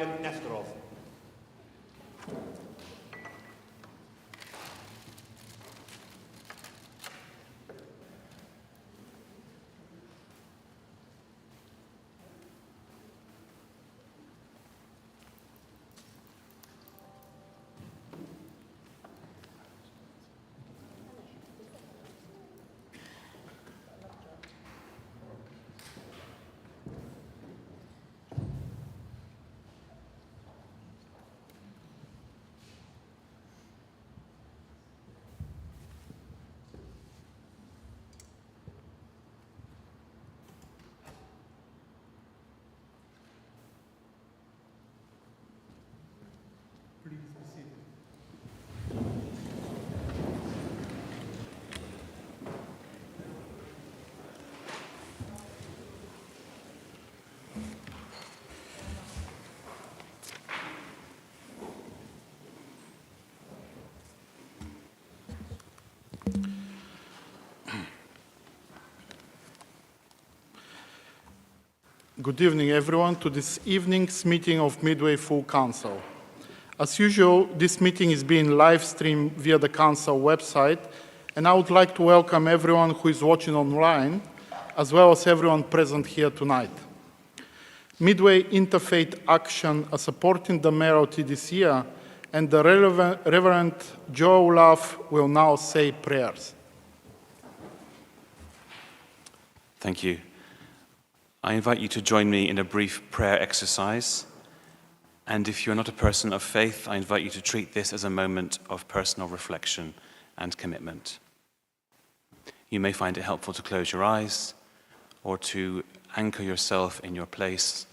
Ryan Nestorov. Good evening, everyone, to this evening's meeting of Medway Full Council. As usual, this meeting is being live streamed via the Council website, and I would like to welcome everyone who is watching online, as well as everyone present here tonight. Medway Interfaith Action are supporting the Mayoralty this year, and the Reverend Joe Love will now say prayers. Thank you. I invite you to join me in a brief prayer exercise. And if you're not a person of faith, I invite you to treat this as a moment of personal reflection and commitment. You may find it helpful to close your eyes or to anchor yourself in your place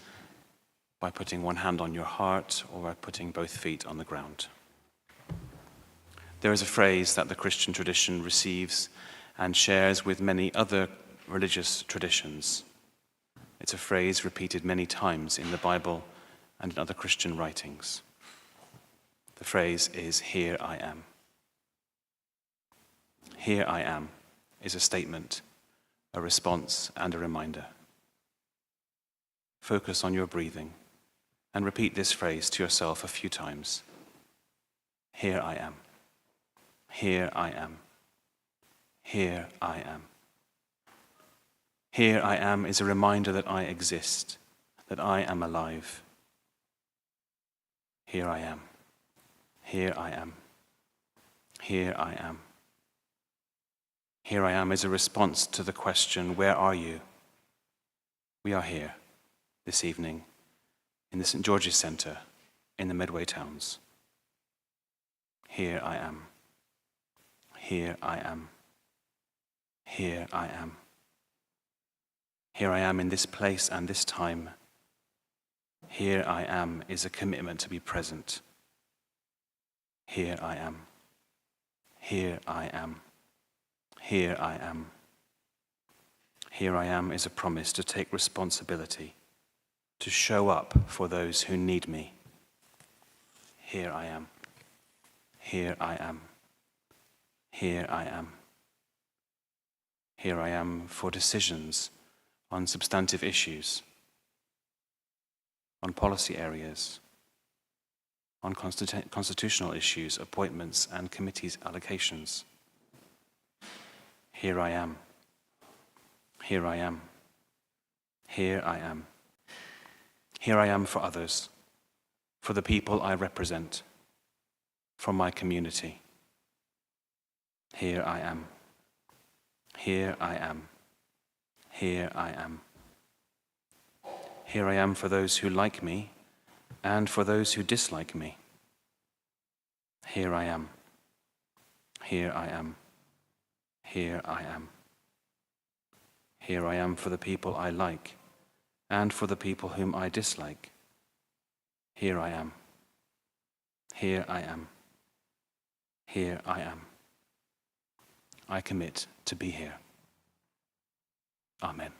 by putting one hand on your heart or by putting both feet on the ground. There is a phrase that the Christian tradition receives and shares with many other religious traditions. It's a phrase repeated many times in the Bible and in other Christian writings. The phrase is, "Here I am." Here I am is a statement, a response, and a reminder. Focus on your breathing and repeat this phrase to yourself a few times. Here I am. Here I am. Here I am. Here I am is a reminder that I exist, that I am alive. Here I am. Here I am. Here I am. Here I am is a response to the question, where are you? We are here this evening in the St. George's Centre in the Medway towns. Here I am. Here I am. Here I am. Here I am in this place and this time. Here I am is a commitment to be present. Here I am. Here I am. Here I am. Here I am is a promise to take responsibility, to show up for those who need me. Here I am. Here I am. Here I am. Here I am for decisions on substantive issues, on policy areas, on constitutional issues, appointments and committees' allocations. Here I am. Here I am. Here I am. Here I am for others, for the people I represent, for my community. Here I am. Here I am. Here I am. Here I am for those who like me and for those who dislike me. Here I am. Here I am. Here I am. Here I am for the people I like and for the people whom I dislike. Here I am. Here I am. Here I am. I commit to be here. Amen.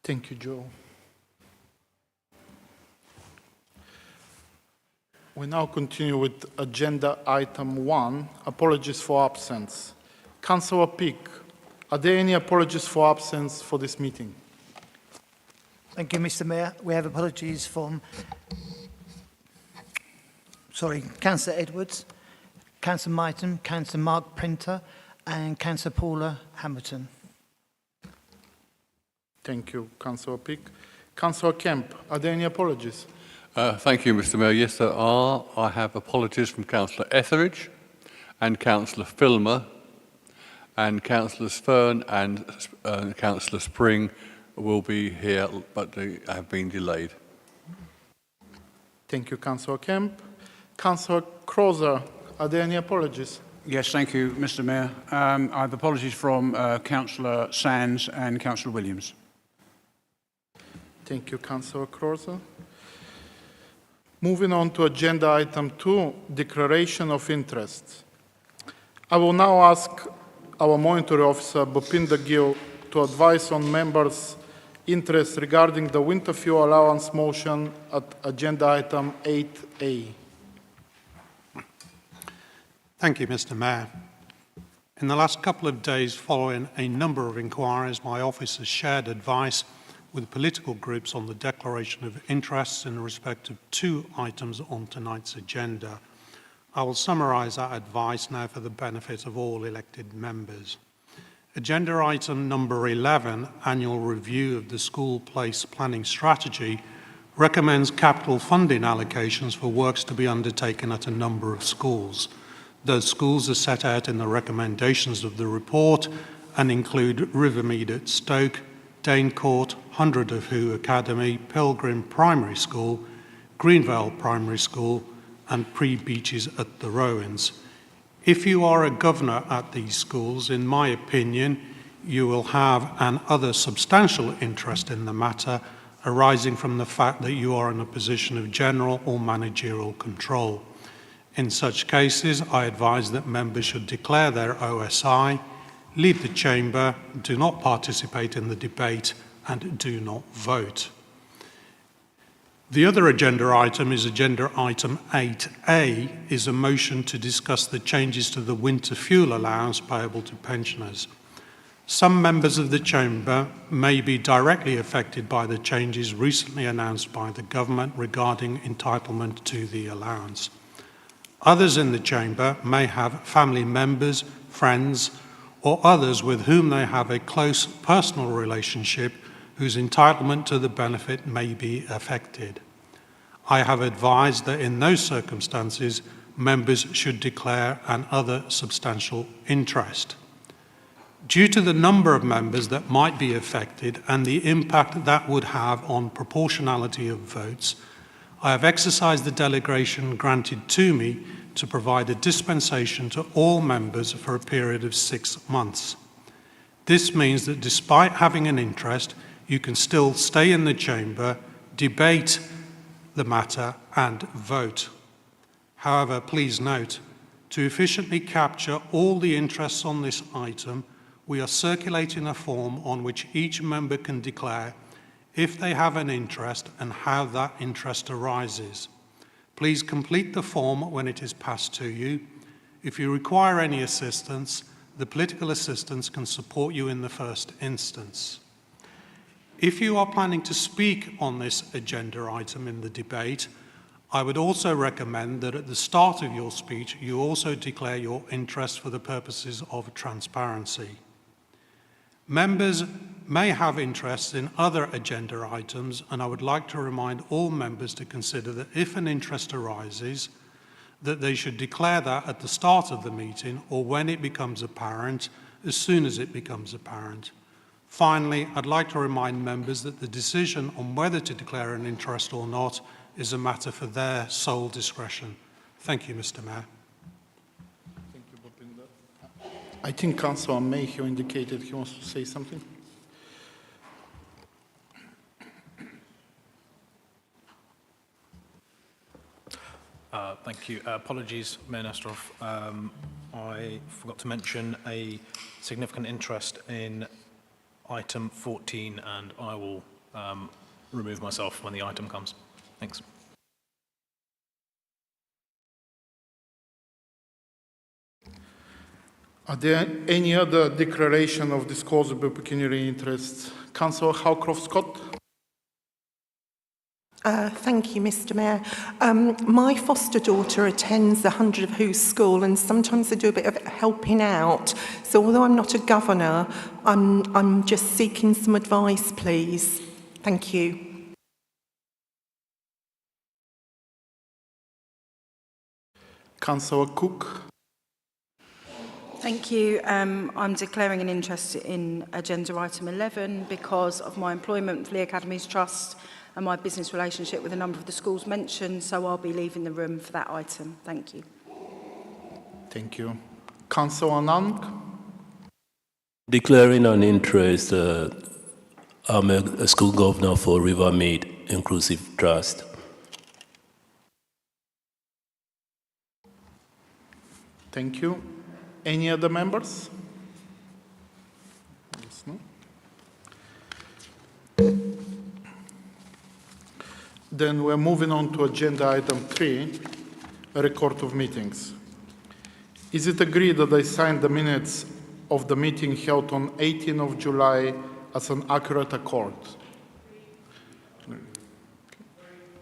Thank you, Joe. We now continue with agenda item 1, apologies for absence. Councillor Peake, Are there any apologies for absence for this meeting? Thank you, Mr. Mayor. We have apologies from, Councillor Edwards, Councillor Maritime, Councillor Mark Printer, and Councillor Paula Hamilton. Thank you, Councillor Pick. Councillor Kemp, are there any apologies? Thank you, Mr. Mayor. Yes, there are. I have apologies from Councillor Etheridge and Councillor Filmer, and Councillors Fern and Councillor Spring will be here, but they have been delayed. Thank you, Councillor Kemp. Councillor Crozer, are there any apologies? Yes, thank you, Mr. Mayor. I have apologies from Councillor Sands and Councillor Williams. Thank you, Councillor Crozer. Moving on to agenda item 2, declaration of interest. I will now ask our monetary officer, Bhupinder Gill, to advise on members' interest regarding the winter fuel allowance motion at agenda item 8A. Thank you, Mr. Mayor. In the last couple of days following a number of inquiries, my office has shared advice with political groups on the declaration of interests in respect of 2 items on tonight's agenda. I will summarise that advice now for the benefit of all elected members. Agenda item number 11, Annual Review of the School Place Planning Strategy, recommends capital funding allocations for works to be undertaken at a number of schools. Those schools are set out in the recommendations of the report and include Rivermead at Stoke, Dane Court, 100 of Who Academy, Pilgrim Primary School, Greenvale Primary School, and Pre-Beaches at the Rowans. If you are a governor at these schools, in my opinion, you will have an other substantial interest in the matter arising from the fact that you are in a position of general or managerial control. In such cases, I advise that members should declare their OSI, leave the chamber, do not participate in the debate, and do not vote. The other agenda item is agenda item 8A, is a motion to discuss the changes to the winter fuel allowance payable to pensioners. Some members of the chamber may be directly affected by the changes recently announced by the government regarding entitlement to the allowance. Others in the chamber may have family members, friends, or others with whom they have a close personal relationship whose entitlement to the benefit may be affected. I have advised that in those circumstances, members should declare an other substantial interest. Due to the number of members that might be affected and the impact that would have on proportionality of votes, I have exercised the delegation granted to me to provide a dispensation to all members for a period of 6 months. This means that despite having an interest, you can still stay in the chamber, debate the matter, and vote. However, please note, to efficiently capture all the interests on this item, we are circulating a form on which each member can declare if they have an interest and how that interest arises. Please complete the form when it is passed to you. If you require any assistance, the political assistants can support you in the first instance. If you are planning to speak on this agenda item in the debate, I would also recommend that at the start of your speech, you also declare your interest for the purposes of transparency. Members may have interests in other agenda items, and I would like to remind all members to consider that if an interest arises, that they should declare that at the start of the meeting or when it becomes apparent, as soon as it becomes apparent. Finally, I'd like to remind members that the decision on whether to declare an interest or not is a matter for their sole discretion. Thank you, Mr. Mayor. Thank you, Bhupinder. I think Councillor Mayhew indicated he wants to say something. Thank you. Apologies, Mayor Nestorov. I forgot to mention a significant interest in item 14, and I will remove myself when the item comes. Thanks. Are there any other declaration of disclosable pecuniary interests? Councillor Howcroft-Scott? Thank you, Mr. Mayor. My foster daughter attends the 100 of Who's school, and sometimes I do a bit of helping out. So although I'm not a governor, I'm just seeking some advice, please. Thank you. Councillor Cook? Thank you. I'm declaring an interest in agenda item 11 because of my employment with Lee Academies Trust and my business relationship with a number of the schools mentioned, so I'll be leaving the room for that item. Thank you. Thank you. Councillor Anand? Declaring an interest, I'm a school governor for Rivermead Inclusive Trust. Thank you. Any other members? Yes, no? Then we're moving on to agenda item 3, a record of meetings. Is it agreed that I sign the minutes of the meeting held on 18th of July as an accurate accord?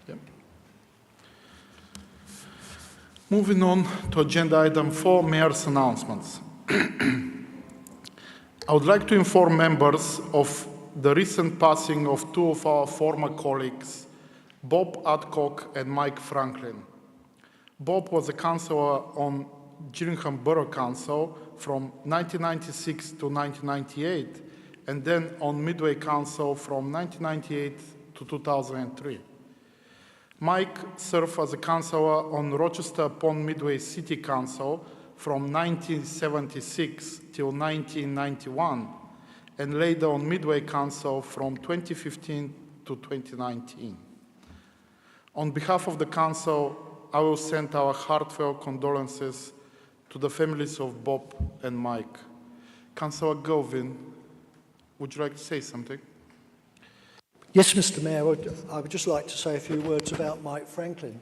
Yeah. Moving on to agenda item 4, Mayor's announcements. I would like to inform members of the recent passing of two of our former colleagues, Bob Adcock and Mike Franklin. Bob was a councillor on Gillingham Borough Council from 1996 to 1998, and then on Medway Council from 1998 to 2003. Mike served as a councillor on Rochester upon Medway City Council from 1976 till 1991, and later on Medway Council from 2015 to 2019. On behalf of the Council, I will send our heartfelt condolences to the families of Bob and Mike. Councillor Govin, would you like to say something? Yes, Mr. Mayor, I would just like to say a few words about Mike Franklin.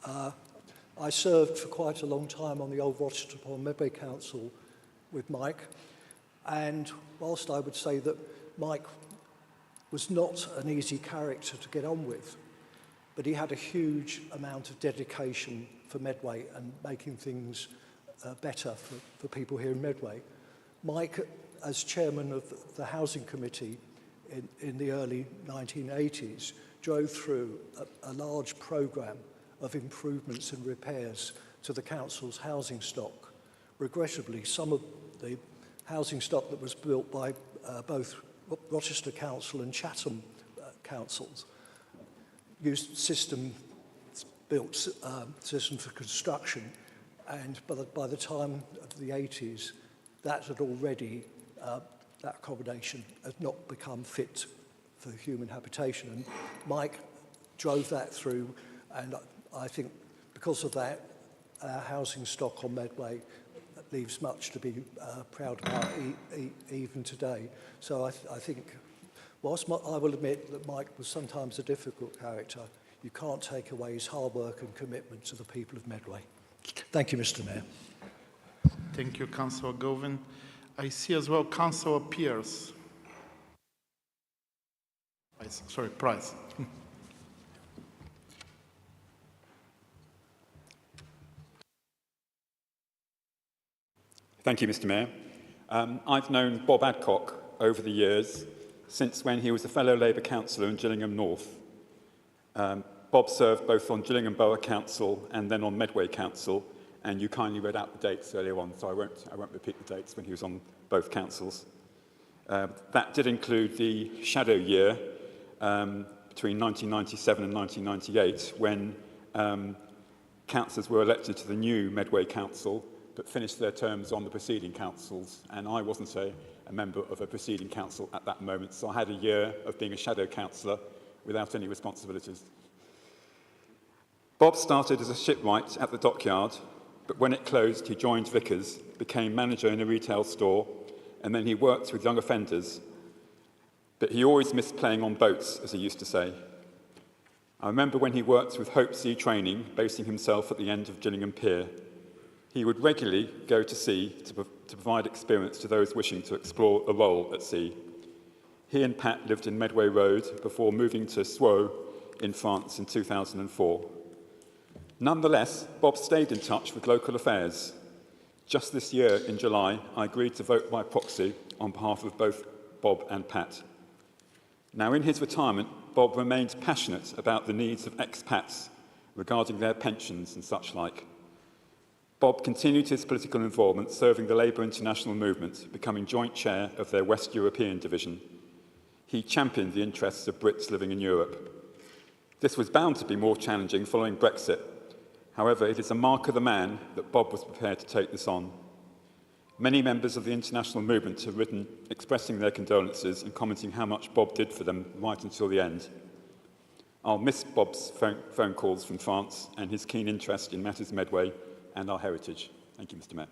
I served for quite a long time on the old Rochester upon Medway Council with Mike, and whilst I would say that Mike was not an easy character to get on with, but he had a huge amount of dedication for Medway and making things better for people here in Medway. Mike, as chairman of the Housing Committee in the early 1980s, drove through a large programme of improvements and repairs to the council's housing stock. Regrettably, some of the housing stock that was built by both Rochester Council and Chatham councils used system for construction, and by the time of the 80s, that had already, that accommodation had not become fit for human habitation. And Mike drove that through, and I think because of that, our housing stock on Medway leaves much to be proud about even today. So I think, whilst I will admit that Mike was sometimes a difficult character, you can't take away his hard work and commitment to the people of Medway. Thank you, Mr. Mayor. Thank you, Councillor Govin. I see as well Councillor Pierce. Price. Thank you, Mr. Mayor. I've known Bob Adcock over the years, since when he was a fellow Labour councillor in Gillingham North. Bob served both on Gillingham Borough Council and then on Medway Council, and you kindly read out the dates earlier on, so I won't repeat the dates when he was on both councils. That did include the shadow year between 1997 and 1998, when councillors were elected to the new Medway Council, but finished their terms on the preceding councils, and I wasn't a member of a preceding council at that moment, so I had a year of being a shadow councillor without any responsibilities. Bob started as a shipwright at the dockyard, but when it closed, he joined Vickers, became manager in a retail store, and then he worked with young offenders. But he always missed playing on boats, as he used to say. I remember when he worked with Hope Sea Training, basing himself at the end of Gillingham Pier. He would regularly go to sea to to provide experience to those wishing to explore a role at sea. He and Pat lived in Medway Road before moving to Sceaux in France in 2004. Nonetheless, Bob stayed in touch with local affairs. Just this year, in July, I agreed to vote by proxy on behalf of both Bob and Pat. Now, in his retirement, Bob remained passionate about the needs of expats regarding their pensions and such like. Bob continued his political involvement serving the Labour International Movement, becoming joint chair of their West European division. He championed the interests of Brits living in Europe. This was bound to be more challenging following Brexit. However, it is a mark of the man that Bob was prepared to take this on. Many members of the international movement have written expressing their condolences and commenting how much Bob did for them right until the end. I'll miss Bob's phone calls from France and his keen interest in matters Medway and our heritage. Thank you, Mr. Mayor.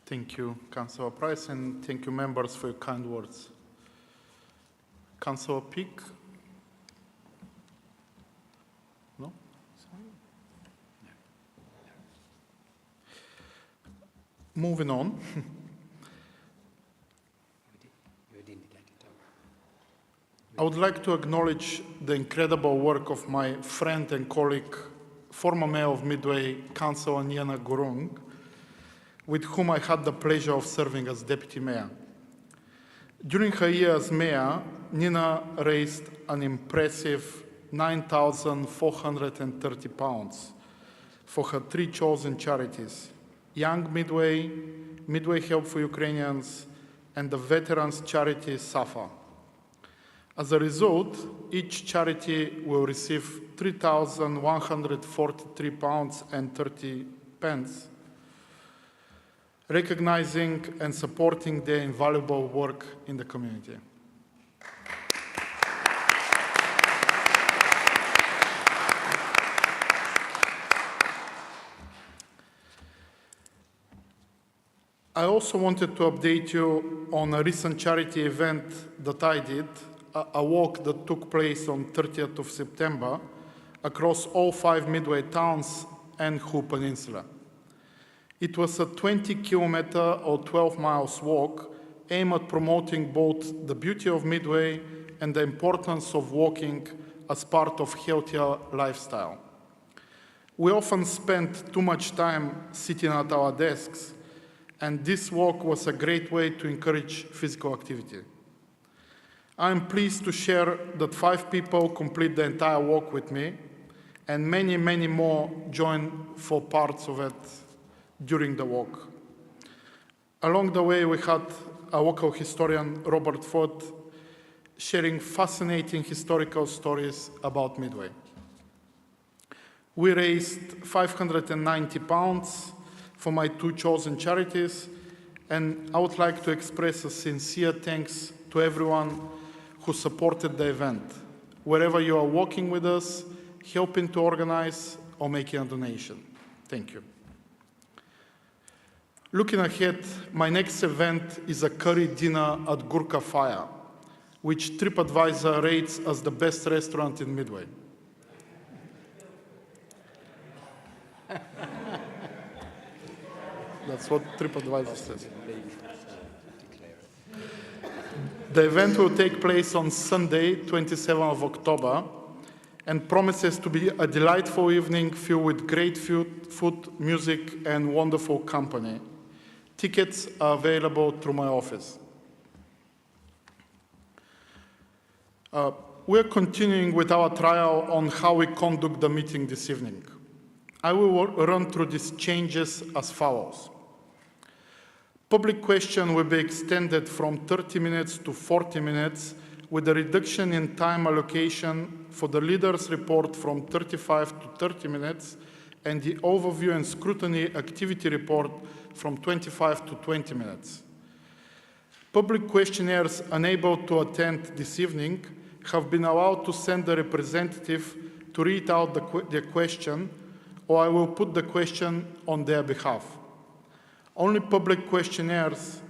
Thank you, Councillor Price, and thank you, members, for your kind words. Councillor Peake? No? Moving on. I would like to acknowledge the incredible work of my friend and colleague, former Mayor of Medway, Councillor Niana Gurung, with whom I had the pleasure of serving as Deputy Mayor. During her year as Mayor, Nina raised an impressive £9,430 for her three chosen charities: Young Medway, Medway Help for Ukrainians, and the veterans charity SAFA. As a result, each charity will receive £3,143.30, recognizing and supporting their invaluable work in the community. I also wanted to update you on a recent charity event that I did, a walk that took place on 30th of September across all 5 Medway towns and Hoo Peninsula. It was a 20-kilometer or 12 miles walk aimed at promoting both the beauty of Medway and the importance of walking as part of healthier lifestyle. We often spend too much time sitting at our desks, and this walk was a great way to encourage physical activity. I am pleased to share that 5 people complete the entire walk with me, and many, many more joined for parts of it during the walk. Along the way, we had a local historian, Robert Ford, sharing fascinating historical stories about Medway. We raised £590 for my 2 chosen charities, and I would like to express a sincere thanks to everyone who supported the event, wherever you are working with us, helping to organize, or making a donation. Thank you. Looking ahead, my next event is a curry dinner at Gurkha Fire, which TripAdvisor rates as the best restaurant in Medway. That's what TripAdvisor says. The event will take place on Sunday, 27th of October, and promises to be a delightful evening filled with great food, music, and wonderful company. Tickets are available through my office. We're continuing with our trial on how we conduct the meeting this evening. I will run through these changes as follows. Public question will be extended from 30 minutes to 40 minutes, with a reduction in time allocation for the leader's report from 35 to 30 minutes, and the overview and scrutiny activity report from 25 to 20 minutes. Public questionnaires unable to attend this evening have been allowed to send a representative to read out the question, or I will put the question on their behalf. Only public questionnaires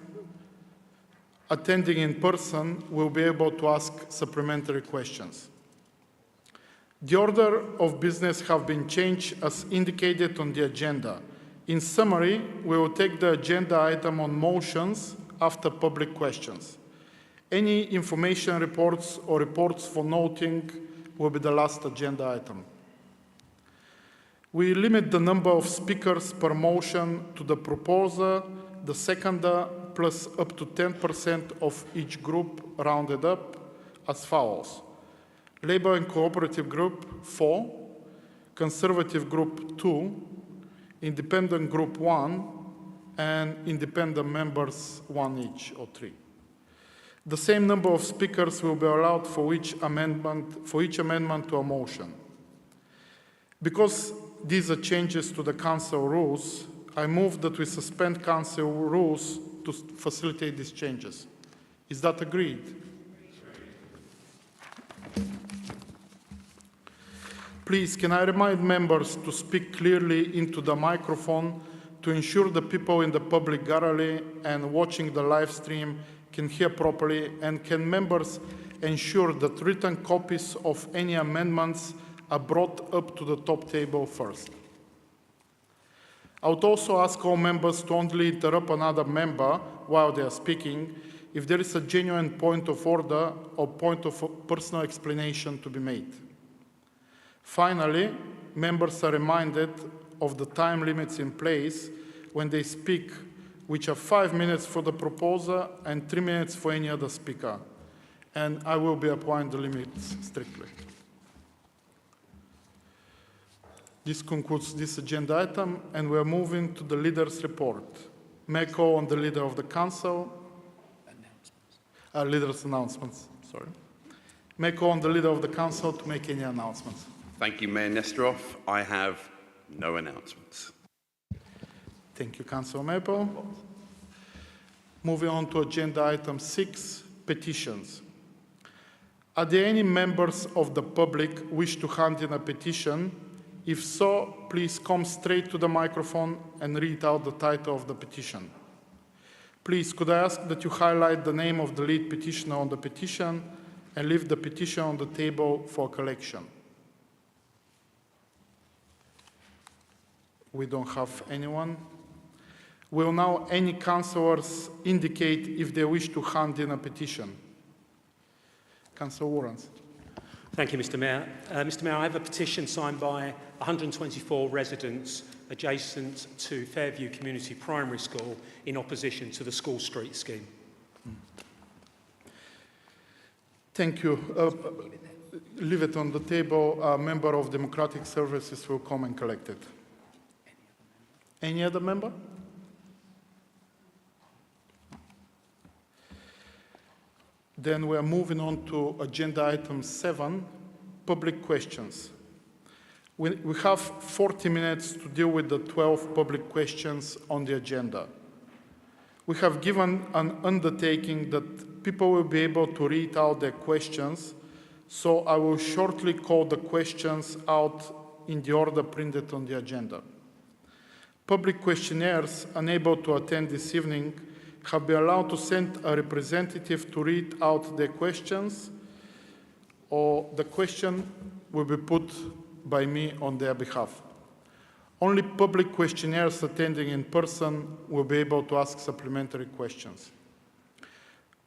attending in person will be able to ask supplementary questions. The order of business have been changed as indicated on the agenda. In summary, we will take the agenda item on motions after public questions. Any information reports or reports for noting will be the last agenda item. We limit the number of speakers per motion to the proposer, the seconder, plus up to 10% of each group, rounded up, as follows. Labour and Cooperative Group, 4. Conservative Group, 2. Independent Group, 1. And independent members, 1 each, or 3. The same number of speakers will be allowed for each amendment to a motion. Because these are changes to the Council rules, I move that we suspend Council rules to facilitate these changes. Is that agreed? Please, can I remind members to speak clearly into the microphone to ensure the people in the public gallery and watching the live stream can hear properly, and can members ensure that written copies of any amendments are brought up to the top table first. I would also ask all members to only interrupt another member while they are speaking if there is a genuine point of order or point of personal explanation to be made. Finally, members are reminded of the time limits in place when they speak, which are 5 minutes for the proposer and 3 minutes for any other speaker. And I will be applying the limits strictly. This concludes this agenda item, and we are moving to the leader's report. May I call on the leader of the council? Leader's announcements, sorry. May I call on the leader of the council to make any announcements? Thank you, Mayor Nesterov. I have no announcements. Thank you, Councillor Maple. Moving on to agenda item 6, petitions. Are there any members of the public wish to hand in a petition? If so, please come straight to the microphone and read out the title of the petition. Please, could I ask that you highlight the name of the lead petitioner on the petition and leave the petition on the table for collection? We don't have anyone. Will now any councillors indicate if they wish to hand in a petition? Councillor Warrens. Thank you, Mr. Mayor. Mr. Mayor, I have a petition signed by 124 residents adjacent to Fairview Community Primary School in opposition to the School Street scheme. Thank you. Leave it on the table. A member of Democratic Services will come and collect it. Any other member? Then we are moving on to agenda item 7, public questions. We have 40 minutes to deal with the 12 public questions on the agenda. We have given an undertaking that people will be able to read out their questions, so I will shortly call the questions out in the order printed on the agenda. Public questionnaires unable to attend this evening have been allowed to send a representative to read out their questions, or the question will be put by me on their behalf. Only public questionnaires attending in person will be able to ask supplementary questions.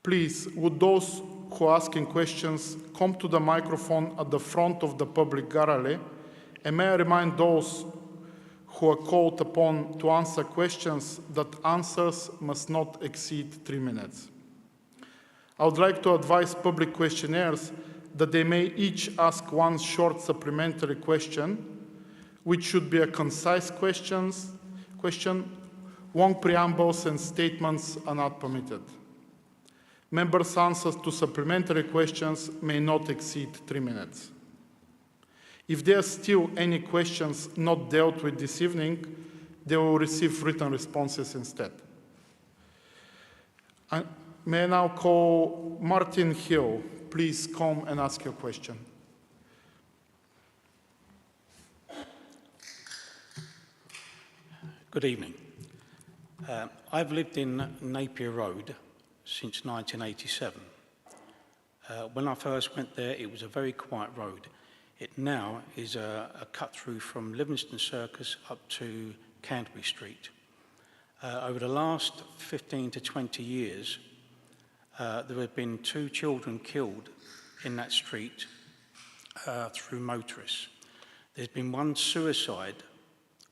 Please, would those who are asking questions come to the microphone at the front of the public gallery, and may I remind those who are called upon to answer questions that answers must not exceed 3 minutes. I would like to advise public questionnaires that they may each ask one short supplementary question, which should be a concise question. Long preambles and statements are not permitted. Members' answers to supplementary questions may not exceed 3 minutes. If there are still any questions not dealt with this evening, they will receive written responses instead. May I now call Martin Hill. Please come and ask your question. Good evening. I've lived in Napier Road since 1987. When I first went there, it was a very quiet road. It now is a cut through from Livingston Circus up to Canterbury Street. Over the last 15 to 20 years, there have been 2 children killed in that street through motorists. There's been 1 suicide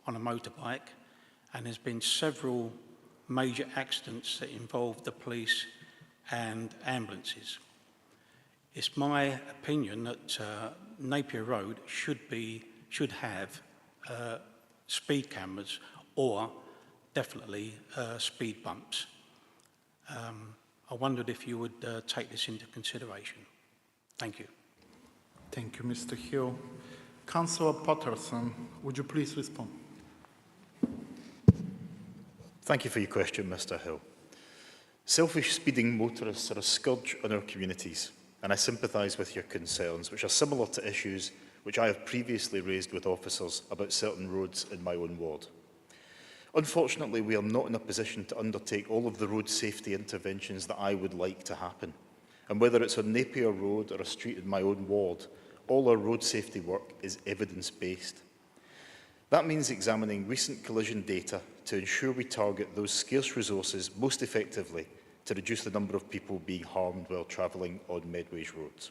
on a motorbike, and there's been several major accidents that involve the police and ambulances. It's my opinion that Napier Road should have speed cameras or definitely speed bumps. I wondered if you would take this into consideration. Thank you. Thank you, Mr. Hill. Councillor Patterson, would you please respond? Thank you for your question, Mr. Hill. Selfish speeding motorists are a scourge on our communities, and I sympathise with your concerns, which are similar to issues which I have previously raised with officers about certain roads in my own ward. Unfortunately, we are not in a position to undertake all of the road safety interventions that I would like to happen. And whether it's on Napier Road or a street in my own ward, all our road safety work is evidence-based. That means examining recent collision data to ensure we target those scarce resources most effectively to reduce the number of people being harmed while travelling on Medway's roads.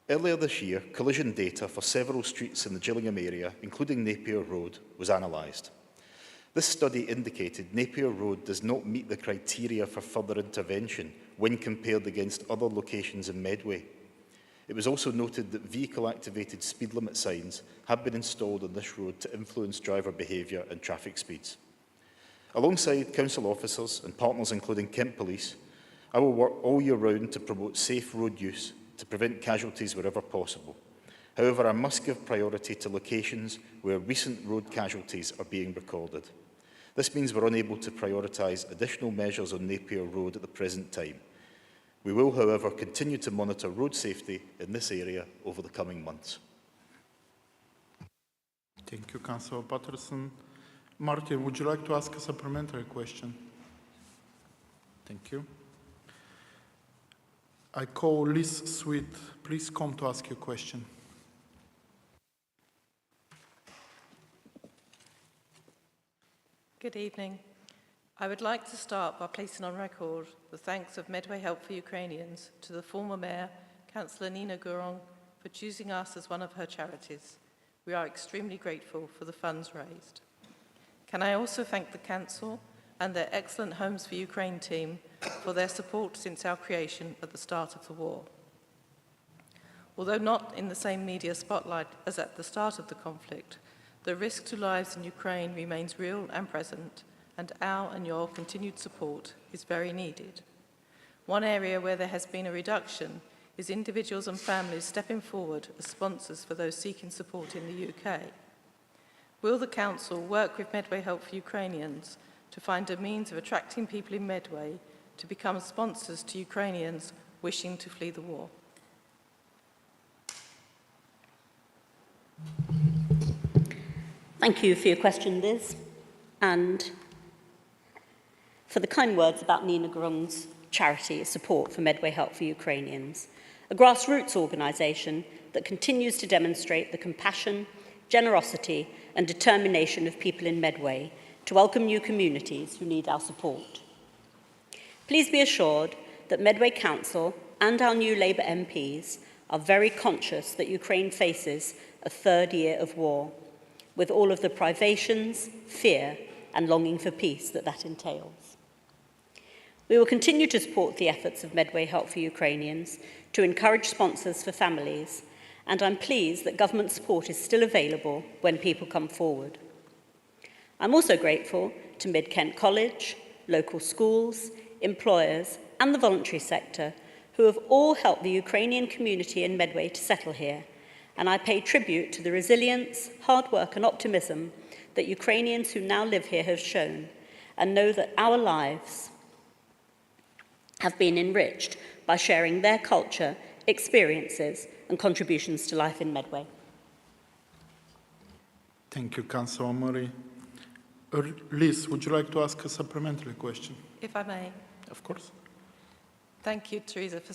Earlier this year, collision data for several streets in the Gillingham area, including Napier Road, was analysed. This study indicated Napier Road does not meet the criteria for further intervention when compared against other locations in Medway. It was also noted that vehicle-activated speed limit signs have been installed on this road to influence driver behaviour and traffic speeds. Alongside council officers and partners including Kent Police, I will work all year round to promote safe road use to prevent casualties wherever possible. However, I must give priority to locations where recent road casualties are being recorded. This means we're unable to prioritise additional measures on Napier Road at the present time. We will, however, continue to monitor road safety in this area over the coming months. Thank you, Councillor Patterson. Martin, would you like to ask a supplementary question? Thank you. I call Liz Sweet. Please come to ask your question. Good evening. I would like to start by placing on record the thanks of Medway Help for Ukrainians to the former Mayor, Councillor Nina Gurong, for choosing us as one of her charities. We are extremely grateful for the funds raised. Can I also thank the Council and their excellent Homes for Ukraine team for their support since our creation at the start of the war. Although not in the same media spotlight as at the start of the conflict, the risk to lives in Ukraine remains real and present, and our and your continued support is very needed. One area where there has been a reduction is individuals and families stepping forward as sponsors for those seeking support in the UK. Will the Council work with Medway Help for Ukrainians to find a means of attracting people in Medway to become sponsors to Ukrainians wishing to flee the war? Thank you for your question, Liz, and for the kind words about Nina Gurung's charity support for Medway Help for Ukrainians, a grassroots organisation that continues to demonstrate the compassion, generosity and determination of people in Medway to welcome new communities who need our support. Please be assured that Medway Council and our new Labour MPs are very conscious that Ukraine faces a third year of war, with all of the privations, fear and longing for peace that entails. We will continue to support the efforts of Medway Help for Ukrainians to encourage sponsors for families, and I'm pleased that government support is still available when people come forward. I'm also grateful to Mid-Kent College, local schools, employers and the voluntary sector who have all helped the Ukrainian community in Medway to settle here, and I pay tribute to the resilience, hard work and optimism that Ukrainians who now live here have shown, and know that our lives have been enriched by sharing their culture, experiences and contributions to life in Medway. Thank you, Councillor Murray. Liz, would you like to ask a supplementary question? If I may. Of course. Thank you, Teresa, for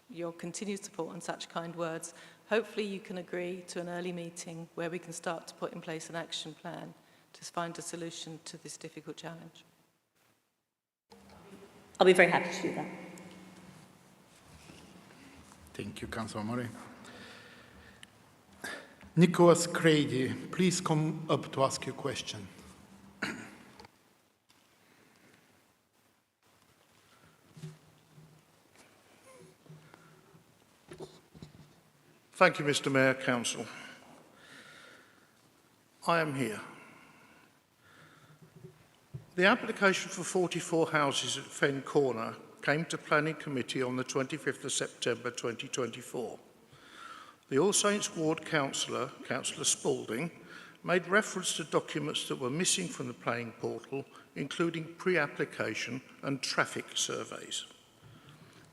your continued support and such kind words. Hopefully you can agree to an early meeting where we can start to put in place an action plan to find a solution to this difficult challenge. I'll be very happy to do that. Thank you, Councillor Murray. Nicholas Crady, please come up to ask your question. Thank you, Mr. Mayor, Council. I am here. The application for 44 houses at Fen Corner came to Planning Committee on the 25th of September 2024. The All Saints Ward Councillor, Councillor Spalding, made reference to documents that were missing from the planning portal, including pre-application and traffic surveys.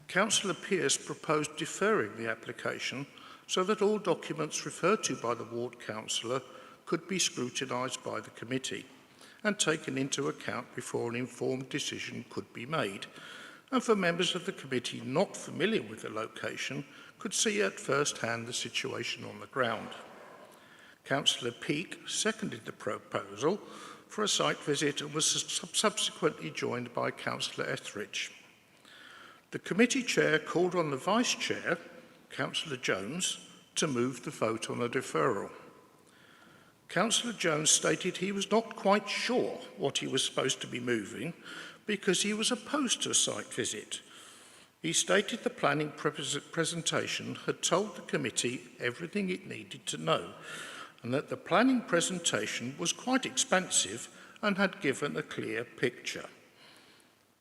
Councillor Pearce proposed deferring the application so that all documents referred to by the ward councillor could be scrutinised by the committee and taken into account before an informed decision could be made, and for members of the committee not familiar with the location could see at first hand the situation on the ground. Councillor Peake seconded the proposal for a site visit and was subsequently joined by Councillor Etheridge. The committee chair called on the vice chair, Councillor Jones, to move the vote on the deferral. Councillor Jones stated he was not quite sure what he was supposed to be moving because he was opposed to a site visit. He stated the planning presentation had told the committee everything it needed to know, and that the planning presentation was quite expansive and had given a clear picture.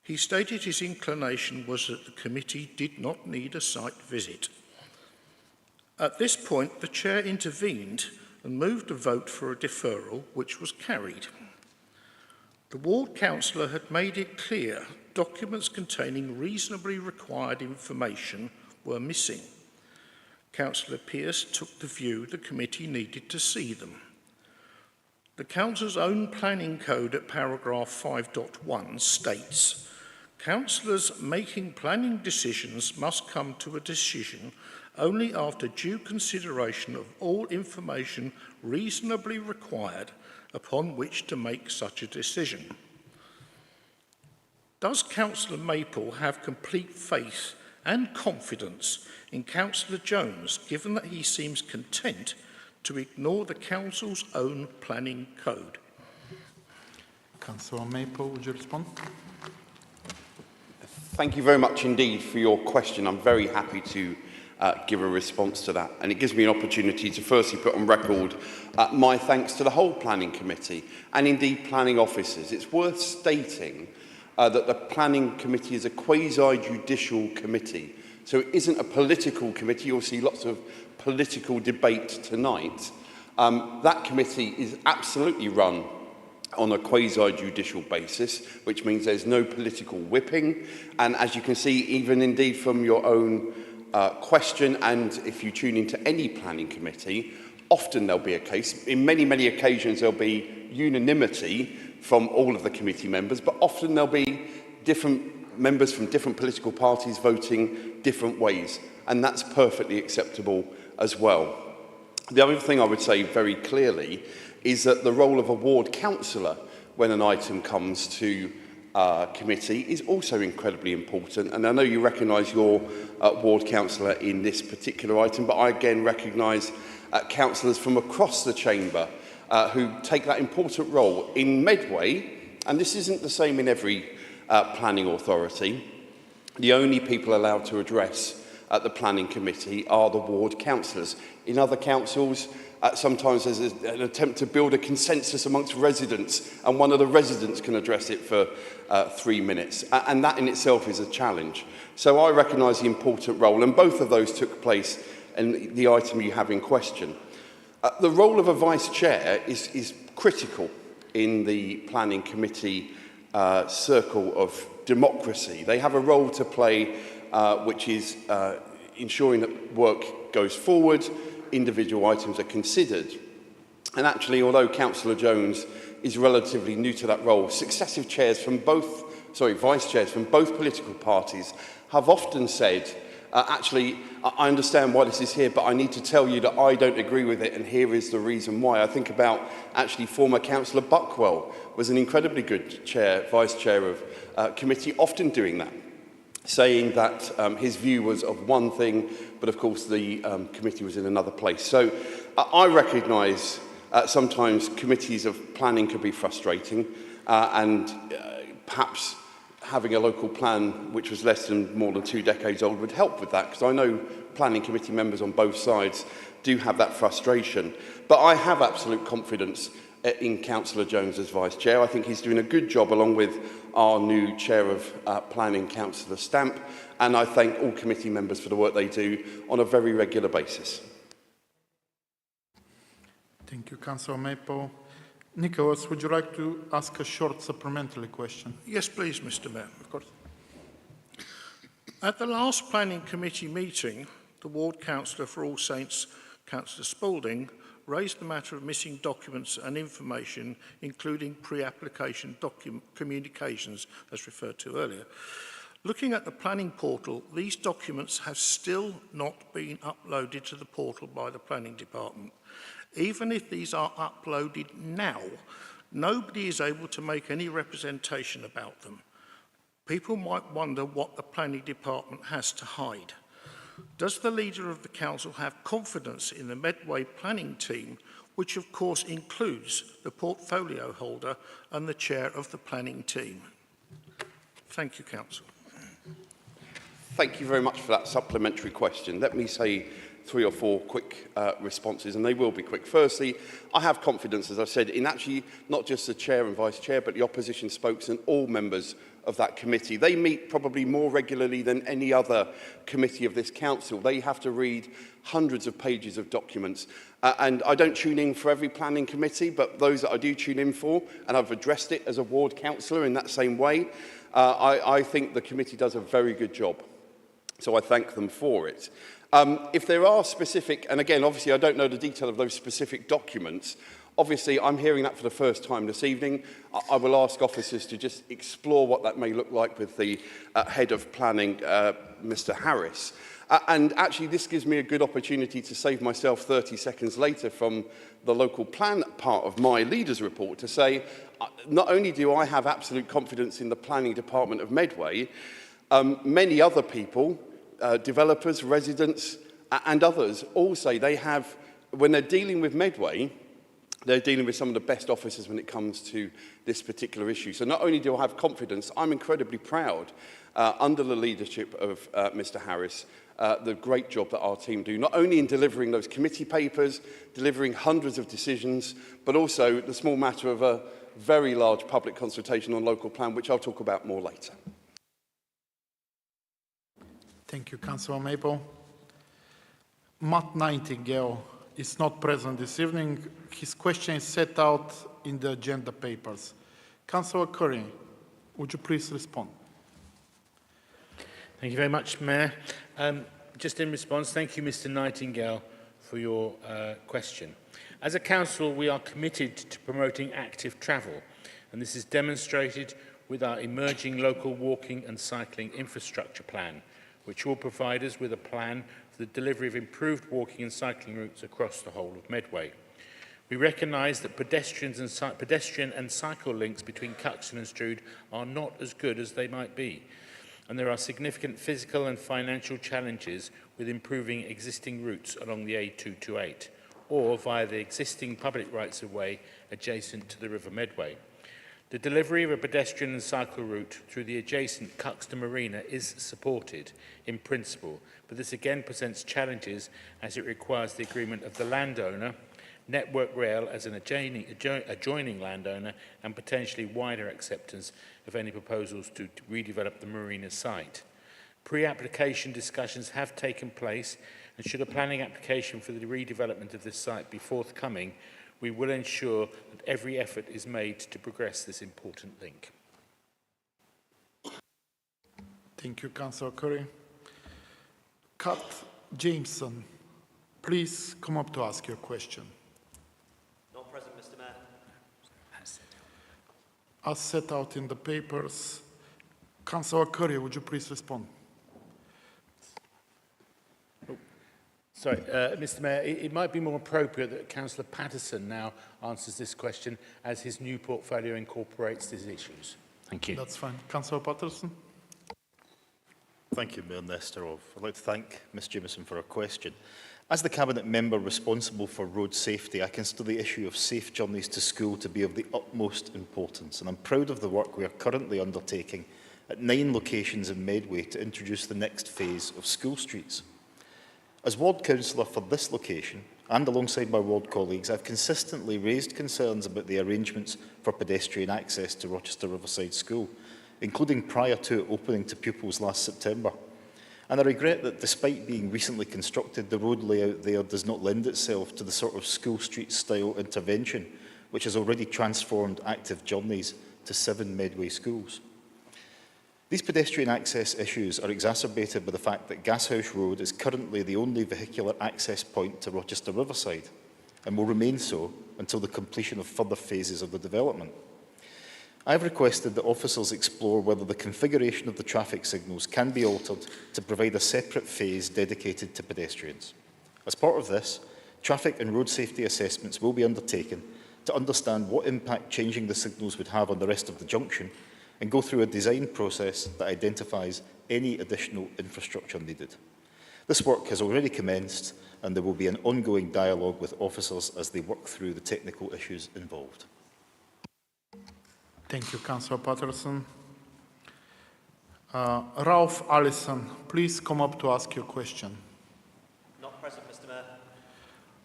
He stated his inclination was that the committee did not need a site visit. At this point, the chair intervened and moved a vote for a deferral, which was carried. The ward councillor had made it clear documents containing reasonably required information were missing. Councillor Pearce took the view the committee needed to see them. The council's own planning code at paragraph 5.1 states, councillors making planning decisions must come to a decision only after due consideration of all information reasonably required upon which to make such a decision. Does Councillor Maple have complete faith and confidence in Councillor Jones, given that he seems content to ignore the Council's own planning code? Councillor Maple, would you respond? Thank you very much indeed for your question. I'm very happy to give a response to that. And it gives me an opportunity to firstly put on record my thanks to the whole Planning Committee and indeed planning officers. It's worth stating that the Planning Committee is a quasi-judicial committee. So it isn't a political committee. You'll see lots of political debate tonight. That committee is absolutely run on a quasi-judicial basis, which means there's no political whipping. And as you can see, even indeed from your own question, and if you tune into any planning committee, often there'll be a case, in many, many occasions there'll be unanimity from all of the committee members, but often there'll be different members from different political parties voting different ways, and that's perfectly acceptable as well. The other thing I would say very clearly is that the role of a ward councillor when an item comes to committee is also incredibly important, and I know you recognise your ward councillor in this particular item, but I again recognise councillors from across the chamber who take that important role. In Medway, and this isn't the same in every planning authority, the only people allowed to address at the planning committee are the ward councillors. In other councils, sometimes there's an attempt to build a consensus amongst residents, and one of the residents can address it for 3 minutes, and that in itself is a challenge. So I recognise the important role, and both of those took place in the item you have in question. The role of a vice chair is critical in the planning committee circle of democracy. They have a role to play which is ensuring that work goes forward, individual items are considered. And actually, although Councillor Jones is relatively new to that role, successive vice chairs from both political parties have often said Actually, I understand why this is here, but I need to tell you that I don't agree with it, and here is the reason why. I think about actually former Councillor Buckwell was an incredibly good vice chair of committee, often doing that, saying that his view was of one thing, but of course the committee was in another place. So I recognise sometimes committees of planning can be frustrating, and perhaps having a local plan which was more than 2 decades old would help with that, because I know planning committee members on both sides do have that frustration. But I have absolute confidence in Councillor Jones as Vice Chair. I think he's doing a good job along with our new Chair of Planning, Councillor Stamp, and I thank all committee members for the work they do on a very regular basis. Thank you, Councillor Maple. Nicholas, would you like to ask a short supplementary question? Yes, please, Mr. Mayor. Of course. At the last Planning Committee meeting, the Ward Councillor for All Saints, Councillor Spalding, raised the matter of missing documents and information, including pre-application communications, as referred to earlier. Looking at the planning portal, these documents have still not been uploaded to the portal by the Planning Department. Even if these are uploaded now, nobody is able to make any representation about them. People might wonder what the Planning Department has to hide. Does the leader of the council have confidence in the Medway planning team, which of course includes the portfolio holder and the chair of the planning team? Thank you, Council. Thank you very much for that supplementary question. Let me say 3 or 4 quick responses, and they will be quick. Firstly, I have confidence, as I said, in actually not just the chair and vice chair, but the opposition spokesman, all members of that committee. They meet probably more regularly than any other committee of this council. They have to read hundreds of pages of documents. And I don't tune in for every planning committee, but those that I do tune in for, and I've addressed it as a ward councillor in that same way, I think the committee does a very good job. So I thank them for it. If there are specific, and again, obviously I don't know the detail of those specific documents, obviously I'm hearing that for the first time this evening. I will ask officers to just explore what that may look like with the head of planning, Mr. Harris. And actually this gives me a good opportunity to save myself 30 seconds later from the local plan part of my leader's report to say, not only do I have absolute confidence in the planning department of Medway, many other people, developers, residents, and others all say they have, when they're dealing with Medway, they're dealing with some of the best officers when it comes to this particular issue. So not only do I have confidence, I'm incredibly proud, under the leadership of Mr. Harris, the great job that our team do, not only in delivering those committee papers, delivering hundreds of decisions, but also the small matter of a very large public consultation on local plan, which I'll talk about more later. Thank you, Councillor Maple. Matt Nightingale is not present this evening. His question is set out in the agenda papers. Councillor Curry, would you please respond? Thank you very much, Mayor. Just in response, thank you, Mr. Nightingale, for your question. As a council, we are committed to promoting active travel, and this is demonstrated with our emerging local walking and cycling infrastructure plan, which will provide us with a plan for the delivery of improved walking and cycling routes across the whole of Medway. We recognise that pedestrian and cycle links between Cuxton and Strood are not as good as they might be, and there are significant physical and financial challenges with improving existing routes along the A228 or via the existing public rights-of-way adjacent to the River Medway. The delivery of a pedestrian and cycle route through the adjacent Cuxton Marina is supported in principle, but this again presents challenges as it requires the agreement of the landowner, Network Rail as an adjoining landowner, and potentially wider acceptance of any proposals to redevelop the marina site. Pre-application discussions have taken place, and should a planning application for the redevelopment of this site be forthcoming, we will ensure that every effort is made to progress this important link. Thank you, Councillor Curry. Kat Jameson, please come up to ask your question. Not present, Mr. Mayor. As set out in the papers, Councillor Curry, would you please respond? Sorry, Mr Mayor, it might be more appropriate that Councillor Patterson now answers this question as his new portfolio incorporates these issues. Thank you. That's fine. Councillor Patterson. Thank you, Mayor Nestorov. I'd like to thank Ms Jameson for her question. As the Cabinet member responsible for road safety, I consider the issue of safe journeys to school to be of the utmost importance, and I'm proud of the work we are currently undertaking at 9 locations in Medway to introduce the next phase of school streets. As Ward Councillor for this location, and alongside my ward colleagues, I've consistently raised concerns about the arrangements for pedestrian access to Rochester Riverside School, including prior to it opening to pupils last September. And I regret that despite being recently constructed, the road layout there does not lend itself to the sort of school street style intervention which has already transformed active journeys to 7 Medway schools. These pedestrian access issues are exacerbated by the fact that Gashouse Road is currently the only vehicular access point to Rochester Riverside and will remain so until the completion of further phases of the development. I have requested that officers explore whether the configuration of the traffic signals can be altered to provide a separate phase dedicated to pedestrians. As part of this, traffic and road safety assessments will be undertaken to understand what impact changing the signals would have on the rest of the junction and go through a design process that identifies any additional infrastructure needed. This work has already commenced, and there will be an ongoing dialogue with officers as they work through the technical issues involved. Thank you, Councillor Patterson. Ralph Allison, please come up to ask your question. Not present, Mr Mayor.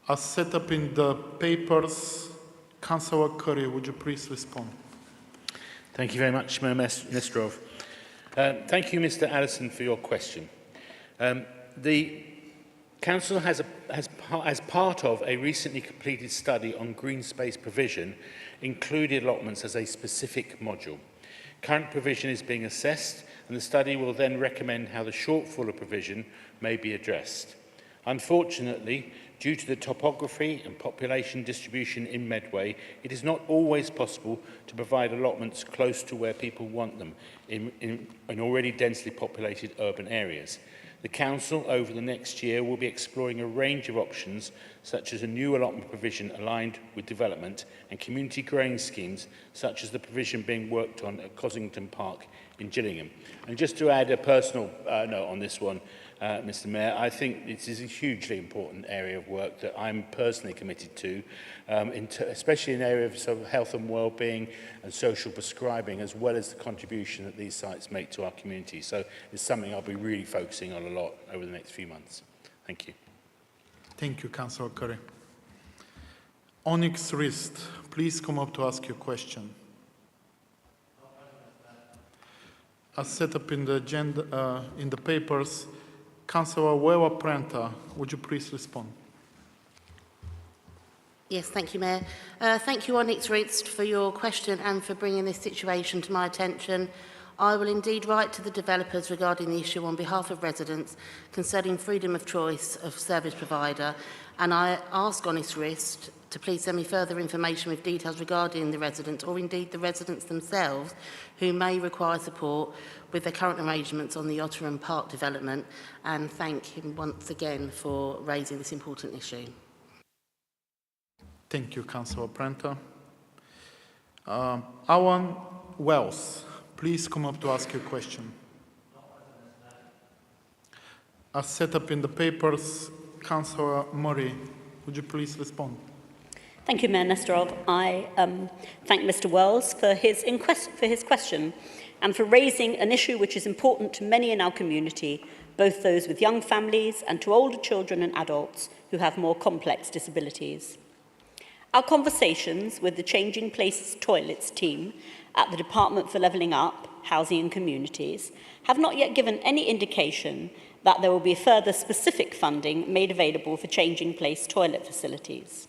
As set up in the papers, Councillor Curry, would you please respond? Thank you very much, Mayor Nestorov. Thank you, Mr Allison, for your question. The Council has as part of a recently completed study on green space provision, included allotments as a specific module. Current provision is being assessed, and the study will then recommend how the shortfall of provision may be addressed. Unfortunately, due to the topography and population distribution in Medway, it is not always possible to provide allotments close to where people want them in already densely populated urban areas. The Council, over the next year, will be exploring a range of options, such as a new allotment provision aligned with development and community growing schemes, such as the provision being worked on at Cossington Park in Gillingham. And just to add a personal note on this one, Mr Mayor, I think this is a hugely important area of work that I'm personally committed to, especially in the area of sort of health and well-being and social prescribing, as well as the contribution that these sites make to our community. So it's something I'll be really focusing on a lot over the next few months. Thank you. Thank you, Councillor Curry. Onyx Rist, please come up to ask your question. As set up in the agenda, in the papers, Councillor Wewa Prenta, would you please respond? Yes, thank you, Mayor. Thank you, Onyx Ritz, for your question and for bringing this situation to my attention. I will indeed write to the developers regarding the issue on behalf of residents concerning freedom of choice of service provider, and I ask Onyx Ritz to please send me further information with details regarding the residents, or indeed the residents themselves, who may require support with their current arrangements on the Otterham Park development, and thank him once again for raising this important issue. Thank you, Councillor Prenta. Alan Wells, please come up to ask your question. As set up in the papers, Councillor Murray, would you please respond? Thank you, Mayor Nestorov. I thank Mr Wells for his question and for raising an issue which is important to many in our community, both those with young families and to older children and adults who have more complex disabilities. Our conversations with the Changing Places Toilets team at the Department for Levelling Up, Housing and Communities have not yet given any indication that there will be further specific funding made available for changing place toilet facilities.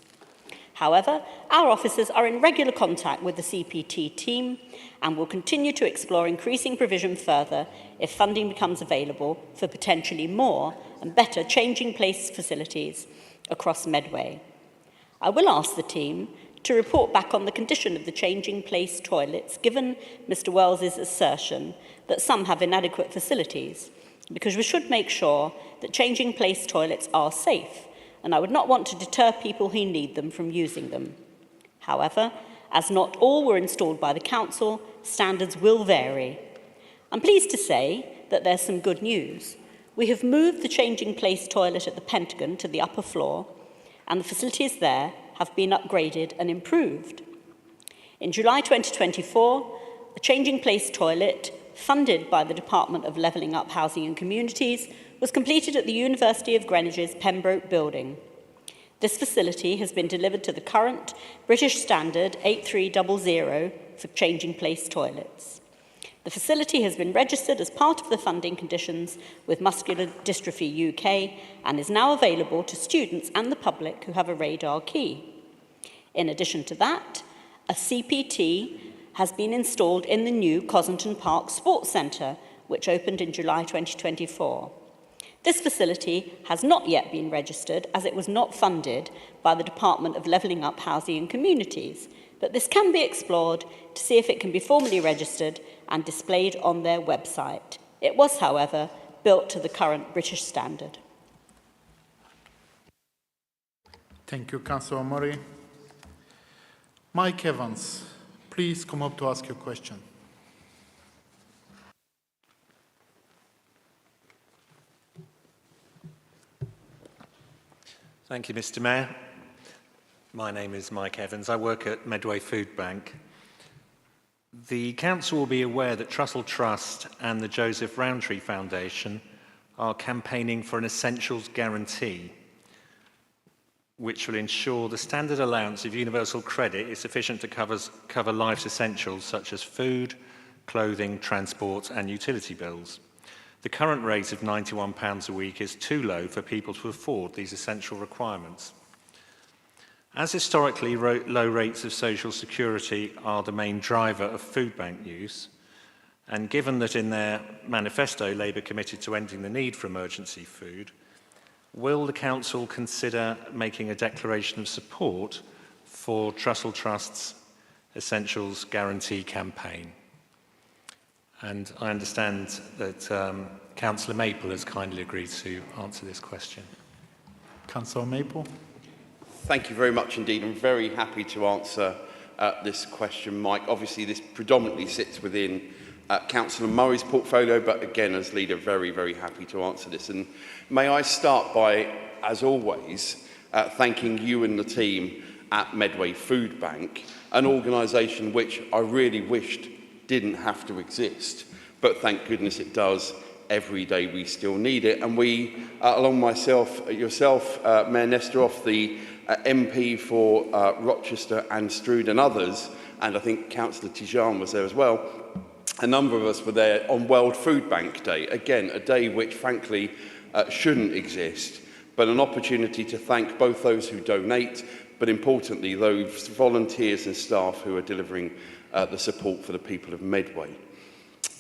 However, our officers are in regular contact with the CPT team and will continue to explore increasing provision further if funding becomes available for potentially more and better changing place facilities across Medway. I will ask the team to report back on the condition of the changing place toilets, given Mr Wells's assertion that some have inadequate facilities, because we should make sure that changing place toilets are safe, and I would not want to deter people who need them from using them. However, as not all were installed by the council, standards will vary. I'm pleased to say that there's some good news. We have moved the changing place toilet at the Pentagon to the upper floor, and the facilities there have been upgraded and improved. In July 2024, a changing place toilet, funded by the Department of Levelling Up Housing and Communities, was completed at the University of Greenwich's Pembroke building. This facility has been delivered to the current British standard 8300 for changing place toilets. The facility has been registered as part of the funding conditions with Muscular Dystrophy UK and is now available to students and the public who have a radar key. In addition to that, a CPT has been installed in the new Cossington Park Sports Centre, which opened in July 2024. This facility has not yet been registered as it was not funded by the Department of Levelling Up Housing and Communities, but this can be explored to see if it can be formally registered and displayed on their website. It was, however, built to the current British standard. Thank you, Councillor Murray. Mike Evans, please come up to ask your question. Thank you, Mr. Mayor. My name is Mike Evans. I work at Medway Food Bank. The Council will be aware that Trussell Trust and the Joseph Rowntree Foundation are campaigning for an essentials guarantee, which will ensure the standard allowance of universal credit is sufficient to cover life's essentials such as food, clothing, transport and utility bills. The current rate of £91 a week is too low for people to afford these essential requirements. As historically low rates of social security are the main driver of food bank use, and given that in their manifesto Labour committed to ending the need for emergency food, will the Council consider making a declaration of support for Trussell Trust's Essentials Guarantee campaign? And I understand that Councillor Maple has kindly agreed to answer this question. Councillor Maple. Thank you very much indeed. I'm very happy to answer this question, Mike. Obviously, this predominantly sits within Councillor Murray's portfolio, but again, as leader, very, very happy to answer this. And may I start by, as always, thanking you and the team at Medway Food Bank, an organisation which I really wished didn't have to exist, but thank goodness it does. Every day we still need it. And we, along myself, yourself, Mayor Nestoroff, the MP for Rochester and Strood and others, and I think Councillor Tijan was there as well, a number of us were there on World Food Bank Day. Again, a day which frankly shouldn't exist, but an opportunity to thank both those who donate, but importantly those volunteers and staff who are delivering the support for the people of Medway.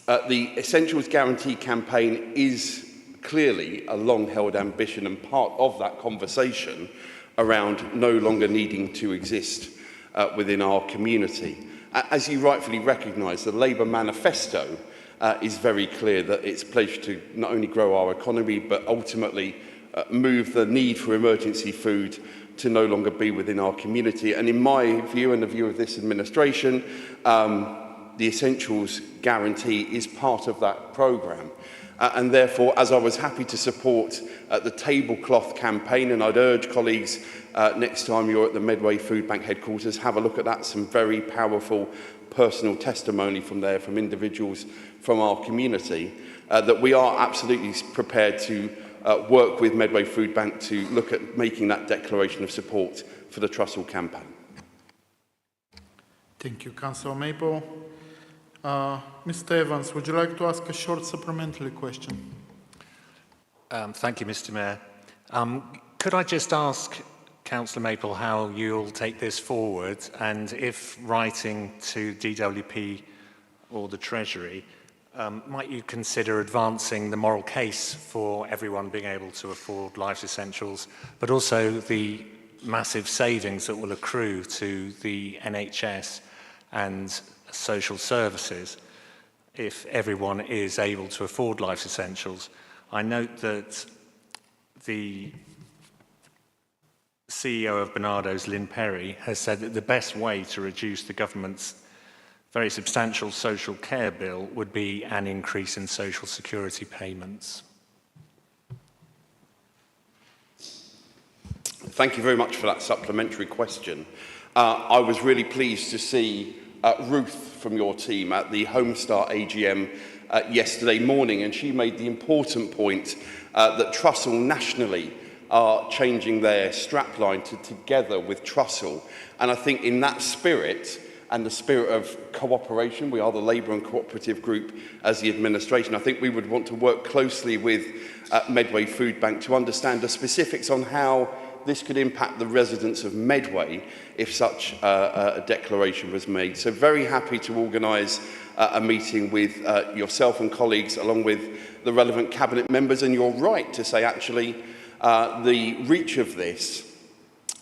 The Essentials Guarantee campaign is clearly a long-held ambition and part of that conversation around no longer needing to exist within our community. As you rightfully recognise, the Labour manifesto is very clear that it's pledged to not only grow our economy, but ultimately move the need for emergency food to no longer be within our community. And in my view and the view of this administration, the Essentials Guarantee is part of that programme. And therefore, as I was happy to support the tablecloth campaign, and I'd urge colleagues next time you're at the Medway Food Bank headquarters, have a look at that. Some very powerful personal testimony from there, from individuals from our community, that we are absolutely prepared to work with Medway Food Bank to look at making that declaration of support for the Trussell campaign. Thank you, Councillor Maple. Mr. Evans, would you like to ask a short supplementary question? Thank you, Mr. Mayor. Could I just ask Councillor Maple how you'll take this forward, and if writing to DWP or the Treasury, might you consider advancing the moral case for everyone being able to afford life's essentials, but also the massive savings that will accrue to the NHS and social services if everyone is able to afford life's essentials, I note that the CEO of Bernardo's, Lynn Perry, has said that the best way to reduce the government's very substantial social care bill would be an increase in social security payments. Thank you very much for that supplementary question. I was really pleased to see Ruth from your team at the Homestart AGM yesterday morning, and she made the important point that Trussell nationally are changing their strapline to Together with Trussell. And I think in that spirit, and the spirit of cooperation, we are the Labour and Cooperative Group as the administration, I think we would want to work closely with Medway Food Bank to understand the specifics on how this could impact the residents of Medway if such a declaration was made. So very happy to organise a meeting with yourself and colleagues along with the relevant cabinet members. And you're right to say actually the reach of this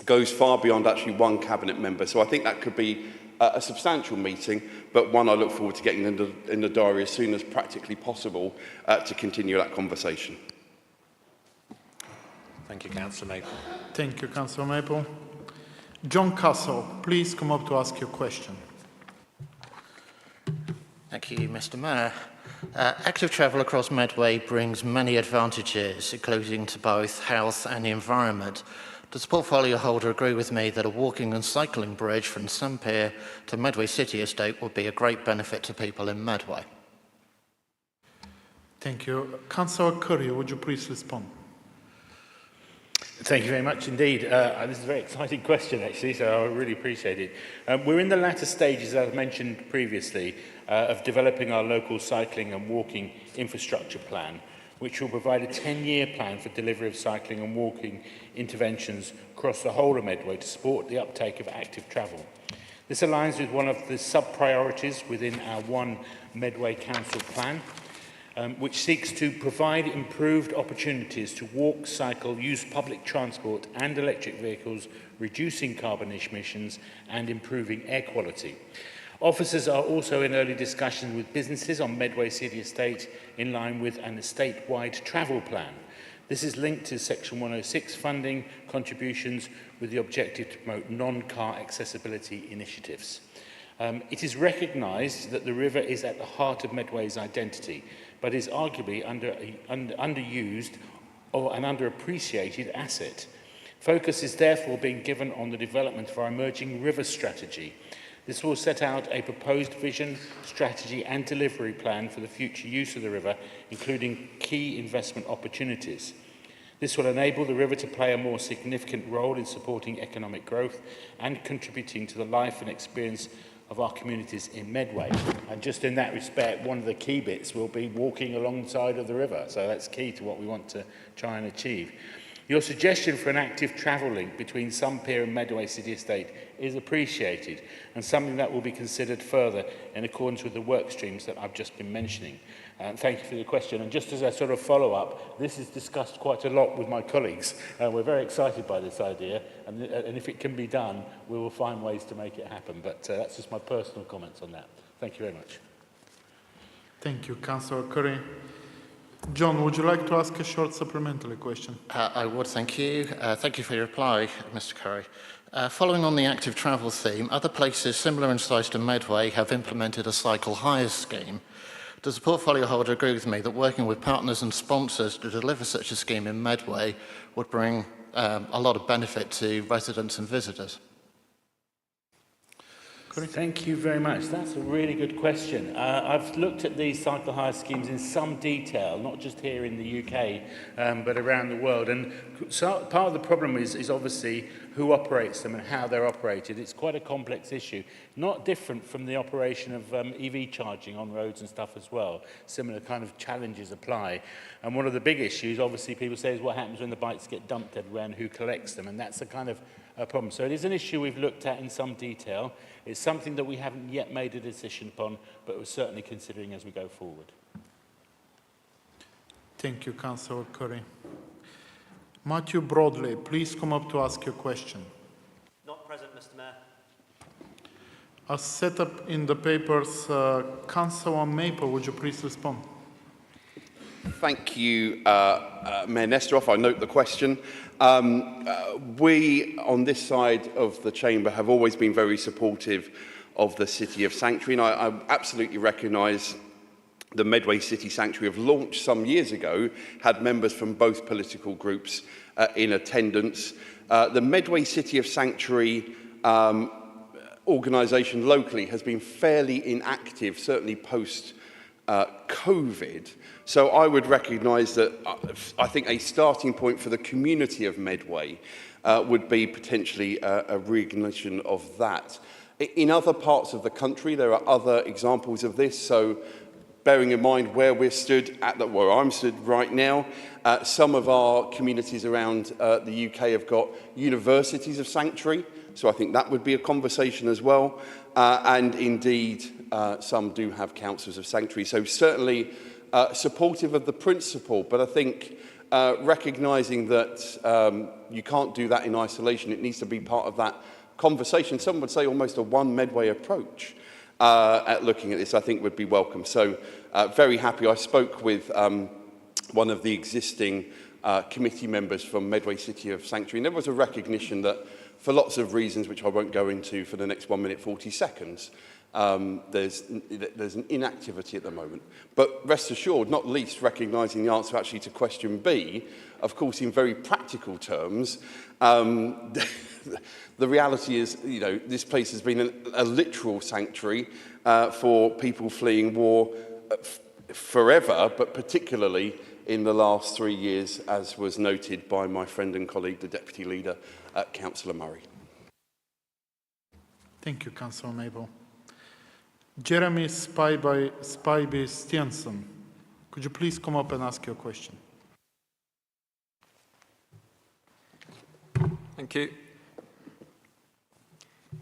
goes far beyond actually one cabinet member. So I think that could be a substantial meeting, but one I look forward to getting in the diary as soon as practically possible to continue that conversation. Thank you, Councillor Maple. Thank you, Councillor Maple. John Castle, please come up to ask your question. Thank you, Mr. Mayor. Active travel across Medway brings many advantages, including to both health and the environment. Does the portfolio holder agree with me that a walking and cycling bridge from Sunpier to Medway City Estate would be a great benefit to people in Medway? Thank you. Councillor Curry, would you please respond? Thank you very much indeed. This is a very exciting question, actually, so I really appreciate it. We're in the latter stages, as I mentioned previously, of developing our local cycling and walking infrastructure plan, which will provide a 10-year plan for delivery of cycling and walking interventions across the whole of Medway to support the uptake of active travel. This aligns with one of the sub-priorities within our One Medway Council plan, which seeks to provide improved opportunities to walk, cycle, use public transport and electric vehicles, reducing carbon emissions and improving air quality. Officers are also in early discussions with businesses on Medway City Estate in line with an estate-wide travel plan. This is linked to Section 106 funding contributions with the objective to promote non-car accessibility initiatives. It is recognised that the river is at the heart of Medway's identity, but is arguably underused or an underappreciated asset. Focus is therefore being given on the development of our emerging river strategy. This will set out a proposed vision, strategy and delivery plan for the future use of the river, including key investment opportunities. This will enable the river to play a more significant role in supporting economic growth and contributing to the life and experience of our communities in Medway. And just in that respect, one of the key bits will be walking alongside of the river. So that's key to what we want to try and achieve. Your suggestion for an active travel link between Sunpier and Medway City Estate is appreciated and something that will be considered further in accordance with the work streams that I've just been mentioning. Thank you for the question. And just as a sort of follow-up, this is discussed quite a lot with my colleagues. We're very excited by this idea, and if it can be done, we will find ways to make it happen. But that's just my personal comments on that. Thank you very much. Thank you, Councillor Curry. John, would you like to ask a short supplementary question? I would, thank you. Thank you for your reply, Mr. Curry. Following on the active travel theme, other places similar in size to Medway have implemented a cycle hires scheme. Does the portfolio holder agree with me that working with partners and sponsors to deliver such a scheme in Medway would bring a lot of benefit to residents and visitors? Thank you very much. That's a really good question. I've looked at these cycle hire schemes in some detail, not just here in the UK, but around the world. And so part of the problem is obviously who operates them and how they're operated. It's quite a complex issue, not different from the operation of EV charging on roads and stuff as well. Similar kind of challenges apply. And one of the big issues, obviously, people say is what happens when the bikes get dumped everywhere and who collects them. And that's a kind of a problem. So it is an issue we've looked at in some detail. It's something that we haven't yet made a decision upon, but we're certainly considering as we go forward. Thank you, Councillor Curry. Matthew Broadley, please come up to ask your question. Not present, Mr. Mayor. As set up in the papers, Councillor Maple, would you please respond? Thank you, Mayor Nesteroff. I note the question. We, on this side of the chamber, have always been very supportive of the City of Sanctuary, and I absolutely recognise the Medway City Sanctuary have launched some years ago, had members from both political groups in attendance. The Medway City of Sanctuary organisation locally has been fairly inactive, certainly post COVID. So I would recognise that I think a starting point for the community of Medway would be potentially a reignition of that. In other parts of the country, there are other examples of this. So bearing in mind where we're stood where I'm stood right now, some of our communities around the UK have got universities of sanctuary. So I think that would be a conversation as well. And indeed, some do have councils of sanctuary. So certainly supportive of the principle, but I think recognising that you can't do that in isolation. It needs to be part of that conversation. Some would say almost a one Medway approach at looking at this, I think would be welcome. So very happy. I spoke with one of the existing committee members from Medway City of Sanctuary, and there was a recognition that for lots of reasons, which I won't go into for the next 1 minute 40 seconds, there's an inactivity at the moment. But rest assured, not least recognising the answer actually to question B, of course, in very practical terms, the reality is, this place has been a literal sanctuary for people fleeing war forever, but particularly in the last 3 years, as was noted by my friend and colleague, the Deputy Leader, Councillor Murray. Thank you, Councillor Mabel. Jeremy Spivey Stianson, could you please come up and ask your question? Thank you.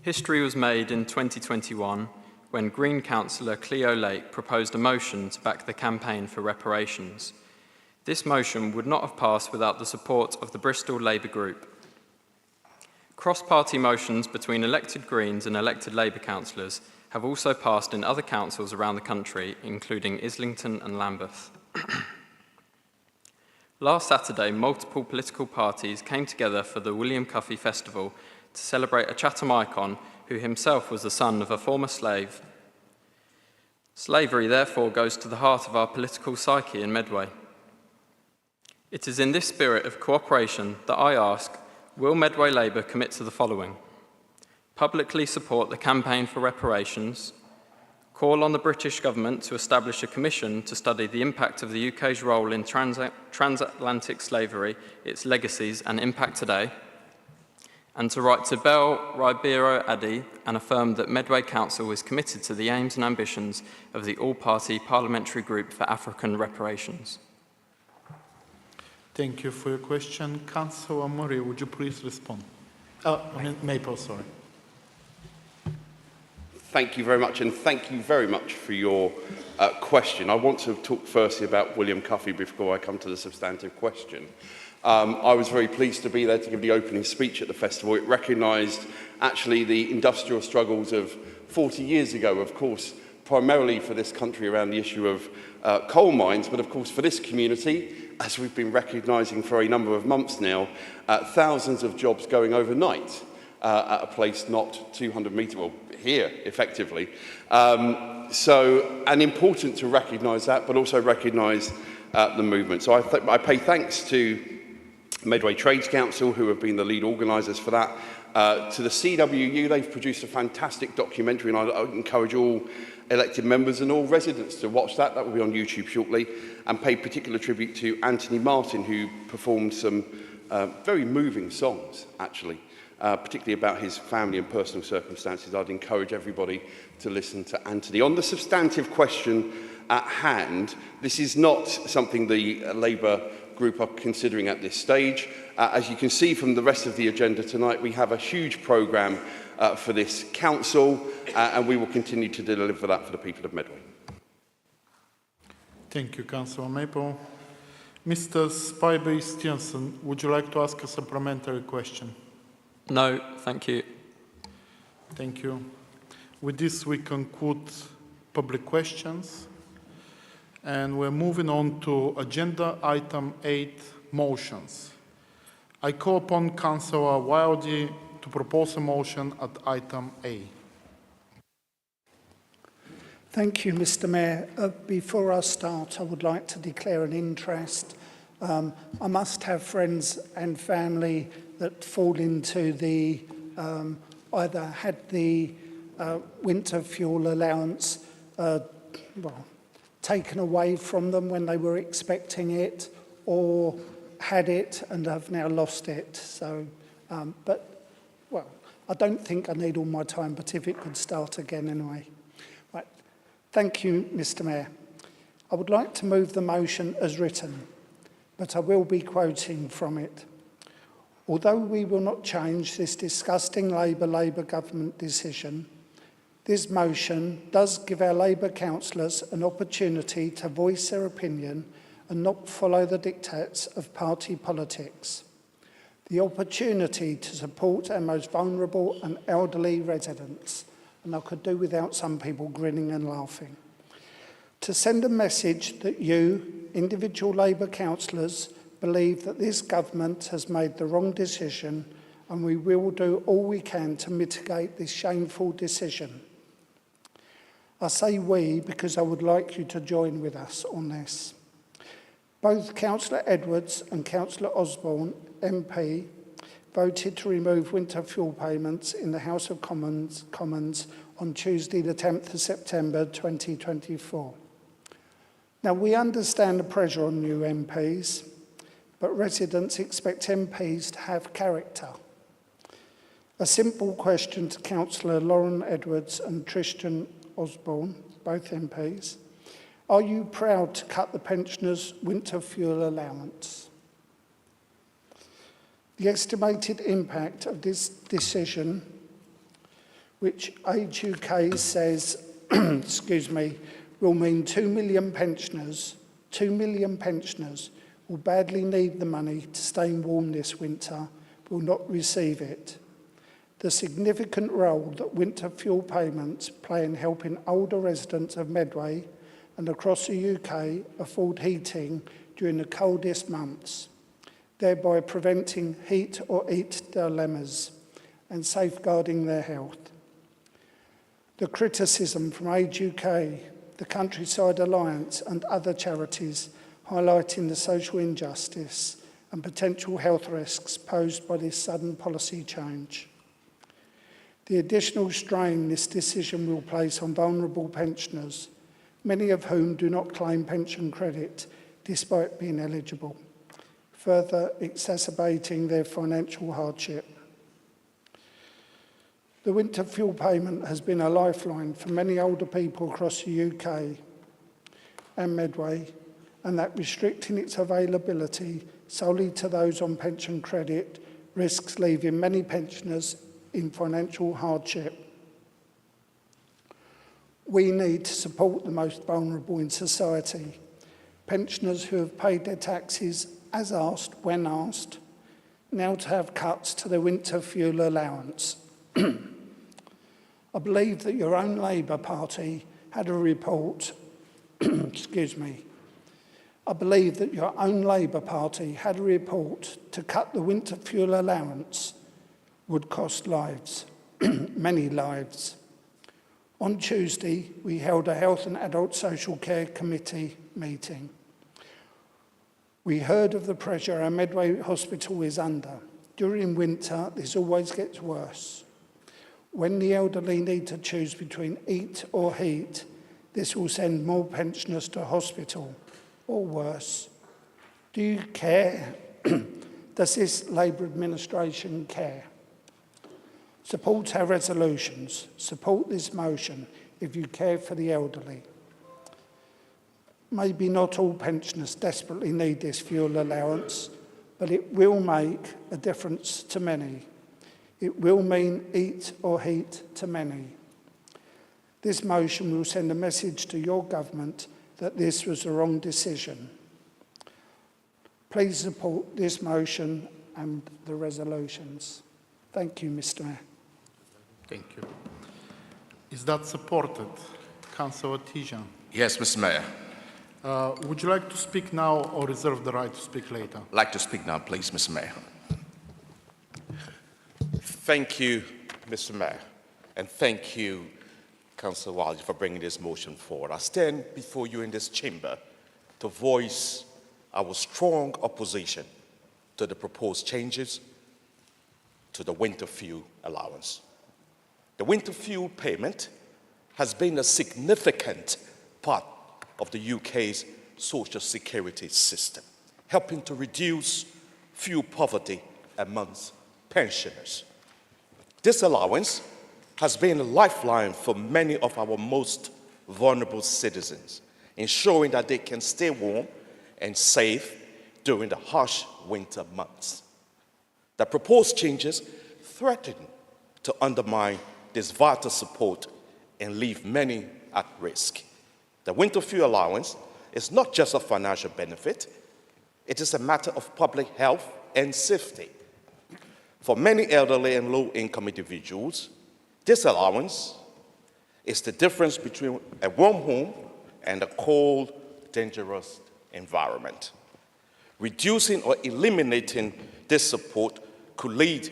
History was made in 2021 when Green Councillor Cleo Lake proposed a motion to back the campaign for reparations. This motion would not have passed without the support of the Bristol Labour Group. Cross-party motions between elected Greens and elected Labour councillors have also passed in other councils around the country, including Islington and Lambeth. Last Saturday, multiple political parties came together for the William Cuffy Festival to celebrate a Chatham icon who himself was the son of a former slave. Slavery, therefore, goes to the heart of our political psyche in Medway. It is in this spirit of cooperation that I ask, will Medway Labour commit to the following? Publicly support the campaign for reparations, call on the British government to establish a commission to study the impact of the UK's role in transatlantic slavery, its legacies and impact today, and to write to Bell Ribeiro Addy and affirm that Medway Council is committed to the aims and ambitions of the all-party Parliamentary Group for African Reparations. Thank you for your question. Councillor Murray, would you please respond? Maple, sorry. Thank you very much, and thank you very much for your question. I want to talk firstly about William Cuffy before I come to the substantive question. I was very pleased to be there to give the opening speech at the festival. It recognised actually the industrial struggles of 40 years ago, of course, primarily for this country around the issue of coal mines, but of course for this community, as we've been recognising for a number of months now, thousands of jobs going overnight at a place not 200 metres, well, here, effectively. And important to recognise that, but also recognise the movement. So I pay thanks to Medway Trades Council, who have been the lead organisers for that. To the CWU, they've produced a fantastic documentary, and I encourage all elected members and all residents to watch that. That will be on YouTube shortly. And pay particular tribute to Anthony Martin, who performed some very moving songs, actually, particularly about his family and personal circumstances. I'd encourage everybody to listen to Anthony. On the substantive question at hand, this is not something the Labour group are considering at this stage. As you can see from the rest of the agenda tonight, we have a huge programme for this council, and we will continue to deliver that for the people of Medway. Thank you, Councillor Maple. Mr. Spivey Stianson, would you like to ask a supplementary question? No, thank you. Thank you. With this, we conclude public questions. And we're moving on to agenda item 8, motions. I call upon Councillor Wildy to propose a motion at item A. Thank you, Mr. Mayor. Before I start, I would like to declare an interest. I must have friends and family that fall into the, either had the winter fuel allowance taken away from them when they were expecting it, or had it and have now lost it. So, I don't think I need all my time, but if it could start again anyway. Right. Thank you, Mr. Mayor. I would like to move the motion as written, but I will be quoting from it. Although we will not change this disgusting Labour government decision, this motion does give our Labour councillors an opportunity to voice their opinion and not follow the dictates of party politics. The opportunity to support our most vulnerable and elderly residents, and I could do without some people grinning and laughing. To send a message that you, individual Labour councillors, believe that this government has made the wrong decision, and we will do all we can to mitigate this shameful decision. I say we because I would like you to join with us on this. Both Councillor Edwards and Councillor Osborne, MP, voted to remove winter fuel payments in the House of Commons on Tuesday the 10th of September 2024. Now, we understand the pressure on new MPs, but residents expect MPs to have character. A simple question to Councillor Lauren Edwards and Tristan Osborne, both MPs. Are you proud to cut the pensioners' winter fuel allowance? The estimated impact of this decision, which Age UK says, will mean 2 million pensioners will badly need the money to stay warm this winter, will not receive it. The significant role that winter fuel payments play in helping older residents of Medway and across the UK afford heating during the coldest months, thereby preventing heat or eat dilemmas and safeguarding their health. The criticism from Age UK, the Countryside Alliance and other charities highlighting the social injustice and potential health risks posed by this sudden policy change. The additional strain this decision will place on vulnerable pensioners, many of whom do not claim pension credit despite being eligible, further exacerbating their financial hardship. The winter fuel payment has been a lifeline for many older people across the UK and Medway, and that restricting its availability solely to those on pension credit risks leaving many pensioners in financial hardship. We need to support the most vulnerable in society, pensioners who have paid their taxes as asked, when asked, now to have cuts to their winter fuel allowance. I believe that your own Labour Party had a report, I believe that your own Labour Party had a report to cut the winter fuel allowance would cost lives, many lives. On Tuesday, we held a Health and Adult Social Care Committee meeting. We heard of the pressure our Medway Hospital is under. During winter, this always gets worse. When the elderly need to choose between eat or heat, this will send more pensioners to hospital, or worse. Do you care? Does this Labour administration care? Support our resolutions. Support this motion if you care for the elderly. Maybe not all pensioners desperately need this fuel allowance, but it will make a difference to many. It will mean eat or heat to many. This motion will send a message to your government that this was the wrong decision. Please support this motion and the resolutions. Thank you, Mr. Mayor. Thank you. Is that supported? Councillor Tijan. Yes, Mr. Mayor. Would you like to speak now or reserve the right to speak later? I'd like to speak now, please, Mr. Mayor. Thank you, Mr. Mayor, and thank you, Councillor Wiley, for bringing this motion forward. I stand before you in this chamber to voice our strong opposition to the proposed changes to the winter fuel allowance. The winter fuel payment has been a significant part of the UK's social security system, helping to reduce fuel poverty amongst pensioners. This allowance has been a lifeline for many of our most vulnerable citizens, ensuring that they can stay warm and safe during the harsh winter months. The proposed changes threaten to undermine this vital support and leave many at risk. The winter fuel allowance is not just a financial benefit, it is a matter of public health and safety. For many elderly and low-income individuals, this allowance is the difference between a warm home and a cold, dangerous environment. Reducing or eliminating this support could lead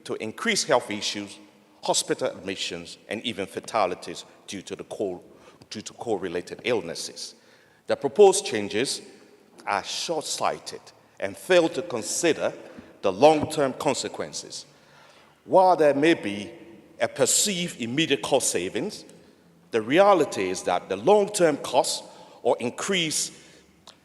to increased health issues, hospital admissions, and even fatalities due to cold-related illnesses. The proposed changes are short-sighted and fail to consider the long-term consequences. While there may be a perceived immediate cost savings, the reality is that the long-term costs or increased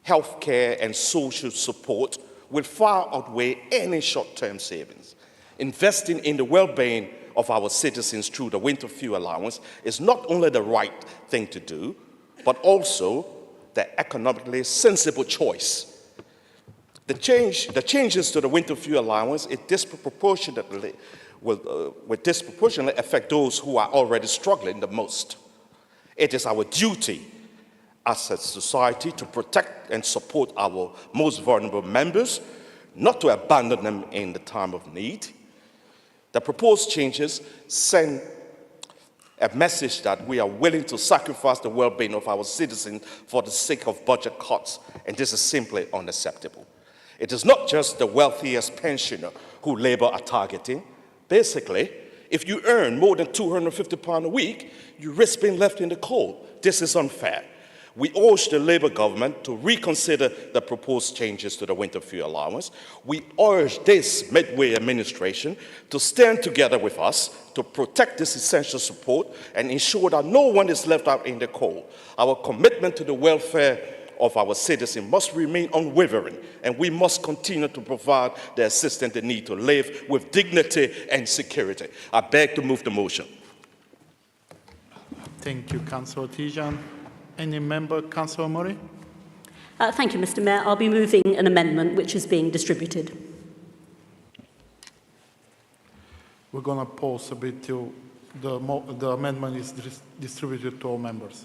healthcare and social support will far outweigh any short-term savings. Investing in the well-being of our citizens through the winter fuel allowance is not only the right thing to do, but also the economically sensible choice. The changes to the winter fuel allowance will disproportionately affect those who are already struggling the most. It is our duty as a society to protect and support our most vulnerable members, not to abandon them in the time of need. The proposed changes send a message that we are willing to sacrifice the well-being of our citizens for the sake of budget cuts, and this is simply unacceptable. It is not just the wealthiest pensioner who Labour are targeting. Basically, if you earn more than £250 a week, you risk being left in the cold. This is unfair. We urge the Labour government to reconsider the proposed changes to the winter fuel allowance. We urge this Medway administration to stand together with us to protect this essential support and ensure that no one is left out in the cold. Our commitment to the welfare of our citizens must remain unwavering, and we must continue to provide the assistance they need to live with dignity and security. I beg to move the motion. Thank you, Councillor Tijan. Any member, Councillor Murray? Thank you, Mr. Mayor. I'll be moving an amendment which is being distributed. We're going to pause a bit till the amendment is distributed to all members.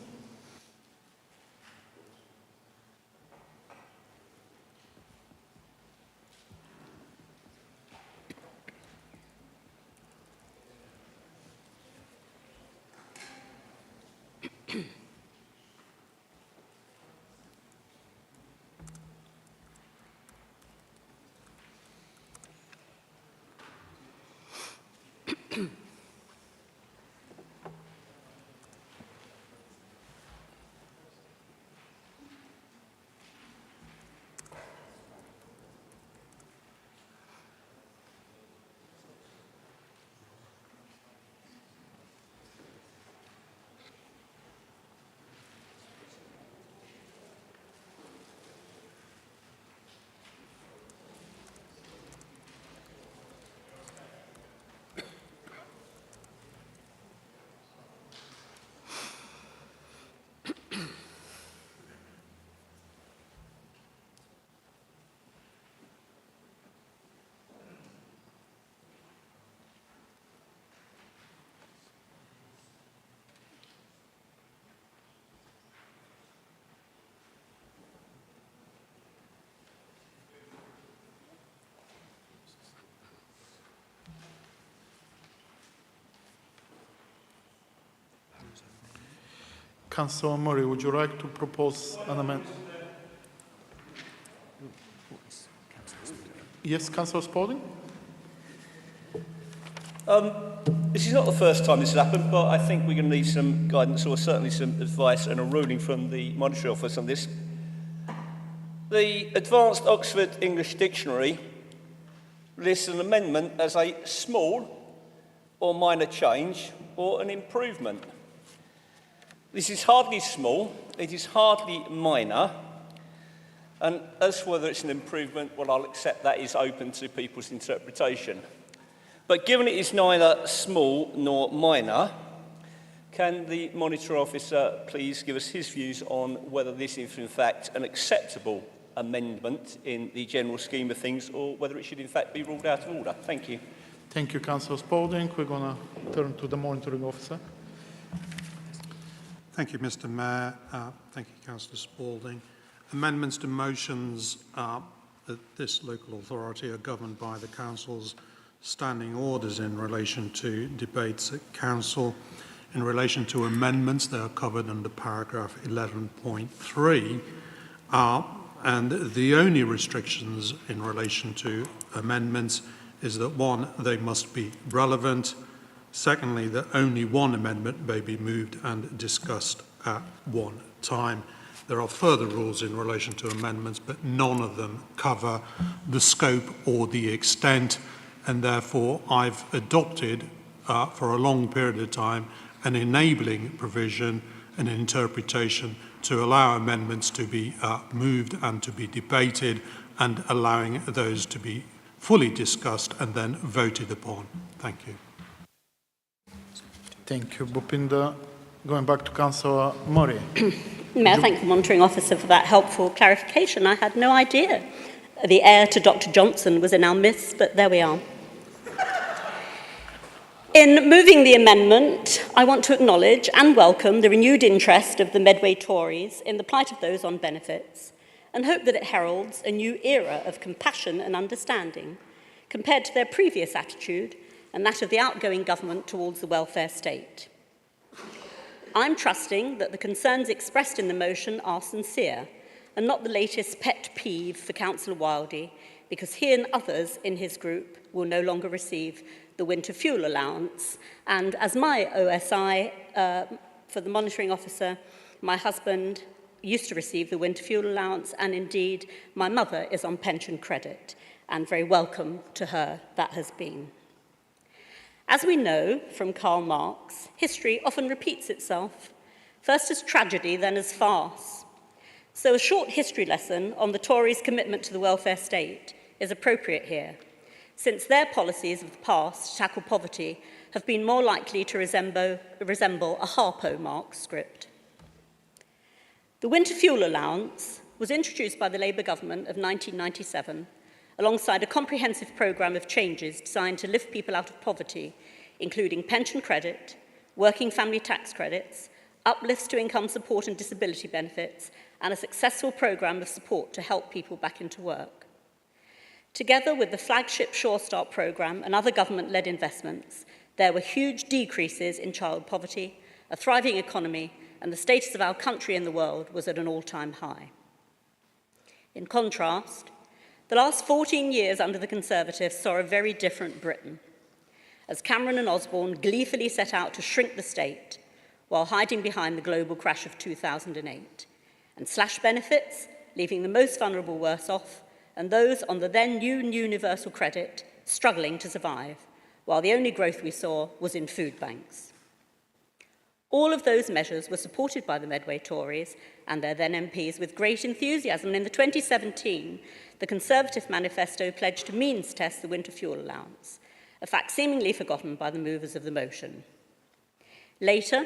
Councillor Murray, would you like to propose an amendment? Yes, Councillor Spalding? This is not the first time this has happened, but I think we're going to need some guidance or certainly some advice and a ruling from the Monetary Office on this. The Advanced Oxford English Dictionary lists an amendment as a small or minor change or an improvement. This is hardly small, it is hardly minor, and as for whether it's an improvement, well, I'll accept that is open to people's interpretation. But given it is neither small nor minor, can the Monetary Officer please give us his views on whether this is in fact an acceptable amendment in the general scheme of things or whether it should in fact be ruled out of order? Thank you. Thank you, Councillor Spalding. We're going to turn to the Monitoring Officer. Thank you, Mr. Mayor. Thank you, Councillor Spalding. Amendments to motions at this local authority are governed by the Council's standing orders in relation to debates at Council. In relation to amendments, they are covered under paragraph 11.3. And the only restrictions in relation to amendments is that, one, they must be relevant. Secondly, that only one amendment may be moved and discussed at one time. There are further rules in relation to amendments, but none of them cover the scope or the extent, and therefore I've adopted for a long period of time an enabling provision, an interpretation to allow amendments to be moved and to be debated, and allowing those to be fully discussed and then voted upon. Thank you. Thank you, Bhupinder. Going back to Councillor Murray. May I thank the Monitoring Officer for that helpful clarification. I had no idea the heir to Dr. Johnson was in our midst, but there we are. In moving the amendment, I want to acknowledge and welcome the renewed interest of the Medway Tories in the plight of those on benefits, and hope that it heralds a new era of compassion and understanding compared to their previous attitude and that of the outgoing government towards the welfare state. I'm trusting that the concerns expressed in the motion are sincere and not the latest pet peeve for Councillor Wildey, because he and others in his group will no longer receive the winter fuel allowance. And as my OSI for the Monitoring Officer, my husband used to receive the winter fuel allowance, and indeed my mother is on pension credit, and very welcome to her that has been. As we know from Karl Marx, history often repeats itself, first as tragedy, then as farce. So a short history lesson on the Tories' commitment to the welfare state is appropriate here, since their policies of the past to tackle poverty have been more likely to resemble a Harpo Marx script. The winter fuel allowance was introduced by the Labour government of 1997 alongside a comprehensive programme of changes designed to lift people out of poverty, including pension credit, working family tax credits, uplifts to income support and disability benefits, and a successful programme of support to help people back into work. Together with the flagship Sure Start programme and other government-led investments, there were huge decreases in child poverty, a thriving economy, and the status of our country in the world was at an all-time high. In contrast, the last 14 years under the Conservatives saw a very different Britain, as Cameron and Osborne gleefully set out to shrink the state while hiding behind the global crash of 2008, and slash benefits, leaving the most vulnerable worse off, and those on the then new universal credit struggling to survive, while the only growth we saw was in food banks. All of those measures were supported by the Medway Tories and their then MPs with great enthusiasm, and in the 2017, the Conservative manifesto pledged to means test the winter fuel allowance, a fact seemingly forgotten by the movers of the motion. Later,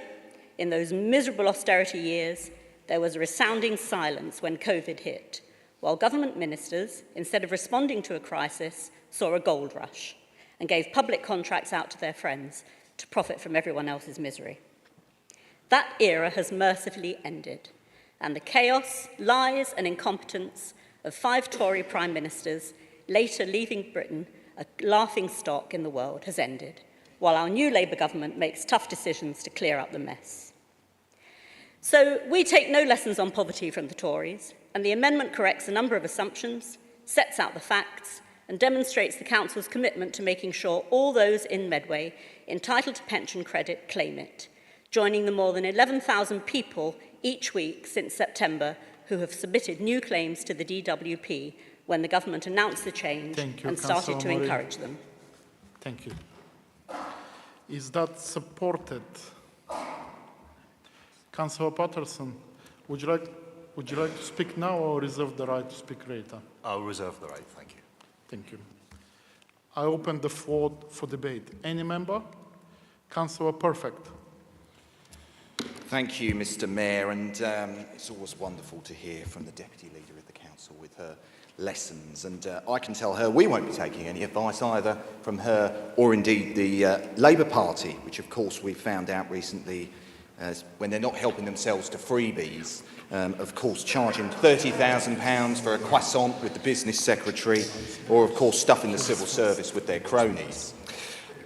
in those miserable austerity years, there was a resounding silence when COVID hit, while government ministers, instead of responding to a crisis, saw a gold rush and gave public contracts out to their friends to profit from everyone else's misery. That era has mercifully ended, and the chaos, lies, and incompetence of 5 Tory prime ministers, later leaving Britain a laughingstock in the world, has ended, while our new Labour government makes tough decisions to clear up the mess. So we take no lessons on poverty from the Tories, and the amendment corrects a number of assumptions, sets out the facts, and demonstrates the Council's commitment to making sure all those in Medway entitled to pension credit claim it, joining the more than 11,000 people each week since September who have submitted new claims to the DWP when the government announced the change and started to encourage them. Thank you. Is that supported? Councillor Patterson, would you like to speak now or reserve the right to speak later? I'll reserve the right, thank you. Thank you. I open the floor for debate. Any member? Councillor Perfect. Thank you, Mr. Mayor, and it's always wonderful to hear from the Deputy Leader of the Council with her lessons, and I can tell her we won't be taking any advice either from her or indeed the Labour Party, which of course we found out recently when they're not helping themselves to freebies, of course charging £30,000 for a croissant with the business secretary, or of course stuffing the civil service with their cronies.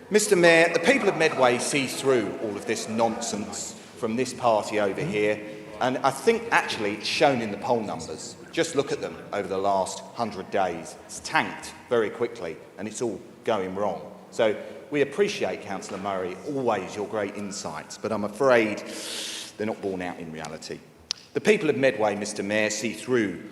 Mr. Mayor, the people of Medway see through all of this nonsense from this party over here, and I think actually it's shown in the poll numbers. Just look at them over the last 100 days. It's tanked very quickly and it's all going wrong. So we appreciate, Councillor Murray, always your great insights, but I'm afraid they're not borne out in reality. The people of Medway, Mr. Mayor, see through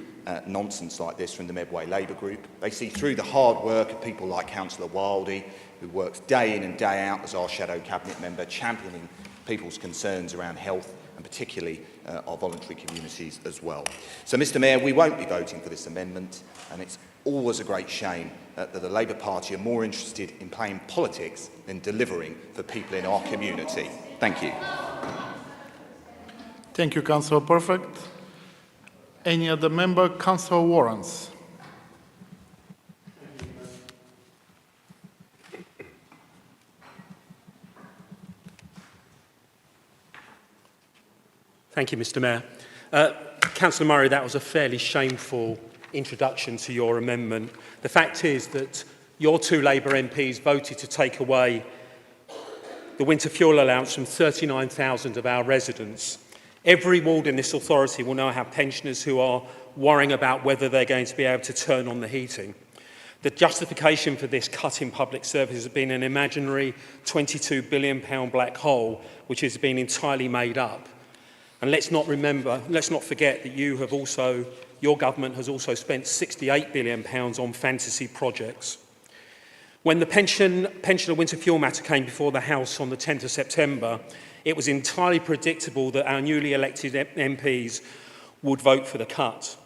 nonsense like this from the Medway Labour Group. They see through the hard work of people like Councillor Wildey, who works day in and day out as our Shadow Cabinet member, championing people's concerns around health and particularly our voluntary communities as well. So, Mr. Mayor, we won't be voting for this amendment, and it's always a great shame that the Labour Party are more interested in playing politics than delivering for people in our community. Thank you. Thank you, Councillor Perfect. Any other member? Councillor Warrens. Thank you, Mr. Mayor. Councillor Murray, that was a fairly shameful introduction to your amendment. The fact is that your two Labour MPs voted to take away the winter fuel allowance from 39,000 of our residents. Every ward in this authority will now have pensioners who are worrying about whether they're going to be able to turn on the heating. The justification for this cut in public service has been an imaginary £22 billion black hole, which has been entirely made up. And let's not forget that your government has also spent £68 billion on fantasy projects. When the pensioner winter fuel matter came before the House on the 10th of September, it was entirely predictable that our newly elected MPs would vote for the cut.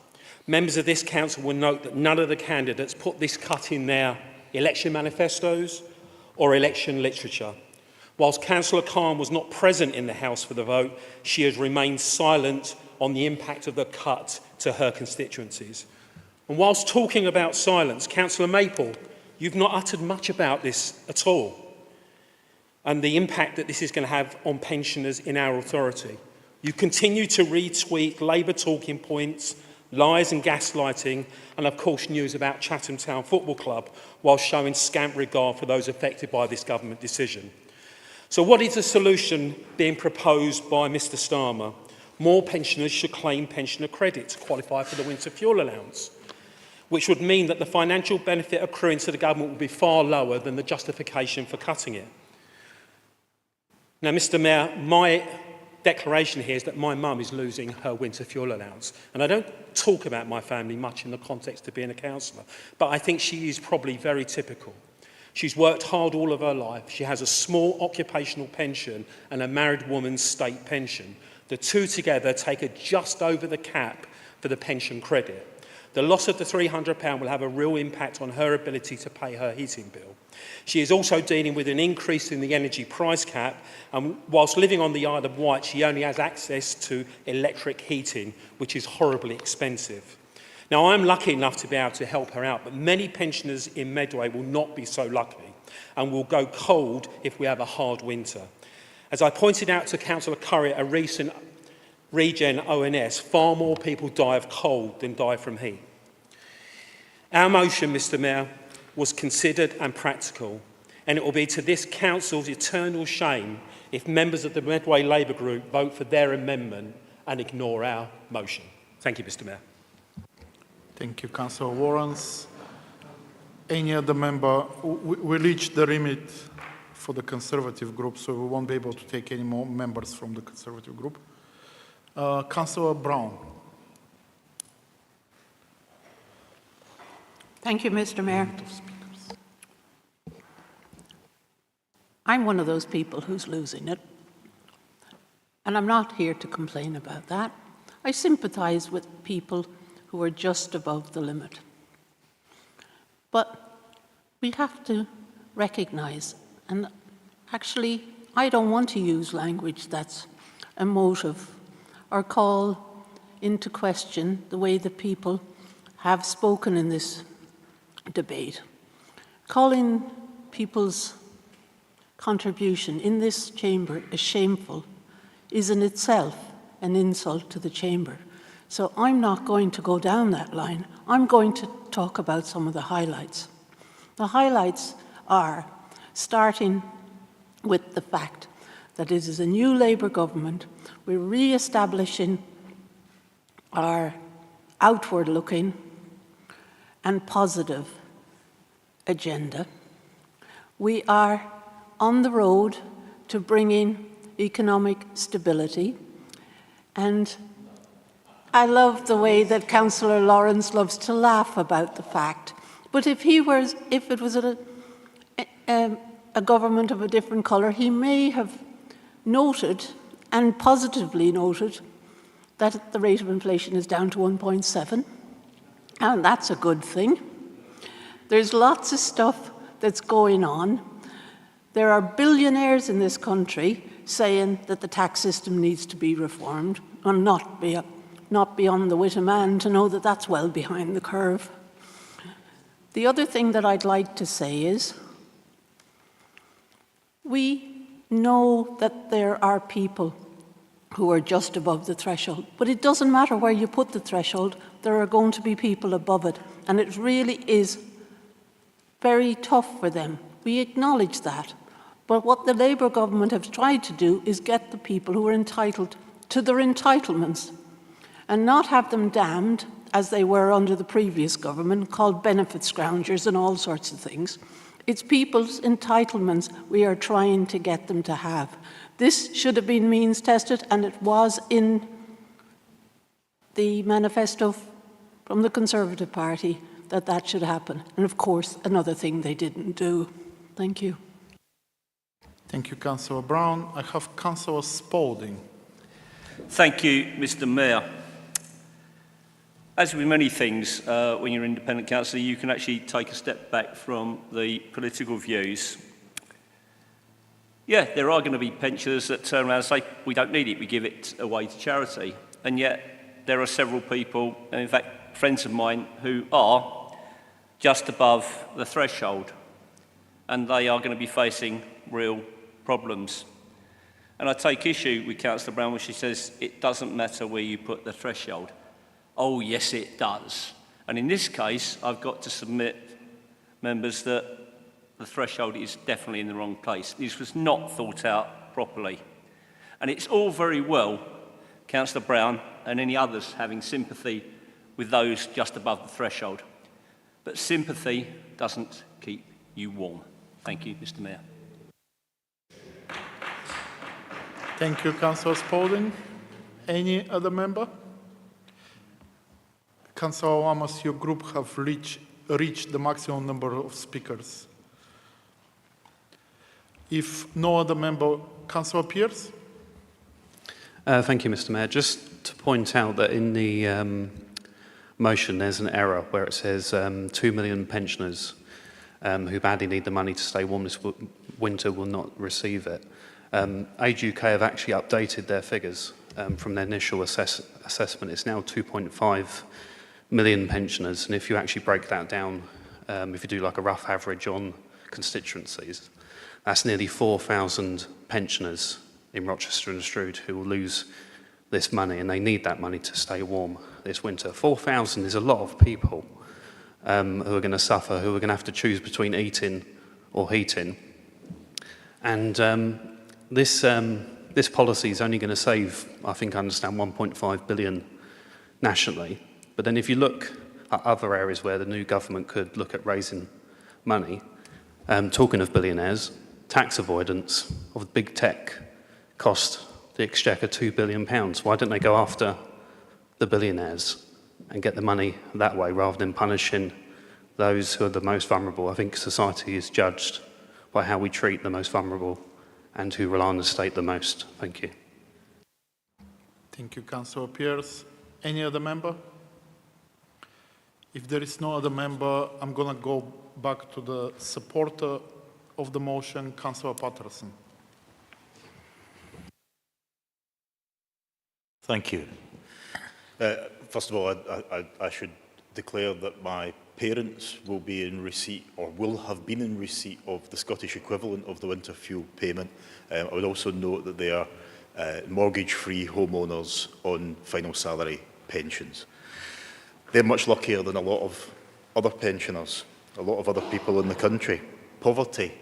Members of this council will note that none of the candidates put this cut in their election manifestos or election literature. Whilst Councillor Khan was not present in the House for the vote, she has remained silent on the impact of the cut to her constituencies. And whilst talking about silence, Councillor Maple, you've not uttered much about this at all, and the impact that this is going to have on pensioners in our authority. You continue to retweet Labour talking points, lies and gaslighting, and of course news about Chatham Town Football Club, while showing scant regard for those affected by this government decision. So what is the solution being proposed by Mr Starmer? More pensioners should claim pensioner credit to qualify for the winter fuel allowance, which would mean that the financial benefit accruing to the government would be far lower than the justification for cutting it. Now, Mr Mayor, my declaration here is that my mum is losing her winter fuel allowance. And I don't talk about my family much in the context of being a councillor, but I think she is probably very typical. She's worked hard all of her life. She has a small occupational pension and a married woman's state pension. The two together take her just over the cap for the pension credit. The loss of the £300 will have a real impact on her ability to pay her heating bill. She is also dealing with an increase in the energy price cap, and whilst living on the Isle of Wight, she only has access to electric heating, which is horribly expensive. Now, I'm lucky enough to be able to help her out, but many pensioners in Medway will not be so lucky and will go cold if we have a hard winter. As I pointed out to Councillor Curry at a recent Regen ONS, far more people die of cold than die from heat. Our motion, Mr Mayor, was considered and practical, and it will be to this council's eternal shame if members of the Medway Labour Group vote for their amendment and ignore our motion. Thank you, Mr. Mayor. Thank you, Councillor Warrens. Any other member? We reached the limit for the Conservative group, so we won't be able to take any more members from the Conservative group. Councillor Brown. Thank you, Mr. Mayor. I'm one of those people who's losing it, and I'm not here to complain about that. I sympathise with people who are just above the limit. But we have to recognise, and actually I don't want to use language that's emotive or call into question the way that people have spoken in this debate. Calling people's contribution in this chamber as shameful is in itself an insult to the chamber. So I'm not going to go down that line. I'm going to talk about some of the highlights. The highlights are starting with the fact that it is a new Labour government. We're re-establishing our outward-looking and positive agenda. We are on the road to bringing economic stability. And I love the way that Councillor Lawrence loves to laugh about the fact. But if it was a government of a different colour, he may have noted, and positively noted, that the rate of inflation is down to 1.7, and that's a good thing. There's lots of stuff that's going on. There are billionaires in this country saying that the tax system needs to be reformed. I'm not beyond the wit of man to know that that's well behind the curve. The other thing that I'd like to say is we know that there are people who are just above the threshold, but it doesn't matter where you put the threshold, there are going to be people above it, and it really is very tough for them. We acknowledge that. But what the Labour government have tried to do is get the people who are entitled to their entitlements and not have them damned, as they were under the previous government, called benefit scroungers and all sorts of things. It's people's entitlements we are trying to get them to have. This should have been means tested, and it was in the manifesto from the Conservative Party that that should happen. And of course, another thing they didn't do. Thank you. Thank you, Councillor Brown. I have Councillor Spalding. Thank you, Mr. Mayor. As with many things, when you're an independent councillor, you can actually take a step back from the political views. Yeah, there are going to be pensioners that turn around and say, we don't need it, we give it away to charity. And yet, there are several people, and in fact, friends of mine, who are just above the threshold. And they are going to be facing real problems. And I take issue with Councillor Brown when she says it doesn't matter where you put the threshold. Oh, yes, it does. And in this case, I've got to submit, members, that the threshold is definitely in the wrong place. This was not thought out properly. And it's all very well, Councillor Brown and any others having sympathy with those just above the threshold. But sympathy doesn't keep you warm. Thank you, Mr. Mayor. Thank you, Councillor Spalding. Any other member? Councillor Lamas, your group have reached the maximum number of speakers. If no other member, Councillor Pierce? Thank you, Mr. Mayor. Just to point out that in the motion there's an error where it says 2 million pensioners who badly need the money to stay warm this winter will not receive it. Age UK have actually updated their figures from their initial assessment. It's now 2.5 million pensioners, and if you actually break that down, if you do like a rough average on constituencies, that's nearly 4,000 pensioners in Rochester and Stroud who will lose this money, and they need that money to stay warm this winter. 4,000 is a lot of people who are going to suffer, who are going to have to choose between eating or heating. And this this policy is only going to save, I think I understand, 1.5 billion nationally. But then if you look at other areas where the new government could look at raising money, talking of billionaires, tax avoidance of big tech cost the Exchequer £2 billion. Why don't they go after the billionaires and get the money that way rather than punishing those who are the most vulnerable? I think society is judged by how we treat the most vulnerable and who rely on the state the most. Thank you. Thank you, Councillor Pearce. Any other member? If there is no other member, I'm going to go back to the supporter of the motion, Councillor Patterson. Thank you. First of all, I should declare that my parents will be in receipt, or will have been in receipt, of the Scottish equivalent of the winter fuel payment. I would also note that they are mortgage-free homeowners on final salary pensions. They're much luckier than a lot of other pensioners, a lot of other people in the country. Poverty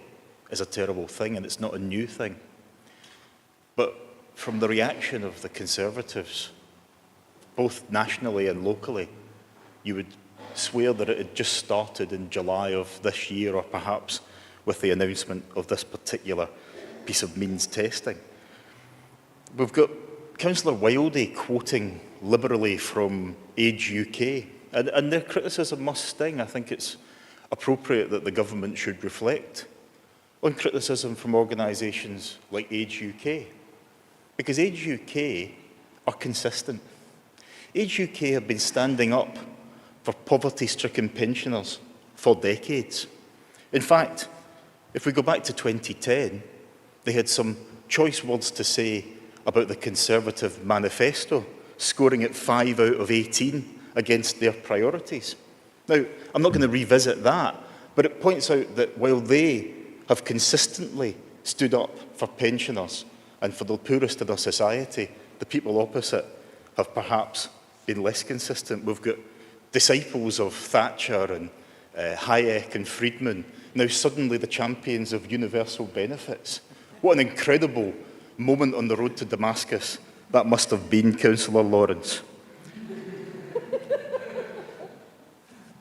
is a terrible thing, and it's not a new thing. But from the reaction of the Conservatives, both nationally and locally, you would swear that it had just started in July of this year, or perhaps with the announcement of this particular piece of means testing. We've got Councillor Wildey quoting liberally from Age UK, and their criticism must sting. I think it's appropriate that the government should reflect on criticism from organisations like Age UK, because Age UK are consistent. Age UK have been standing up for poverty-stricken pensioners for decades. In fact, if we go back to 2010, they had some choice words to say about the Conservative manifesto, scoring at 5 out of 18 against their priorities. Now, I'm not going to revisit that, but it points out that while they have consistently stood up for pensioners and for the poorest of our society, the people opposite have perhaps been less consistent. We've got disciples of Thatcher and Hayek and Friedman now suddenly the champions of universal benefits. What an incredible moment on the road to Damascus that must have been, Councillor Lawrence.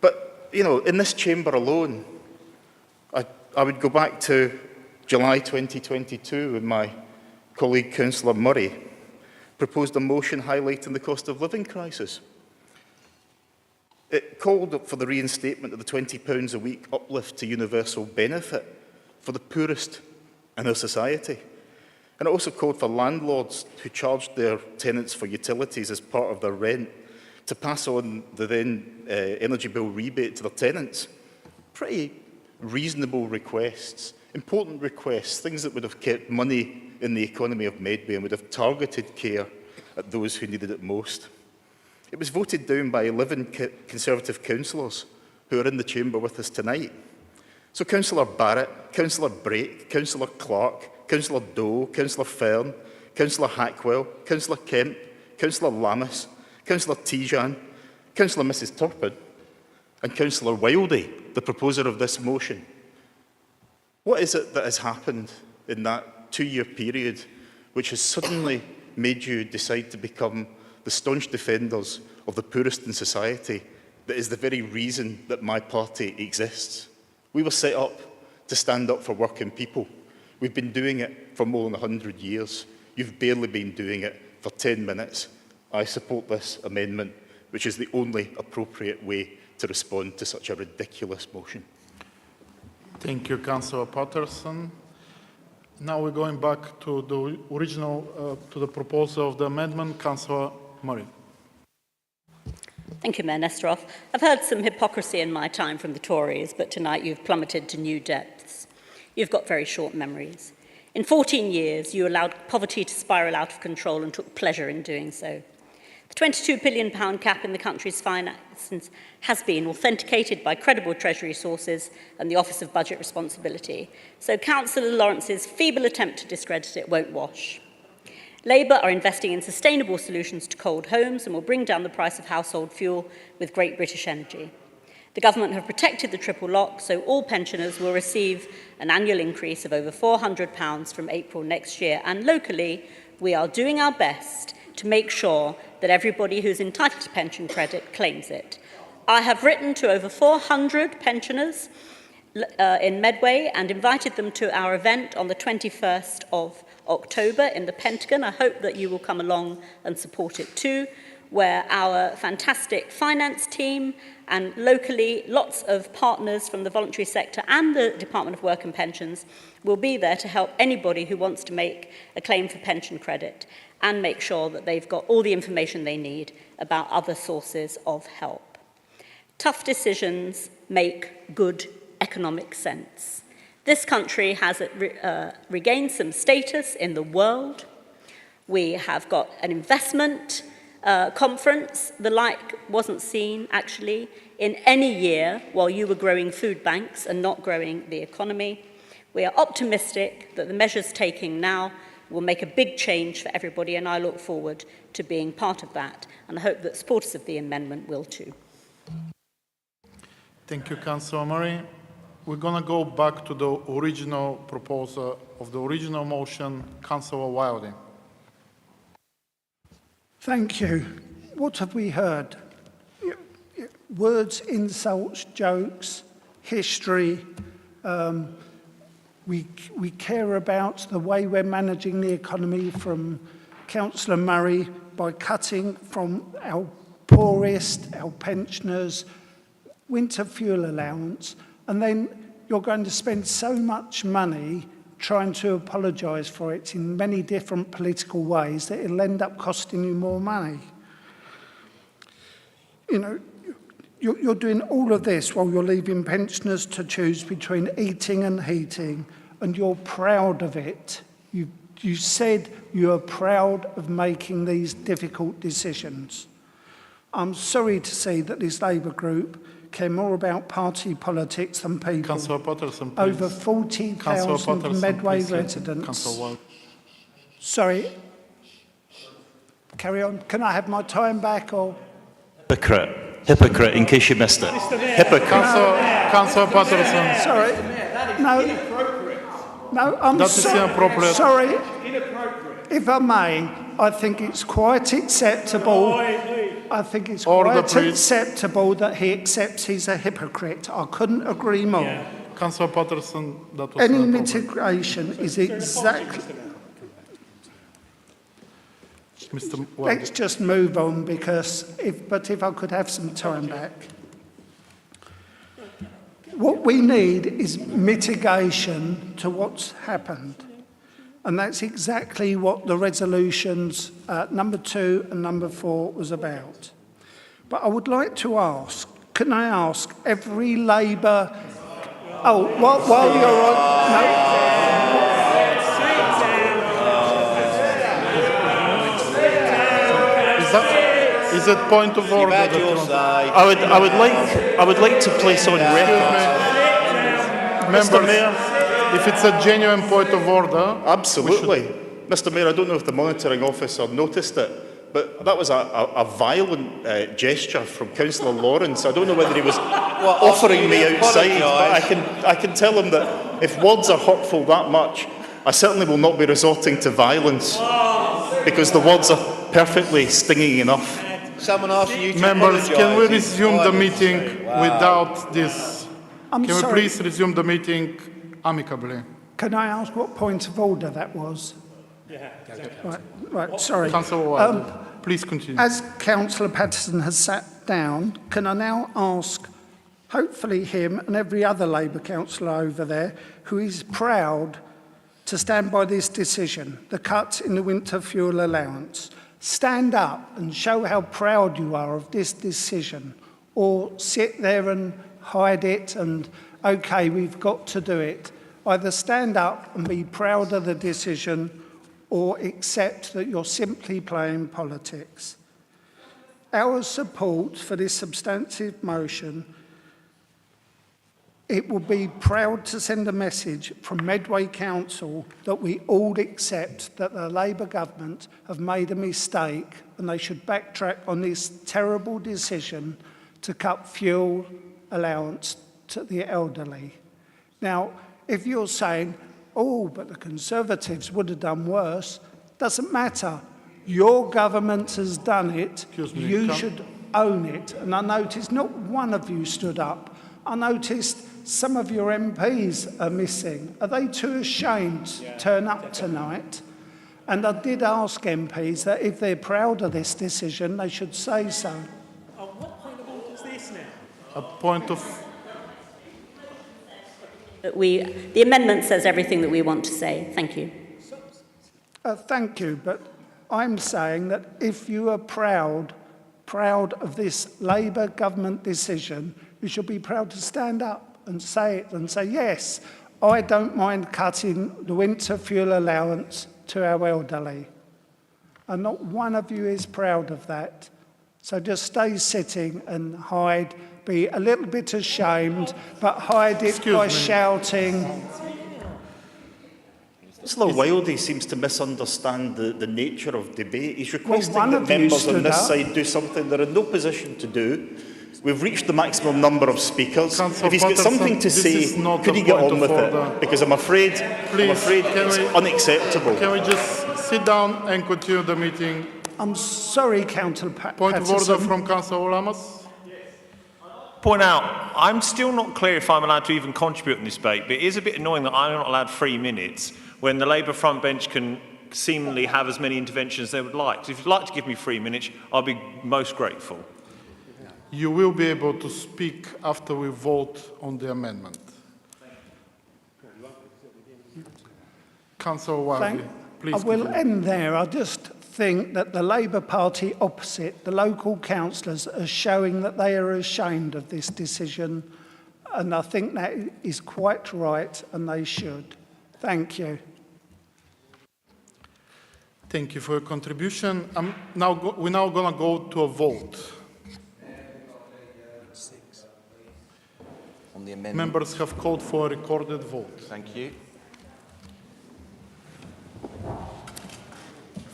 But, you know, in this chamber alone, I would go back to July 2022 when my colleague Councillor Murray proposed a motion highlighting the cost of living crisis. It called for the reinstatement of the £20 a week uplift to universal benefit for the poorest in our society. And it also called for landlords who charged their tenants for utilities as part of their rent to pass on the then energy bill rebate to their tenants. Pretty reasonable requests, important requests, things that would have kept money in the economy of Medway and would have targeted care at those who needed it most. It was voted down by 11 Conservative councillors who are in the chamber with us tonight. So Councillor Barrett, Councillor Brake, Councillor Clark, Councillor Doe, Councillor Fern, Councillor Hackwell, Councillor Kemp, Councillor Lammas, Councillor Tijan, Councillor Mrs Turpin, and Councillor Wildey, the proposer of this motion. What is it that has happened in that 2-year period which has suddenly made you decide to become the staunch defenders of the poorest in society that is the very reason that my party exists? We were set up to stand up for working people. We've been doing it for more than 100 years. You've barely been doing it for 10 minutes. I support this amendment, which is the only appropriate way to respond to such a ridiculous motion. Thank you, Councillor Patterson. Now we're going back to the original, to the proposal of the amendment, Councillor Murray. Thank you, Mayor Nesterov. I've heard some hypocrisy in my time from the Tories, but tonight you've plummeted to new depths. You've got very short memories. In 14 years, you allowed poverty to spiral out of control and took pleasure in doing so. The £22 billion cap in the country's finances has been authenticated by credible Treasury sources and the Office of Budget Responsibility, so Councillor Lawrence's feeble attempt to discredit it won't wash. Labour are investing in sustainable solutions to cold homes and will bring down the price of household fuel with Great British Energy. The government have protected the triple lock, so all pensioners will receive an annual increase of over £400 from April next year. And locally, we are doing our best to make sure that everybody who's entitled to pension credit claims it. I have written to over 400 pensioners in Medway and invited them to our event on the 21st of October in the Pentagon. I hope that you will come along and support it too, where our fantastic finance team and locally lots of partners from the voluntary sector and the Department of Work and Pensions will be there to help anybody who wants to make a claim for pension credit and make sure that they've got all the information they need about other sources of help. Tough decisions make good economic sense. This country has regained some status in the world. We have got an investment conference. The like wasn't seen, actually, in any year while you were growing food banks and not growing the economy. We are optimistic that the measures taken now will make a big change for everybody, and I look forward to being part of that, and I hope that supporters of the amendment will too. Thank you, Councillor Murray. We're going to go back to the original proposal of the original motion, Councillor Wilding. Thank you. What have we heard? Words, insults, jokes, history. We care about the way we're managing the economy from Councillor Murray by cutting from our poorest, our pensioners, winter fuel allowance, and then you're going to spend so much money trying to apologise for it in many different political ways that it'll end up costing you more money. You know, you're doing all of this while you're leaving pensioners to choose between eating and heating, and you're proud of it. You said you are proud of making these difficult decisions. I'm sorry to see that this Labour group care more about party politics than people. Councillor Patterson, please. Over 40,000 Medway residents. Sorry. Carry on. Can I have my time back or? Hypocrite, in case you missed it. Hypocrite. Councillor Patterson. Sorry. No, I'm sorry. Sorry. If I may, I think it's quite acceptable. I think it's quite acceptable that he accepts he's a hypocrite. I couldn't agree more. Yeah. Councillor Patterson, that was any mitigation is exactly. Let's just move on because if I could have some time back. What we need is mitigation to what's happened. And that's exactly what the resolutions number 2 and number 4 was about. But I would like to ask, can I ask every Labour... Oh, while you're on... No. Is it point of order? I would like to place on record. Mr. Mayor, if it's a genuine point of order... Absolutely. Mr. Mayor, I don't know if the monitoring officer noticed it, but that was a violent gesture from Councillor Lawrence. I don't know whether he was offering me outside, but I can tell him that if words are hurtful that much, I certainly will not be resorting to violence because the words are perfectly stinging enough. Someone asking you to Members, can we resume the meeting without this? Can we please resume the meeting amicably? Can I ask what point of order that was? Yeah. Right, sorry. Councillor Ward, please continue. As Councillor Patterson has sat down, can I now ask, hopefully him and every other Labour councillor over there, who is proud to stand by this decision, the cut in the winter fuel allowance, stand up and show how proud you are of this decision, or sit there and hide it and, okay, we've got to do it. Either stand up and be proud of the decision or accept that you're simply playing politics. Our support for this substantive motion, it will be proud to send a message from Medway Council that we all accept that the Labour government have made a mistake and they should backtrack on this terrible decision to cut fuel allowance to the elderly. Now, if you're saying, oh, but the Conservatives would have done worse, doesn't matter. Your government has done it. You should own it. And I noticed not one of you stood up. I noticed some of your MPs are missing. Are they too ashamed to turn up tonight? And I did ask MPs that if they're proud of this decision, they should say so. Oh, what point of order is this now? A point of... The amendment says everything that we want to say. Thank you. Thank you, but I'm saying that if you are proud of this Labour government decision, you should be proud to stand up and say it and say, yes, I don't mind cutting the winter fuel allowance to our elderly. And not one of you is proud of that. So just stay sitting and hide, be a little bit ashamed, but hide it by shouting. Councillor Wildey seems to misunderstand the nature of debate. He's requesting one that of you members on stood this up. side do something they're in no position to do. We've reached the maximum number of speakers. If he's got something to say, could he get on with it? Because I'm afraid it's unacceptable. Can we just sit down and continue the meeting? I'm sorry, Councillor Point of order from Councillor Lamas. Point out, I'm still not clear if I'm allowed to even contribute in this debate, but it is a bit annoying that I'm not allowed 3 minutes when the Labour front bench can seemingly have as many interventions as they would like. So if you'd like to give me 3 minutes, I'll be most grateful. You will be able to speak after we vote on the amendment. Councillor Wiley, please. I will end there. I just think that the Labour Party opposite, the local councillors, are showing that they are ashamed of this decision, and I think that is quite right, and they should. Thank you. Thank you for your contribution. We're now going to go to a vote. On the amendment. Members have called for a recorded vote. Thank you.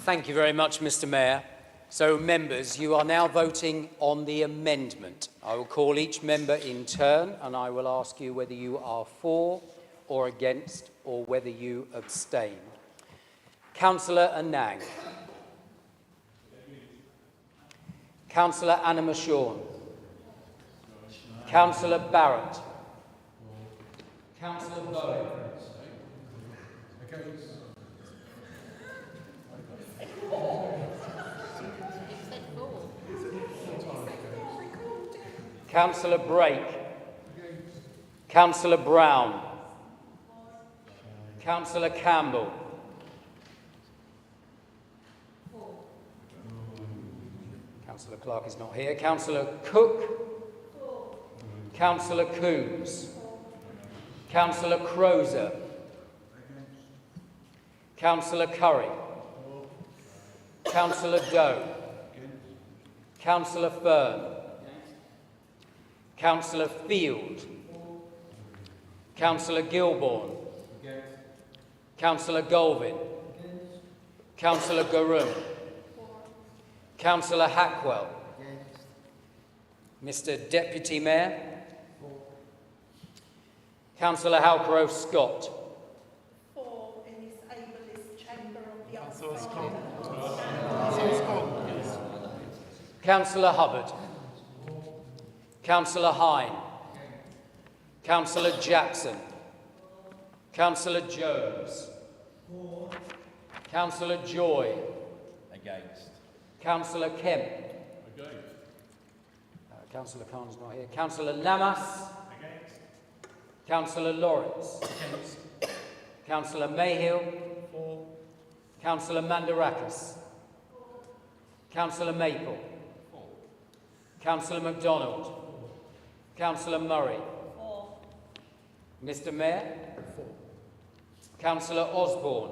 Thank you very much, Mr. Mayor. So, members, you are now voting on the amendment. I will call each member in turn, and I will ask you whether you are for or against, or whether you abstain. Councillor Anang. Councillor Anna Mashorn. Councillor Barrett. Councillor Bowen. Councillor Brake. Councillor Brown. Councillor Campbell. Councillor Clark is not here. Councillor Cook. Councillor Coombs. Councillor Crozer. Councillor Curry. Councillor Doe. Councillor Fern. Councillor Field. Councillor Gilbourne. Councillor Golvin. Councillor Garoon. Councillor Hackwell. Mr. Deputy Mayor. Councillor Halcrow Scott. In this ableist chamber of the Councillor Hubbard. Councillor Hine. Councillor Jackson. Councillor Jones. Councillor Joy. Against. Councillor Kemp. Councillor Khan's not here. Councillor Lamas. Against. Councillor Lawrence. Against. Councillor Mayhill. Councillor Mandarakis. Councillor Maple. Councillor MacDonald. Councillor Murray. Mr. Mayor. Councillor Osborne.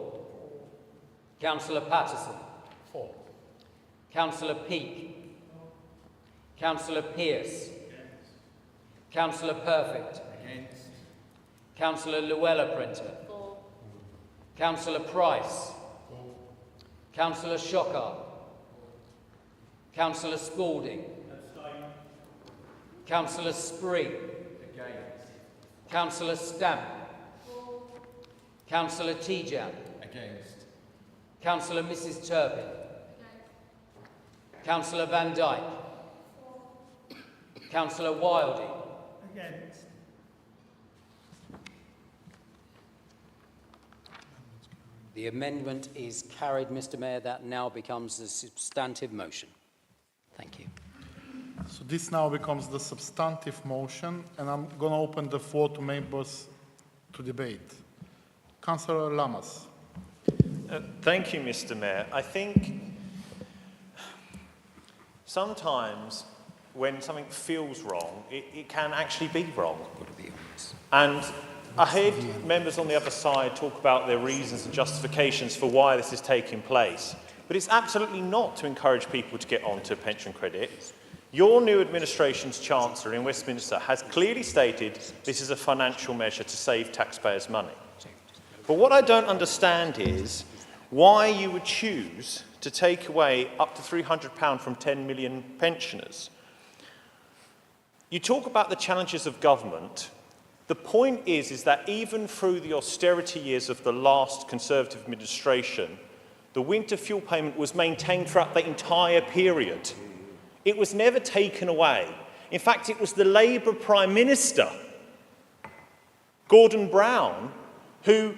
Councillor Patterson. Councillor Peake. Councillor Pearce. Councillor Perfect. Councillor Llewellyn Printer. Councillor Price. Councillor Shockart. Councillor Spalding. Councillor Spree. Against. Councillor Stamp. Councillor Tijan. Against. Councillor Mrs Turpin. Councillor Van Dyke. Councillor Wilding. Against. The amendment is carried, Mr Mayor. That now becomes the substantive motion. Thank you. So this now becomes the substantive motion, and I'm going to open the floor to members to debate. Councillor Lamas. Thank you, Mr. Mayor. I think sometimes when something feels wrong, it can actually be wrong. And I heard members on the other side talk about their reasons and justifications for why this is taking place. But it's absolutely not to encourage people to get onto pension credit. Your new administration's Chancellor in Westminster has clearly stated this is a financial measure to save taxpayers' money. But what I don't understand is why you would choose to take away up to £300 from 10 million pensioners. You talk about the challenges of government. The point is that even through the austerity years of the last Conservative administration, the winter fuel payment was maintained throughout the entire period. It was never taken away. In fact, it was the Labour Prime Minister, Gordon Brown, who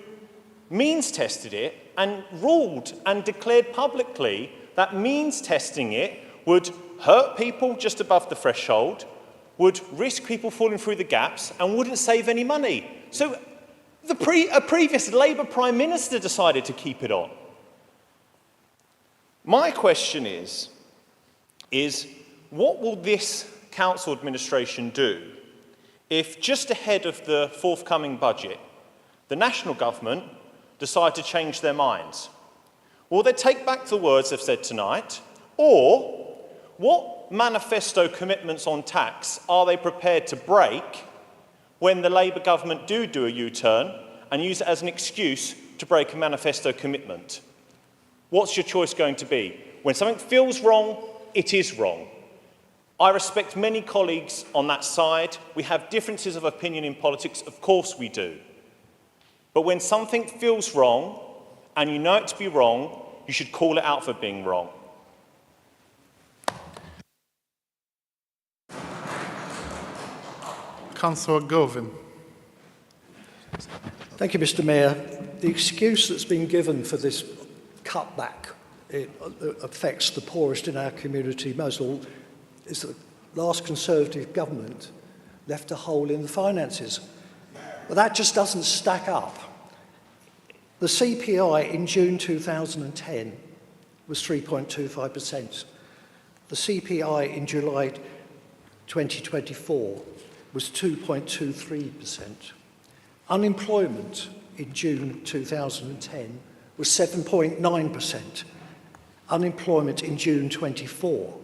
means tested it and ruled and declared publicly that means testing it would hurt people just above the threshold, would risk people falling through the gaps, and wouldn't save any money. So a previous Labour Prime Minister decided to keep it on. My question is what will this council administration do if just ahead of the forthcoming budget, the national government decide to change their minds? Will they take back the words they've said tonight? Or what manifesto commitments on tax are they prepared to break when the Labour government do a U-turn and use it as an excuse to break a manifesto commitment? What's your choice going to be? When something feels wrong, it is wrong. I respect many colleagues on that side. We have differences of opinion in politics, of course we do. But when something feels wrong, and you know it to be wrong, you should call it out for being wrong. Councillor Govin. Thank you, Mr. Mayor. The excuse that's been given for this cutback, it affects the poorest in our community most of all, is that the last Conservative government left a hole in the finances. But that just doesn't stack up. The CPI in June 2010 was 3.25%. The CPI in July 2024 was 2.23%. Unemployment in June 2010 was 7.9%. Unemployment in June 24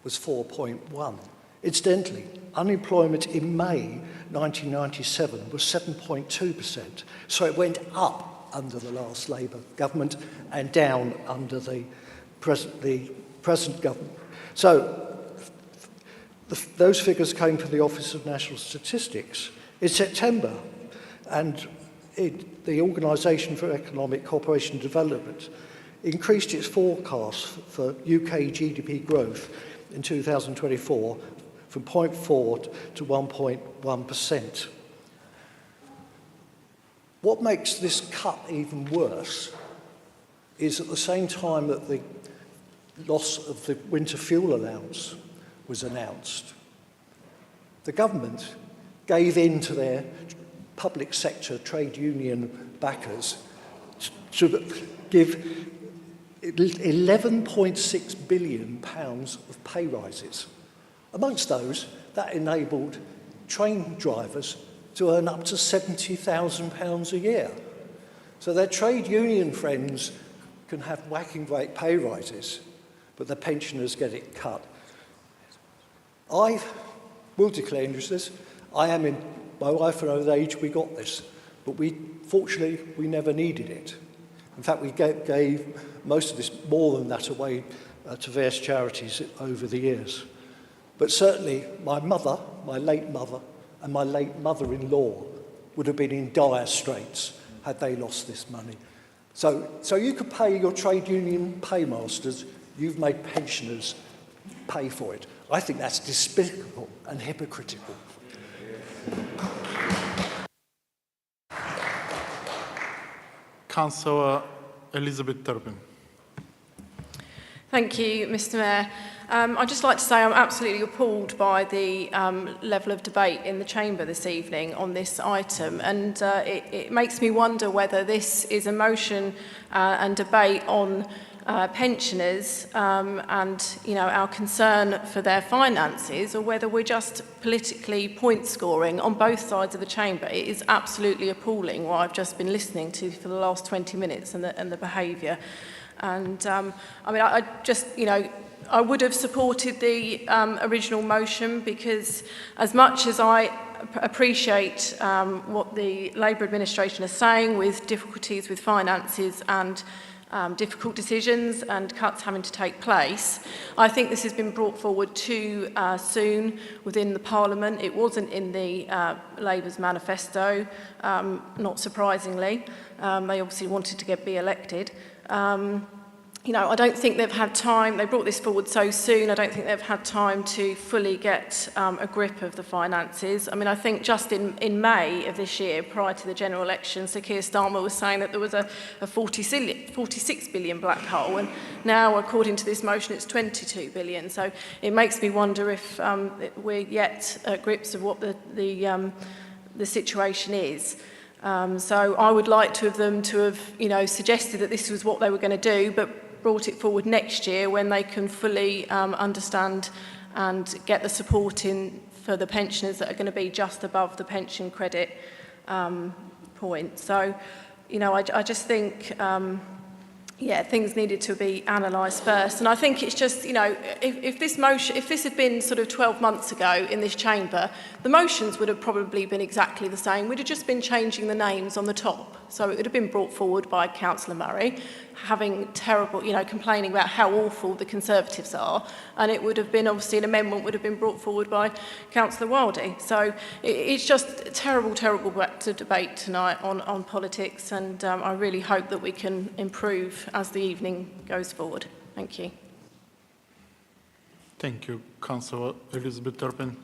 was 4.1%. Incidentally, unemployment in May 1997 was 7.2%. So it went up under the last Labour government and down under the present government. So those figures came from the Office of National Statistics in September, and the Organisation for Economic Cooperation and Development increased its forecast for UK GDP growth in 2024 from 0.4 to 1.1%. What makes this cut even worse is at the same time that the loss of the winter fuel allowance was announced, the government gave in to their public sector trade union backers to give £11.6 billion of pay rises. Amongst those, that enabled train drivers to earn up to £70,000 a year. So their trade union friends can have whacking great pay rises, but the pensioners get it cut. I will declare injustice. My wife and I, with age, we got this, but fortunately, we never needed it. In fact, we gave most of this, more than that, away to various charities over the years. But certainly my mother, my late mother, and my late mother-in-law would have been in dire straits had they lost this money. So you could pay your trade union paymasters, you've made pensioners pay for it. I think that's despicable and hypocritical. Councillor Elizabeth Turpin. Thank you, Mr Mayor. I'd just like to say I'm absolutely appalled by the level of debate in the Chamber this evening on this item, and it makes me wonder whether this is a motion and debate on pensioners and our concern for their finances, or whether we're just politically point scoring on both sides of the chamber. It is absolutely appalling what I've just been listening to for the last 20 minutes and the behaviour. And I just, I would have supported the original motion, because as much as I appreciate what the Labour administration is saying with difficulties with finances and difficult decisions and cuts having to take place, I think this has been brought forward too soon within the Parliament. It wasn't in the Labour's manifesto, not surprisingly. They obviously wanted to be elected. I don't think they've had time. They brought this forward so soon. I don't think they've had time to fully get a grip of the finances. I mean, I think just in May of this year, prior to the general election, Sir Keir Starmer was saying that there was a 46 billion black hole, and now, according to this motion, it's 22 billion. So it makes me wonder if we're yet at grips of what the situation is. So I would like them to have, suggested that this was what they were going to do, but brought it forward next year when they can fully understand and get the support in for the pensioners that are going to be just above the pension credit point. So, I just think, things needed to be analysed first. And I think it's just, if this had been sort of 12 months ago in this chamber, the motions would have probably been exactly the same. We'd have just been changing the names on the top. So it would have been brought forward by Councillor Murray, having terrible, complaining about how awful the Conservatives are. And it would have been, obviously, an amendment would have been brought forward by Councillor Wildey. So it's just a terrible, terrible debate tonight on politics. And I really hope that we can improve as the evening goes forward. Thank you. Thank you, Councillor Elizabeth Turpin.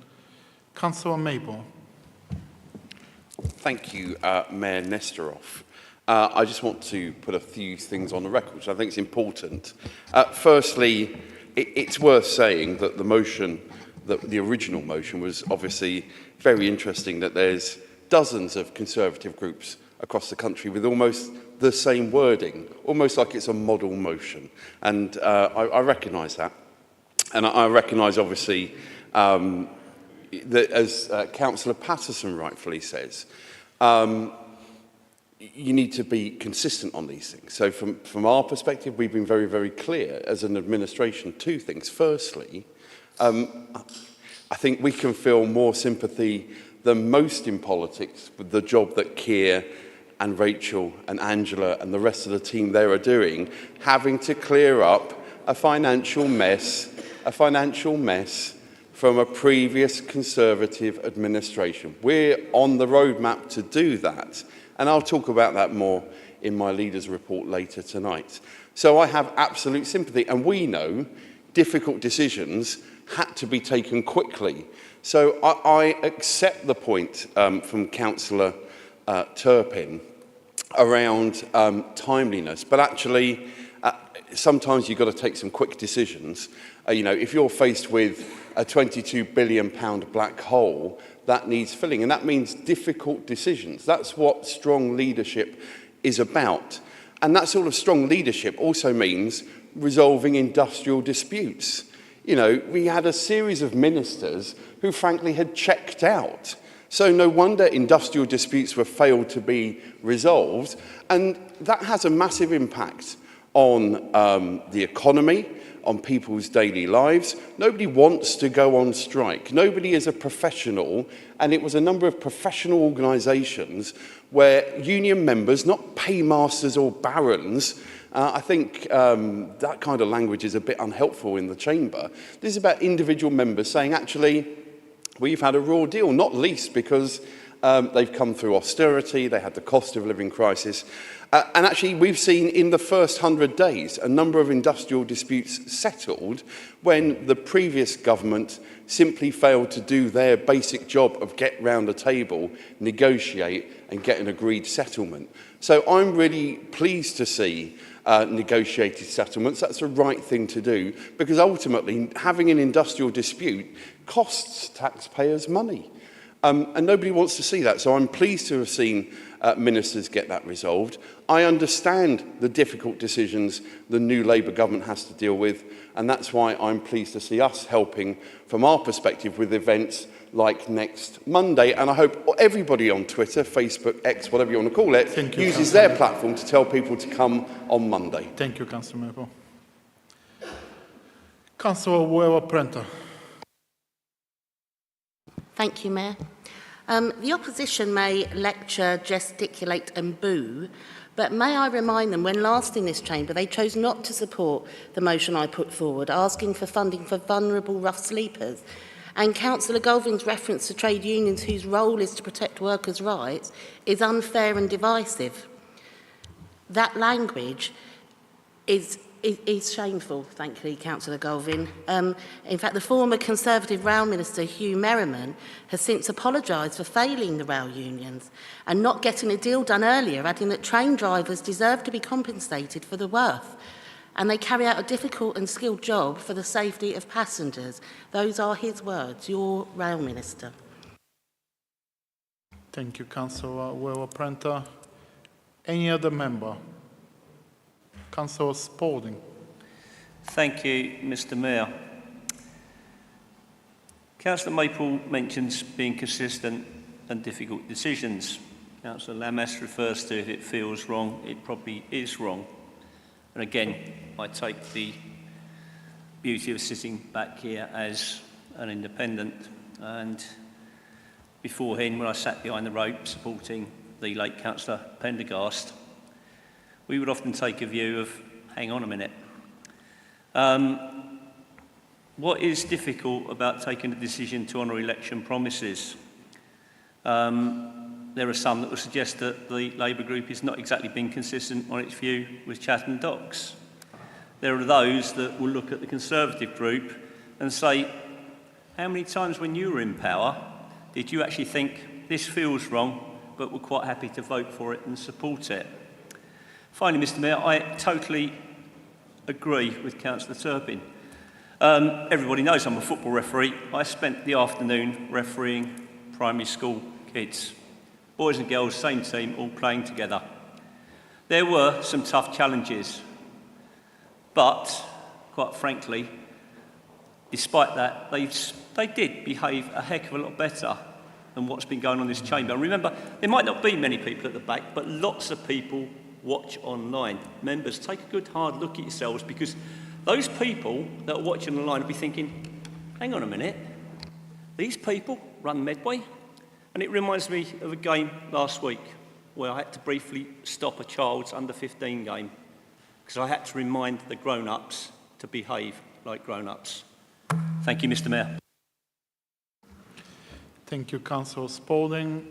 Councillor Maple. Thank you, Mayor Nesterov. I just want to put a few things on the record, which I think is important. Firstly, it's worth saying that the original motion was obviously very interesting, that there's dozens of Conservative groups across the country with almost the same wording, almost like it's a model motion. And I recognise that. And I recognise, obviously, that as Councillor Patterson rightfully says, you need to be consistent on these things. So from our perspective, we've been very, very clear as an administration, two things. Firstly, I think we can feel more sympathy than most in politics with the job that Keir and Rachel and Angela and the rest of the team there are doing, having to clear up a financial mess from a previous Conservative administration. We're on the roadmap to do that. And I'll talk about that more in my leader's report later tonight. So I have absolute sympathy. And we know difficult decisions had to be taken quickly. So I accept the point from Councillor Turpin around timeliness. But actually, sometimes you've got to take some quick decisions. If you're faced with a £22 billion black hole, that needs filling, and that means difficult decisions. That's what strong leadership is about. And that sort of strong leadership also means resolving industrial disputes. We had a series of ministers who frankly had checked out. So no wonder industrial disputes were failed to be resolved. And that has a massive impact on the economy, on people's daily lives. Nobody wants to go on strike. Nobody is a professional, and it was a number of professional organisations where union members, not paymasters or barons, I think that kind of language is a bit unhelpful in the chamber. This is about individual members saying, actually, we've had a raw deal, not least because they've come through austerity, they had the cost of living crisis. And actually, we've seen in the first 100 days a number of industrial disputes settled when the previous government simply failed to do their basic job of get round the table, negotiate and get an agreed settlement. So I'm really pleased to see negotiated settlements. That's the right thing to do, because ultimately having an industrial dispute costs taxpayers money. And nobody wants to see that. So I'm pleased to have seen ministers get that resolved. I understand the difficult decisions the new Labour government has to deal with, and that's why I'm pleased to see us helping from our perspective with events like next Monday. And I hope everybody on Twitter, Facebook, X, whatever you want to call it, uses their platform to tell people to come on Monday. Thank you, Councillor Maple. Councillor Weber-Prenter. Thank you, Mayor. The opposition may lecture, gesticulate and boo, but may I remind them, when last in this chamber, they chose not to support the motion I put forward, asking for funding for vulnerable rough sleepers. And Councillor Galvin's reference to trade unions whose role is to protect workers' rights is unfair and divisive. That language is shameful, thankfully, Councillor Galvin. In fact, the former Conservative Rail Minister, Hugh Merriman, has since apologised for failing the rail unions and not getting a deal done earlier, adding that train drivers deserve to be compensated for the worth, and they carry out a difficult and skilled job for the safety of passengers. Those are his words, your Rail Minister. Thank you, Councillor Weber-Prenter. Any other member? Councillor Spalding. Thank you, Mr. Mayor. Councillor Maple mentions being consistent and difficult decisions. Councillor Lammas refers to if it feels wrong, it probably is wrong. And again, I take the beauty of sitting back here as an independent, and beforehand, when I sat behind the rope supporting the late Councillor Pendergast, we would often take a view of, hang on a minute. What is difficult about taking a decision to honour election promises? There are some that will suggest that the Labour group is not exactly being consistent on its view with Chatham docks. There are those that will look at the Conservative group and say, how many times when you were in power did you actually think this feels wrong, but were quite happy to vote for it and support it? Finally, Mr. Mayor, I totally agree with Councillor Turpin. Everybody knows I'm a football referee. I spent the afternoon refereeing primary school kids. Boys and girls, same team, all playing together. There were some tough challenges, but, quite frankly, despite that, they did behave a heck of a lot better than what's been going on in this chamber. And remember, there might not be many people at the back, but lots of people watch online. Members, take a good hard look at yourselves, because those people that are watching online will be thinking, hang on a minute, these people run Medway? And it reminds me of a game last week where I had to briefly stop a child's under-15 game because I had to remind the grown-ups to behave like grown-ups. Thank you, Mr. Mayor. Thank you, Councillor Spalding.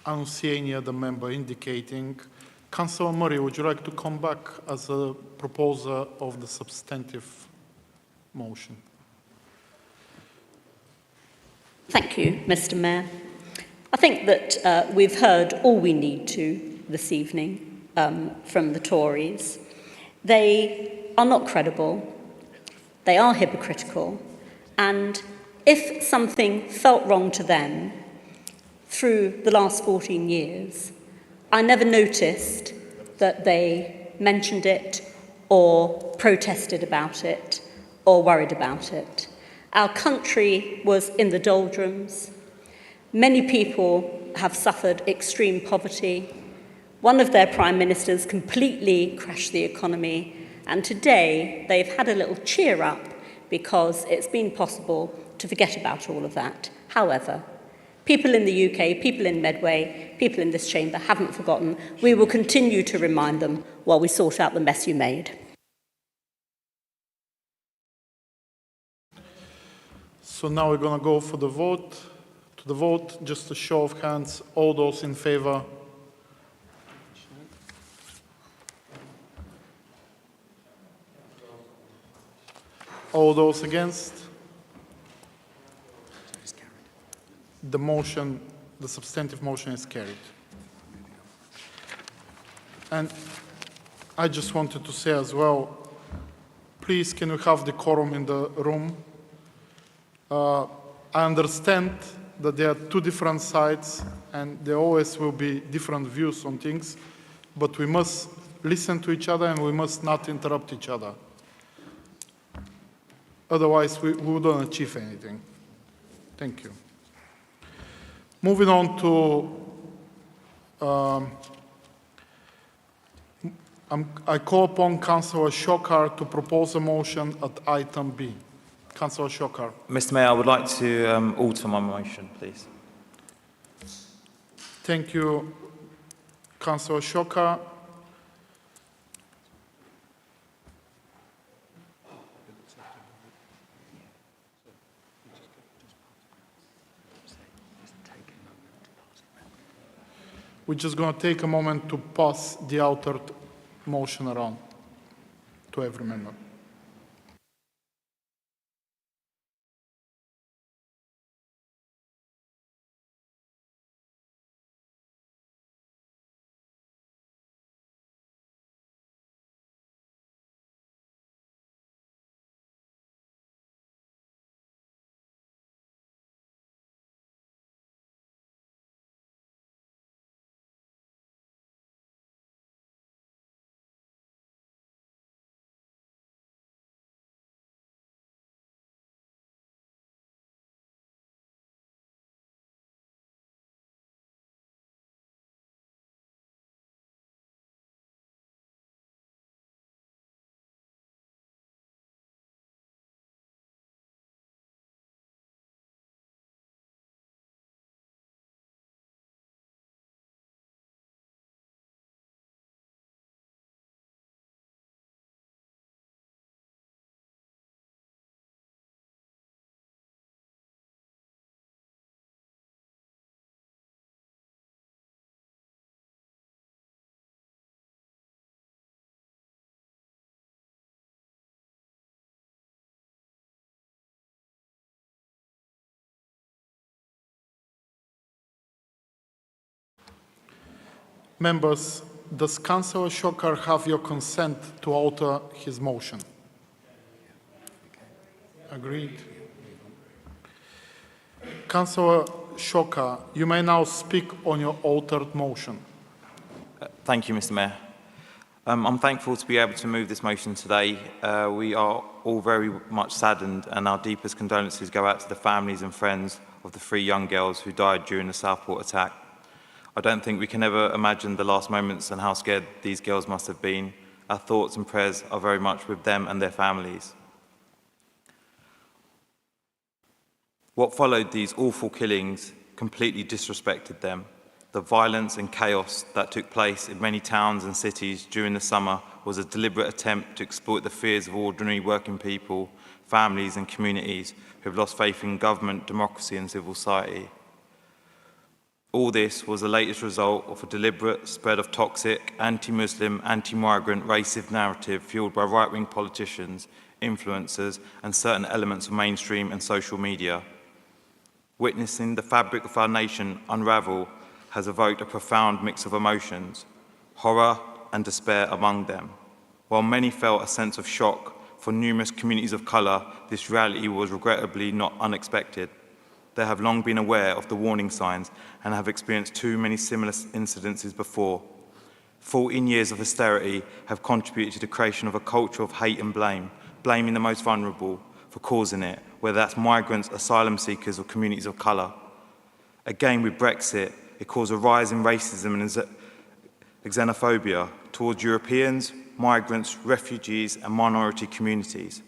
I don't see any other member indicating. Councillor Murray, would you like to come back as a proposer of the substantive motion? Thank you, Mr. Mayor. I think that we've heard all we need to this evening from the Tories. They are not credible, they are hypocritical, and if something felt wrong to them through the last 14 years, I never noticed that they mentioned it or protested about it or worried about it. Our country was in the doldrums. Many people have suffered extreme poverty. One of their prime ministers completely crashed the economy And today, they've had a little cheer up because it's been possible to forget about all of that. However, people in the UK, people in Medway, people in this chamber haven't forgotten. We will continue to remind them while we sort out the mess you made. So now we're going to go for the vote. To the vote, just a show of hands. All those in favor? All those against? The motion, the substantive motion is carried. And I just wanted to say as well, please can we have the quorum in the room? I understand that there are two different sides and there always will be different views on things, but we must listen to each other and we must not interrupt each other. Otherwise, we wouldn't achieve anything. Thank you. Moving on to, I call upon Councillor Shokar to propose a motion at item B. Councillor Shokar. Mr. Mayor, I would like to alter my motion, please. Thank you, Councillor Shokar. We're just going to take a moment to pass the altered motion around to every member. Members, does Councillor Shokar have your consent to alter his motion? Agreed. Councillor Shokar, you may now speak on your altered motion. Thank you, Mr. Mayor. I'm thankful to be able to move this motion today. We are all very much saddened, and our deepest condolences go out to the families and friends of the 3 young girls who died during the Southport attack. I don't think we can ever imagine the last moments and how scared these girls must have been. Our thoughts and prayers are very much with them and their families. What followed these awful killings completely disrespected them. The violence and chaos that took place in many towns and cities during the summer was a deliberate attempt to exploit the fears of ordinary working people, families and communities who have lost faith in government, democracy and civil society. All this was the latest result of a deliberate spread of toxic, anti-Muslim, anti-migrant, racist narrative fueled by right-wing politicians, influencers, and certain elements of mainstream and social media. Witnessing the fabric of our nation unravel has evoked a profound mix of emotions, horror and despair among them. While many felt a sense of shock, for numerous communities of colour, this reality was regrettably not unexpected. They have long been aware of the warning signs and have experienced too many similar incidences before. 14 years of austerity have contributed to the creation of a culture of hate and blame, blaming the most vulnerable for causing it, whether that's migrants, asylum seekers or communities of colour. Again, with Brexit, it caused a rise in racism and xenophobia towards Europeans, migrants, refugees and minority communities.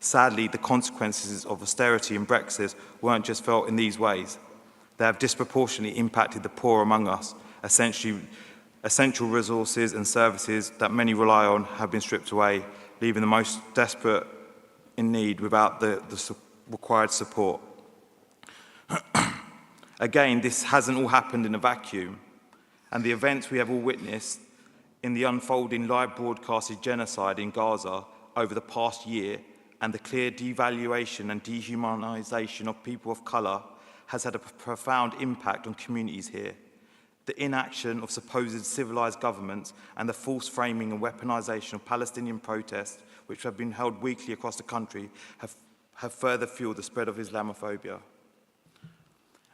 Sadly, the consequences of austerity and Brexit weren't just felt in these ways. They have disproportionately impacted the poor among us. Essential resources and services that many rely on have been stripped away, leaving the most desperate in need without the required support. Again, this hasn't all happened in a vacuum, and the events we have all witnessed in the unfolding live broadcasted genocide in Gaza over the past year and the clear devaluation and dehumanisation of people of colour has had a profound impact on communities here. The inaction of supposed civilised governments and the false framing and weaponisation of Palestinian protests, which have been held weekly across the country, have further fuelled the spread of Islamophobia.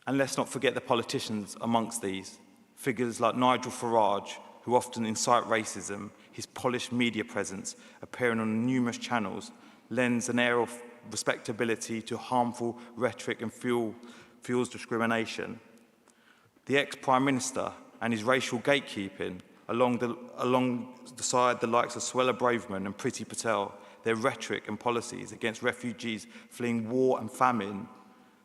And let's not forget the politicians amongst these. Figures like Nigel Farage, who often incite racism, his polished media presence, appearing on numerous channels, lends an air of respectability to harmful rhetoric and fuels discrimination. The ex-Prime Minister and his racial gatekeeping, alongside the likes of Suella Braverman and Priti Patel, their rhetoric and policies against refugees fleeing war and famine,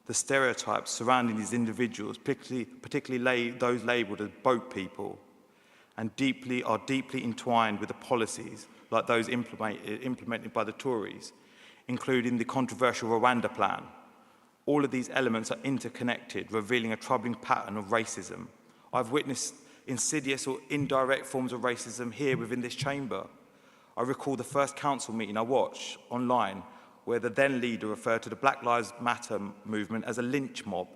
the stereotypes surrounding these individuals, particularly those labelled as boat people, and are deeply entwined with the policies like those implemented by the Tories, including the controversial Rwanda plan. All of these elements are interconnected, revealing a troubling pattern of racism. I've witnessed insidious or indirect forms of racism here within this chamber. I recall the first council meeting I watched online, where the then leader referred to the Black Lives Matter movement as a lynch mob.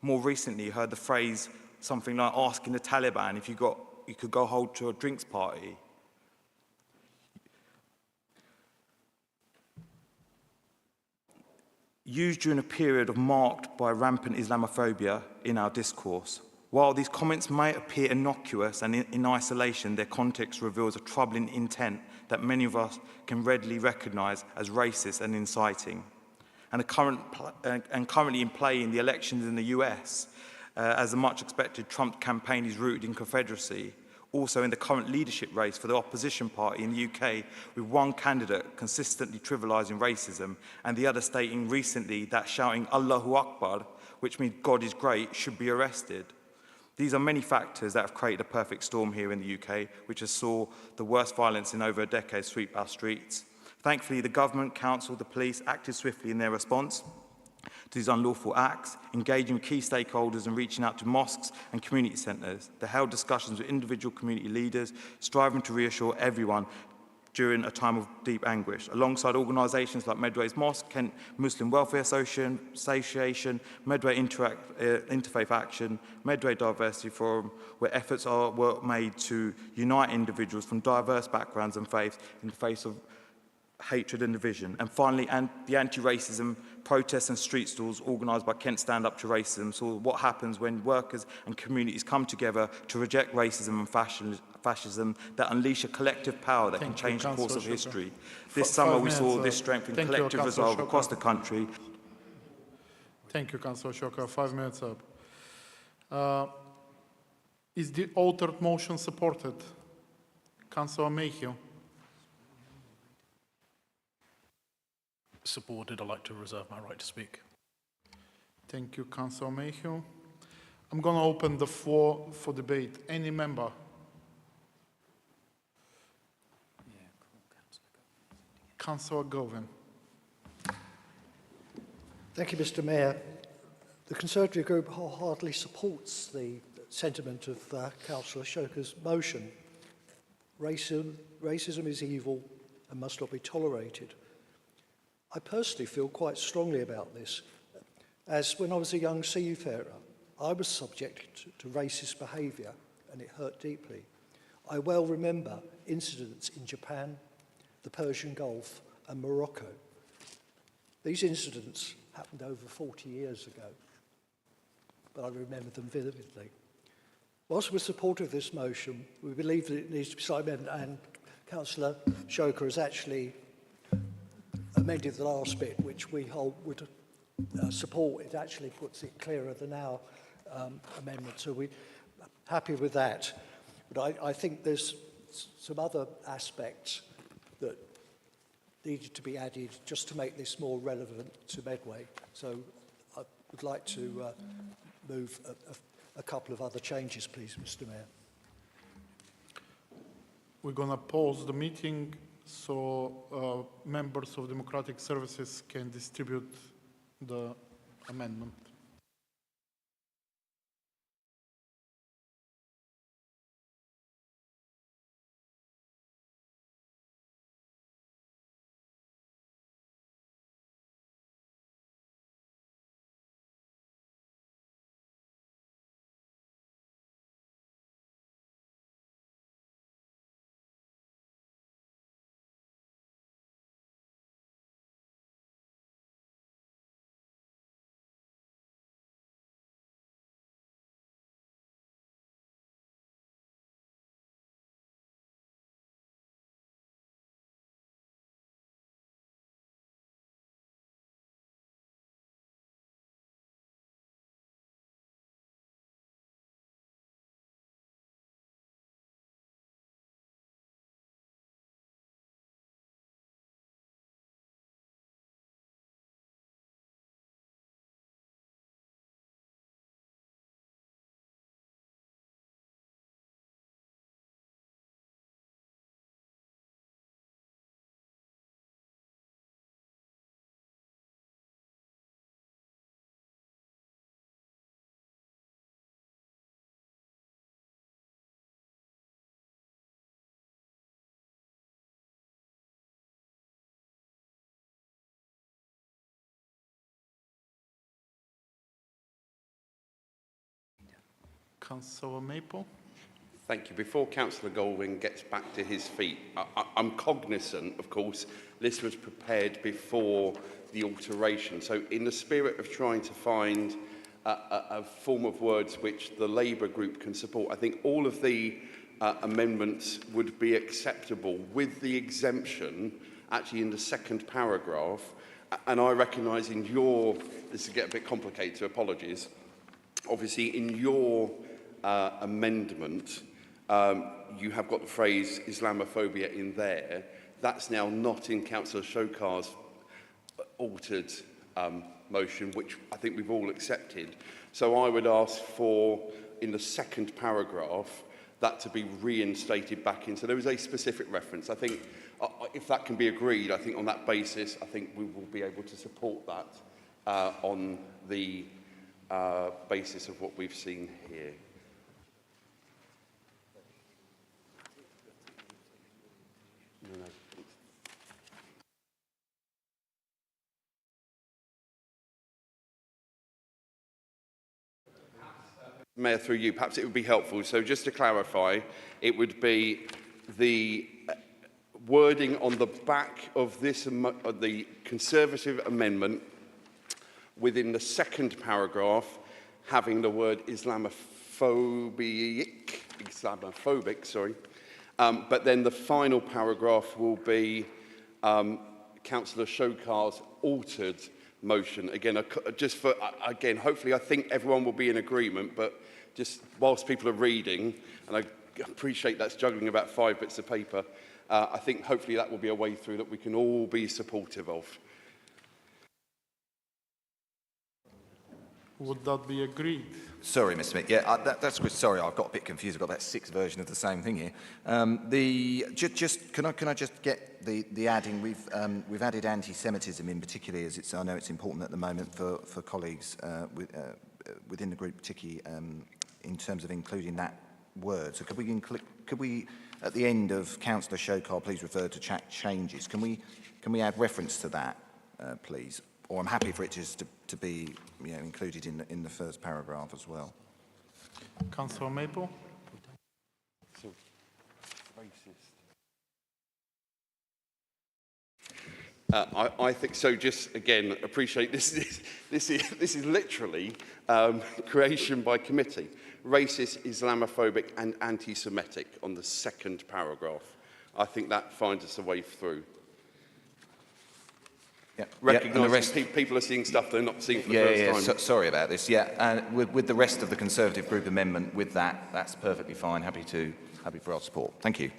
More recently, heard the phrase something like asking the Taliban if you could go hold to a drinks party. Used during a period marked by rampant Islamophobia in our discourse. While these comments may appear innocuous and in isolation, their context reveals a troubling intent that many of us can readily recognise as racist and inciting. And currently in play in the elections in the US, as the much expected Trump campaign is rooted in Confederacy, also in the current leadership race for the opposition party in the UK, with one candidate consistently trivialising racism and the other stating recently that shouting Allahu Akbar, which means God is great, should be arrested. These are many factors that have created a perfect storm here in the UK, which has saw the worst violence in over a decade sweep our streets. Thankfully, the government, council, the police acted swiftly in their response to these unlawful acts, engaging with key stakeholders and reaching out to mosques and community centres. They held discussions with individual community leaders, striving to reassure everyone during a time of deep anguish, alongside organisations like Medway's Mosque, Kent Muslim Welfare Association, Medway Interfaith Action, Medway Diversity Forum, where efforts were made to unite individuals from diverse backgrounds and faiths in the face of hatred and division. And finally, the anti-racism protests and street stalls organised by Kent Stand Up to Racism saw what happens when workers and communities come together to reject racism and fascism that unleash a collective power that can change the course of history. This summer we saw this strength in collective resolve across the country. Thank you, Councillor Shoka. 5 minutes up. Is the altered motion supported? Councillor Mayhew. Supported. I'd like to reserve my right to speak. Thank you, Councillor Mayhew. I'm going to open the floor for debate. Any member? Councillor Govan. Thank you, Mr. Mayor. The Conservative Group wholeheartedly supports the sentiment of Councillor Shoka's motion. Racism is evil and must not be tolerated. I personally feel quite strongly about this, as when I was a young seafarer, I was subject to racist behaviour and it hurt deeply. I well remember incidents in Japan, the Persian Gulf and Morocco. These incidents happened over 40 years ago, but I remember them vividly. Whilst we're supportive of this motion, we believe that it needs to be cited, and Councillor Shoka has actually amended the last bit, which we would support. It actually puts it clearer than our amendment, so we're happy with that. But I think there's some other aspects that needed to be added just to make this more relevant to Medway. So I would like to move a couple of other changes, please, Mr. Mayor. We're going to pause the meeting so members of Democratic Services can distribute the amendment. Councillor Maple. Thank you. Before Councillor Goldwyn gets back to his feet, I'm cognisant, of course, this was prepared before the alteration. So in the spirit of trying to find a form of words which the Labour group can support, I think all of the amendments would be acceptable with the exemption actually in the second paragraph. And I recognise in your, this will get a bit complicated, so apologies, obviously in your amendment, you have got the phrase Islamophobia in there. That's now not in Councillor Shokar's altered motion, which I think we've all accepted. So I would ask for, in the second paragraph, that to be reinstated back in. So there is a specific reference. I think if that can be agreed, I think on that basis, I think we will be able to support that on the basis of what we've seen here. No. Mayor, through you, perhaps it would be helpful. So just to clarify, it would be the wording on the back of this, the Conservative amendment within the second paragraph, having the word Islamophobic, sorry. But then the final paragraph will be Councillor Shokar's altered motion. Again, just for, again, hopefully I think everyone will be in agreement, but just whilst people are reading, and I appreciate that's juggling about 5 bits of paper, I think hopefully that will be a way through that we can all be supportive of. Would that be agreed? Sorry, Mr. Smith. Yeah, that's good. Sorry, I've got a bit confused. I've got about 6 versions of the same thing here. Can I just get the adding? We've added anti-Semitism in particularly, as I know it's important at the moment for colleagues within the group, particularly in terms of including that word. So could we at the end of Councillor Shokar, please refer to changes? Can we add reference to that, please? Or I'm happy for it just to be included in the first paragraph as well. Councillor Maple. So, racist. I think so. Just again, appreciate this. This is literally creation by committee. Racist, Islamophobic, and anti-Semitic on the second paragraph. I think that finds us a way through. Yeah. Recognising people are seeing stuff they're not seeing for the first time. Sorry about this. Yeah, and with the rest of the Conservative group amendment, with that, that's perfectly fine. Happy for our support. Thank you.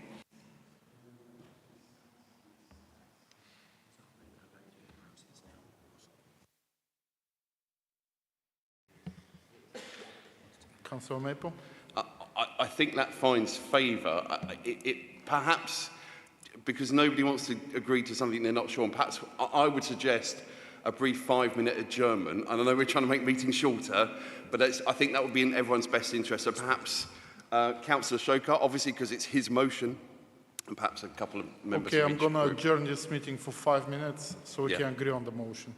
Councillor Maple. I think that finds favour. It perhaps, because nobody wants to agree to something they're not sure on, perhaps I would suggest a brief 5-minute adjournment. And I know we're trying to make meetings shorter, but I think that would be in everyone's best interest. So perhaps Councillor Shokar, obviously because it's his motion, and perhaps a couple of members. Okay, I'm going to adjourn this meeting for 5 minutes so we Yeah. can agree on the motion.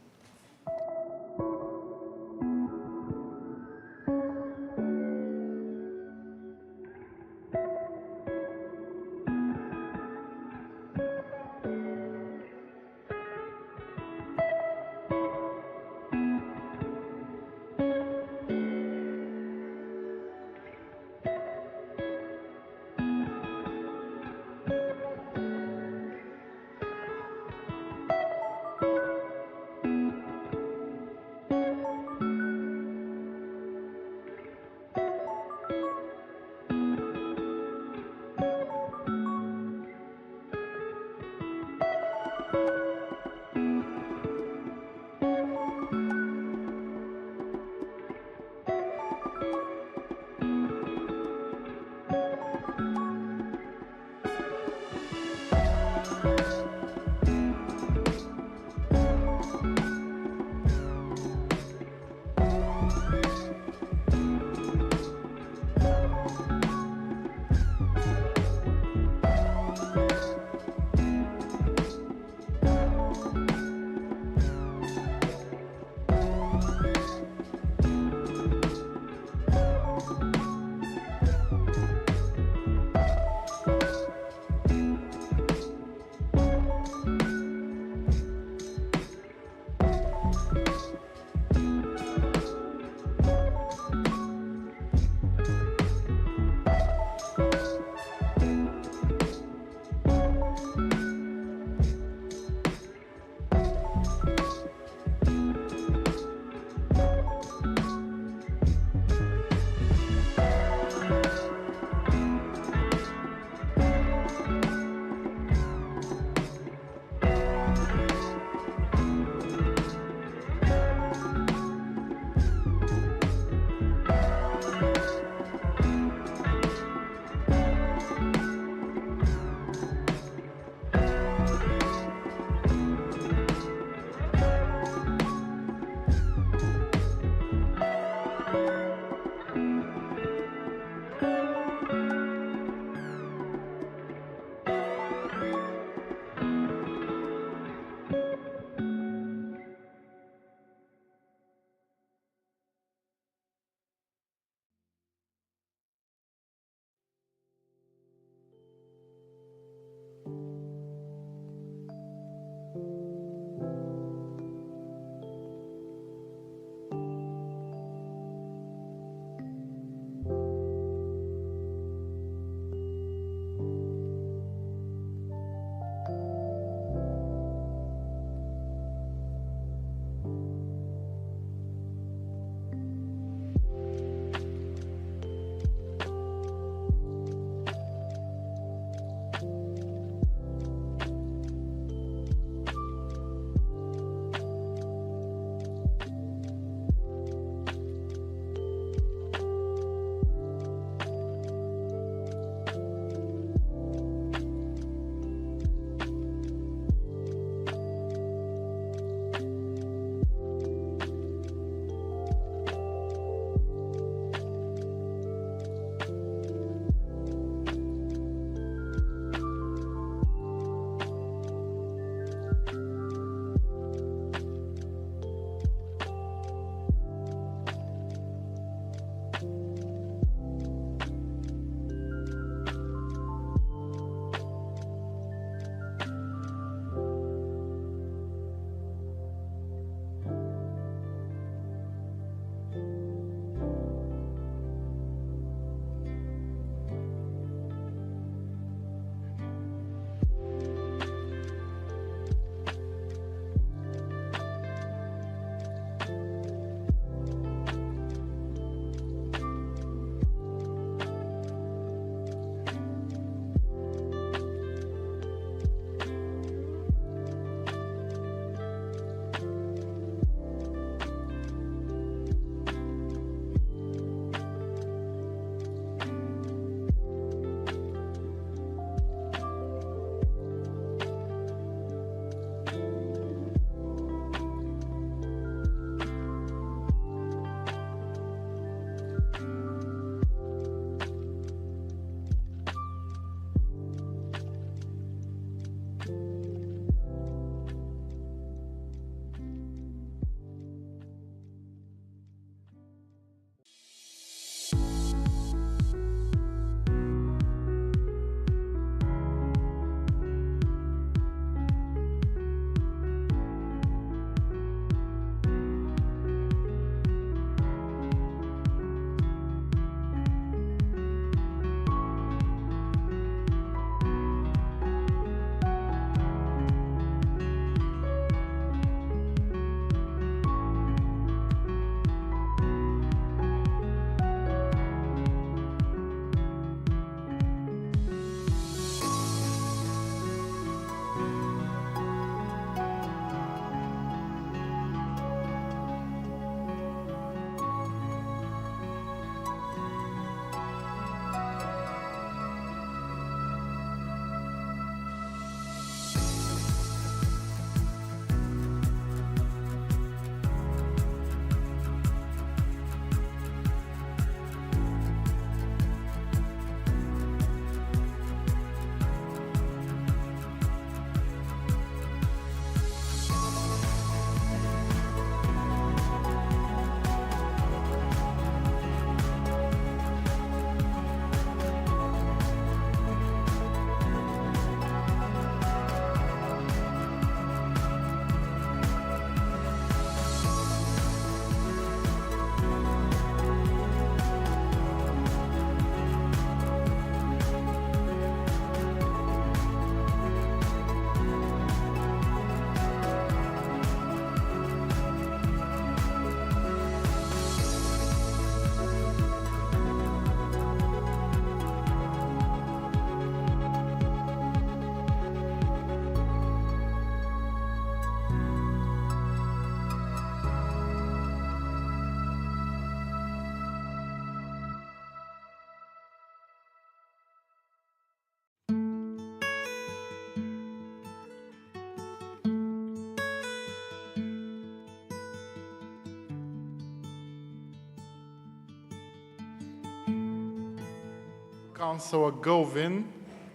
Councillor Govin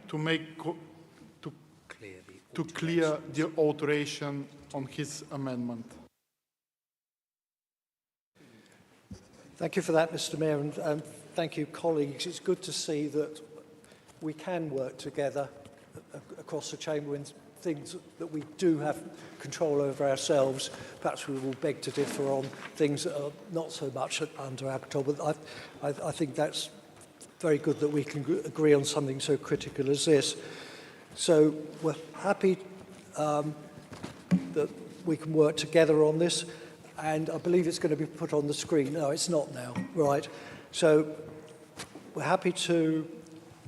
to clear the alteration on his amendment. Thank you for that, Mr. Mayor, and thank you, colleagues. It's good to see that we can work together across the chamber in things that we do have control over ourselves. Perhaps we will beg to differ on things that are not so much under our control, but I think that's very good that we can agree on something so critical as this. So we're happy that we can work together on this, and I believe it's going to be put on the screen. No, it's not now, right? So we're happy to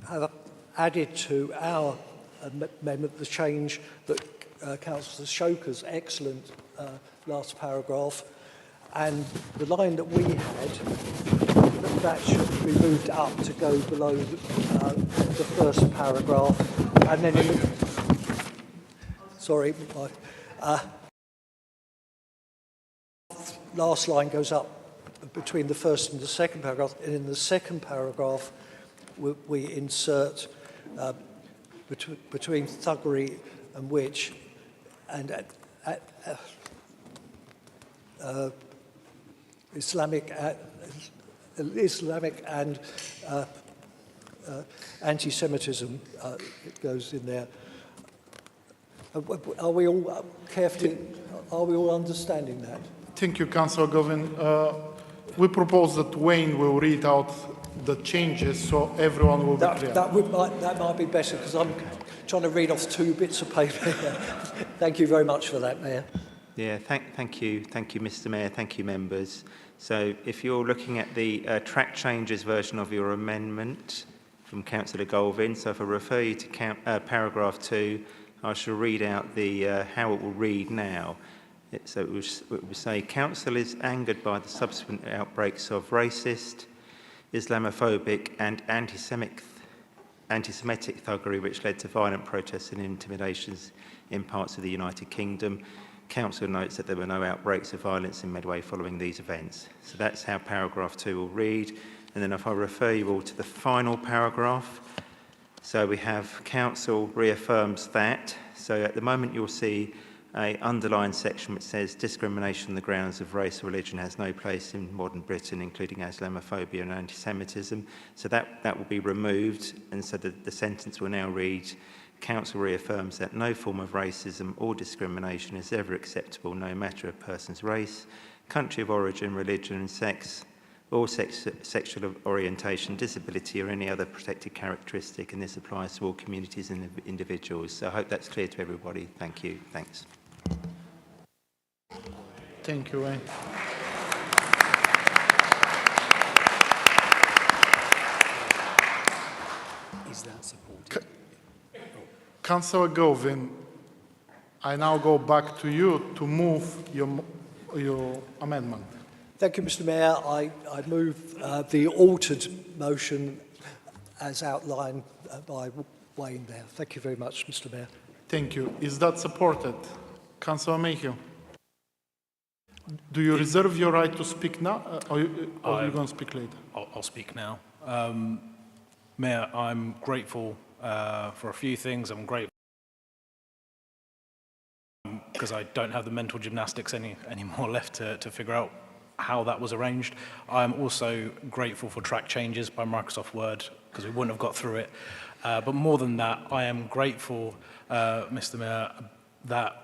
have added to our amendment the change that Councillor Shoker's excellent last paragraph, and the line that we had, that should be moved up to go below the first paragraph, and then sorry, last line goes up between the first and the second paragraph, and in the second paragraph we insert between thuggery and witch and Islamic and anti-Semitism, it goes in there. Are we all carefully, are we all understanding that? Thank you, Councillor Govin. We propose that Wayne will read out the changes so everyone will be clear. That might be better, because I'm trying to read off 2 bits of paper here. Thank you very much for that, Mayor. Yeah, thank you, Mr. Mayor. Thank you, members. So, if you're looking at the track changes version of your amendment from Councillor Golvin, so if I refer you to paragraph 2, I shall read out the how it will read now. So it will say, Council is angered by the subsequent outbreaks of racist, Islamophobic and anti-Semitic thuggery which led to violent protests and intimidations in parts of the United Kingdom. Council notes that there were no outbreaks of violence in Medway following these events. So that's how paragraph 2 will read. And then if I refer you all to the final paragraph, so we have Council reaffirms that. So at the moment you'll see an underlined section which says discrimination on the grounds of race or religion has no place in modern Britain, including Islamophobia and anti-Semitism. So that will be removed, and so the sentence will now read, Council reaffirms that no form of racism or discrimination is ever acceptable, no matter a person's race, country of origin, religion and sex, or sexual orientation, disability or any other protected characteristic, and this applies to all communities and individuals. So I hope that's clear to everybody. Thank you. Thanks. Thank you, Wayne. Is that supported? Councillor Govin, I now go back to you to move your amendment. Thank you, Mr. Mayor. I move the altered motion as outlined by Wayne there. Thank you very much, Mr. Mayor. Thank you. Is that supported? Councillor Mayhew? Do you reserve your right to speak now, or are you going to speak later? I'll speak now. Mayor, I'm grateful for a few things. I'm grateful because I don't have the mental gymnastics anymore left to figure out how that was arranged. I'm also grateful for track changes by Microsoft Word, because we wouldn't have got through it. But more than that, I am grateful, Mr. Mayor, that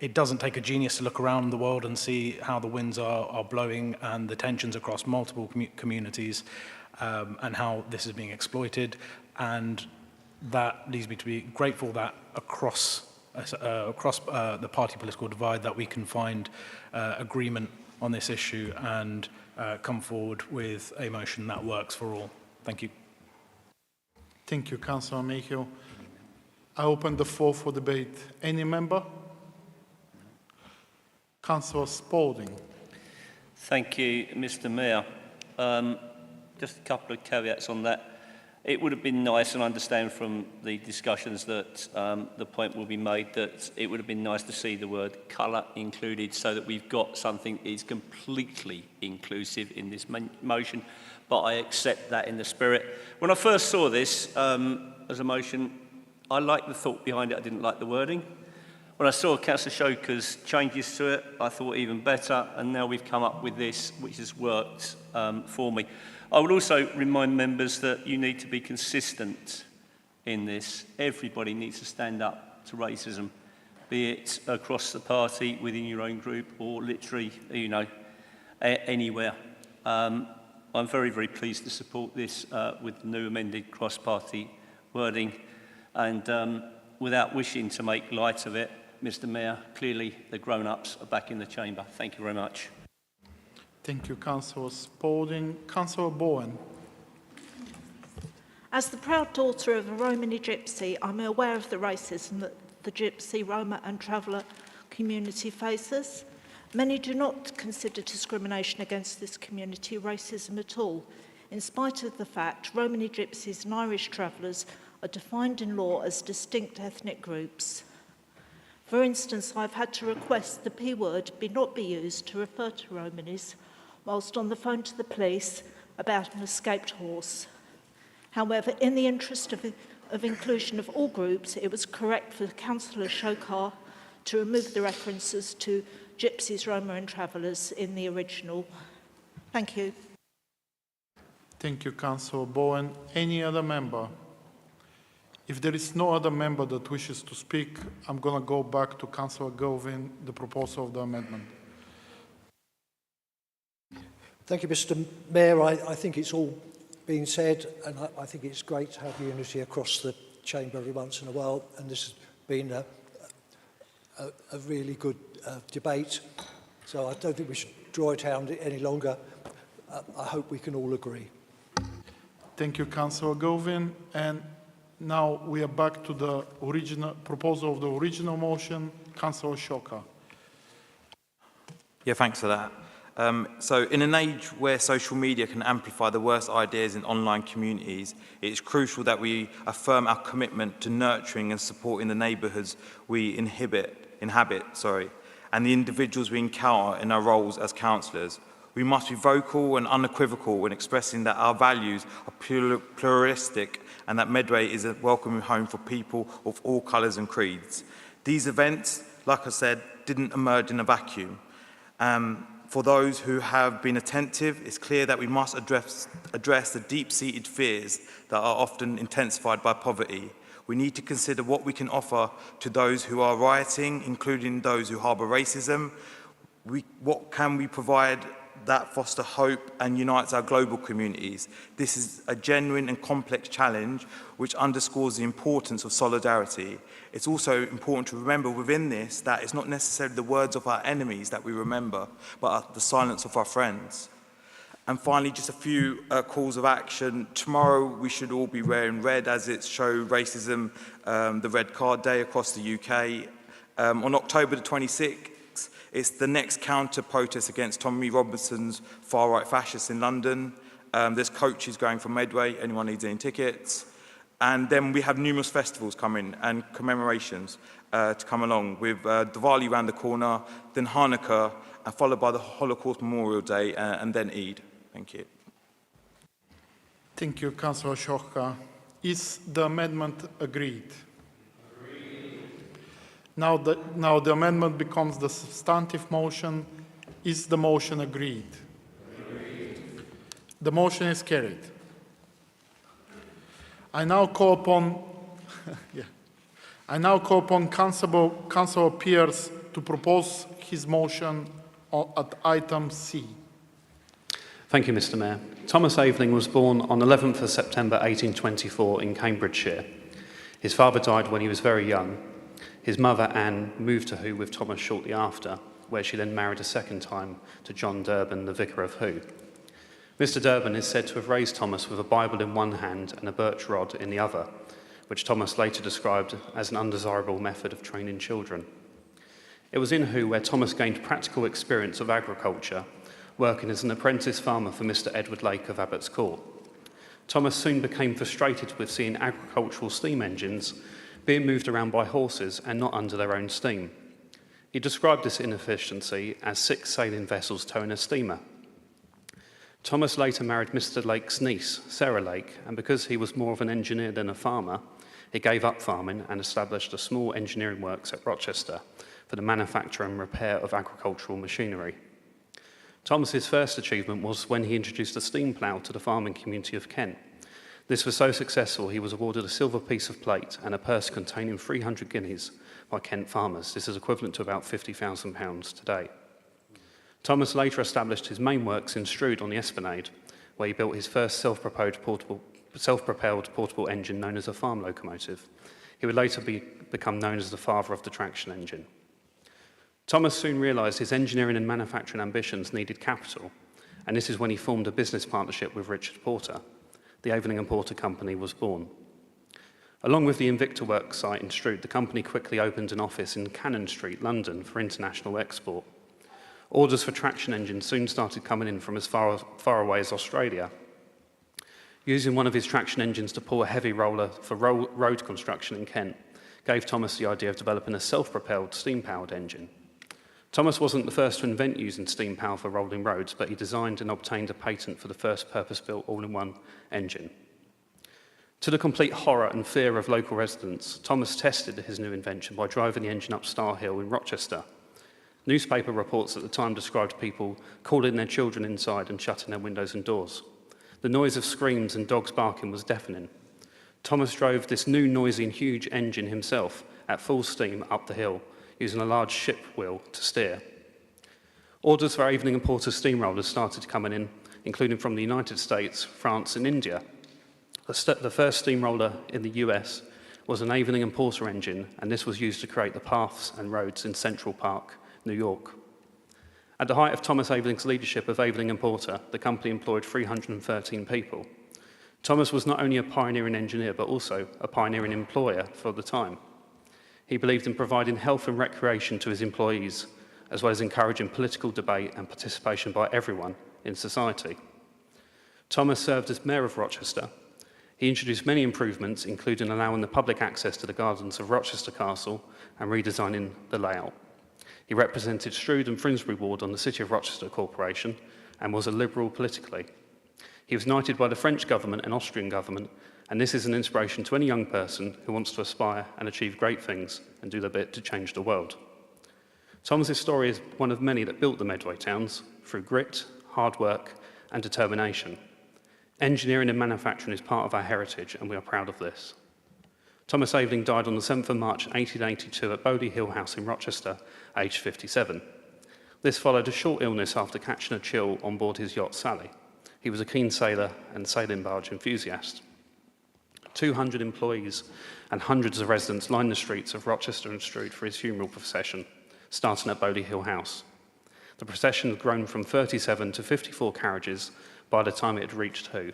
it doesn't take a genius to look around the world and see how the winds are blowing and the tensions across multiple communities and how this is being exploited. And that leads me to be grateful that across the party political divide that we can find agreement on this issue and come forward with a motion that works for all. Thank you. Thank you, Councillor Mayhew. I open the floor for debate. Any member? Councillor Spalding. Thank you, Mr. Mayor. Just a couple of caveats on that. It would have been nice, and I understand from the discussions that the point will be made that it would have been nice to see the word colour included so that we've got something that is completely inclusive in this motion. but I accept that in the spirit. When I first saw this as a motion, I liked the thought behind it, I didn't like the wording. When I saw Councillor Shoker's changes to it, I thought even better, and now we've come up with this, which has worked for me. I would also remind members that you need to be consistent in this. Everybody needs to stand up to racism, be it across the party, within your own group, or literally, you know, anywhere. I'm very, very pleased to support this with the new amended cross-party wording, and without wishing to make light of it, Mr. Mayor, clearly the grown-ups are back in the chamber. Thank you very much. Thank you, Councillor Spalding. Councillor Bowen. As the proud daughter of a Romany gypsy, I'm aware of the racism that the gypsy, Roma and traveller community faces. Many do not consider discrimination against this community racism at all, in spite of the fact Romany gypsies and Irish travellers are defined in law as distinct ethnic groups. For instance, I've had to request the P word not be used to refer to Romanis whilst on the phone to the police about an escaped horse. However, in the interest of inclusion of all groups, it was correct for Councillor Shoker to remove the references to gypsies, Roma and travellers in the original. Thank you. Thank you, Councillor Bowen. Any other member? If there is no other member that wishes to speak, I'm going to go back to Councillor Galvin, the proposal of the amendment. Thank you, Mr. Mayor. I think it's all been said, and I think it's great to have unity across the chamber every once in a while, and this has been a really good debate. So I don't think we should draw it out any longer. I hope we can all agree. Thank you, Councillor Galvin. And now we are back to the original proposal of the original motion. Councillor Shoker. Yeah, thanks for that. So in an age where social media can amplify the worst ideas in online communities, it is crucial that we affirm our commitment to nurturing and supporting the neighbourhoods we inhabit, and the individuals we encounter in our roles as councillors. We must be vocal and unequivocal when expressing that our values are pluralistic and that Medway is a welcoming home for people of all colours and creeds. These events, like I said, didn't emerge in a vacuum. For those who have been attentive, it's clear that we must address the deep-seated fears that are often intensified by poverty. We need to consider what we can offer to those who are rioting, including those who harbour racism. What can we provide that foster hope and unites our global communities? This is a genuine and complex challenge which underscores the importance of solidarity. It's also important to remember within this that it's not necessarily the words of our enemies that we remember, but the silence of our friends. And finally, just a few calls of action. Tomorrow we should all be wearing red as it's Show Racism, the Red Card Day across the UK. On October the 26th, it's the next counter-protest against Tommy Robinson's far-right fascists in London. There's coaches going from Medway, anyone needs any tickets. And then we have numerous festivals coming and commemorations to come along with Diwali around the corner, then Hanukkah, and followed by the Holocaust Memorial Day and then Eid. Thank you. Thank you, Councillor Shoka. Is the amendment agreed? Now the amendment becomes the substantive motion. Is the motion agreed? Agreed. The motion is carried. I now call upon Councillor Pierce to propose his motion at item C. Thank you, Mr. Mayor. Thomas Aveling was born on 11th of September 1824 in Cambridgeshire. His father died when he was very young. His mother, Anne, moved to Hoo with Thomas shortly after, where she then married a second time to John Durbin, the vicar of Hoo. Mr. Durbin is said to have raised Thomas with a Bible in one hand and a birch rod in the other, which Thomas later described as an undesirable method of training children. It was in Hoo where Thomas gained practical experience of agriculture, working as an apprentice farmer for Mr. Edward Lake of Abbots Court. Thomas soon became frustrated with seeing agricultural steam engines being moved around by horses and not under their own steam. He described this inefficiency as 6 sailing vessels towing a steamer. Thomas later married Mr. Lake's niece, Sarah Lake, and because he was more of an engineer than a farmer, he gave up farming and established a small engineering works at Rochester for the manufacture and repair of agricultural machinery. Thomas's first achievement was when he introduced a steam plough to the farming community of Kent. This was so successful he was awarded a silver piece of plate and a purse containing 300 guineas by Kent farmers. This is equivalent to about £50,000 today. Thomas later established his main works in Strood on the Esplanade, where he built his first self-propelled portable engine known as a farm locomotive. He would later become known as the father of the traction engine. Thomas soon realised his engineering and manufacturing ambitions needed capital, and this is when he formed a business partnership with Richard Porter. The Aveling and Porter Company was born. Along with the Invicta Works site in Strood, the company quickly opened an office in Cannon Street, London, for international export. Orders for traction engines soon started coming in from as far away as Australia. Using one of his traction engines to pull a heavy roller for road construction in Kent gave Thomas the idea of developing a self-propelled steam-powered engine. Thomas wasn't the first to invent using steam power for rolling roads, but he designed and obtained a patent for the first purpose-built all-in-one engine. To the complete horror and fear of local residents, Thomas tested his new invention by driving the engine up Star Hill in Rochester. Newspaper reports at the time described people calling their children inside and shutting their windows and doors. The noise of screams and dogs barking was deafening. Thomas drove this new noisy and huge engine himself at full steam up the hill, using a large ship wheel to steer. Orders for Aveling and Porter steamrollers started coming in, including from the United States, France and India. The first steamroller in the US was an Aveling and Porter engine, and this was used to create the paths and roads in Central Park, New York. At the height of Thomas Aveling's leadership of Aveling and Porter, the company employed 313 people. Thomas was not only a pioneering engineer, but also a pioneering employer for the time. He believed in providing health and recreation to his employees, as well as encouraging political debate and participation by everyone in society. Thomas served as mayor of Rochester. He introduced many improvements, including allowing the public access to the gardens of Rochester Castle and redesigning the layout. He represented Strood and Finsbury Ward on the City of Rochester Corporation and was a liberal politically. He was knighted by the French government and Austrian government, and this is an inspiration to any young person who wants to aspire and achieve great things and do their bit to change the world. Thomas's story is one of many that built the Medway towns through grit, hard work, and determination. Engineering and manufacturing is part of our heritage, and we are proud of this. Thomas Aveling died on the 7th of March 1882 at Bowley Hill House in Rochester, aged 57. This followed a short illness after catching a chill on board his yacht Sally. He was a keen sailor and sailing barge enthusiast. 200 employees and hundreds of residents lined the streets of Rochester and Strood for his funeral procession, starting at Bowley Hill House. The procession had grown from 37 to 54 carriages by the time it had reached Hoo.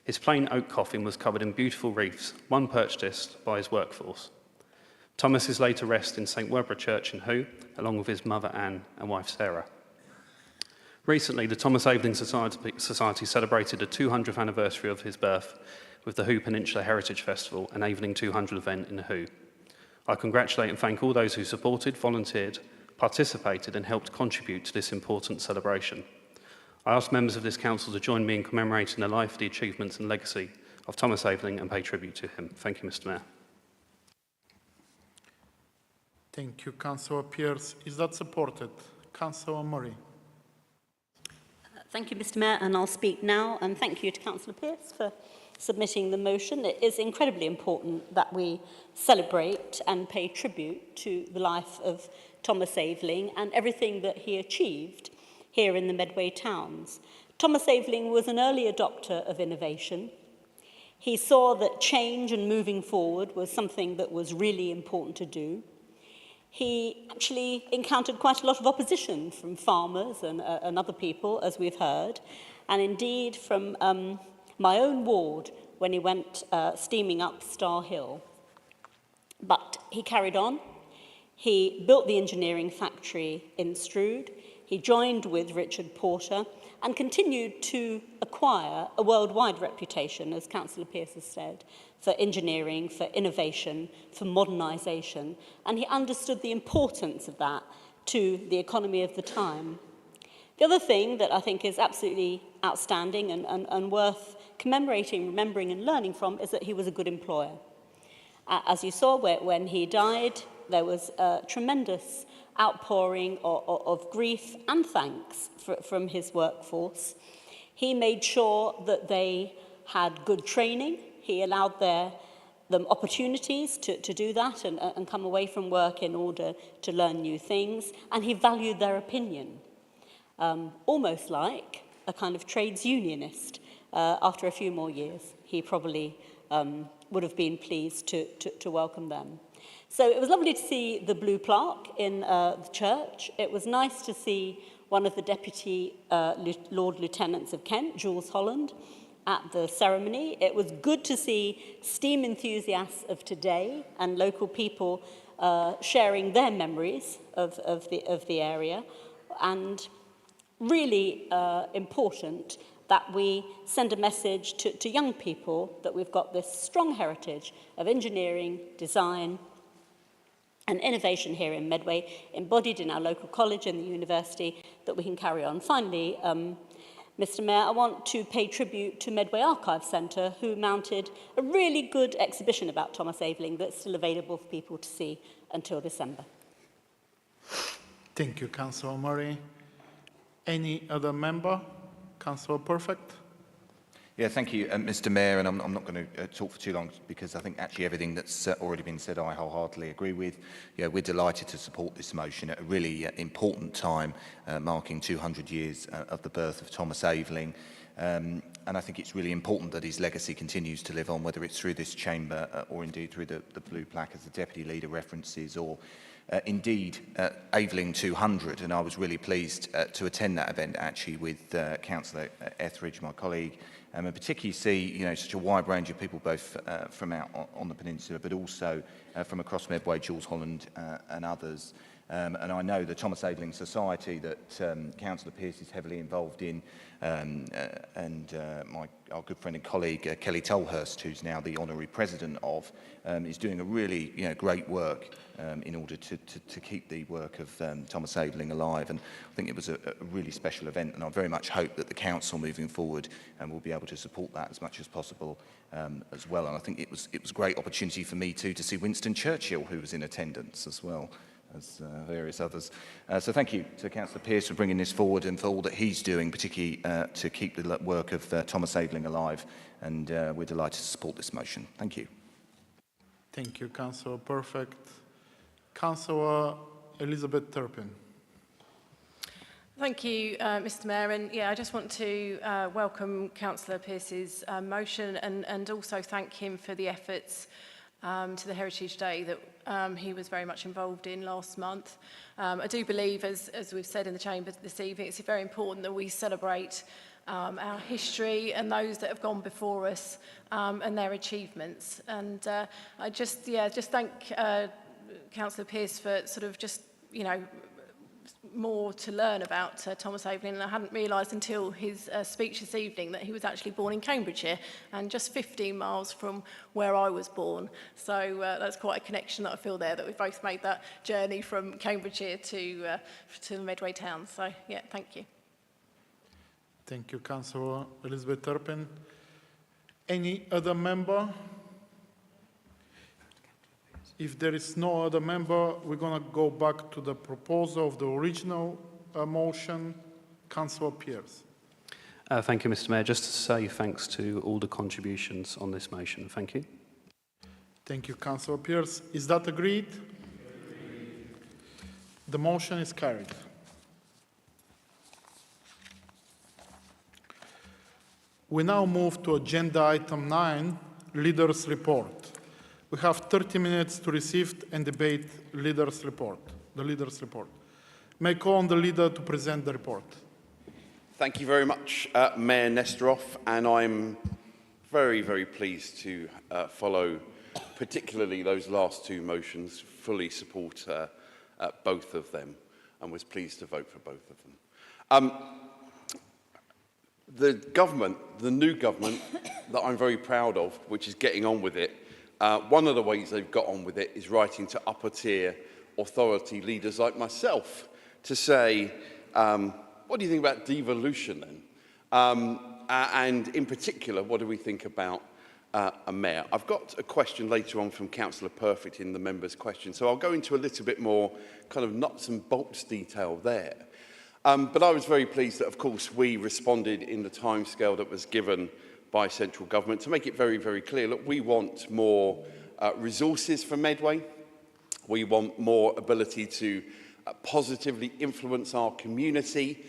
His plain oak coffin was covered in beautiful wreaths, one purchased by his workforce. Thomas is laid to rest in St. Werborough Church in Hoo, along with his mother Anne and wife Sarah. Recently, the Thomas Aveling Society celebrated the 200th anniversary of his birth with the Hoo Peninsula Heritage Festival and Aveling 200 event in Hoo. I congratulate and thank all those who supported, volunteered, participated and helped contribute to this important celebration. I ask members of this council to join me in commemorating the life, the achievements and legacy of Thomas Aveling and pay tribute to him. Thank you, Mr. Mayor. Thank you, Councillor Pearce. Is that supported? Councillor Murray. Thank you, Mr. Mayor, and I'll speak now. And thank you to Councillor Pearce for submitting the motion. It is incredibly important that we celebrate and pay tribute to the life of Thomas Aveling and everything that he achieved here in the Medway towns. Thomas Aveling was an early adopter of innovation. He saw that change and moving forward was something that was really important to do. He actually encountered quite a lot of opposition from farmers and other people, as we've heard, and indeed from my own ward when he went steaming up Star Hill. But he carried on. He built the engineering factory in Strood. He joined with Richard Porter and continued to acquire a worldwide reputation, as Councillor Pearce has said, for engineering, for innovation, for modernisation, and he understood the importance of that to the economy of the time. The other thing that I think is absolutely outstanding and worth commemorating, remembering and learning from is that he was a good employer. As you saw, when he died, there was a tremendous outpouring of grief and thanks from his workforce. He made sure that they had good training. He allowed them opportunities to do that and come away from work in order to learn new things. And he valued their opinion, almost like a kind of trades unionist. After a few more years, he probably would have been pleased to welcome them. So it was lovely to see the blue plaque in the church. It was nice to see one of the Deputy Lord Lieutenants of Kent, Jules Holland, at the ceremony. It was good to see STEAM enthusiasts of today and local people sharing their memories of the area, and really important that we send a message to young people that we've got this strong heritage of engineering, design, and innovation here in Medway, embodied in our local college and the university, that we can carry on. Finally, Mr. Mayor, I want to pay tribute to Medway Archive Centre, who mounted a really good exhibition about Thomas Aveling that's still available for people to see until December. Thank you, Councillor Murray. Any other member? Councillor Perfect. Yeah, thank you, Mr. Mayor, and I'm not going to talk for too long because I think actually everything that's already been said I wholeheartedly agree with. Yeah, we're delighted to support this motion at a really important time, marking 200 years of the birth of Thomas Aveling. And I think it's really important that his legacy continues to live on, whether it's through this chamber or indeed through the blue plaque, as the Deputy Leader references, or indeed Aveling 200. And I was really pleased to attend that event actually with Councillor Etheridge, my colleague, and particularly see such a wide range of people, both from out on the peninsula, but also from across Medway, Jules Holland and others. And I know the Thomas Aveling Society that Councillor Pearce is heavily involved in, and our good friend and colleague Kelly Tolhurst, who's now the honorary president of, is doing a really great work in order to keep the work of Thomas Aveling alive. And I think it was a really special event, and I very much hope that the council moving forward will be able to support that as much as possible as well. And I think it was a great opportunity for me too to see Winston Churchill, who was in attendance as well as various others. So thank you to Councillor Pearce for bringing this forward and for all that he's doing, particularly to keep the work of Thomas Aveling alive. And we're delighted to support this motion. Thank you. Thank you, Councillor Perfect. Councillor Elizabeth Turpin. Thank you, Mr. Mayor. And yeah, I just want to welcome Councillor Pearce's motion and also thank him for the efforts to the Heritage Day that he was very much involved in last month. I do believe, as we've said in the Chamber this evening, it's very important that we celebrate our history and those that have gone before us and their achievements. And I just thank Councillor Pearce for sort of just, more to learn about Thomas Aveling, and I hadn't realised until his speech this evening that he was actually born in Cambridgeshire and just 15 miles from where I was born. So that's quite a connection that I feel there, that we've both made that journey from Cambridgeshire to the Medway town. So yeah, thank you. Thank you, Councillor Elizabeth Turpin. Any other member? If there is no other member, we're going to go back to the proposal of the original motion. Councillor Pearce. Thank you, Mr. Mayor. Just to say thanks to all the contributions on this motion. Thank you. Thank you, Councillor Pearce. Is that agreed? The motion is carried. We now move to agenda item 9, Leaders' Report. We have 30 minutes to receive and debate the leader's report. May I call on the leader to present the report. Thank you very much, Mayor Nesterov, and I'm very, very pleased to follow particularly those last two motions, fully support both of them, and was pleased to vote for both of them. The government, the new government that I'm very proud of, which is getting on with it, one of the ways they've got on with it is writing to upper tier authority leaders like myself to say, what do you think about devolution then? And in particular, what do we think about a mayor? I've got a question later on from Councillor Perfect in the members' question, so I'll go into a little bit more kind of nuts and bolts detail there. But I was very pleased that, of course, we responded in the timescale that was given by central government to make it very, very clear. Look, we want more resources for Medway. We want more ability to positively influence our community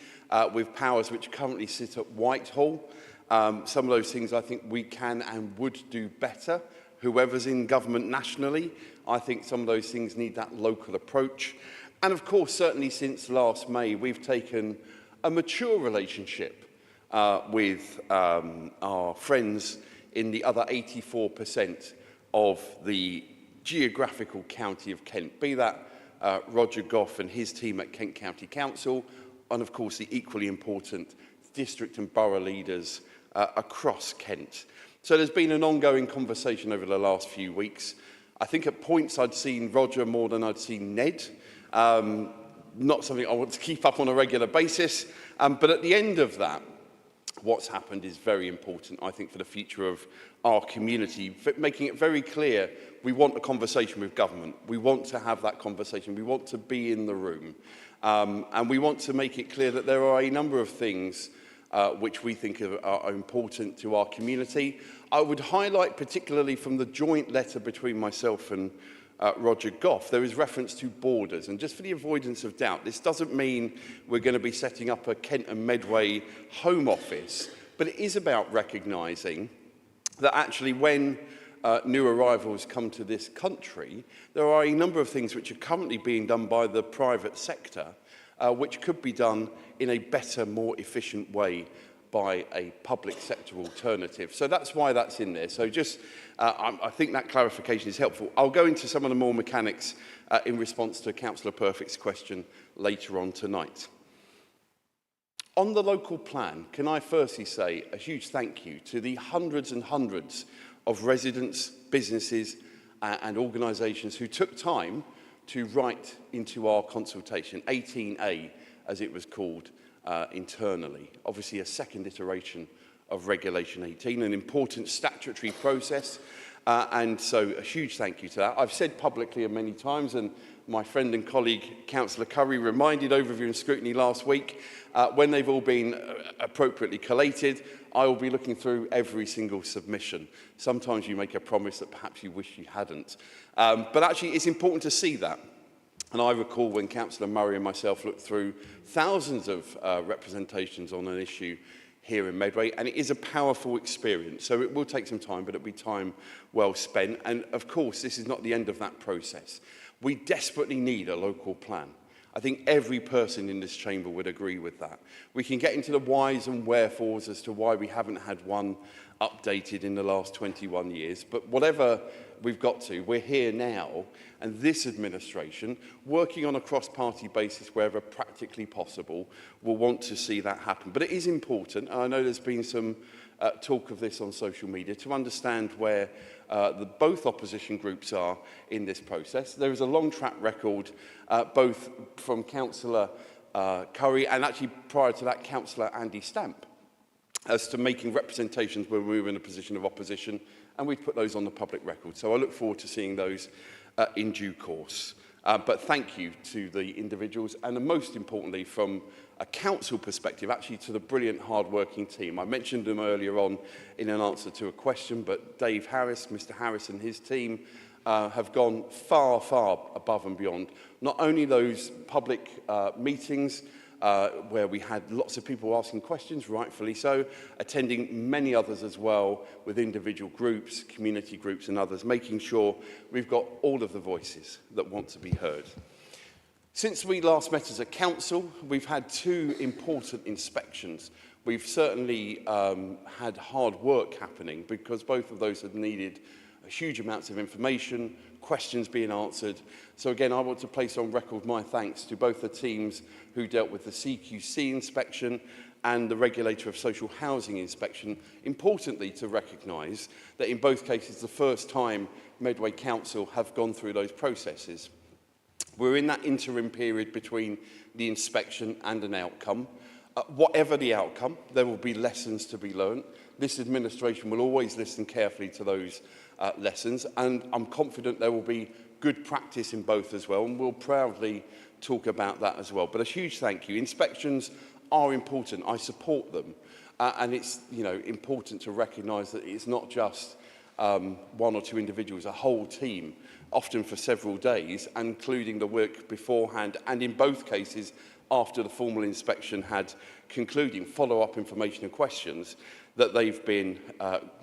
with powers which currently sit at Whitehall. Some of those things I think we can and would do better. Whoever's in government nationally, I think some of those things need that local approach. And of course, certainly since last May, we've taken a mature relationship with our friends in the other 84% of the geographical county of Kent, be that Roger Goff and his team at Kent County Council, and of course the equally important district and borough leaders across Kent. So there's been an ongoing conversation over the last few weeks. I think at points I'd seen Roger more than I'd seen Ned. Not something I want to keep up on a regular basis, but at the end of that, what's happened is very important, I think, for the future of our community, making it very clear we want a conversation with government. We want to have that conversation. We want to be in the room. And we want to make it clear that there are a number of things which we think are important to our community. I would highlight particularly from the joint letter between myself and Roger Goff, there is reference to borders. And just for the avoidance of doubt, this doesn't mean we're going to be setting up a Kent and Medway home office, but it is about recognising that actually when new arrivals come to this country, there are a number of things which are currently being done by the private sector, which could be done in a better, more efficient way by a public sector alternative. So that's why that's in there. So just, I think that clarification is helpful. I'll go into some of the more mechanics in response to Councillor Perfect's question later on tonight. On the local plan, can I firstly say a huge thank you to the hundreds and hundreds of residents, businesses and organisations who took time to write into our consultation, 18A as it was called internally. Obviously a second iteration of Regulation 18, an important statutory process, and so a huge thank you to that. I've said publicly many times, and my friend and colleague Councillor Curry reminded Overview and Scrutiny last week, when they've all been appropriately collated, I will be looking through every single submission. Sometimes you make a promise that perhaps you wish you hadn't. But actually it's important to see that. And I recall when Councillor Murray and myself looked through thousands of representations on an issue here in Medway, and it is a powerful experience. So it will take some time, but it'll be time well spent. And of course, this is not the end of that process. We desperately need a local plan. I think every person in this chamber would agree with that. We can get into the whys and wherefores as to why we haven't had one updated in the last 21 years, but whatever we've got to, we're here now, and this administration, working on a cross-party basis wherever practically possible, will want to see that happen. But it is important, and I know there's been some talk of this on social media, to understand where both opposition groups are in this process. There is a long track record, both from Councillor Curry and actually prior to that, Councillor Andy Stamp, as to making representations when we were in a position of opposition, and we've put those on the public record. So I look forward to seeing those in due course. But thank you to the individuals, and most importantly, from a council perspective, actually to the brilliant, hard-working team. I mentioned them earlier on in an answer to a question, but Dave Harris, Mr. Harris and his team have gone far, far above and beyond. Not only those public meetings, where we had lots of people asking questions, rightfully so, attending many others as well with individual groups, community groups and others, making sure we've got all of the voices that want to be heard. Since we last met as a council, we've had two important inspections. We've certainly had hard work happening because both of those have needed huge amounts of information, questions being answered. So again, I want to place on record my thanks to both the teams who dealt with the CQC inspection and the Regulator of Social Housing inspection, importantly to recognise that in both cases the first time Medway Council have gone through those processes. We're in that interim period between the inspection and an outcome. Whatever the outcome, there will be lessons to be learned. This administration will always listen carefully to those lessons, and I'm confident there will be good practice in both as well, and we'll proudly talk about that as well. But a huge thank you. Inspections are important. I support them. And it's important to recognise that it's not just one or two individuals, a whole team, often for several days, including the work beforehand, and in both cases, after the formal inspection had concluding follow-up information and questions, that they've been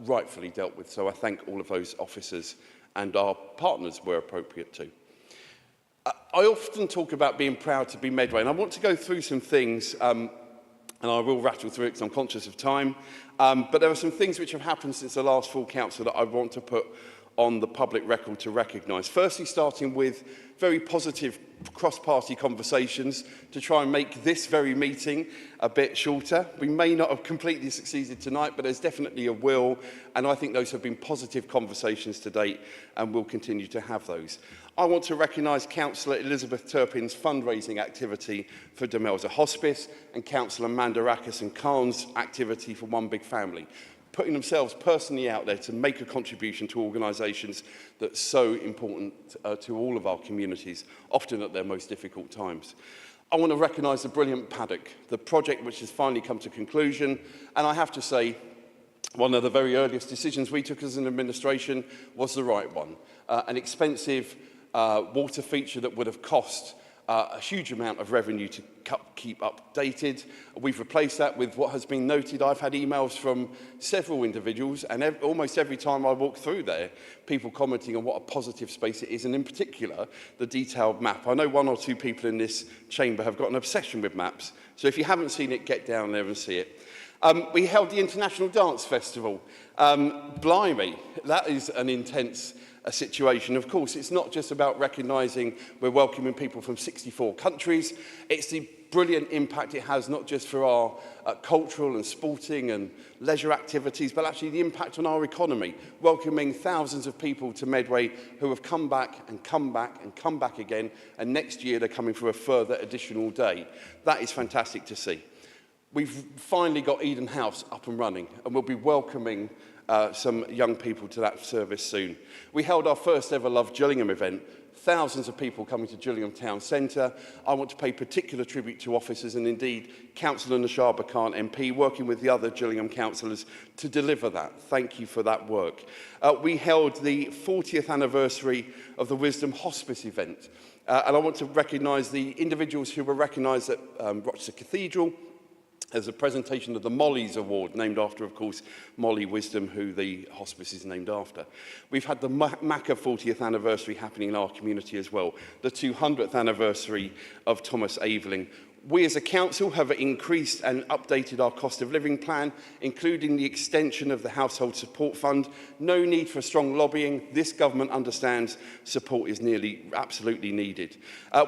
rightfully dealt with. So I thank all of those officers, and our partners were appropriate too. I often talk about being proud to be Medway, and I want to go through some things, and I will rattle through it because I'm conscious of time, but there are some things which have happened since the last full council that I want to put on the public record to recognise. Firstly, starting with very positive cross-party conversations to try and make this very meeting a bit shorter. We may not have completely succeeded tonight, but there's definitely a will, and I think those have been positive conversations to date, and we'll continue to have those. I want to recognise Councillor Elizabeth Turpin's fundraising activity for Demelza Hospice and Councillor Mandarakis and Khan's activity for One Big Family, putting themselves personally out there to make a contribution to organisations that are so important to all of our communities, often at their most difficult times. I want to recognise the brilliant paddock, the project which has finally come to conclusion, and I have to say, one of the very earliest decisions we took as an administration was the right one. An expensive water feature that would have cost a huge amount of revenue to keep updated. We've replaced that with what has been noted. I've had emails from several individuals, and almost every time I walk through there, people commenting on what a positive space it is, and in particular, the detailed map. I know one or two people in this chamber have got an obsession with maps, so if you haven't seen it, get down there and see it. We held the International Dance Festival. Blimey, that is an intense situation. Of course, it's not just about recognising we're welcoming people from 64 countries. It's the brilliant impact it has not just for our cultural and sporting and leisure activities, but actually the impact on our economy, welcoming thousands of people to Medway who have come back and come back and come back again, and next year they're coming for a further additional day. That is fantastic to see. We've finally got Eden House up and running, and we'll be welcoming some young people to that service soon. We held our first ever Love Gillingham event. Thousands of people coming to Gillingham Town Centre. I want to pay particular tribute to officers and indeed Councillor Nashaba Khan MP working with the other Gillingham councillors to deliver that. Thank you for that work. We held the 40th anniversary of the Wisdom Hospice event, and I want to recognise the individuals who were recognised at Rochester Cathedral. There's a presentation of the Molly's Award, named after, of course, Molly Wisdom, who the hospice is named after. We've had the Macca 40th anniversary happening in our community as well, the 200th anniversary of Thomas Aveling. We as a council have increased and updated our cost of living plan, including the extension of the Household Support Fund. No need for strong lobbying. This government understands support is nearly absolutely needed.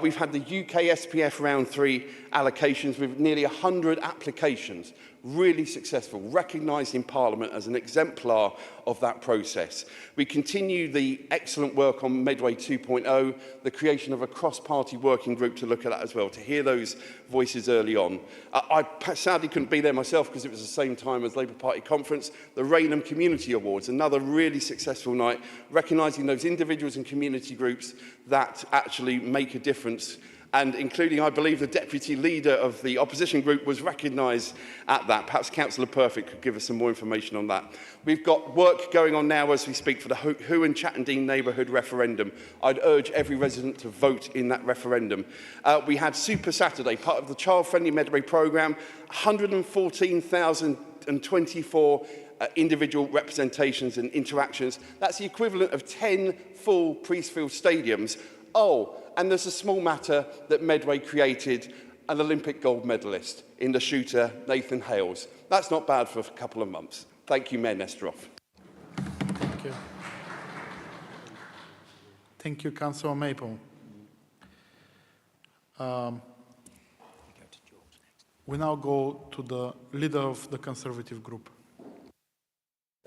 We've had the UK SPF Round 3 allocations with nearly 100 applications, really successful, recognised in Parliament as an exemplar of that process. We continue the excellent work on Medway 2.0, the creation of a cross-party working group to look at that as well, to hear those voices early on. I sadly couldn't be there myself because it was the same time as Labour Party conference. The Raynham Community Awards, another really successful night, recognising those individuals and community groups that actually make a difference, and including, I believe, the deputy leader of the opposition group was recognised at that. Perhaps Councillor Perfect could give us some more information on that. We've got work going on now as we speak for the Who and Chatham neighbourhood referendum. I'd urge every resident to vote in that referendum. We had Super Saturday, part of the child-friendly Medway programme, 114,024 individual representations and interactions. That's the equivalent of 10 full Priestfield stadiums. Oh, and there's a small matter that Medway created an Olympic gold medalist in the shooter, Nathan Hales. That's not bad for a couple of months. Thank you, Mayor Nesterov. Thank you. Thank you, Councillor Maple. We now go to the leader of the Conservative group.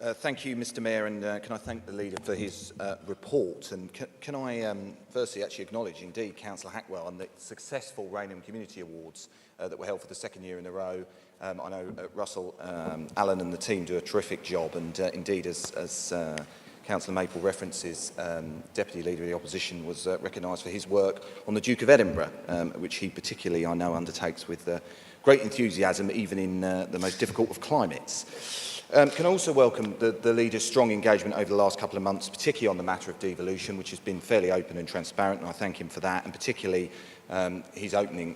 Thank you, Mr Mayor, and can I thank the Leader for his report. And can I firstly actually acknowledge, indeed, Councillor Hackwell and the successful Rainham Community Awards that were held for the second year in a row. I know Russell, Alan and the team do a terrific job, and indeed, as Councillor Maple references, Deputy Leader of the Opposition was recognised for his work on the Duke of Edinburgh, which he particularly, I know, undertakes with great enthusiasm, even in the most difficult of climates. Can I also welcome the Leader's strong engagement over the last couple of months, particularly on the matter of devolution, which has been fairly open and transparent, and I thank him for that, and particularly his opening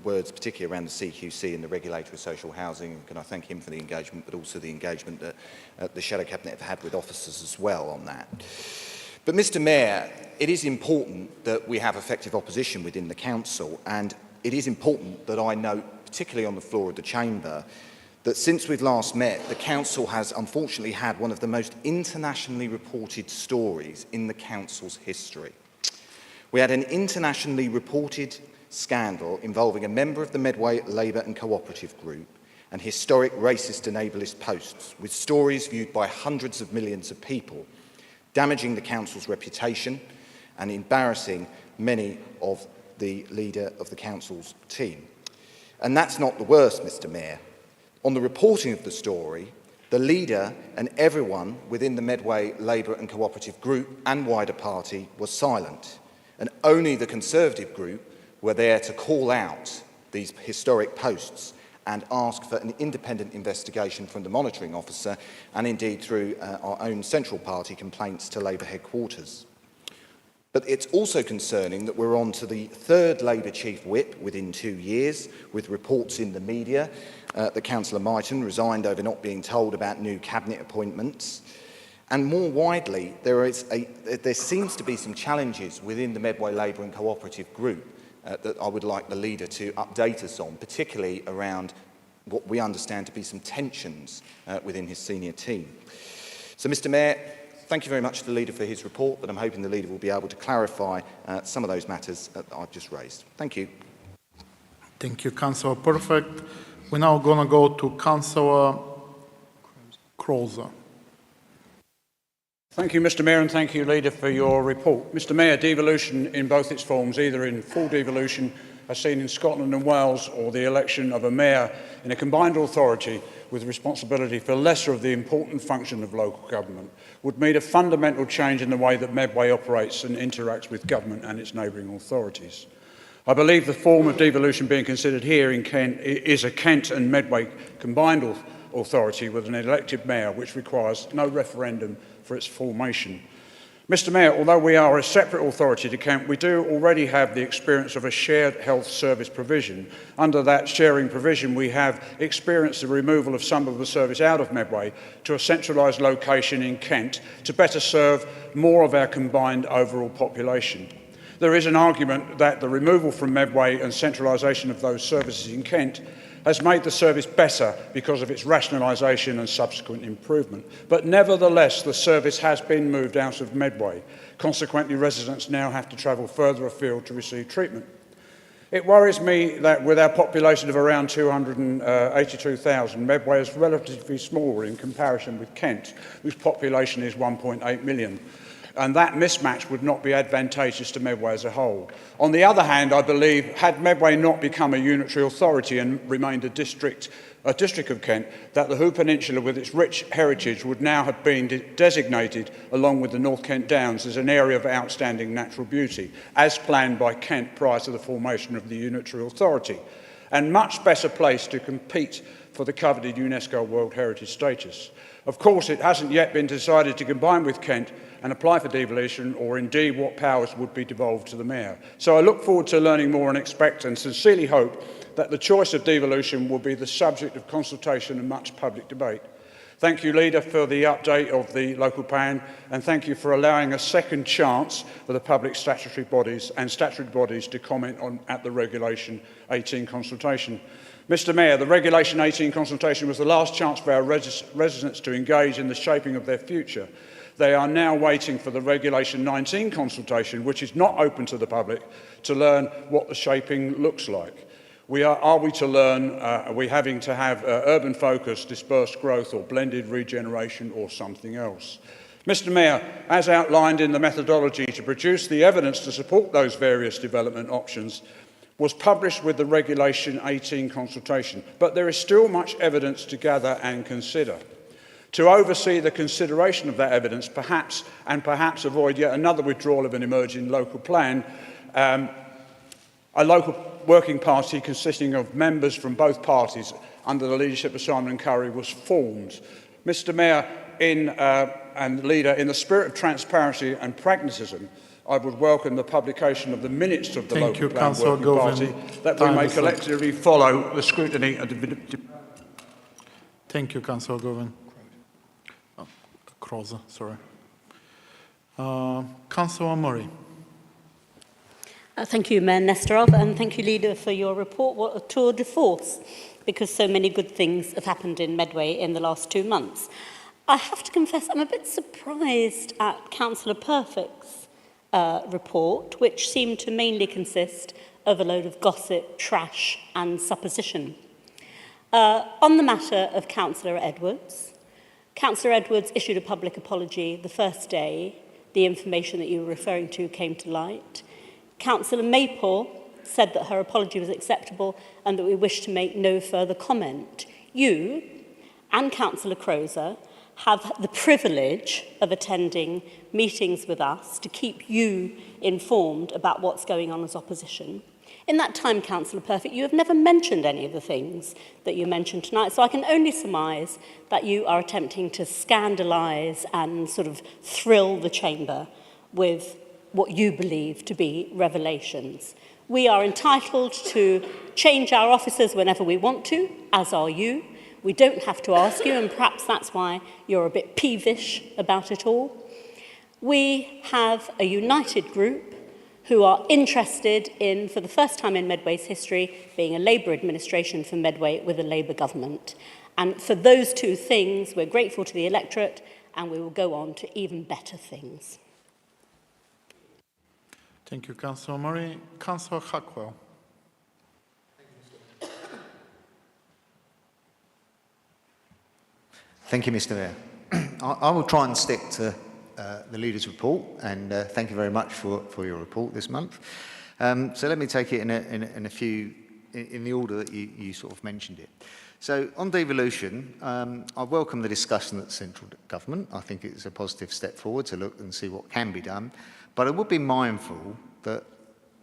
words, particularly around the CQC and the regulator of social housing. Can I thank him for the engagement, but also the engagement that the Shadow Cabinet have had with officers as well on that. But, Mr Mayor, it is important that we have effective opposition within the Council, and it is important that I note, particularly on the floor of the Chamber, that since we've last met, the Council has unfortunately had one of the most internationally reported stories in the Council's history. We had an internationally reported scandal involving a member of the Medway Labour and Cooperative Group and historic racist and ableist posts, with stories viewed by hundreds of millions of people, damaging the Council's reputation and embarrassing many of the Leader of the Council's team. And that's not the worst, Mr Mayor. On the reporting of the story, the Leader and everyone within the Medway Labour and Cooperative Group and wider party was silent, and only the Conservative group were there to call out these historic posts and ask for an independent investigation from the monitoring officer and indeed through our own central party complaints to Labour headquarters. But it's also concerning that we're on to the third Labour Chief Whip within 2 years, with reports in the media that Councillor Maritime resigned over not being told about new cabinet appointments. And more widely, there seems to be some challenges within the Medway Labour and Cooperative Group that I would like the Leader to update us on, particularly around what we understand to be some tensions within his senior team. So, Mr Mayor, thank you very much to the Leader for his report, but I'm hoping the Leader will be able to clarify some of those matters that I've just raised. Thank you. Thank you, Councillor Perfect. We're now going to go to Councillor Crozer. Thank you, Mr Mayor, and thank you, Leader, for your report. Mr Mayor, devolution in both its forms, either in full devolution as seen in Scotland and Wales, or the election of a mayor in a combined authority with responsibility for lesser of the important function of local government, would mean a fundamental change in the way that Medway operates and interacts with government and its neighbouring authorities. I believe the form of devolution being considered here in Kent is a Kent and Medway combined authority with an elected mayor, which requires no referendum for its formation. Mr Mayor, although we are a separate authority to Kent, we do already have the experience of a shared health service provision. Under that sharing provision, we have experienced the removal of some of the service out of Medway to a centralised location in Kent to better serve more of our combined overall population. There is an argument that the removal from Medway and centralisation of those services in Kent has made the service better because of its rationalisation and subsequent improvement. But nevertheless, the service has been moved out of Medway. Consequently, residents now have to travel further afield to receive treatment. It worries me that with our population of around 282,000, Medway is relatively smaller in comparison with Kent, whose population is 1.8 million. And that mismatch would not be advantageous to Medway as a whole. On the other hand, I believe, had Medway not become a unitary authority and remained a district of Kent, that the Hoo Peninsula, with its rich heritage, would now have been designated, along with the North Kent Downs, as an area of outstanding natural beauty, as planned by Kent prior to the formation of the unitary authority, and much better placed to compete for the coveted UNESCO World Heritage status. Of course, it hasn't yet been decided to combine with Kent and apply for devolution, or indeed what powers would be devolved to the Mayor. So I look forward to learning more and expect and sincerely hope that the choice of devolution will be the subject of consultation and much public debate. Thank you, Leader, for the update of the local plan, and thank you for allowing a second chance for the public statutory bodies to comment on at the Regulation 18 consultation. Mr Mayor, the Regulation 18 consultation was the last chance for our residents to engage in the shaping of their future. They are now waiting for the Regulation 19 consultation, which is not open to the public, to learn what the shaping looks like. Are we to learn? Are we having to have urban focus, dispersed growth or blended regeneration or something else? Mr Mayor, as outlined in the methodology to produce the evidence to support those various development options, was published with the Regulation 18 consultation, but there is still much evidence to gather and consider. To oversee the consideration of that evidence, perhaps avoid yet another withdrawal of an emerging local plan, a local working party consisting of members from both parties under the leadership of Simon & Curry was formed. Mr Mayor and Leader, in the spirit of transparency and pragmatism, I would welcome the publication of the minutes of the local plan working party that we may collectively follow the scrutiny and the... Thank you, Councillor Govan. Crozer, sorry. Councillor Murray. Thank you, Mayor Nestorov, and thank you, Leader, for your report. What a tour de force, because so many good things have happened in Medway in the last 2 months. I have to confess, I'm a bit surprised at Councillor Perfect's report, which seemed to mainly consist of a load of gossip, trash and supposition. On the matter of Councillor Edwards issued a public apology the first day the information that you were referring to came to light. Councillor Maple said that her apology was acceptable and that we wish to make no further comment. You and Councillor Crozer have the privilege of attending meetings with us to keep you informed about what's going on as opposition. In that time, Councillor Perfect, you have never mentioned any of the things that you mentioned tonight, so I can only surmise that you are attempting to scandalise and sort of thrill the chamber with what you believe to be revelations. We are entitled to change our officers whenever we want to, as are you. We don't have to ask you, and perhaps that's why you're a bit peevish about it all. We have a united group who are interested in, for the first time in Medway's history, being a Labour administration for Medway with a Labour government. And for those two things, we're grateful to the electorate, and we will go on to even better things. Thank you, Councillor Murray. Councillor Hackwell. Thank you, Mr Mayor. I will try and stick to the Leader's report, and thank you very much for your report this month. So let me take it in the order that you sort of mentioned it. So on devolution, I welcome the discussion at central government. I think it's a positive step forward to look and see what can be done. But I would be mindful that,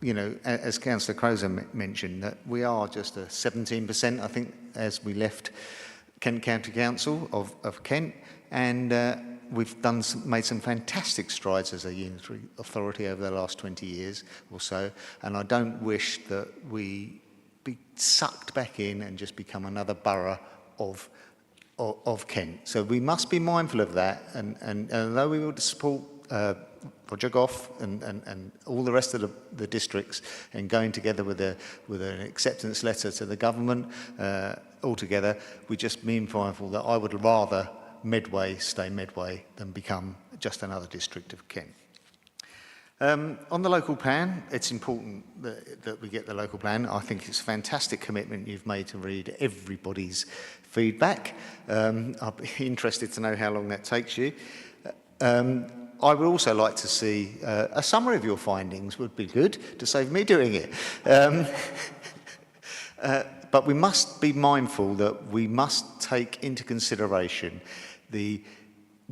you know, as Councillor Crozer mentioned, that we are just a 17%, I think, as we left Kent County Council of Kent, and we've made some fantastic strides as a unitary authority over the last 20 years or so, and I don't wish that we be sucked back in and just become another borough of Kent. So we must be mindful of that, and although we would support Roger Goff and all the rest of the districts and going together with an acceptance letter to the government altogether, we just be mindful that I would rather Medway stay Medway than become just another district of Kent. On the local plan, it's important that we get the local plan. I think it's a fantastic commitment you've made to read everybody's feedback. I'll be interested to know how long that takes you. I would also like to see a summary of your findings would be good to save me doing it. But we must be mindful that we must take into consideration the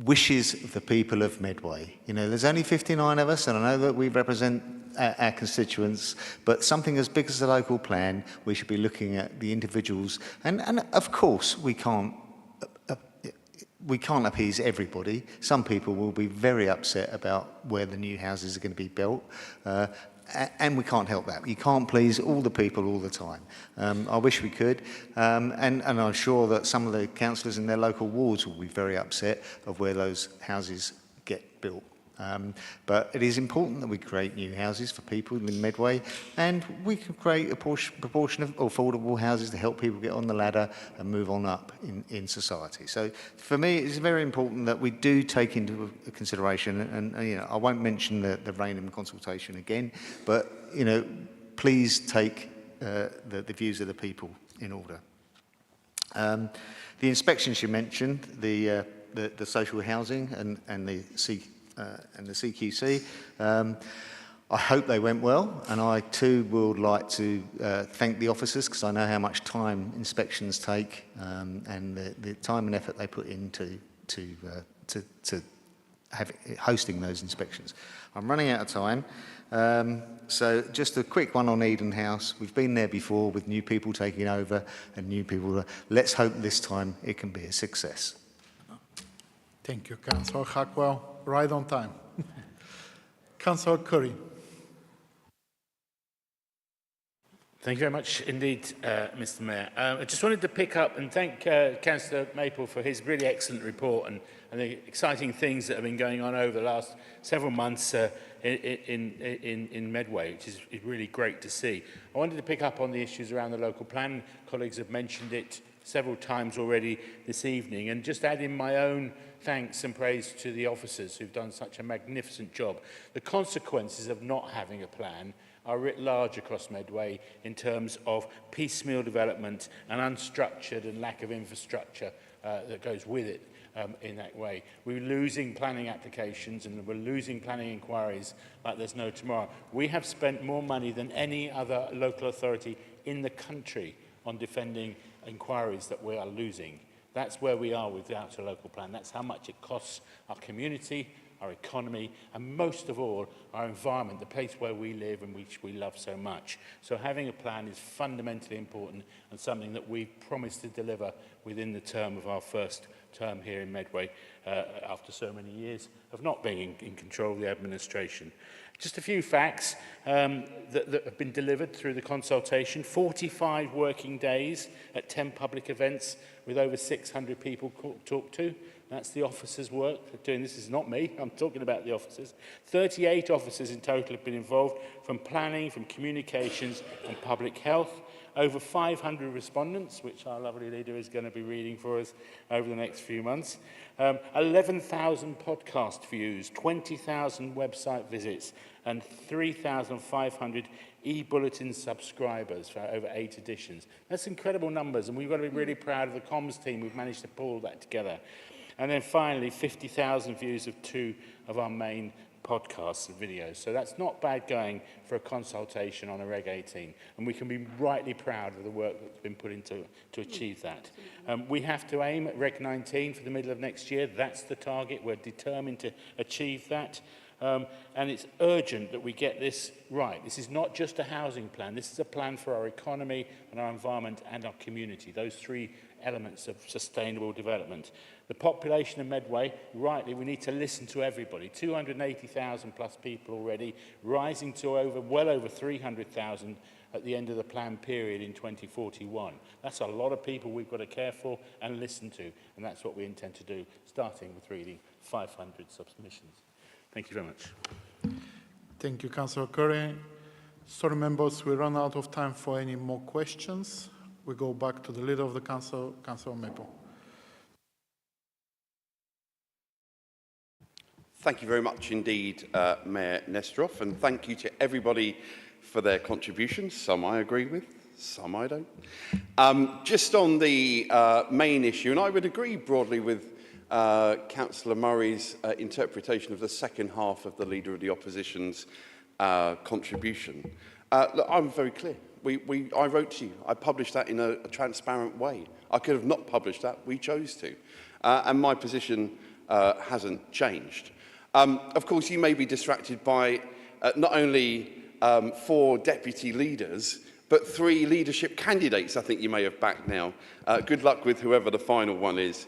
wishes of the people of Medway. You know, there's only 59 of us, and I know that we represent our constituents, but something as big as the local plan, we should be looking at the individuals. And of course, we can't appease everybody. Some people will be very upset about where the new houses are going to be built, and we can't help that. You can't please all the people all the time. I wish we could, and I'm sure that some of the councillors in their local wards will be very upset of where those houses get built. But it is important that we create new houses for people in Medway, and we can create a proportion of affordable houses to help people get on the ladder and move on up in society. So for me, it's very important that we do take into consideration, and you know, I won't mention the Rainham consultation again, but you know, please take the views of the people in order. The inspections you mentioned, the social housing and the CQC, I hope they went well, and I too would like to thank the officers, because I know how much time inspections take and the time and effort they put into hosting those inspections. I'm running out of time, so just a quick one on Eden House. We've been there before with new people taking over and new people. Let's hope this time it can be a success. Thank you, Councillor Hackwell. Right on time. Councillor Curry. Thank you very much indeed, Mr. Mayor. I just wanted to pick up and thank Councillor Maple for his really excellent report and the exciting things that have been going on over the last several months in Medway, which is really great to see. I wanted to pick up on the issues around the local plan. Colleagues have mentioned it several times already this evening, and just add in my own thanks and praise to the officers who've done such a magnificent job. The consequences of not having a plan are writ large across Medway in terms of piecemeal development and unstructured and lack of infrastructure that goes with it in that way. We're losing planning applications and we're losing planning inquiries like there's no tomorrow. We have spent more money than any other local authority in the country on defending inquiries that we are losing. That's where we are without a local plan. That's how much it costs our community, our economy, and most of all, our environment, the place where we live and which we love so much. So having a plan is fundamentally important and something that we promised to deliver within the term of our first term here in Medway after so many years of not being in control of the administration. Just a few facts that have been delivered through the consultation. 45 working days at 10 public events with over 600 people talked to. That's the officers' work doing this. Is not me, I'm talking about the officers. 38 officers in total have been involved, from planning, from communications and public health. Over 500 respondents, which our lovely leader is going to be reading for us over the next few months. 11,000 podcast views, 20,000 website visits, and 3,500 e-bulletin subscribers for over 8 editions. That's incredible numbers, and we've got to be really proud of the comms team who've managed to pull all that together. And then finally, 50,000 views of 2 of our main podcasts and videos. So that's not bad going for a consultation on a Reg 18. And we can be rightly proud of the work that's been put into to achieve that. We have to aim at Reg 19 for the middle of next year. That's the target. We're determined to achieve that. And it's urgent that we get this right. This is not just a housing plan. This is a plan for our economy and our environment and our community. Those 3 elements of sustainable development. The population of Medway, rightly, we need to listen to everybody. 280,000 plus people already, rising to well over 300,000 at the end of the planned period in 2041. That's a lot of people we've got to care for and listen to, and that's what we intend to do, starting with reading 500 submissions. Thank you very much. Thank you, Councillor Curry. Sorry, members, we run out of time for any more questions. We go back to the leader of the council, Councillor Maple. Thank you very much indeed, Mayor Nestroff, and thank you to everybody for their contributions. Some I agree with, some I don't. Just on the main issue, and I would agree broadly with Councillor Murray's interpretation of the second half of the Leader of the Opposition's contribution. Look, I'm very clear. I wrote to you. I published that in a transparent way. I could have not published that. We chose to. And my position hasn't changed. Of course, you may be distracted by not only 4 deputy leaders, but 3 leadership candidates I think you may have backed now. Good luck with whoever the final one is.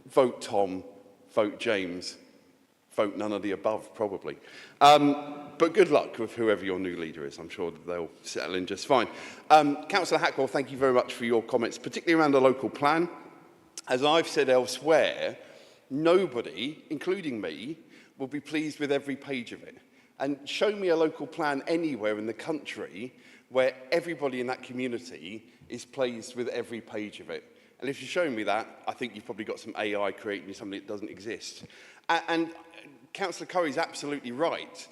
Vote Tom, vote James, vote none of the above, probably. But good luck with whoever your new leader is. I'm sure that they'll settle in just fine. Councillor Hackwell, thank you very much for your comments, particularly around the local plan. As I've said elsewhere, nobody, including me, will be pleased with every page of it. And show me a local plan anywhere in the country where everybody in that community is pleased with every page of it. And if you show me that, I think you've probably got some AI creating something that doesn't exist. And Councillor Curry's absolutely right.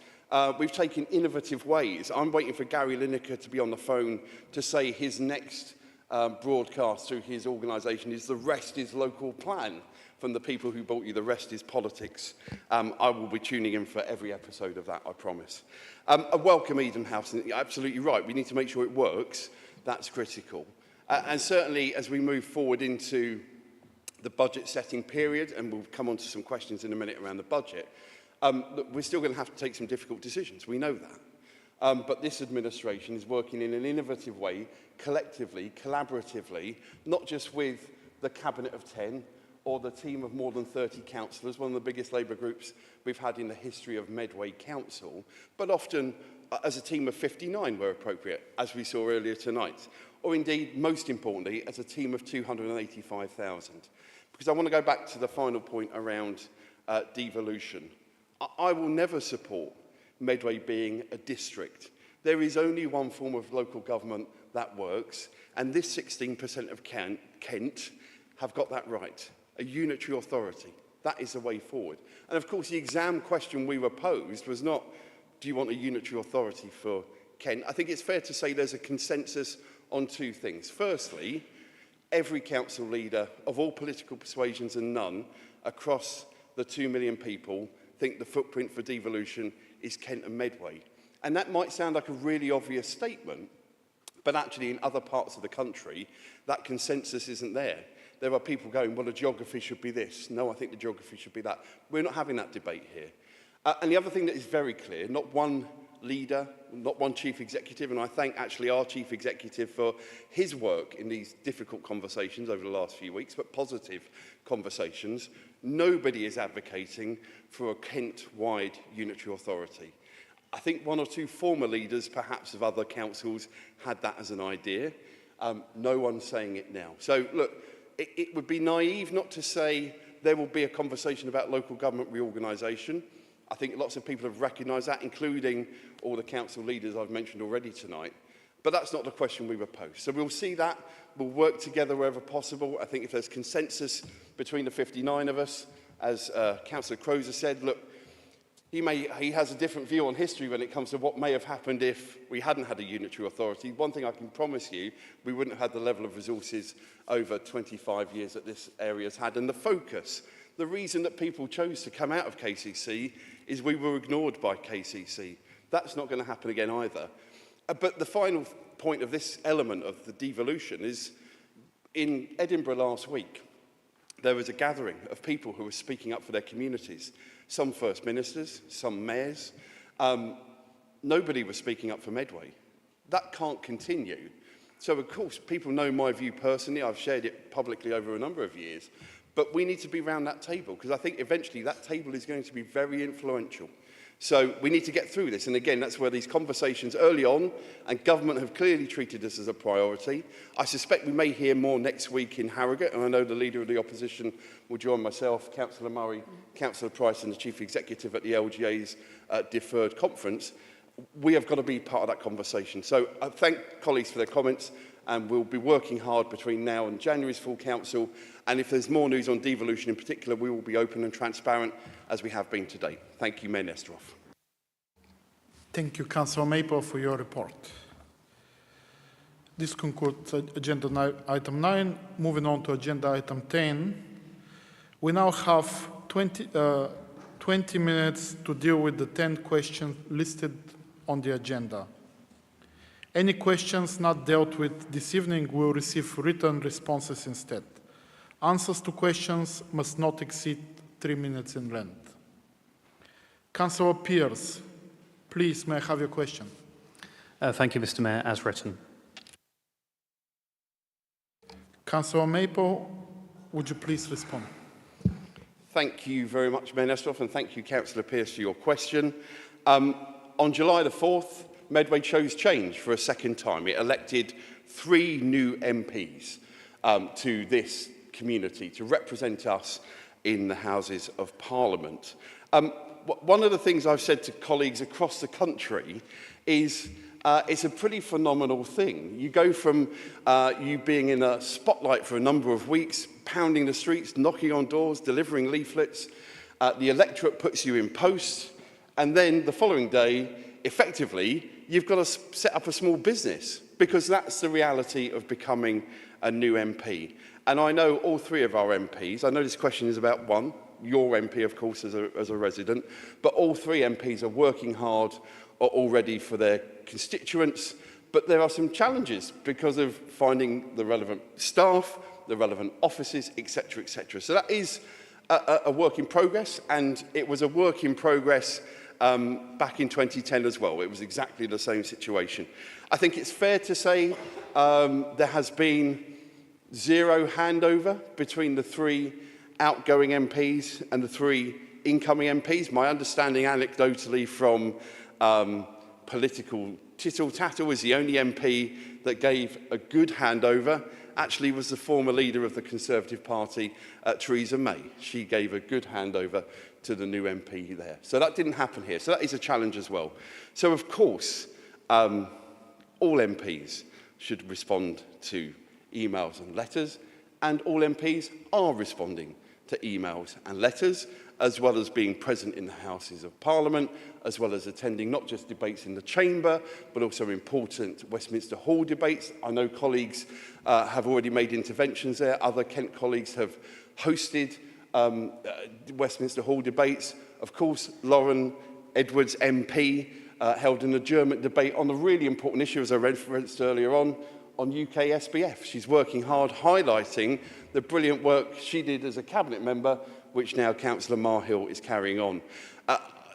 We've taken innovative ways. I'm waiting for Gary Lineker to be on the phone to say his next broadcast through his organisation is "The rest is local plan." From the people who bought you, "The rest is politics." I will be tuning in for every episode of that, I promise. A welcome Eden House, and you're absolutely right. We need to make sure it works. That's critical. And certainly as we move forward into the budget setting period, and we'll come on to some questions in a minute around the budget, look, we're still going to have to take some difficult decisions. We know that. But this administration is working in an innovative way, collectively, collaboratively, not just with the Cabinet of 10 or the team of more than 30 councillors, one of the biggest Labour groups we've had in the history of Medway Council, but often as a team of 59 where appropriate, as we saw earlier tonight, or indeed, most importantly, as a team of 285,000. Because I want to go back to the final point around devolution. I will never support Medway being a district. There is only one form of local government that works, and this 16% of Kent have got that right. A unitary authority. That is the way forward. And of course, the exam question we were posed was not, do you want a unitary authority for Kent? I think it's fair to say there's a consensus on two things. Firstly, every council leader of all political persuasions and none across the 2 million people think the footprint for devolution is Kent and Medway. And that might sound like a really obvious statement, but actually in other parts of the country, that consensus isn't there. There are people going, well, the geography should be this. No, I think the geography should be that. We're not having that debate here. And the other thing that is very clear, not one leader, not one chief executive, and I thank actually our chief executive for his work in these difficult conversations over the last few weeks, but positive conversations. Nobody is advocating for a Kent-wide unitary authority. I think one or two former leaders, perhaps of other councils, had that as an idea. No one's saying it now. So, look, it would be naive not to say there will be a conversation about local government reorganisation. I think lots of people have recognised that, including all the council leaders I've mentioned already tonight. But that's not the question we were posed. So we'll see that. We'll work together wherever possible. I think if there's consensus between the 59 of us, as Councillor Crozer said, look, he has a different view on history when it comes to what may have happened if we hadn't had a unitary authority. One thing I can promise you, we wouldn't have had the level of resources over 25 years that this area has had. And the focus, the reason that people chose to come out of KCC is we were ignored by KCC. That's not going to happen again either. But the final point of this element of the devolution is in Edinburgh last week, there was a gathering of people who were speaking up for their communities. Some First Ministers, some mayors. Nobody was speaking up for Medway. That can't continue. So, of course, people know my view personally. I've shared it publicly over a number of years. But we need to be around that table, because I think eventually that table is going to be very influential. So we need to get through this. And again, that's where these conversations early on, and government have clearly treated this as a priority. I suspect we may hear more next week in Harrogate, and I know the Leader of the Opposition will join myself, Councillor Murray, Councillor Price and the Chief Executive at the LGA's deferred conference. We have got to be part of that conversation. So I thank colleagues for their comments, and we'll be working hard between now and January's full council. And if there's more news on devolution in particular, we will be open and transparent as we have been to date. Thank you, Mayor Nesterov. Thank you, Councillor Maple, for your report. This concludes agenda item 9. Moving on to agenda item 10. We now have 20 minutes to deal with the 10 questions listed on the agenda. Any questions not dealt with this evening will receive written responses instead. Answers to questions must not exceed 3 minutes in length. Councillor Pearce, please, may I have your question? Thank you, Mr. Mayor. As written. Councillor Maple, would you please respond? Thank you very much, Mayor Nesterov, and thank you, Councillor Pearce, for your question. On July the 4th, Medway chose change for a second time. It elected 3 new MPs to this community to represent us in the Houses of Parliament. One of the things I've said to colleagues across the country is it's a pretty phenomenal thing. You go from you being in a spotlight for a number of weeks, pounding the streets, knocking on doors, delivering leaflets. The electorate puts you in post, And then the following day, effectively, you've got to set up a small business, because that's the reality of becoming a new MP. And I know all three of our MPs, I know this question is about one, your MP, of course, as a resident, but all three MPs are working hard already for their constituents. But there are some challenges because of finding the relevant staff, the relevant offices, etc., etc. So that is a work in progress, and it was a work in progress back in 2010 as well. It was exactly the same situation. I think it's fair to say there has been zero handover between the three outgoing MPs and the three incoming MPs. My understanding anecdotally from political tittle-tattle is the only MP that gave a good handover actually was the former leader of the Conservative Party, Theresa May. She gave a good handover to the new MP there. So that didn't happen here. So that is a challenge as well. So of course, all MPs should respond to emails and letters, and all MPs are responding to emails and letters, as well as being present in the Houses of Parliament, as well as attending not just debates in the Chamber, but also important Westminster Hall debates. I know colleagues have already made interventions there. Other Kent colleagues have hosted Westminster Hall debates. Of course, Lauren Edwards MP held an adjournment debate on the really important issue, as I referenced earlier on UK SBF. She's working hard, highlighting the brilliant work she did as a cabinet member, which now Councillor Marhill is carrying on.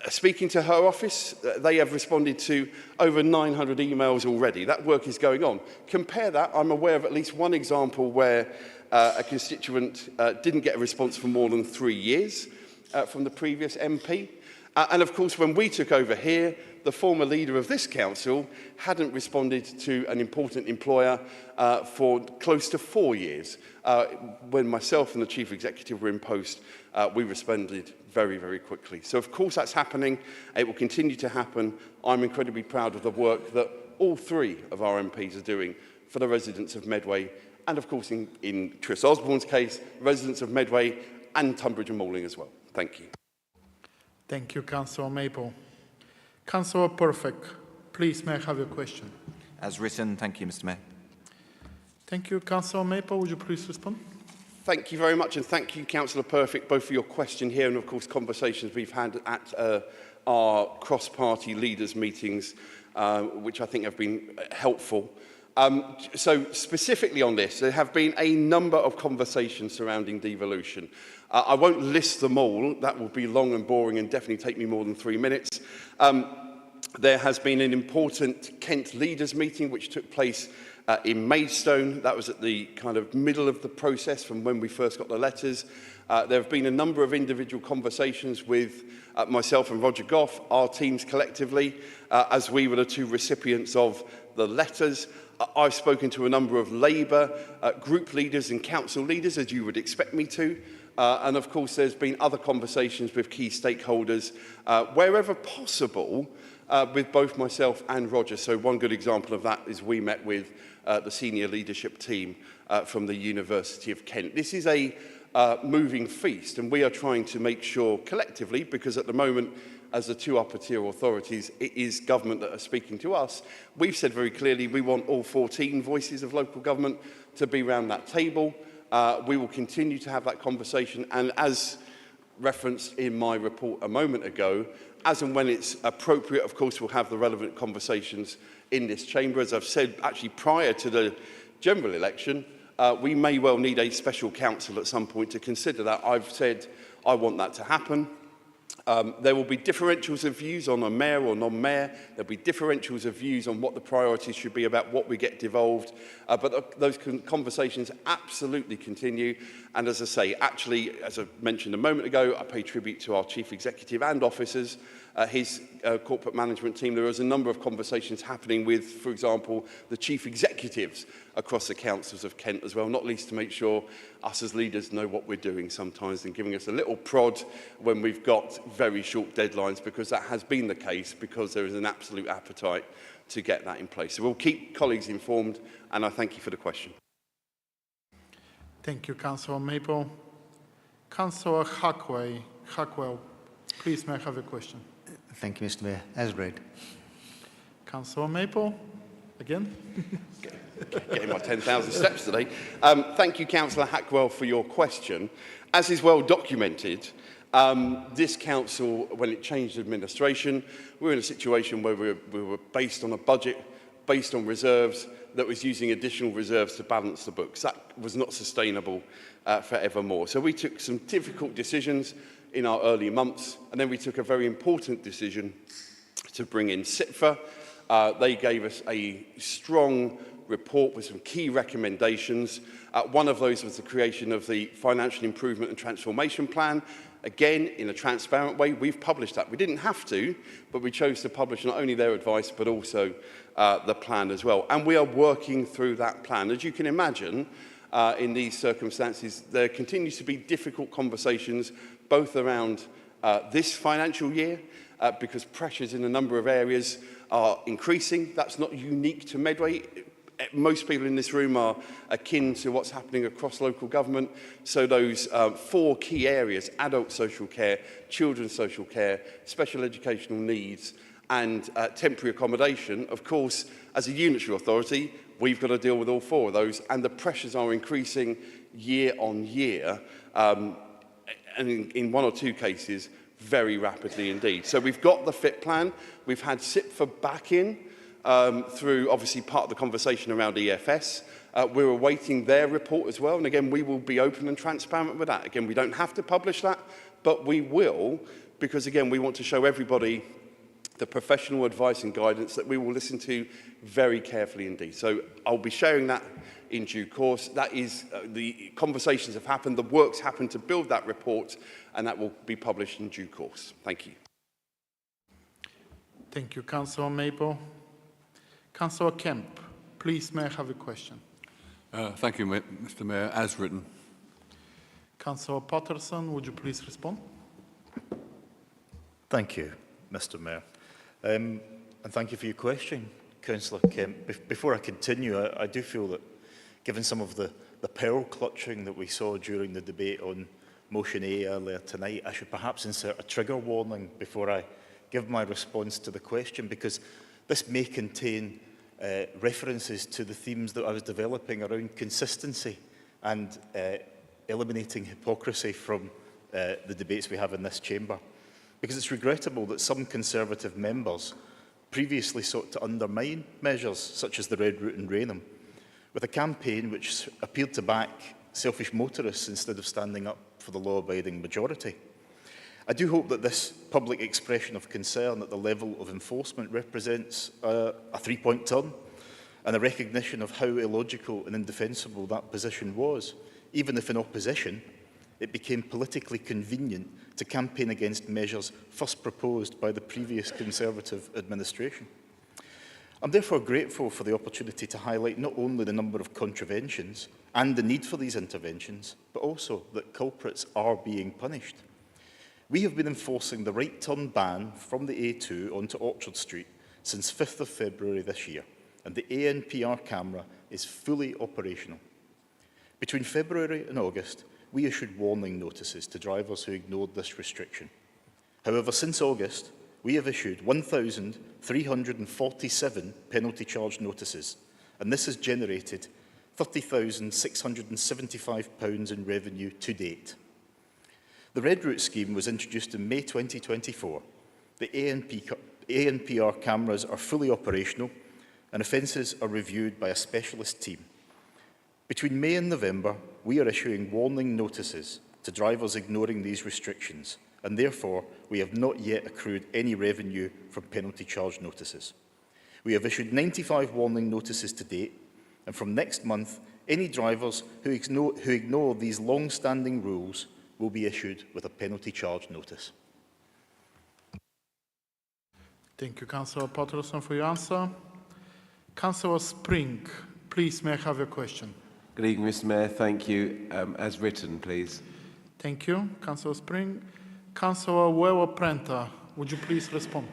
Speaking to her office, they have responded to over 900 emails already. That work is going on. Compare that, I'm aware of at least one example where a constituent didn't get a response for more than 3 years from the previous MP. And of course, when we took over here, the former leader of this council hadn't responded to an important employer for close to 4 years. When myself and the chief executive were in post, we responded very, very quickly. So of course that's happening. It will continue to happen. I'm incredibly proud of the work that all three of our MPs are doing for the residents of Medway, and of course in Tris Osborne's case, residents of Medway and Tunbridge and Malling as well. Thank you. Thank you, Councillor Maple. Councillor Perfect, please, may I have your question? As written, thank you, Mr. Mayor. Thank you. Councillor Maple, would you please respond? Thank you very much, and thank you, Councillor Perfect, both for your question here and, of course, conversations we've had at our cross-party leaders' meetings, which I think have been helpful. So specifically on this, there have been a number of conversations surrounding devolution. I won't list them all. That will be long and boring and definitely take me more than 3 minutes. There has been an important Kent leaders meeting which took place in Maidstone. That was at the kind of middle of the process from when we first got the letters. There have been a number of individual conversations with myself and Roger Goff, our teams collectively, as we were the two recipients of the letters. I've spoken to a number of Labour group leaders and council leaders, as you would expect me to. And of course, there's been other conversations with key stakeholders, wherever possible, with both myself and Roger. So one good example of that is we met with the senior leadership team from the University of Kent. This is a moving feast, and we are trying to make sure collectively, because at the moment, as the two upper tier authorities, it is government that are speaking to us. We've said very clearly we want all 14 voices of local government to be around that table. We will continue to have that conversation, and as referenced in my report a moment ago, as and when it's appropriate, of course, we'll have the relevant conversations in this chamber. As I've said, actually prior to the general election, we may well need a special council at some point to consider that. I've said I want that to happen. There will be differentials of views on a mayor or non-mayor. There'll be differentials of views on what the priorities should be about what we get devolved. But those conversations absolutely continue. And as I say, actually, as I mentioned a moment ago, I pay tribute to our chief executive and officers, his corporate management team. There is a number of conversations happening with, for example, the chief executives across the councils of Kent as well, not least to make sure us as leaders know what we're doing sometimes and giving us a little prod when we've got very short deadlines, because that has been the case, because there is an absolute appetite to get that in place. So we'll keep colleagues informed, and I thank you for the question. Thank you, Councillor Maple. Councillor Hackwell, please, may I have a question? Thank you, Mr. Mayor. As read. Councillor Maple, again. Getting my 10,000 steps today. Thank you, Councillor Hackwell, for your question. As is well documented, this council, when it changed administration, we were in a situation where we were based on a budget, based on reserves, that was using additional reserves to balance the books. That was not sustainable forevermore. So we took some difficult decisions in our early months, and then we took a very important decision to bring in CIPFA. They gave us a strong report with some key recommendations. One of those was the creation of the Financial Improvement and Transformation Plan. Again, in a transparent way, we've published that. We didn't have to, but we chose to publish not only their advice, but also the plan as well. And we are working through that plan. As you can imagine, in these circumstances, there continues to be difficult conversations, both around this financial year, because pressures in a number of areas are increasing. That's not unique to Medway. Most people in this room are akin to what's happening across local government. So those 4 key areas, adult social care, children's social care, special educational needs, and temporary accommodation, of course, as a unitary authority, we've got to deal with all 4 of those, and the pressures are increasing year on year, and in 1 or 2 cases, very rapidly indeed. So we've got the FIT plan. We've had CIPFA back in through, obviously, part of the conversation around EFS. We're awaiting their report as well. And again, we will be open and transparent with that. Again, we don't have to publish that, but we will, because, again, we want to show everybody the professional advice and guidance that we will listen to very carefully indeed. So I'll be sharing that in due course. That is, the conversations have happened, the work's happened to build that report, and that will be published in due course. Thank you. Thank you, Councillor Maple. Councillor Kemp, please, may I have a question? Thank you, Mr. Mayor. As written. Councillor Patterson, would you please respond? Thank you, Mr. Mayor. And thank you for your question, Councillor Kemp. Before I continue, I do feel that given some of the pearl clutching that we saw during the debate on motion A earlier tonight, I should perhaps insert a trigger warning before I give my response to the question, because this may contain references to the themes that I was developing around consistency and eliminating hypocrisy from the debates we have in this chamber. Because it's regrettable that some Conservative members previously sought to undermine measures such as the Red Route in Rainham, with a campaign which appeared to back selfish motorists instead of standing up for the law-abiding majority. I do hope that this public expression of concern at the level of enforcement represents a 3-point turn and a recognition of how illogical and indefensible that position was, even if in opposition it became politically convenient to campaign against measures first proposed by the previous Conservative administration. I'm therefore grateful for the opportunity to highlight not only the number of contraventions and the need for these interventions, but also that culprits are being punished. We have been enforcing the right turn ban from the A2 onto Orchard Street since 5th of February this year, and the ANPR camera is fully operational. Between February and August, we issued warning notices to drivers who ignored this restriction. However, since August, we have issued 1,347 penalty charge notices, and this has generated £30,675 in revenue to date. The Red Route scheme was introduced in May 2024. The ANPR cameras are fully operational and offences are reviewed by a specialist team. Between May and November, we are issuing warning notices to drivers ignoring these restrictions, and therefore we have not yet accrued any revenue from penalty charge notices. We have issued 95 warning notices to date, and from next month, any drivers who ignore these long-standing rules will be issued with a penalty charge notice. Thank you, Councillor Patterson, for your answer. Councillor Spring, please, may I have your question? Good evening, Mr. Mayor. Thank you. As written, please. Thank you, Councillor Spring. Councillor Wewa-Prenta, would you please respond?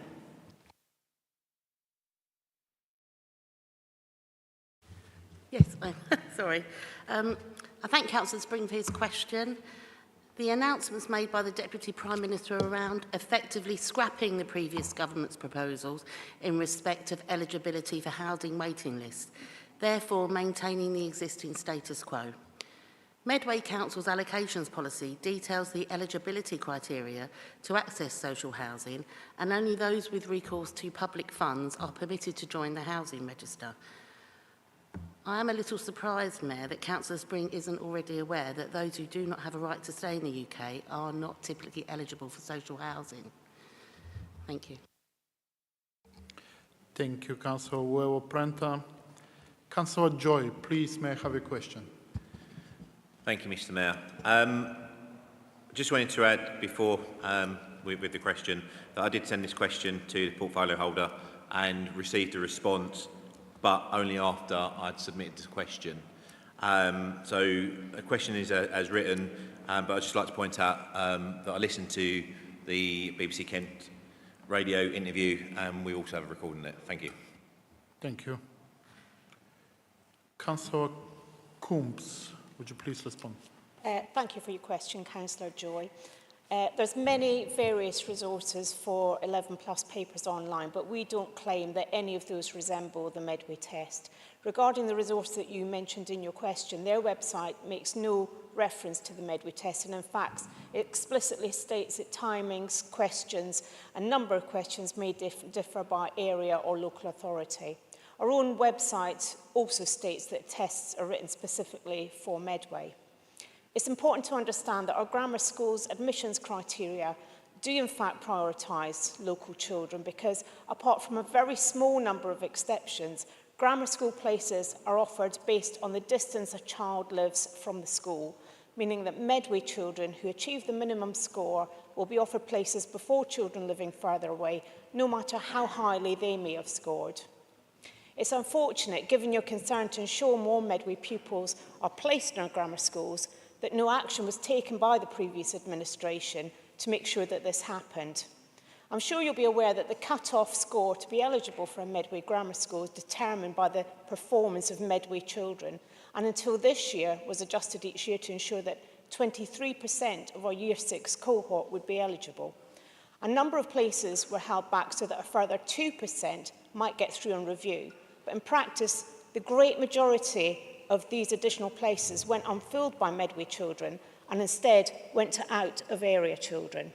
Yes, sorry. I thank Councillor Spring for his question. The announcements made by the Deputy Prime Minister around effectively scrapping the previous government's proposals in respect of eligibility for housing waiting lists, therefore maintaining the existing status quo. Medway Council's allocations policy details the eligibility criteria to access social housing, and only those with recourse to public funds are permitted to join the housing register. I am a little surprised, Mayor, that Councillor Spring isn't already aware that those who do not have a right to stay in the UK are not typically eligible for social housing. Thank you. Thank you, Councillor Uewa-Prenta. Councillor Joy, please, may I have a question? Thank you, Mr. Mayor. Just wanted to add before with the question that I did send this question to the portfolio holder and received a response, but only after I'd submitted the question. So the question is as written, but I'd just like to point out that I listened to the BBC Kent radio interview, and we also have a recording it. Thank you. Thank you. Councillor Coombs, would you please respond? Thank you for your question, Councillor Joy. There's many various resources for 11 plus papers online, but we don't claim that any of those resemble the Medway test. Regarding the resource that you mentioned in your question, their website makes no reference to the Medway test, and in fact it explicitly states that timings, questions, a number of questions may differ by area or local authority. Our own website also states that tests are written specifically for Medway. It's important to understand that our grammar schools' admissions criteria do in fact prioritise local children because, apart from a very small number of exceptions, grammar school places are offered based on the distance a child lives from the school, meaning that Medway children who achieve the minimum score will be offered places before children living further away, no matter how highly they may have scored. It's unfortunate, given your concern to ensure more Medway pupils are placed in our grammar schools, that no action was taken by the previous administration to make sure that this happened. I'm sure you'll be aware that the cut-off score to be eligible for a Medway grammar school is determined by the performance of Medway children, and until this year was adjusted each year to ensure that 23% of our Year 6 cohort would be eligible. A number of places were held back so that a further 2% might get through on review, but in practice, the great majority of these additional places went unfilled by Medway children and instead went to out-of-area children.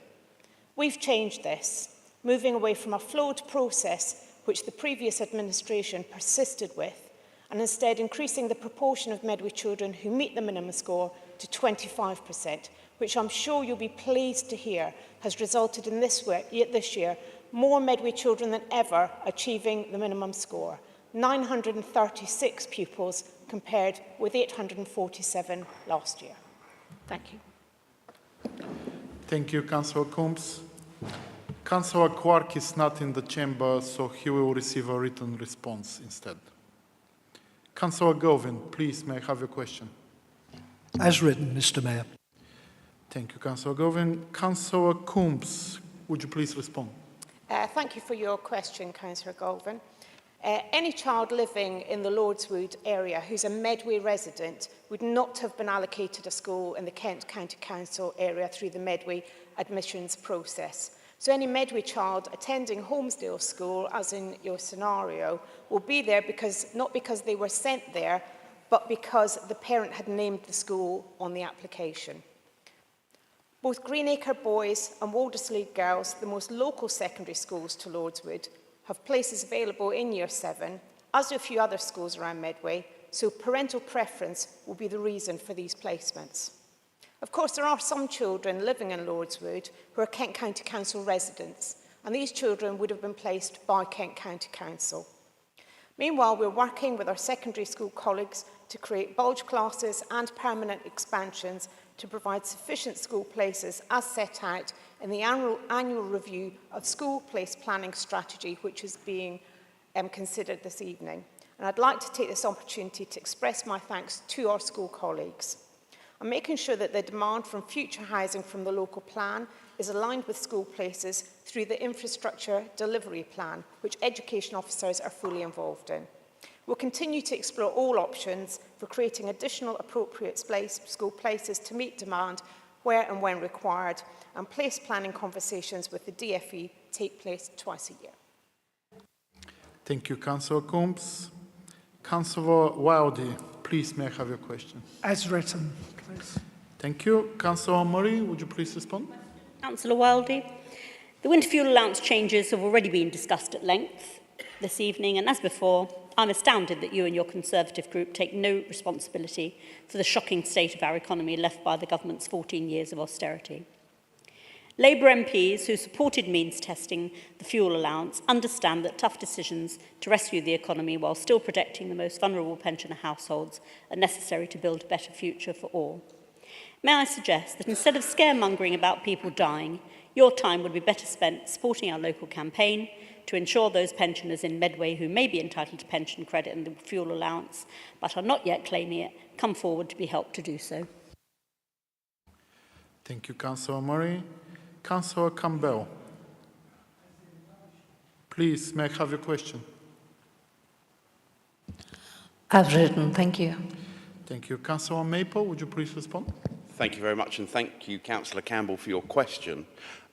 We've changed this, moving away from a flawed process which the previous administration persisted with, and instead increasing the proportion of Medway children who meet the minimum score to 25%, which I'm sure you'll be pleased to hear has resulted in this year more Medway children than ever achieving the minimum score, 936 pupils compared with 847 last year. Thank you. Thank you, Councillor Coombs. Councillor Quark is not in the chamber, so he will receive a written response instead. Councillor Govin, please, may I have your question? As written, Mr. Mayor. Thank you, Councillor Govin. Councillor Coombs, would you please respond? Thank you for your question, Councillor Galvin. Any child living in the Lordswood area who's a Medway resident would not have been allocated a school in the Kent County Council area through the Medway admissions process. So any Medway child attending Holmesdale School, as in your scenario, will be there not because they were sent there, but because the parent had named the school on the application. Both Greenacre Boys and Waldersley Girls, the most local secondary schools to Lordswood, have places available in Year 7, as do a few other schools around Medway, so parental preference will be the reason for these placements. Of course, there are some children living in Lordswood who are Kent County Council residents, and these children would have been placed by Kent County Council. Meanwhile, we're working with our secondary school colleagues to create bulge classes and permanent expansions to provide sufficient school places as set out in the annual review of school place planning strategy, which is being considered this evening. And I'd like to take this opportunity to express my thanks to our school colleagues. I'm making sure that the demand from future housing from the local plan is aligned with school places through the infrastructure delivery plan, which education officers are fully involved in. We'll continue to explore all options for creating additional appropriate school places to meet demand where and when required, and place planning conversations with the DfE take place twice a year. Thank you, Councillor Coombs. Councillor Wildy, please, may I have your question? As written, please. Thank you. Councillor Murray, would you please respond? Councillor Wildy. The winter fuel allowance changes have already been discussed at length this evening, and as before, I'm astounded that you and your Conservative group take no responsibility for the shocking state of our economy left by the government's 14 years of austerity. Labour MPs who supported means testing the fuel allowance understand that tough decisions to rescue the economy while still protecting the most vulnerable pensioner households are necessary to build a better future for all. May I suggest that instead of scaremongering about people dying, your time would be better spent supporting our local campaign to ensure those pensioners in Medway who may be entitled to pension credit and the fuel allowance but are not yet claiming it come forward to be helped to do so. Thank you, Councillor Murray. Councillor Campbell, please, may I have your question? As written, thank you. Thank you. Councillor Maple, would you please respond? Thank you very much, and thank you, Councillor Campbell, for your question.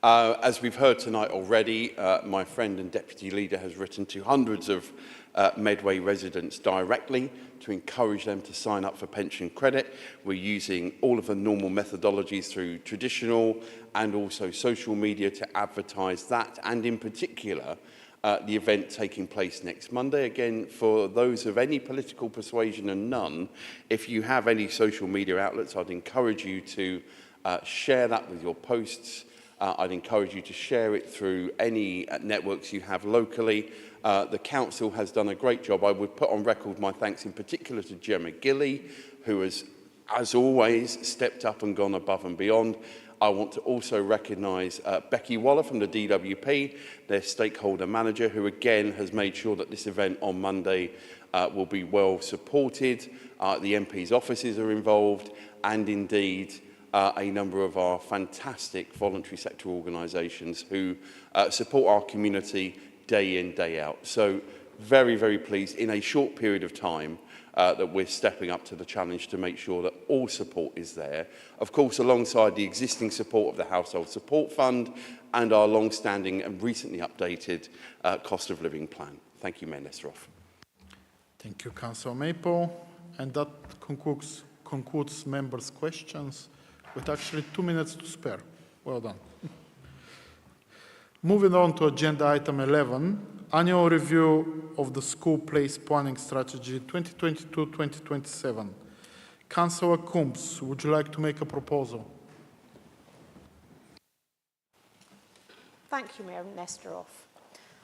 As we've heard tonight already, my friend and Deputy Leader has written to hundreds of Medway residents directly to encourage them to sign up for pension credit. We're using all of the normal methodologies through traditional and also social media to advertise that, and in particular, the event taking place next Monday. Again, for those of any political persuasion and none, if you have any social media outlets, I'd encourage you to share that with your posts. I'd encourage you to share it through any networks you have locally. The council has done a great job. I would put on record my thanks in particular to Gemma Gilly, who has, as always, stepped up and gone above and beyond. I want to also recognise Becky Waller from the DWP, their stakeholder manager, who again has made sure that this event on Monday will be well supported. The MP's offices are involved, and indeed a number of our fantastic voluntary sector organisations who support our community day in, day out. So very, very pleased in a short period of time that we're stepping up to the challenge to make sure that all support is there. Of course, alongside the existing support of the Household Support Fund and our long-standing and recently updated cost of living plan. Thank you, Mayor Nestorov. Thank you, Councillor Maple. And that concludes members' questions with actually 2 minutes to spare. Well done. Moving on to agenda item 11, annual review of the school place planning strategy 2022-2027. Councillor Coombs, would you like to make a proposal? Thank you, Mayor Nestorov.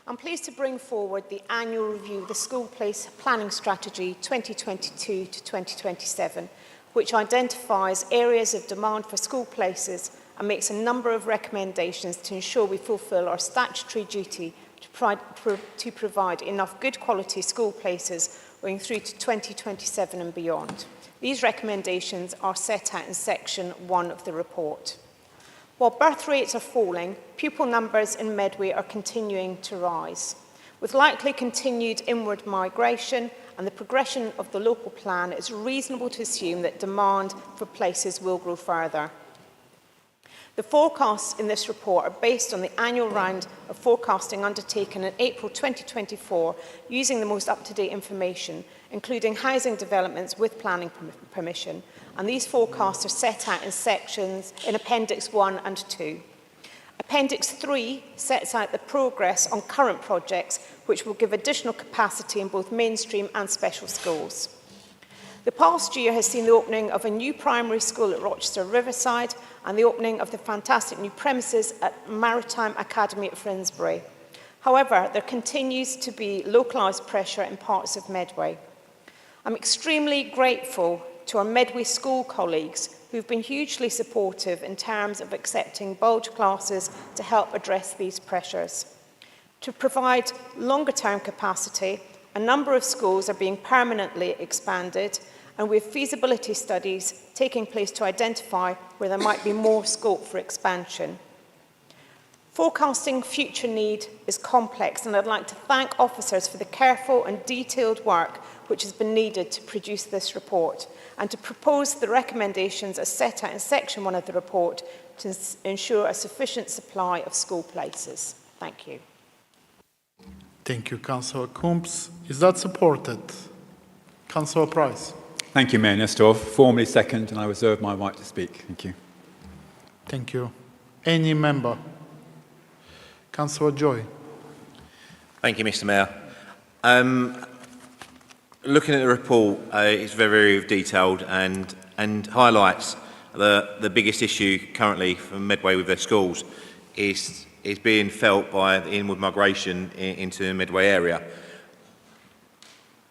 I'm pleased to bring forward the annual review of the school place planning strategy 2022 to 2027, which identifies areas of demand for school places and makes a number of recommendations to ensure we fulfil our statutory duty to provide enough good quality school places going through to 2027 and beyond. These recommendations are set out in section 1 of the report. While birth rates are falling, pupil numbers in Medway are continuing to rise. With likely continued inward migration and the progression of the local plan, it's reasonable to assume that demand for places will grow further. The forecasts in this report are based on the annual round of forecasting undertaken in April 2024 using the most up-to-date information, including housing developments with planning permission, and these forecasts are set out in sections in Appendix 1 and 2. Appendix 3 sets out the progress on current projects which will give additional capacity in both mainstream and special schools. The past year has seen the opening of a new primary school at Rochester Riverside and the opening of the fantastic new premises at Maritime Academy at Finsbury. However, there continues to be localised pressure in parts of Medway. I'm extremely grateful to our Medway school colleagues who've been hugely supportive in terms of accepting bulge classes to help address these pressures. To provide longer-term capacity, a number of schools are being permanently expanded, and we have feasibility studies taking place to identify where there might be more scope for expansion. Forecasting future need is complex, and I'd like to thank officers for the careful and detailed work which has been needed to produce this report, and to propose the recommendations as set out in section 1 of the report to ensure a sufficient supply of school places. Thank you. Thank you, Councillor Coombs. Is that supported? Councillor Price. Thank you, Mayor Nestor. Formally second, and I reserve my right to speak. Thank you. Thank you. Any member? Councillor Joy. Thank you, Mr. Mayor. Looking at the report, it's very, very detailed and highlights the biggest issue currently for Medway with their schools is being felt by the inward migration into the Medway area.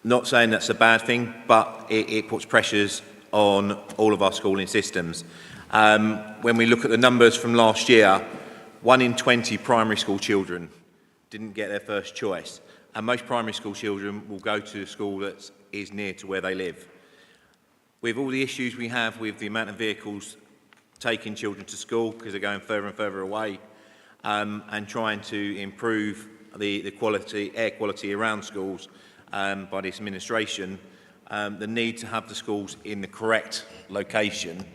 Not saying that's a bad thing, but it puts pressures on all of our schooling systems. When we look at the numbers from last year, 1 in 20 primary school children didn't get their first choice. And most primary school children will go to a school that is near to where they live. With all the issues we have with the amount of vehicles taking children to school because they're going further and further away, and trying to improve the air quality around schools by this administration, the need to have the schools in the correct location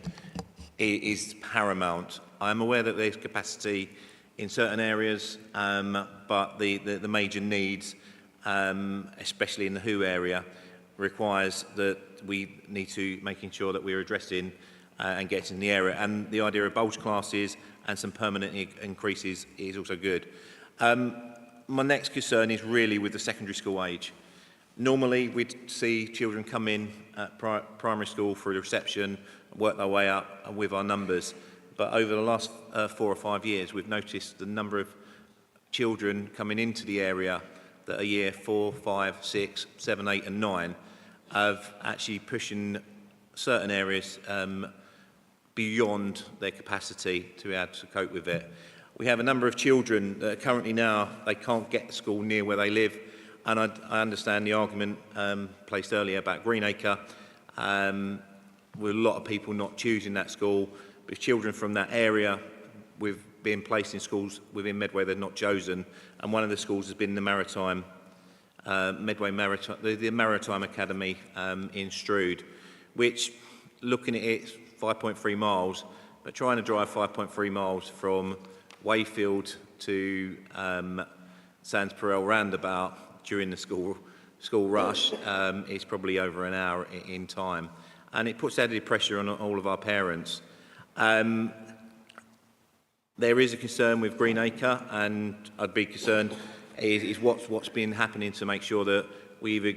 is paramount. I'm aware that there's capacity in certain areas, but the major needs, especially in the Who area, requires that we need to making sure that we're addressing and getting in the area. And the idea of bulge classes and some permanent increases is also good. My next concern is really with the secondary school age. Normally, we'd see children come in at primary school for a reception, work their way up with our numbers. But over the last 4 or 5 years, we've noticed the number of children coming into the area that are year 4, 5, 6, 7, 8 and 9 of actually pushing certain areas beyond their capacity to be able to cope with it. We have a number of children that are currently now, they can't get to school near where they live. And I understand the argument placed earlier about Greenacre, with a lot of people not choosing that school. But children from that area with being placed in schools within Medway they're not chosen, and one of the schools has been the Maritime, Medway Maritime, the Maritime Academy in Strood, which, looking at it, 5.3 miles, but trying to drive 5.3 miles from Wayfield to Sands Perel roundabout during the school rush is probably over an hour in time, and it puts added pressure on all of our parents. There is a concern with Greenacre, and I'd be concerned is what's been happening to make sure that we either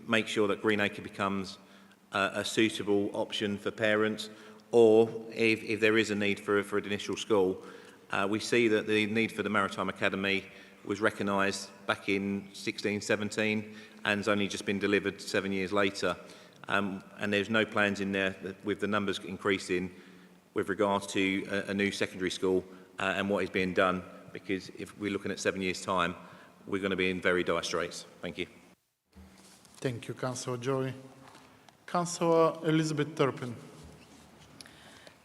make sure that Greenacre becomes a suitable option for parents, or if there is a need for an initial school. We see that the need for the Maritime Academy was recognised back in 16-17 and has only just been delivered 7 years later. And there's no plans in there with the numbers increasing with regards to a new secondary school and what is being done, because if we're looking at 7 years' time, we're going to be in very dire straits. Thank you. Thank you, Councillor Joy. Councillor Elizabeth Turpin.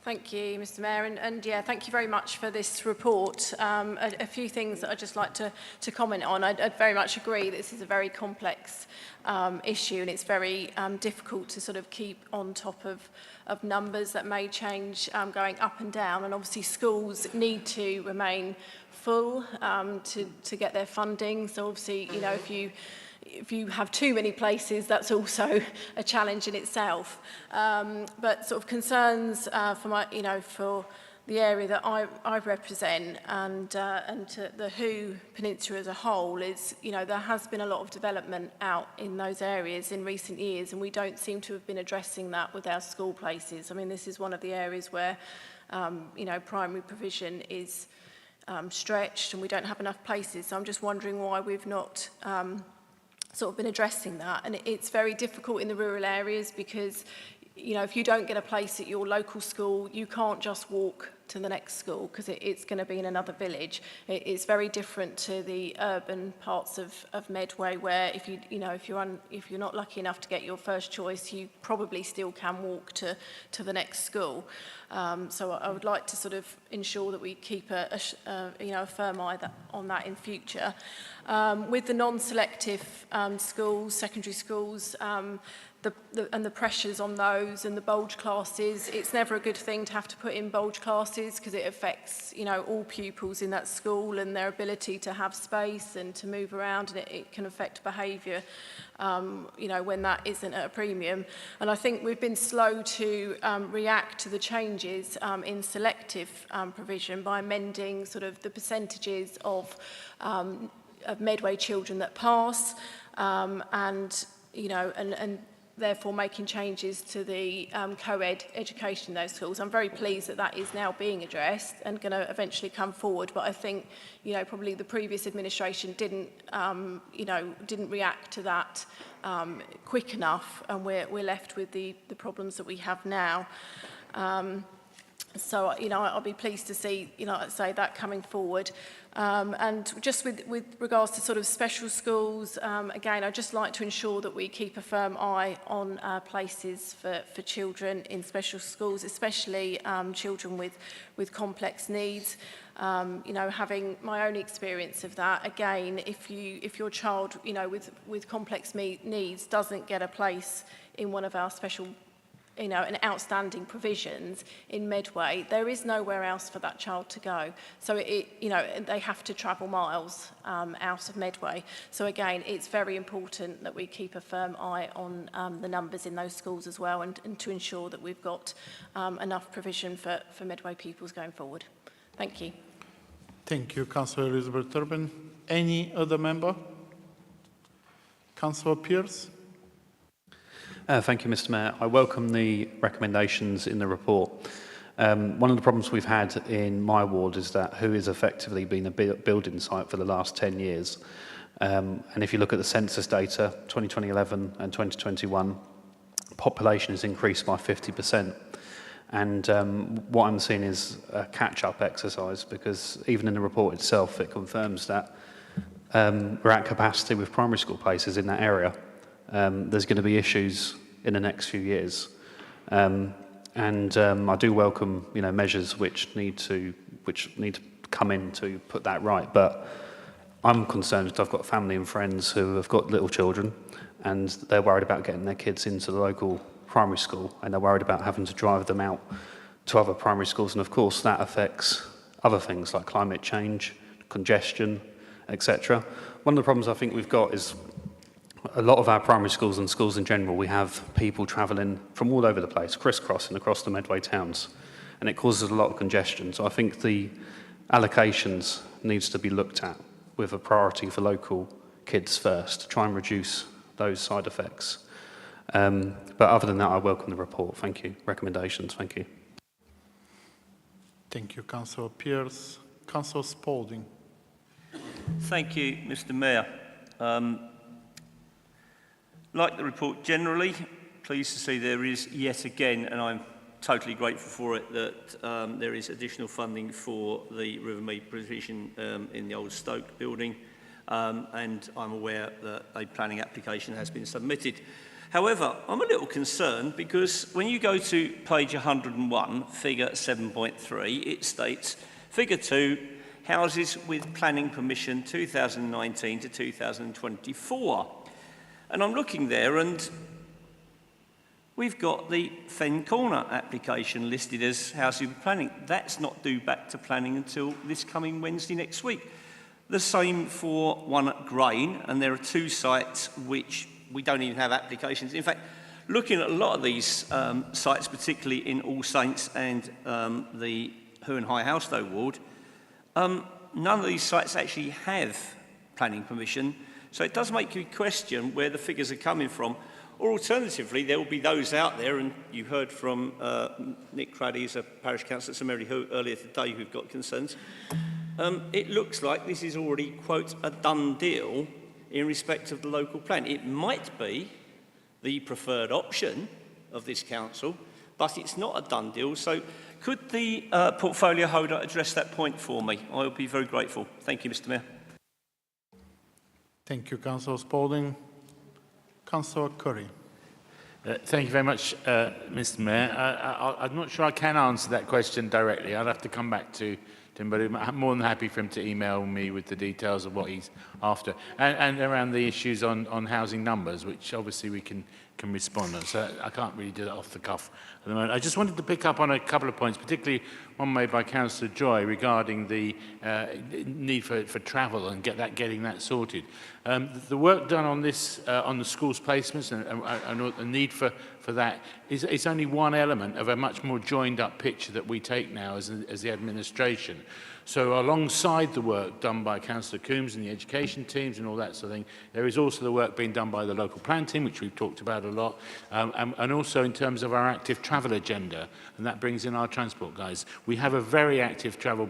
Thank you, Mr. Mayor, and yeah, thank you very much for this report. A few things that I'd just like to comment on. I'd very much agree that this is a very complex issue, and it's very difficult to sort of keep on top of numbers that may change going up and down, and obviously schools need to remain full to get their funding. So obviously, you know, if you have too many places, that's also a challenge in itself. But sort of concerns for the area that I represent and to the Who Peninsula as a whole is, you know, there has been a lot of development out in those areas in recent years, and we don't seem to have been addressing that with our school places. I mean, this is one of the areas where, you know, primary provision is stretched and we don't have enough places. So I'm just wondering why we've not sort of been addressing that. And it's very difficult in the rural areas because, you know, if you don't get a place at your local school, you can't just walk the next school, because it's going to be in another village. It's very different to the urban parts of Medway, where if you're not lucky enough to get your first choice, you probably still can walk to the next school. So I would like to sort of ensure that we keep a firm eye on that in future. With the non-selective schools, secondary schools, and the pressures on those and the bulge classes, it's never a good thing to have to put in bulge classes, because it affects all pupils in that school and their ability to have space and to move around, and it can affect behaviour when that isn't at a premium. And I think we've been slow to react to the changes in selective provision by amending sort of the percentages of Medway children that pass, and therefore making changes to the co-ed education in those schools. I'm very pleased that that is now being addressed and going to eventually come forward, but I think probably the previous administration didn't react to that quick enough, and we're left with the problems that we have now. So I'll be pleased to see say that coming forward. And just with regards to sort of special schools, again, I'd just like to ensure that we keep a firm eye on places for children in special schools, especially children with complex needs. Having my own experience of that, again, if your child with complex needs doesn't get a place in one of our special and outstanding provisions in Medway, there is nowhere else for that child to go. So they have to travel miles out of Medway. So again, it's very important that we keep a firm eye on the numbers in those schools as well, and to ensure that we've got enough provision for Medway pupils going forward. Thank you. Thank you, Councillor Elizabeth Turban. Any other member? Councillor Pearce? Thank you, Mr. Mayor. I welcome the recommendations in the report. One of the problems we've had in my ward is that who has effectively been a building site for the last 10 years. And if you look at the census data, 2011 and 2021, population has increased by 50%. And what I'm seeing is a catch-up exercise, because even in the report itself, it confirms that we're at capacity with primary school places in that area. There's going to be issues in the next few years, and I do welcome measures which need to come in to put that right. But I'm concerned that I've got family and friends who have got little children, and they're worried about getting their kids into the local primary school, and they're worried about having to drive them out to other primary schools, and of course that affects other things like climate change, congestion, etc. One of the problems I think we've got is a lot of our primary schools and schools in general, we have people travelling from all over the place, crisscrossing across the Medway towns, and it causes a lot of congestion. So I think the allocations needs to be looked at with a priority for local kids first, to try and reduce those side effects. But other than that, I welcome the report. Thank you. Recommendations. Thank you. Thank you, Councillor Pearce. Councillor Spalding. Thank you, Mr. Mayor. Like the report generally, pleased to see there is yet again, and I'm totally grateful for it, that there is additional funding for the Rivermead provision in the old Stoke building, and I'm aware that a planning application has been submitted. However, I'm a little concerned because when you go to page 101, figure 7.3, it states, figure 2, houses with planning permission 2019 to 2024. And I'm looking there, and we've got the Fen Corner application listed as housing with planning. That's not due back to planning until this coming Wednesday next week. The same for one at Grain, and there are 2 sites which we don't even have applications. In fact, looking at a lot of these sites, particularly in All Saints and the Hu and High Housestow ward, none of these sites actually have planning permission. So it does make you question where the figures are coming from. Or alternatively, there will be those out there, and you heard from Nick Craddy, who's a parish councillor at St Mary Hu earlier today, who've got concerns. It looks like this is already, quote, a done deal in respect of the local plan. It might be the preferred option of this council, but it's not a done deal. So could the portfolio holder address that point for me? I would be very grateful. Thank you, Mr. Mayor. Thank you, Councillor Spalding. Councillor Curry. Thank you very much, Mr. Mayor. I'm not sure I can answer that question directly. I'll have to come back to him, but I'm more than happy for him to email me with the details of what he's after, and around the issues on housing numbers, which obviously we can respond on. So I can't really do that off the cuff at the moment. I just wanted to pick up on a couple of points, particularly one made by Councillor Joy regarding the need for travel and getting that sorted. The work done on this, on the schools placements and the need for that is only one element of a much more joined up picture that we take now as the administration. So alongside the work done by Councillor Coombs and the education teams and all that sort of thing, there is also the work being done by the local plan team, which we've talked about a lot, and also in terms of our active travel agenda, and that brings in our transport guys. We have a very active travel,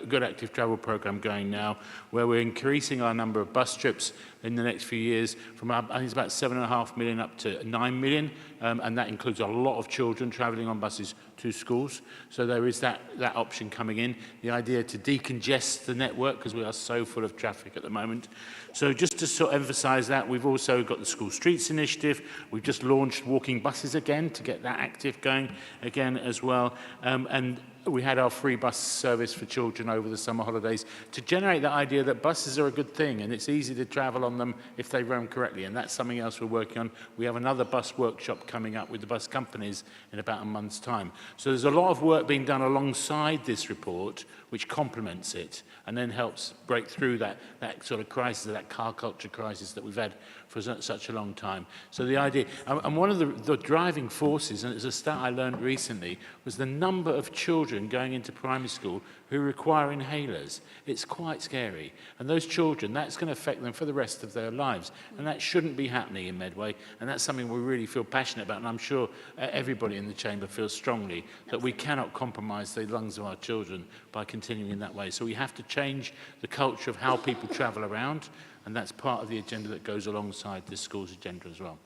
good active travel programme going now, where we're increasing our number of bus trips in the next few years from, I think it's about 7.5 million up to 9 million, and that includes a lot of children travelling on buses to schools. So there is that option coming in. The idea to decongest the network, because we are so full of traffic at the moment. So just to sort of emphasise that, we've also got the School Streets Initiative. We've just launched walking buses again to get that active going again as well. And we had our free bus service for children over the summer holidays to generate the idea that buses are a good thing and it's easy to travel on them if they run correctly, and that's something else we're working on. We have another bus workshop coming up with the bus companies in about a month's time. So there's a lot of work being done alongside this report which complements it and then helps break through that sort of crisis, that car culture crisis that we've had for such a long time. So the idea, and one of the driving forces, and it's a stat I learned recently, was the number of children going into primary school who require inhalers. It's quite scary. And those children, that's going to affect them for the rest of their lives. And that shouldn't be happening in Medway. And that's something we really feel passionate about. And I'm sure everybody in the chamber feels strongly that we cannot compromise the lungs of our children by continuing in that way. So we have to change the culture of how people travel around. And that's part of the agenda that goes alongside this school's agenda as well.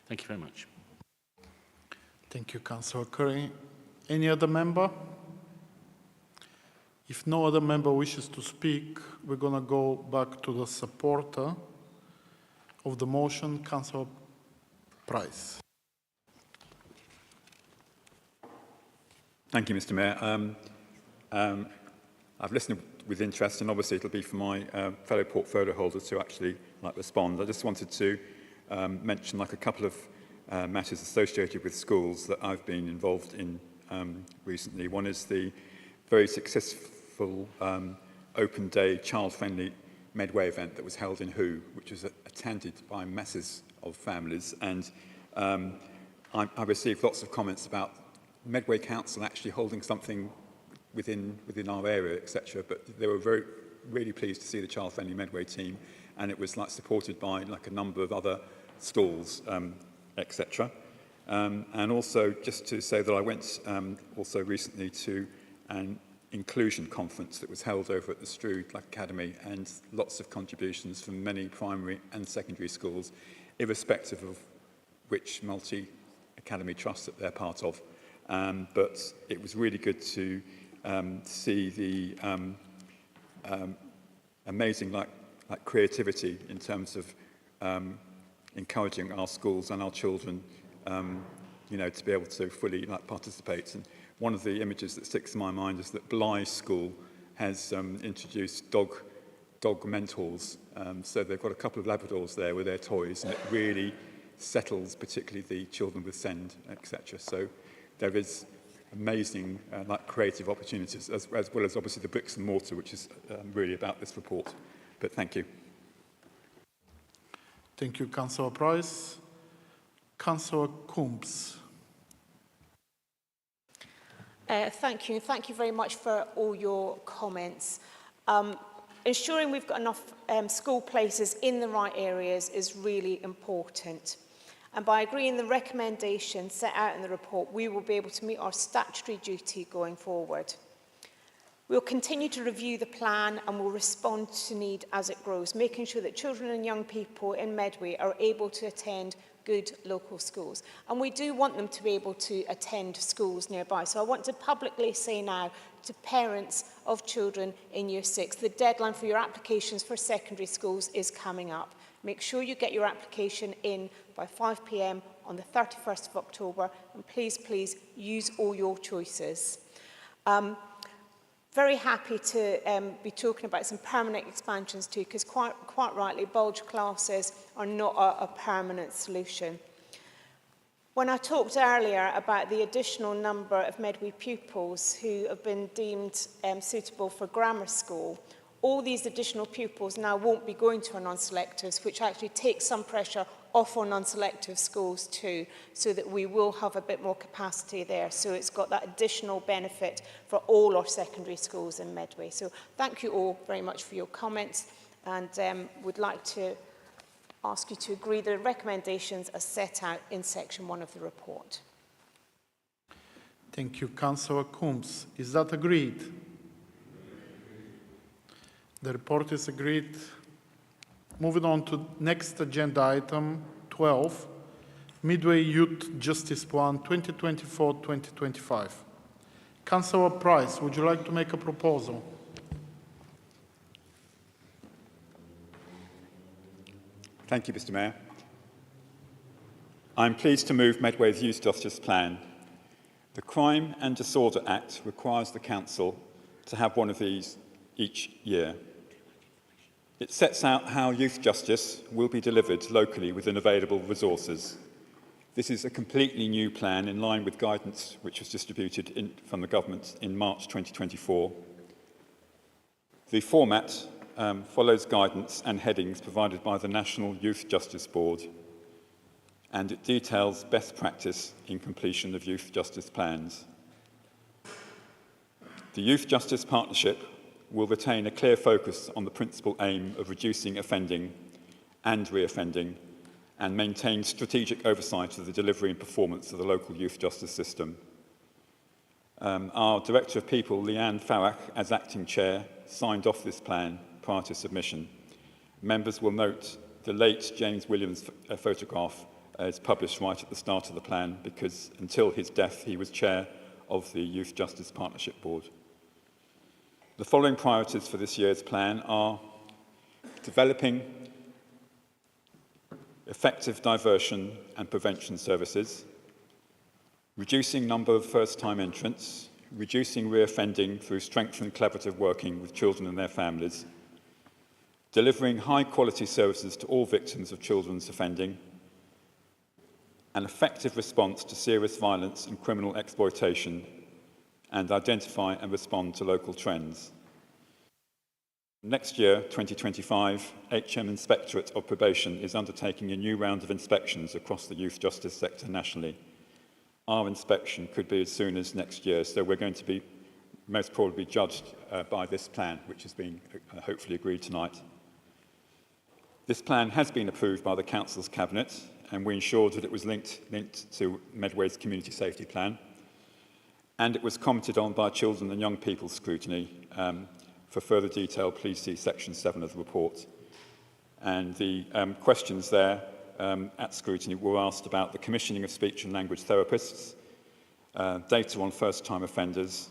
Thank you very much. Thank you, Councillor Curry. Any other member? If no other member wishes to speak, we're going to go back to the supporter of the motion, Councillor Price. Thank you, Mr. Mayor. I've listened with interest, and obviously it'll be for my fellow portfolio holders to actually respond. I just wanted to mention a couple of matters associated with schools that I've been involved in recently. One is the very successful open day child-friendly Medway event that was held in Hoo, which was attended by masses of families, and I received lots of comments about Medway Council actually holding something within our area, etc. But they were really pleased to see the child-friendly Medway team, and it was supported by a number of other stalls, etc. And also just to say that I went also recently to an inclusion conference that was held over at the Strood Academy, and lots of contributions from many primary and secondary schools, irrespective of which multi-academy trust that they're part of. But it was really good to see the amazing creativity in terms of encouraging our schools and our children to be able to fully participate. And one of the images that sticks in my mind is that Bly School has introduced dog mentors. So they've got a couple of Labradors there with their toys, and it really settles particularly the children with SEND, etc. So there is amazing creative opportunities, as well as obviously the bricks and mortar, which is really about this report. But thank you. Thank you, Councillor Price. Councillor Coombs. Thank you. Thank you very much for all your comments. Ensuring we've got enough school places in the right areas is really important. And by agreeing the recommendations set out in the report, we will be able to meet our statutory duty going forward. We'll continue to review the plan and will respond to need as it grows, making sure that children and young people in Medway are able to attend good local schools. And we do want them to be able to attend schools nearby. So I want to publicly say now to parents of children in Year 6, the deadline for your applications for secondary schools is coming up. Make sure you get your application in by 5 p.m. on the 31st of October, and please, please use all your choices. Very happy to be talking about some permanent expansions too, because quite rightly, bulge classes are not a permanent solution. When I talked earlier about the additional number of Medway pupils who have been deemed suitable for grammar school, all these additional pupils now won't be going to our non-selectives, which actually takes some pressure off our non-selective schools too, so that we will have a bit more capacity there. So it's got that additional benefit for all our secondary schools in Medway. So thank you all very much for your comments, and would like to ask you to agree the recommendations as set out in section 1 of the report. Thank you, Councillor Coombs. Is that agreed? The report is agreed. Moving on to next agenda item 12, Medway Youth Justice Plan 2024-2025. Councillor Price, would you like to make a proposal? Thank you, Mr. Mayor. I'm pleased to move Medway's Youth Justice Plan. The Crime and Disorder Act requires the Council to have one of these each year. It sets out how youth justice will be delivered locally within available resources. This is a completely new plan in line with guidance which was distributed from the government in March 2024. The format follows guidance and headings provided by the National Youth Justice Board, and it details best practice in completion of youth justice plans. The Youth Justice Partnership will retain a clear focus on the principal aim of reducing offending and reoffending, and maintain strategic oversight of the delivery and performance of the local youth justice system. Our Director of People, Leanne Farrak, as Acting Chair, signed off this plan prior to submission. Members will note the late James Williams photograph is published right at the start of the plan, because until his death he was Chair of the Youth Justice Partnership Board. The following priorities for this year's plan are developing effective diversion and prevention services, reducing number of first-time entrants, reducing reoffending through strengthened collaborative working with children and their families, delivering high-quality services to all victims of children's offending, an effective response to serious violence and criminal exploitation, and identify and respond to local trends. Next year, 2025, HM Inspectorate of Probation is undertaking a new round of inspections across the youth justice sector nationally. Our inspection could be as soon as next year, so we're going to be most probably judged by this plan, which has been hopefully agreed tonight. This plan has been approved by the Council's Cabinet, and we ensured that it was linked to Medway's Community Safety Plan, and it was commented on by Children and Young People's Scrutiny. For further detail, please see section 7 of the report. And the questions there at Scrutiny were asked about the commissioning of speech and language therapists, data on first-time offenders,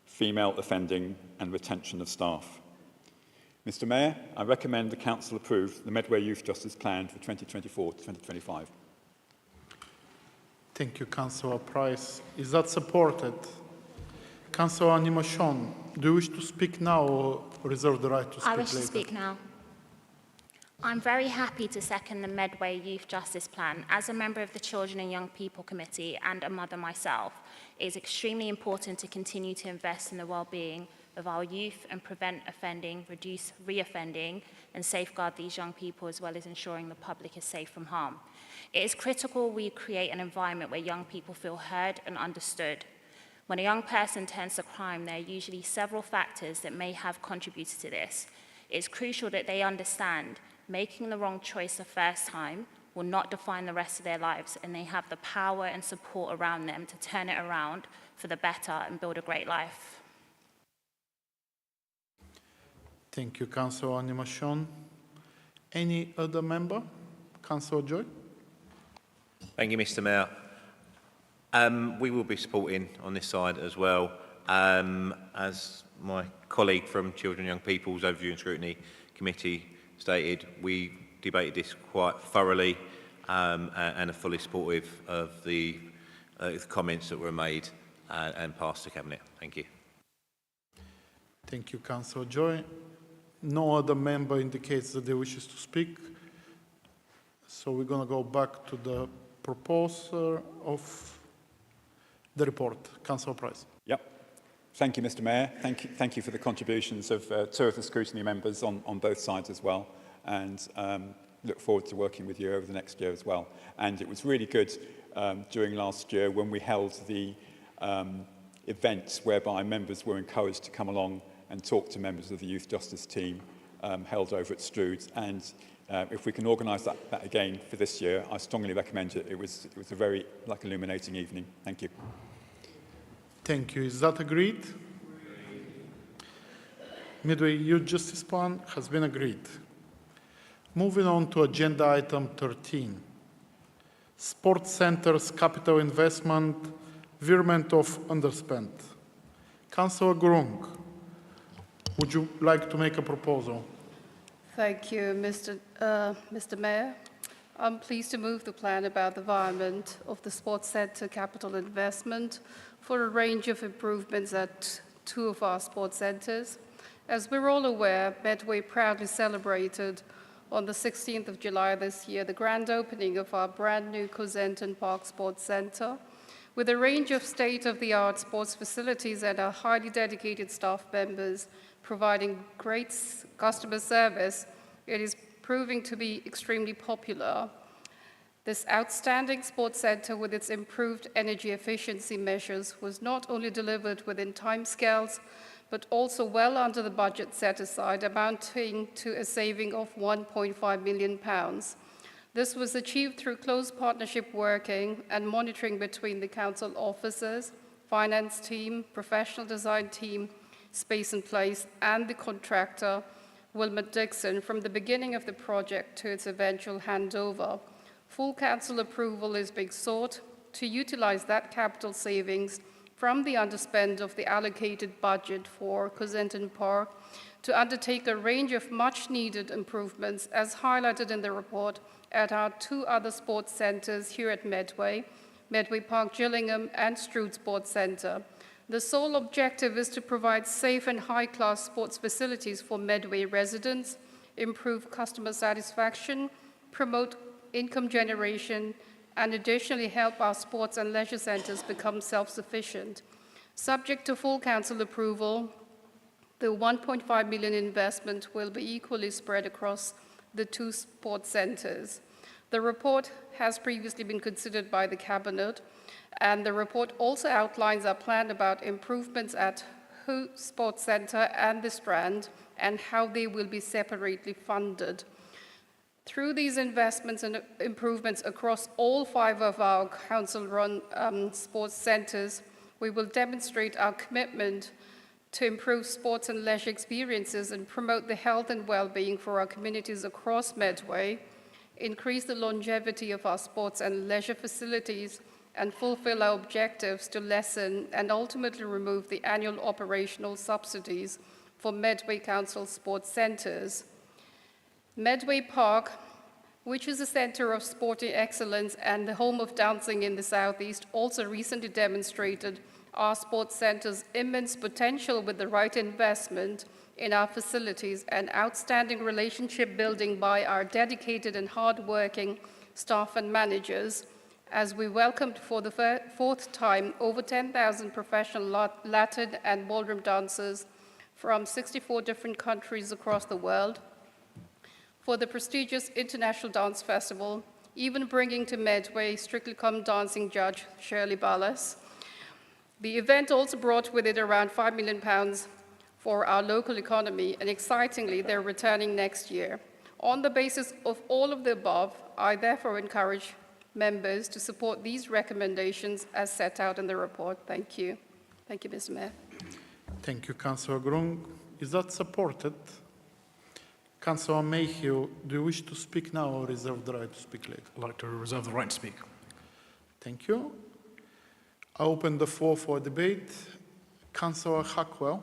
female offending, and retention of staff. Mr. Mayor, I recommend the Council approve the Medway Youth Justice Plan for 2024 to 2025. Thank you, Councillor Price. Is that supported? Councillor Animachon, do you wish to speak now or reserve the right to speak later? I wish to speak now. I'm very happy to second the Medway Youth Justice Plan. As a member of the Children and Young People Committee and a mother myself, it is extremely important to continue to invest in the well-being of our youth and prevent offending, reduce reoffending, and safeguard these young people, as well as ensuring the public is safe from harm. It is critical we create an environment where young people feel heard and understood. When a young person turns to crime, there are usually several factors that may have contributed to this. It is crucial that they understand making the wrong choice the first time will not define the rest of their lives, and they have the power and support around them to turn it around for the better and build a great life. Thank you, Councillor Animachon. Any other member? Councillor Joy? Thank you, Mr. Mayor. We will be supporting on this side as well. As my colleague from Children and Young People's Overview and Scrutiny Committee stated, we debated this quite thoroughly and are fully supportive of the comments that were made and passed to Cabinet. Thank you. Thank you, Councillor Joy. No other member indicates that they wishes to speak. So we're going to go back to the proposer of the report, Councillor Price. Yep. Thank you, Mr. Mayor. Thank you for the contributions of two of the scrutiny members on both sides as well, and look forward to working with you over the next year as well. And it was really good during last year when we held the events whereby members were encouraged to come along and talk to members of the Youth Justice team held over at Strood. And if we can organise that again for this year, I strongly recommend it. It was a very illuminating evening. Thank you. Thank you. Is that agreed? Medway Youth Justice Plan has been agreed. Moving on to agenda item 13. Sports Centres Capital Investment, Virement of Underspend. Councillor Grung, would you like to make a proposal? Thank you, Mr. Mayor. I'm pleased to move the plan about the environment of the Sports Centre capital investment for a range of improvements at two of our sports centres. As we're all aware, Medway proudly celebrated on the 16th of July this year the grand opening of our brand new Cosentin Park Sports Centre. With a range of state-of-the-art sports facilities and our highly dedicated staff members providing great customer service, it is proving to be extremely popular. This outstanding sports centre with its improved energy efficiency measures was not only delivered within timescales, but also well under the budget set aside, amounting to a saving of £1.5 million. This was achieved through close partnership working and monitoring between the council officers, finance team, professional design team, Space and Place, and the contractor, Wilmot Dixon, from the beginning of the project to its eventual handover. Full council approval is being sought to utilise that capital savings from the underspend of the allocated budget for Cosentin Park to undertake a range of much-needed improvements, as highlighted in the report, at our two other sports centres here at Medway, Medway Park Gillingham and Strood Sports Centre. The sole objective is to provide safe and high-class sports facilities for Medway residents, improve customer satisfaction, promote income generation, and additionally help our sports and leisure centres become self-sufficient. Subject to full council approval, the £1.5 million investment will be equally spread across the two sports centres. The report has previously been considered by the Cabinet, and the report also outlines our plan about improvements at Who Sports Centre and the Strand and how they will be separately funded. Through these investments and improvements across all 5 of our council-run sports centres, we will demonstrate our commitment to improve sports and leisure experiences and promote the health and well-being for our communities across Medway, increase the longevity of our sports and leisure facilities, and fulfill our objectives to lessen and ultimately remove the annual operational subsidies for Medway Council sports centres. Medway Park, which is a centre of sporting excellence and the home of dancing in the southeast, also recently demonstrated our sports centre's immense potential with the right investment in our facilities and outstanding relationship building by our dedicated and hard-working staff and managers, as we welcomed for the 4th time over 10,000 professional Latin and ballroom dancers from 64 different countries across the world for the prestigious International Dance Festival, even bringing to Medway Strictly Come Dancing judge Shirley Ballas. The event also brought with it around £5 million for our local economy, and excitingly, they're returning next year. On the basis of all of the above, I therefore encourage members to support these recommendations as set out in the report. Thank you. Thank you, Mr. Mayor. Thank you, Councillor Grung. Is that supported? Councillor Mayhew, do you wish to speak now or reserve the right to speak later? I'd like to reserve the right to speak. Thank you. I open the floor for debate. Councillor Hackwell.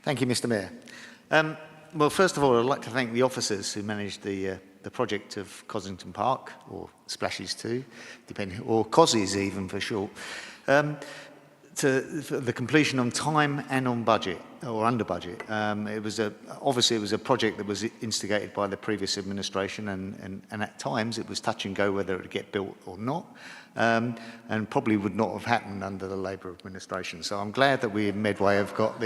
Thank you, Mr. Mayor. Well, first of all, I'd like to thank the officers who managed the project of Cossington Park, or Splashes 2, depending, or Cossies even for short, for the completion on time and on budget, or under budget. Obviously it was a project that was instigated by the previous administration, and at times it was touch and go whether it would get built or not, and probably would not have happened under the Labour administration. So I'm glad that we in Medway have got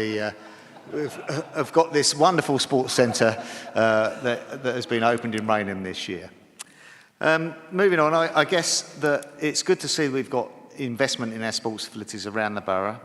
have got this wonderful sports centre that has been opened in Rainham this year. Moving on, I guess that it's good to see we've got investment in our sports facilities around the borough,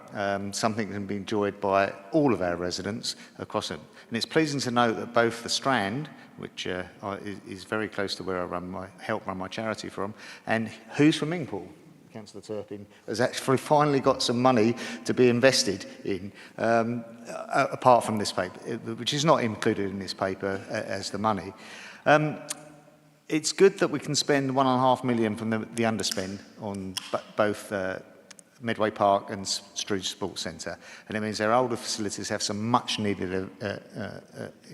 something that can be enjoyed by all of our residents across it. And it's pleasing to note that both the Strand, which is very close to where I help run my charity from, and Who's Swimming Pool, Councillor Turpin, has actually finally got some money to be invested in, apart from this paper, which is not included in this paper as the money. It's good that we can spend £1.5 million from the underspend on both Medway Park and Strood Sports Centre, and it means our older facilities have some much needed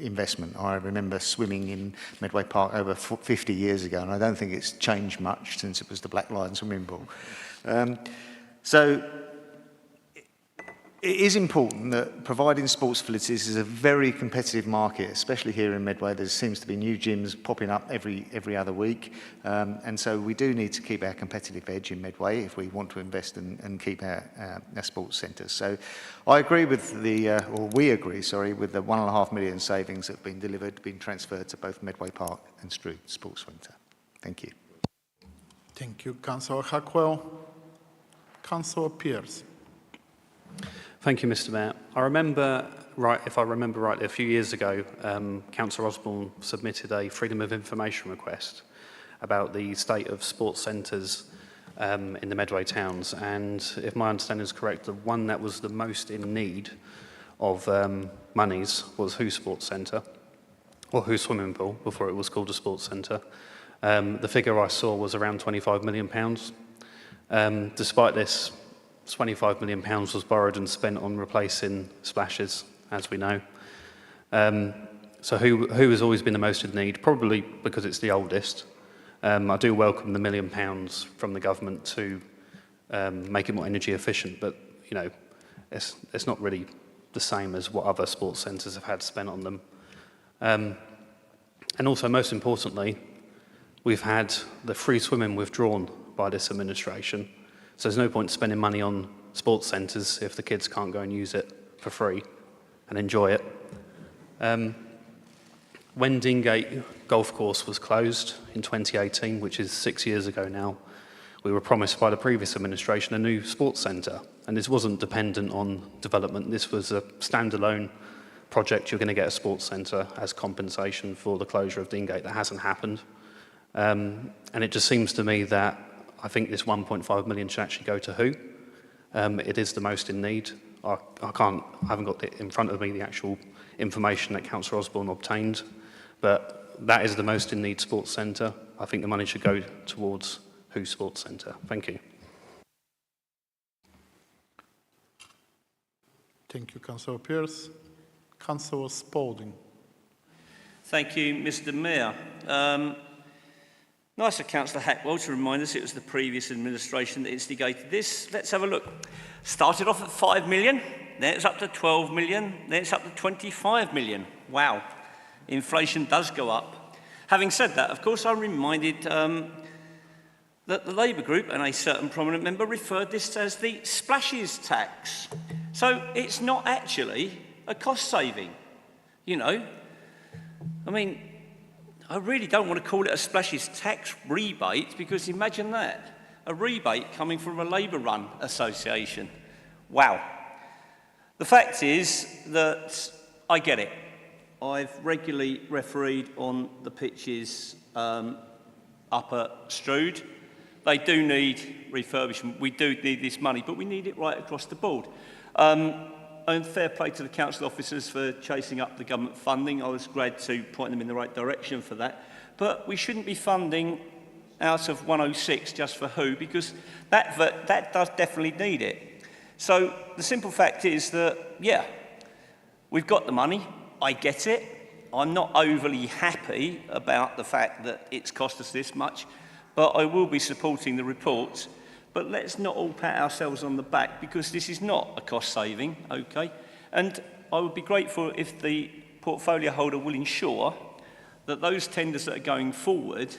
investment. I remember swimming in Medway Park over 50 years ago, and I don't think it's changed much since it was the Black Lion swimming pool. So it is important that providing sports facilities is a very competitive market, especially here in Medway. There seems to be new gyms popping up every other week, and so we do need to keep our competitive edge in Medway if we want to invest and keep our sports centres. So I agree with we agree, with the £1.5 million savings that have been delivered, being transferred to both Medway Park and Strood Sports Centre. Thank you. Thank you, Councillor Hackwell. Councillor Pearce. Thank you, Mr. Mayor. If I remember rightly, a few years ago, Councillor Osborne submitted a Freedom of Information request about the state of sports centres in the Medway towns. And if my understanding is correct, the one that was the most in need of monies was Who Sports Centre, or Who Swimming Pool, before it was called a sports centre. The figure I saw was around £25 million. Despite this, £25 million was borrowed and spent on replacing splashes, as we know. So who has always been the most in need? Probably because it's the oldest. I do welcome the £1 million from the government to make it more energy efficient, but it's not really the same as what other sports centres have had spent on them. And also, most importantly, we've had the free swimming withdrawn by this administration. So there's no point spending money on sports centres if the kids can't go and use it for free and enjoy it. When Deangate Golf Course was closed in 2018, which is 6 years ago now, we were promised by the previous administration a new sports centre. And this wasn't dependent on development. This was a standalone project. You're going to get a sports centre as compensation for the closure of Deangate. That hasn't happened. And it just seems to me that I think this 1.5 million should actually go to Who. It is the most in need. I haven't got in front of me the actual information that Councillor Osborne obtained, but that is the most in need sports centre. I think the money should go towards Who Sports Centre. Thank you. Thank you, Councillor Pearce. Councillor Spalding. Thank you, Mr. Mayor. Nice of Councillor Hackwell to remind us it was the previous administration that instigated this. Let's have a look. Started off at 5 million, then it's up to 12 million, then it's up to 25 million. Wow. Inflation does go up. Having said that, of course, I'm reminded that the Labour group and a certain prominent member referred this as the splashes tax. So it's not actually a cost saving, I mean, I really don't want to call it a splashes tax rebate, because imagine that, a rebate coming from a Labour-run association. Wow. The fact is that I get it. I've regularly refereed on the pitches up at Strood. They do need refurbishment. We do need this money, but we need it right across the board. And fair play to the council officers for chasing up the government funding. I was glad to point them in the right direction for that. But we shouldn't be funding out of 106 just for who, because that does definitely need it. So the simple fact is that, yeah, we've got the money, I get it. I'm not overly happy about the fact that it's cost us this much, but I will be supporting the report. But let's not all pat ourselves on the back, because this is not a cost saving, okay? And I would be grateful if the portfolio holder will ensure that those tenders that are going forward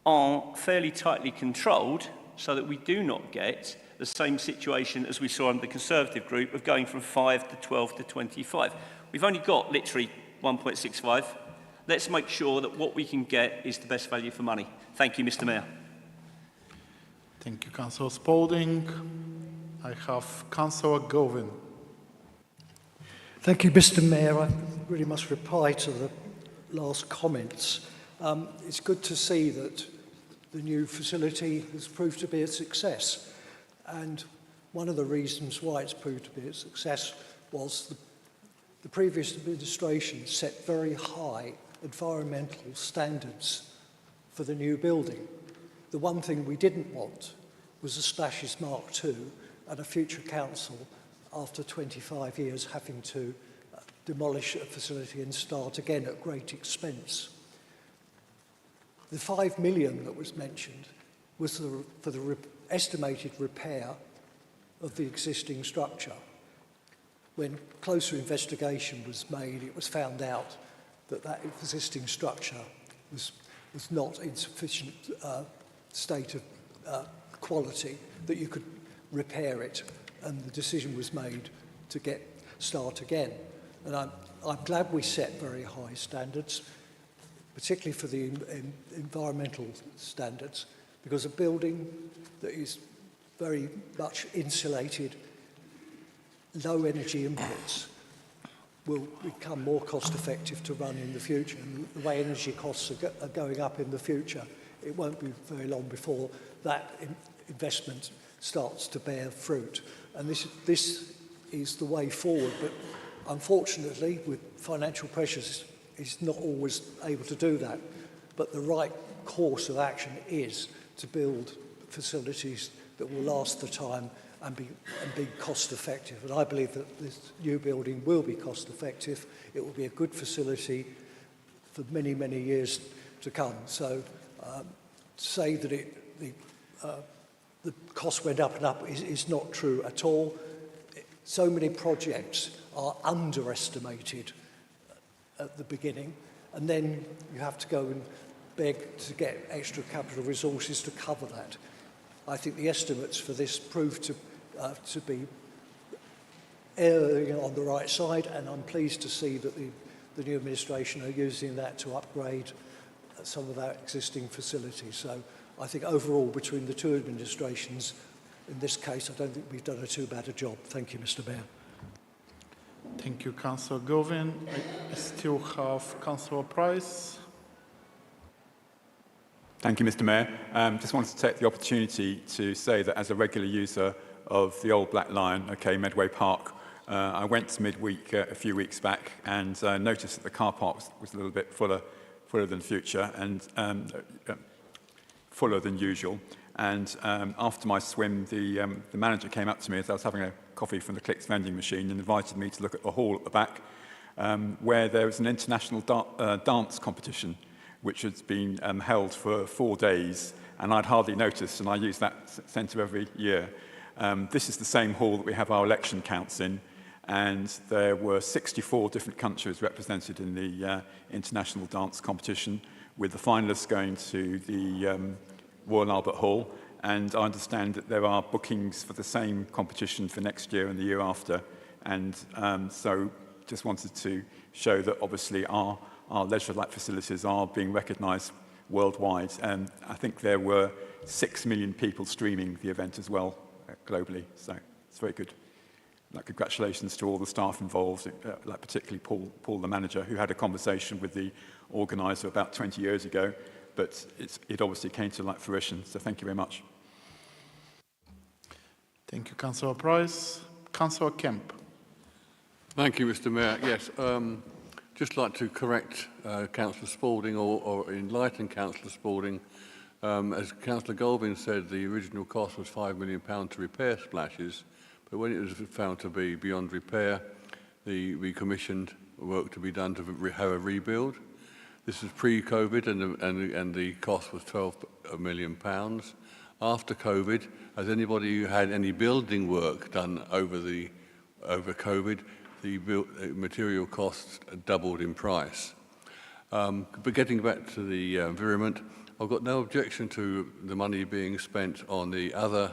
are fairly tightly controlled, so that we do not get the same situation as we saw under the Conservative group of going from 5 to 12 to 25. We've only got literally 1.65. Let's make sure that what we can get is the best value for money. Thank you, Mr. Mayor. Thank you, Councillor Spalding. I have Councillor Govin. Thank you, Mr. Mayor. I really must reply to the last comments. It's good to see that the new facility has proved to be a success. And one of the reasons why it's proved to be a success was the previous administration set very high environmental standards for the new building. The one thing we didn't want was a Splashes Mark II and a future council, after 25 years, having to demolish a facility and start again at great expense. The 5 million that was mentioned was for the estimated repair of the existing structure. When closer investigation was made, it was found out that that existing structure was not in sufficient state of quality that you could repair it, and the decision was made to start again. And I'm glad we set very high standards, particularly for the environmental standards, because a building that is very much insulated, low energy inputs, will become more cost effective to run in the future. And the way energy costs are going up in the future, it won't be very long before that investment starts to bear fruit. And this is the way forward. But unfortunately, with financial pressures, it's not always able to do that. But the right course of action is to build facilities that will last the time and be cost effective. And I believe that this new building will be cost effective. It will be a good facility for many, many years to come. So to say that the cost went up and up is not true at all. So many projects are underestimated at the beginning, and then you have to go and beg to get extra capital resources to cover that. I think the estimates for this proved to be erring on the right side, and I'm pleased to see that the new administration are using that to upgrade some of our existing facilities. So I think overall, between the two administrations, in this case, I don't think we've done too bad a job. Thank you, Mr. Mayor. Thank you, Councillor Govin. I still have Councillor Price. Thank you, Mr. Mayor. Just wanted to take the opportunity to say that as a regular user of the old Black Lion, Medway Park, I went to midweek a few weeks back and noticed that the car park was a little bit fuller than future and fuller than usual. And after my swim, the manager came up to me as I was having a coffee from the Clicks vending machine and invited me to look at the hall at the back, where there was an international dance competition, which has been held for 4 days, and I'd hardly noticed, and I use that centre every year. This is the same hall that we have our election counts in, and there were 64 different countries represented in the international dance competition, with the finalists going to the Royal Albert Hall, and I understand that there are bookings for the same competition for next year and the year after, and so just wanted to show that obviously our leisure-like facilities are being recognised worldwide, and I think there were 6 million people streaming the event as well globally, so it's very good. Congratulations to all the staff involved, particularly Paul, the manager, who had a conversation with the organiser about 20 years ago, but it obviously came to fruition, so thank you very much. Thank you, Councillor Price. Councillor Kemp. Thank you, Mr. Mayor. Yes, just like to correct Councillor Spalding or enlighten Councillor Spalding As Councillor Golding said, the original cost was £5 million to repair splashes, but when it was found to be beyond repair, we commissioned work to be done to have a rebuild. This was pre-COVID, and the cost was £12 million. After COVID, has anybody had any building work done over COVID? The material costs doubled in price. But getting back to the Virement, I've got no objection to the money being spent on the other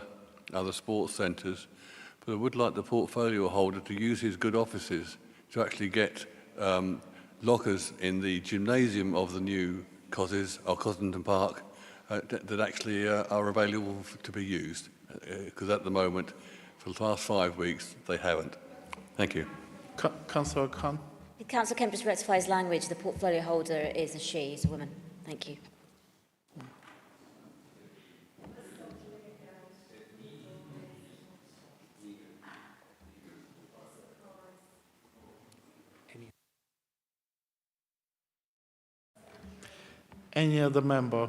sports centres, but I would like the portfolio holder to use his good offices to actually get lockers in the gymnasium of the new Cossington Park that actually are available to be used, because at the moment, for the last 5 weeks, they haven't. Thank you. Councillor Khan. Councillor Kemp just rectifies language. The portfolio holder is a she, is a woman. Thank you. Any other member?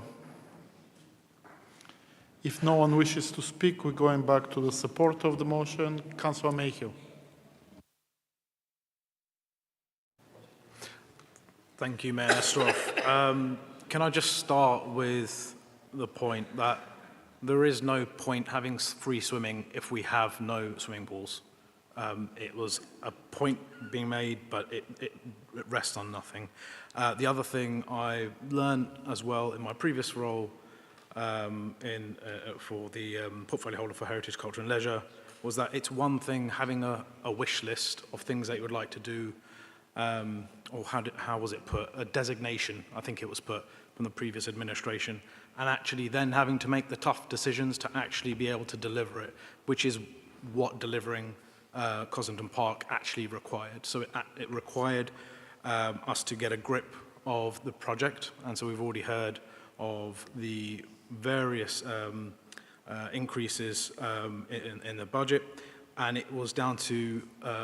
If no one wishes to speak, we're going back to the support of the motion. Councillor Mayhew. Thank you, Mayor Stroff. Can I just start with the point that there is no point having free swimming if we have no swimming pools. It was a point being made, but it rests on nothing. The other thing I learned as well in my previous role for the portfolio holder for Heritage, Culture and Leisure was that it's one thing having a wish list of things that you would like to do, or how was it put? A designation, I think it was put from the previous administration, and actually then having to make the tough decisions to actually be able to deliver it, which is what delivering Cossington Park actually required. So it required us to get a grip of the project, and so we've already heard of the various increases in the budget, and it was down to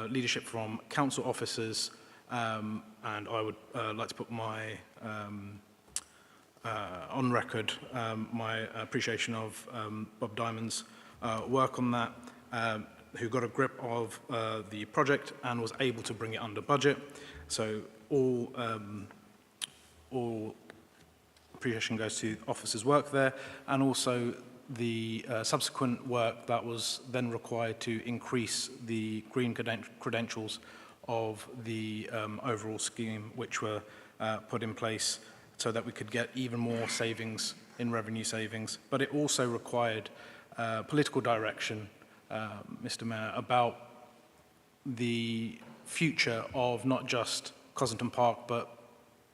leadership from council officers, and I would like to put my on record my appreciation of Bob Diamond's work on that, who got a grip of the project and was able to bring it under budget. So all appreciation goes to officers' work there, and also the subsequent work that was then required to increase the green credentials of the overall scheme, which were put in place so that we could get even more savings in revenue savings. But it also required political direction, Mr. Mayor, about the future of not just Cossington Park, but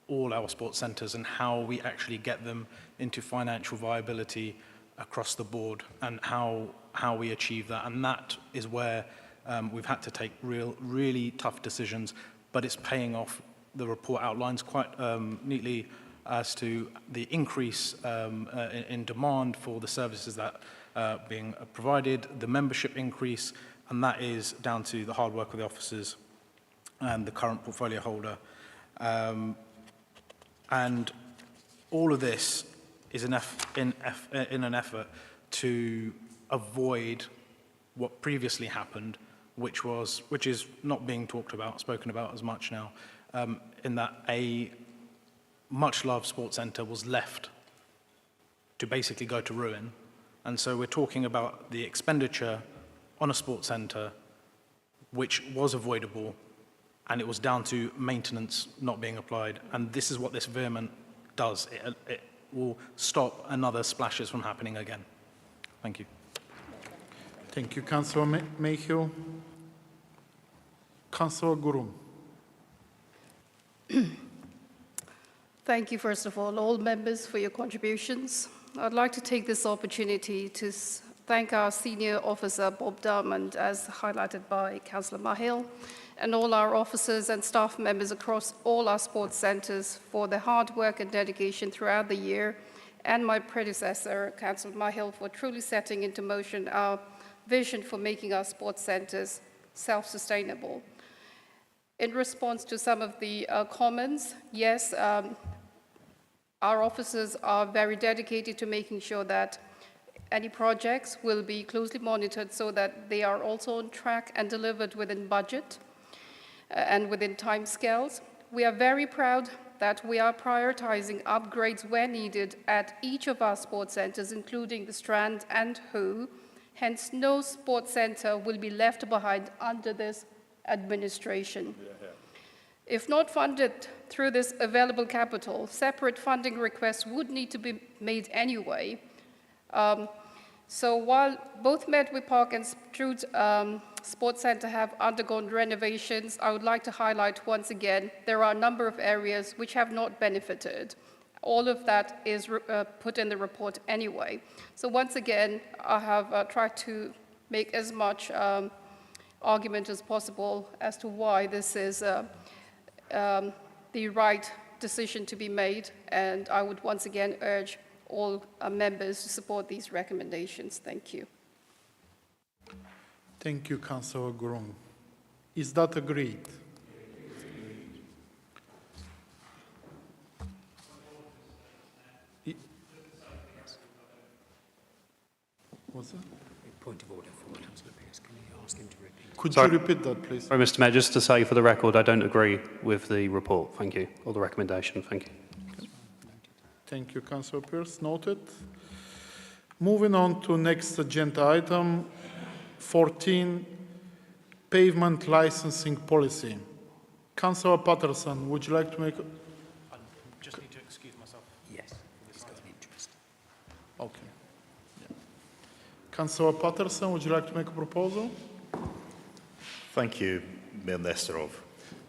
all our sports centres, and how we actually get them into financial viability across the board, and how we achieve that. And that is where we've had to take really tough decisions, but it's paying off. The report outlines quite neatly as to the increase in demand for the services that are being provided, the membership increase, and that is down to the hard work of the officers and the current portfolio holder. And all of this is in an effort to avoid what previously happened, which is not being spoken about as much now, in that a much-loved sports centre was left to basically go to ruin. And so we're talking about the expenditure on a sports centre, which was avoidable, and it was down to maintenance not being applied. And this is what this Virement does. It will stop another splashes from happening again. Thank you. Thank you, Councillor Mayhew. Councillor Gurum. Thank you, first of all members, for your contributions. I'd like to take this opportunity to thank our senior officer, Bob Diamond, as highlighted by Councillor Mahill, and all our officers and staff members across all our sports centres for their hard work and dedication throughout the year, and my predecessor, Councillor Mahill, for truly setting into motion our vision for making our sports centres self-sustainable. In response to some of the comments, yes, Our officers are very dedicated to making sure that any projects will be closely monitored so that they are also on track and delivered within budget and within timescales. We are very proud that we are prioritizing upgrades where needed at each of our sports centers, including the Strand and Hoe. Hence, no sports center will be left behind under this administration. If not funded through this available capital, separate funding requests would need to be made anyway. So while both Medway Park and Strood Sports Centre have undergone renovations, I would like to highlight once again, there are a number of areas which have not benefited. All of that is put in the report anyway. So once again, I have tried to make as much argument as possible as to why this is the right decision to be made, and I would once again urge all members to support these recommendations. Thank you. Thank you, Councillor Gurung. Is that agreed? What's that? Point of order for Councillor Pierce. Can you ask him to repeat? Could you repeat that, please? Sorry, Mr. Mayor, just to say for the record, I don't agree with the report. Thank you. Or the recommendation. Thank you. Thank you, Councillor Pierce. Noted. Moving on to next agenda item, 14, pavement licensing policy. Councillor Patterson, would you like to make... I just need to excuse myself. Yes, he's got an interest. Okay. Yeah. Councillor Patterson, would you like to make a proposal? Thank you, Mayor Nesterov.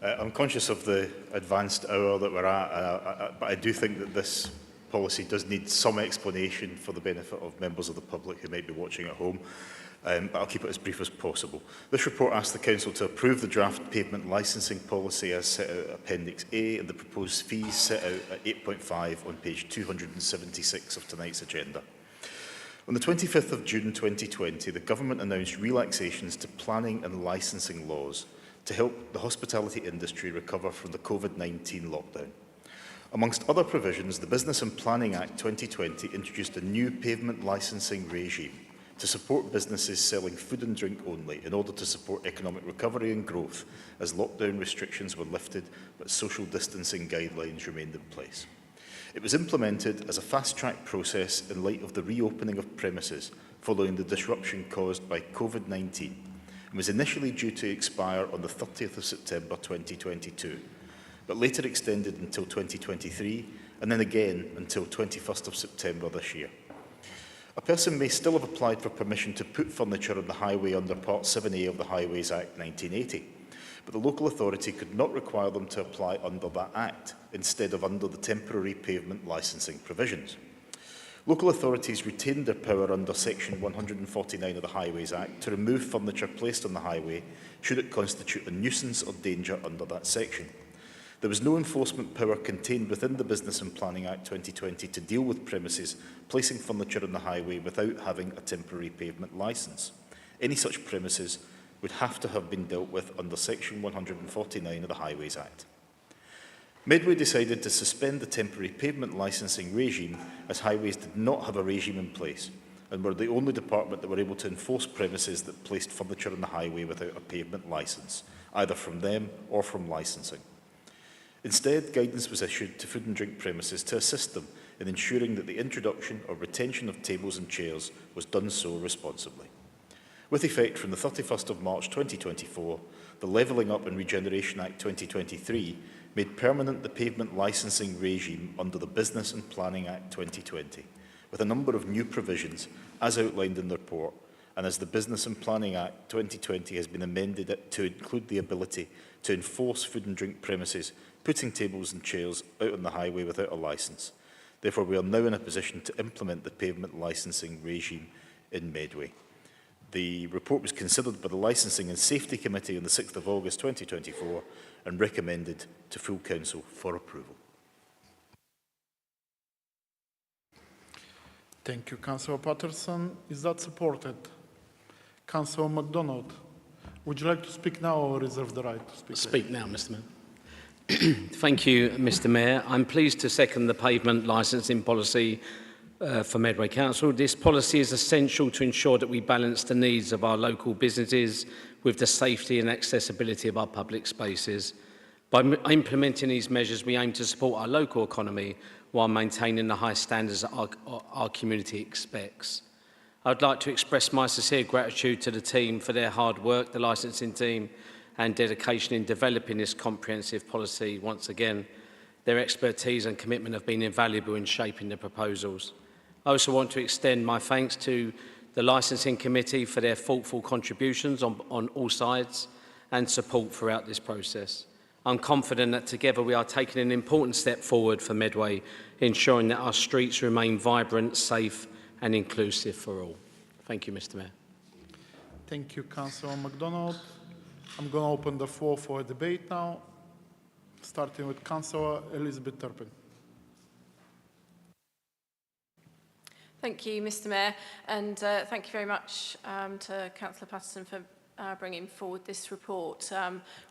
I'm conscious of the advanced hour that we're at, but I do think that this policy does need some explanation for the benefit of members of the public who might be watching at home, but I'll keep it as brief as possible. This report asks the Council to approve the draft pavement licensing policy as set out at Appendix A and the proposed fees set out at 8.5 on page 276 of tonight's agenda. On the 25th of June 2020, the Government announced relaxations to planning and licensing laws to help the hospitality industry recover from the COVID-19 lockdown. Amongst other provisions, the Business and Planning Act 2020 introduced a new pavement licensing regime to support businesses selling food and drink only in order to support economic recovery and growth as lockdown restrictions were lifted but social distancing guidelines remained in place. It was implemented as a fast-track process in light of the reopening of premises following the disruption caused by COVID-19 and was initially due to expire on the 30th of September 2022, but later extended until 2023 and then again until 21st of September this year. A person may still have applied for permission to put furniture on the highway under Part 7A of the Highways Act 1980, but the local authority could not require them to apply under that Act, instead of under the temporary pavement licensing provisions. Local authorities retained their power under Section 149 of the Highways Act to remove furniture placed on the highway should it constitute a nuisance or danger under that section. There was no enforcement power contained within the Business and Planning Act 2020 to deal with premises placing furniture on the highway without having a temporary pavement licence. Any such premises would have to have been dealt with under Section 149 of the Highways Act. Medway decided to suspend the temporary pavement licensing regime as Highways did not have a regime in place and were the only department that were able to enforce premises that placed furniture on the highway without a pavement licence, either from them or from licensing. Instead, guidance was issued to food and drink premises to assist them in ensuring that the introduction or retention of tables and chairs was done so responsibly. With effect from the 31st of March 2024, the Levelling Up and Regeneration Act 2023 made permanent the pavement licensing regime under the Business and Planning Act 2020, with a number of new provisions as outlined in the report, and as the Business and Planning Act 2020 has been amended to include the ability to enforce food and drink premises putting tables and chairs out on the highway without a licence. Therefore, we are now in a position to implement the pavement licensing regime in Medway. The report was considered by the Licensing and Safety Committee on the 6th of August 2024 and recommended to full Council for approval. Thank you, Councillor Patterson. Is that supported? Councillor MacDonald, would you like to speak now or reserve the right to speak? Speak now, Mr. Mayor. Thank you, Mr Mayor. I'm pleased to second the pavement licensing policy for Medway Council. This policy is essential to ensure that we balance the needs of our local businesses with the safety and accessibility of our public spaces. By implementing these measures, we aim to support our local economy while maintaining the high standards that our community expects. I'd like to express my sincere gratitude to the team for their hard work, the licensing team, and dedication in developing this comprehensive policy. Once again, their expertise and commitment have been invaluable in shaping the proposals. I also want to extend my thanks to the Licensing Committee for their thoughtful contributions on all sides and support throughout this process. I'm confident that together we are taking an important step forward for Medway, ensuring that our streets remain vibrant, safe and inclusive for all. Thank you, Mr Mayor. Thank you, Councillor MacDonald. I'm going to open the floor for a debate now, starting with Councillor Elizabeth Turpin. Thank you, Mr Mayor, and thank you very much to Councillor Patterson for bringing forward this report,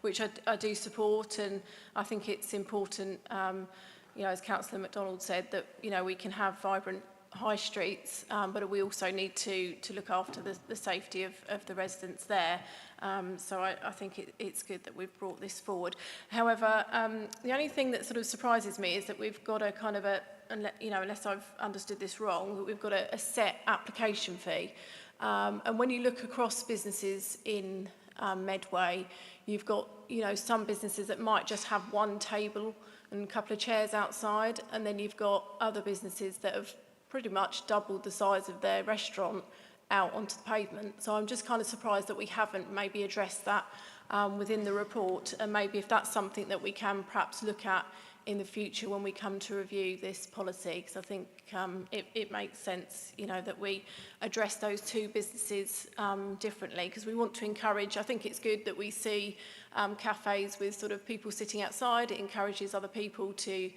which I do support, and I think it's important, you know, as Councillor MacDonald said, that, you know, we can have vibrant high streets, but we also need to look after the safety of the residents there. So I think it's good that we've brought this forward. However, the only thing that sort of surprises me is that we've got a kind of a, you know, unless I've understood this wrong, we've got a set application fee. And when you look across businesses in Medway, you've got, you know, some businesses that might just have one table and a couple of chairs outside, and then you've got other businesses that have pretty much doubled the size of their restaurant out onto the pavement. So I'm just kind of surprised that we haven't maybe addressed that within the report, and maybe if that's something that we can perhaps look at in the future when we come to review this policy, because I think it makes sense, you know, that we address those two businesses differently, because we want to encourage, I think it's good that we see cafes with sort of people sitting outside. It encourages other people to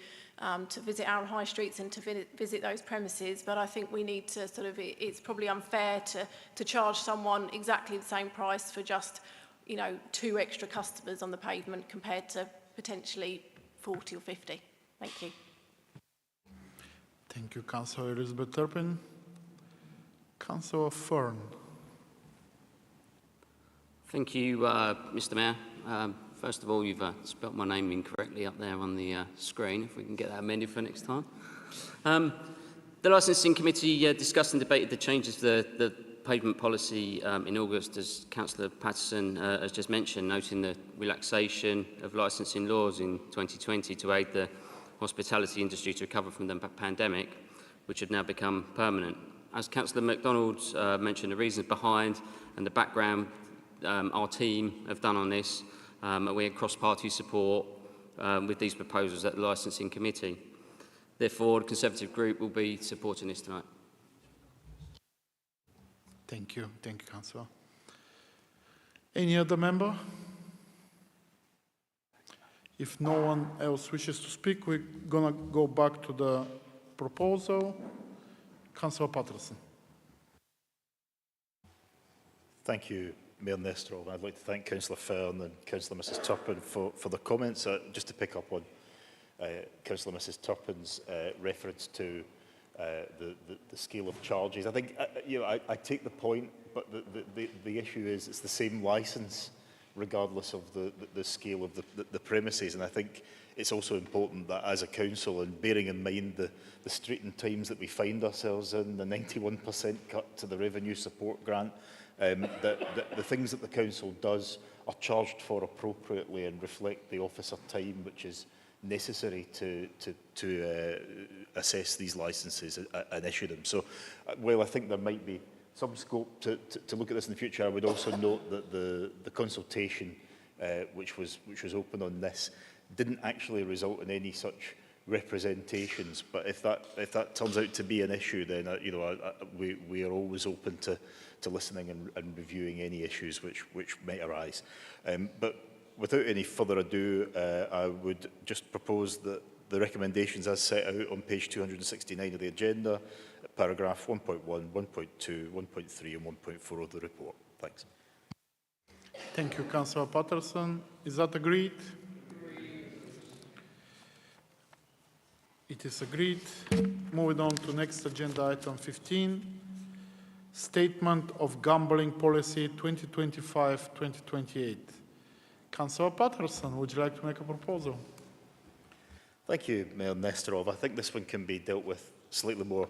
visit our high streets and to visit those premises, but I think we need to sort of, it's probably unfair to charge someone exactly the same price for just, you know, 2 extra customers on the pavement compared to potentially 40 or 50. Thank you. Thank you, Councillor Elizabeth Turpin. Councillor Fern. Thank you, Mr Mayor. First of all, you've spelt my name incorrectly up there on the screen, if we can get that amended for next time. The Licensing Committee discussed and debated the changes to the pavement policy in August, as Councillor Patterson has just mentioned, noting the relaxation of licensing laws in 2020 to aid the hospitality industry to recover from the pandemic, which had now become permanent. As Councillor MacDonald mentioned, the reasons behind and the background our team have done on this, and we had cross-party support with these proposals at the Licensing Committee. Therefore, the Conservative Group will be supporting this tonight. Thank you, Councillor. Any other member? If no one else wishes to speak, we're going to go back to the proposal. Councillor Patterson. Thank you, Mayor Nesterov. I'd like to thank Councillor Fern and Councillor Mrs Turpin for the comments. Just to pick up on Councillor Mrs Turpin's reference to the scale of charges. I think, you know, I take the point, but the issue is it's the same licence regardless of the scale of the premises. And I think it's also important that as a council, and bearing in mind the street and times that we find ourselves in, the 91% cut to the revenue support grant, that the things that the council does are charged for appropriately and reflect the officer time which is necessary to assess these licences and issue them. So, while I think there might be some scope to look at this in the future, I would also note that the consultation which was open on this didn't actually result in any such representations. But if that turns out to be an issue, then you know, we are always open to listening and reviewing any issues which might arise. But without any further ado, I would just propose that the recommendations as set out on page 269 of the agenda, paragraph 1.1, 1.2, 1.3 and 1.4 of the report. Thanks. Thank you, Councillor Patterson. Is that agreed? It is agreed. Moving on to next agenda item 15, Statement of Gambling Policy 2025-2028. Councillor Patterson, would you like to make a proposal? Thank you, Mayor Nesterov. I think this one can be dealt with slightly more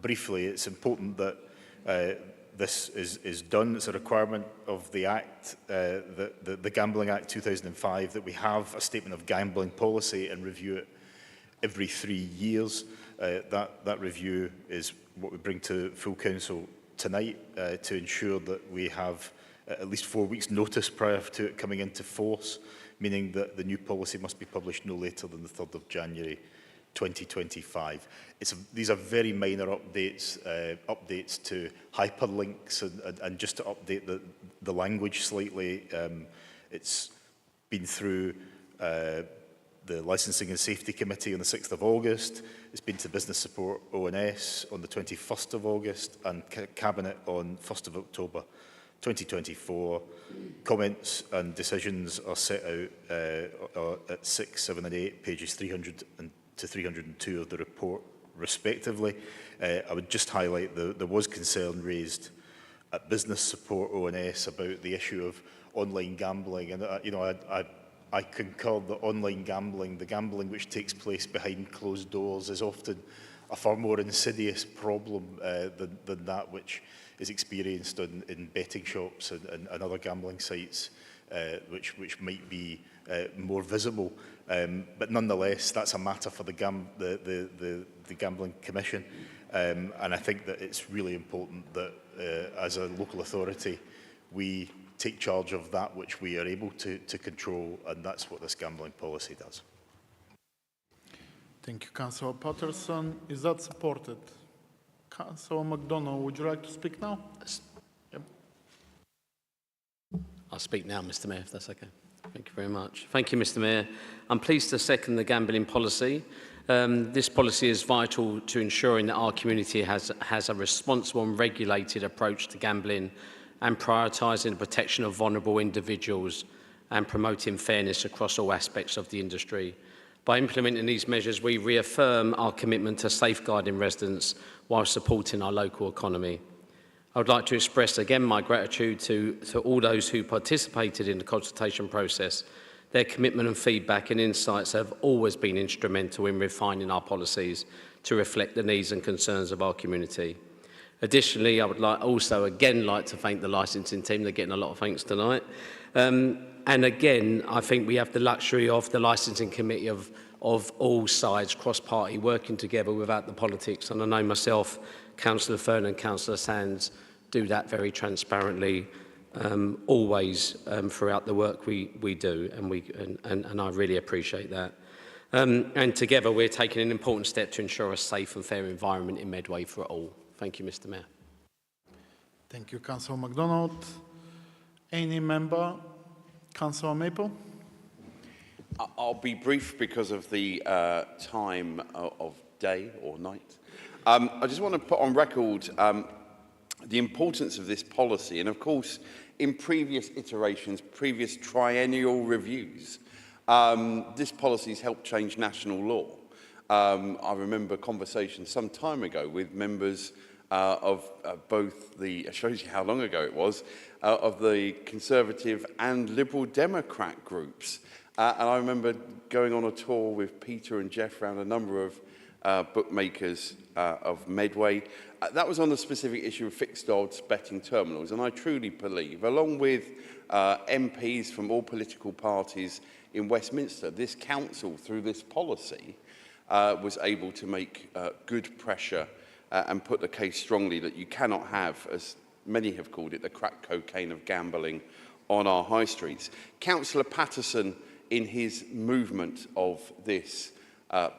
briefly. It's important that this is done. It's a requirement of the Act, the Gambling Act 2005, that we have a statement of gambling policy and review it every 3 years. That review is what we bring to full council tonight to ensure that we have at least 4 weeks' notice prior to it coming into force, meaning that the new policy must be published no later than the 3rd of January 2025. These are very minor updates, updates to hyperlinks and just to update the language slightly. It's been through the Licensing and Safety Committee on the 6th of August. It's been to Business Support ONS on the 21st of August and Cabinet on 1st of October 2024. Comments and decisions are set out at 6, 7 and 8, pages 300 to 302 of the report, respectively. I would just highlight there was concern raised at Business Support ONS about the issue of online gambling, and I concur that online gambling, the gambling which takes place behind closed doors, is often a far more insidious problem than that which is experienced in betting shops and other gambling sites, which might be more visible. But nonetheless, that's a matter for the Gambling Commission. And I think that it's really important that as a local authority, we take charge of that which we are able to control, and that's what this gambling policy does. Thank you, Councillor Patterson. Is that supported? Councillor MacDonald, would you like to speak now? Yep. I'll speak now, Mr. Mayor, if that's okay. Thank you very much. Thank you, Mr. Mayor. I'm pleased to second the gambling policy. This policy is vital to ensuring that our community has a responsible and regulated approach to gambling and prioritising the protection of vulnerable individuals and promoting fairness across all aspects of the industry. By implementing these measures, we reaffirm our commitment to safeguarding residents while supporting our local economy. I would like to express again my gratitude to all those who participated in the consultation process. Their commitment and feedback and insights have always been instrumental in refining our policies to reflect the needs and concerns of our community. Additionally, I would also like to thank the licensing team. They're getting a lot of thanks tonight. And again, I think we have the luxury of the licensing committee of all sides, cross-party, working together without the politics. And I know myself, Councillor Fern and Councillor Sands do that very transparently, always throughout the work we do, and I really appreciate that. And together we're taking an important step to ensure a safe and fair environment in Medway for all. Thank you, Mr. Mayor. Thank you, Councillor MacDonald. Any member? Councillor Maple? I'll be brief because of the time of day or night. I just want to put on record the importance of this policy. And of course, in previous iterations, previous triennial reviews, this policy has helped change national law. I remember conversations some time ago with members of both the, it shows you how long ago it was, of the Conservative and Liberal Democrat groups. And I remember going on a tour with Peter and Jeff around a number of bookmakers of Medway. That was on the specific issue of fixed odds betting terminals. And I truly believe, along with MPs from all political parties in Westminster, this council, through this policy, was able to make good pressure and put the case strongly that you cannot have, as many have called it, the crack cocaine of gambling on our high streets. Councillor Patterson, in his movement of this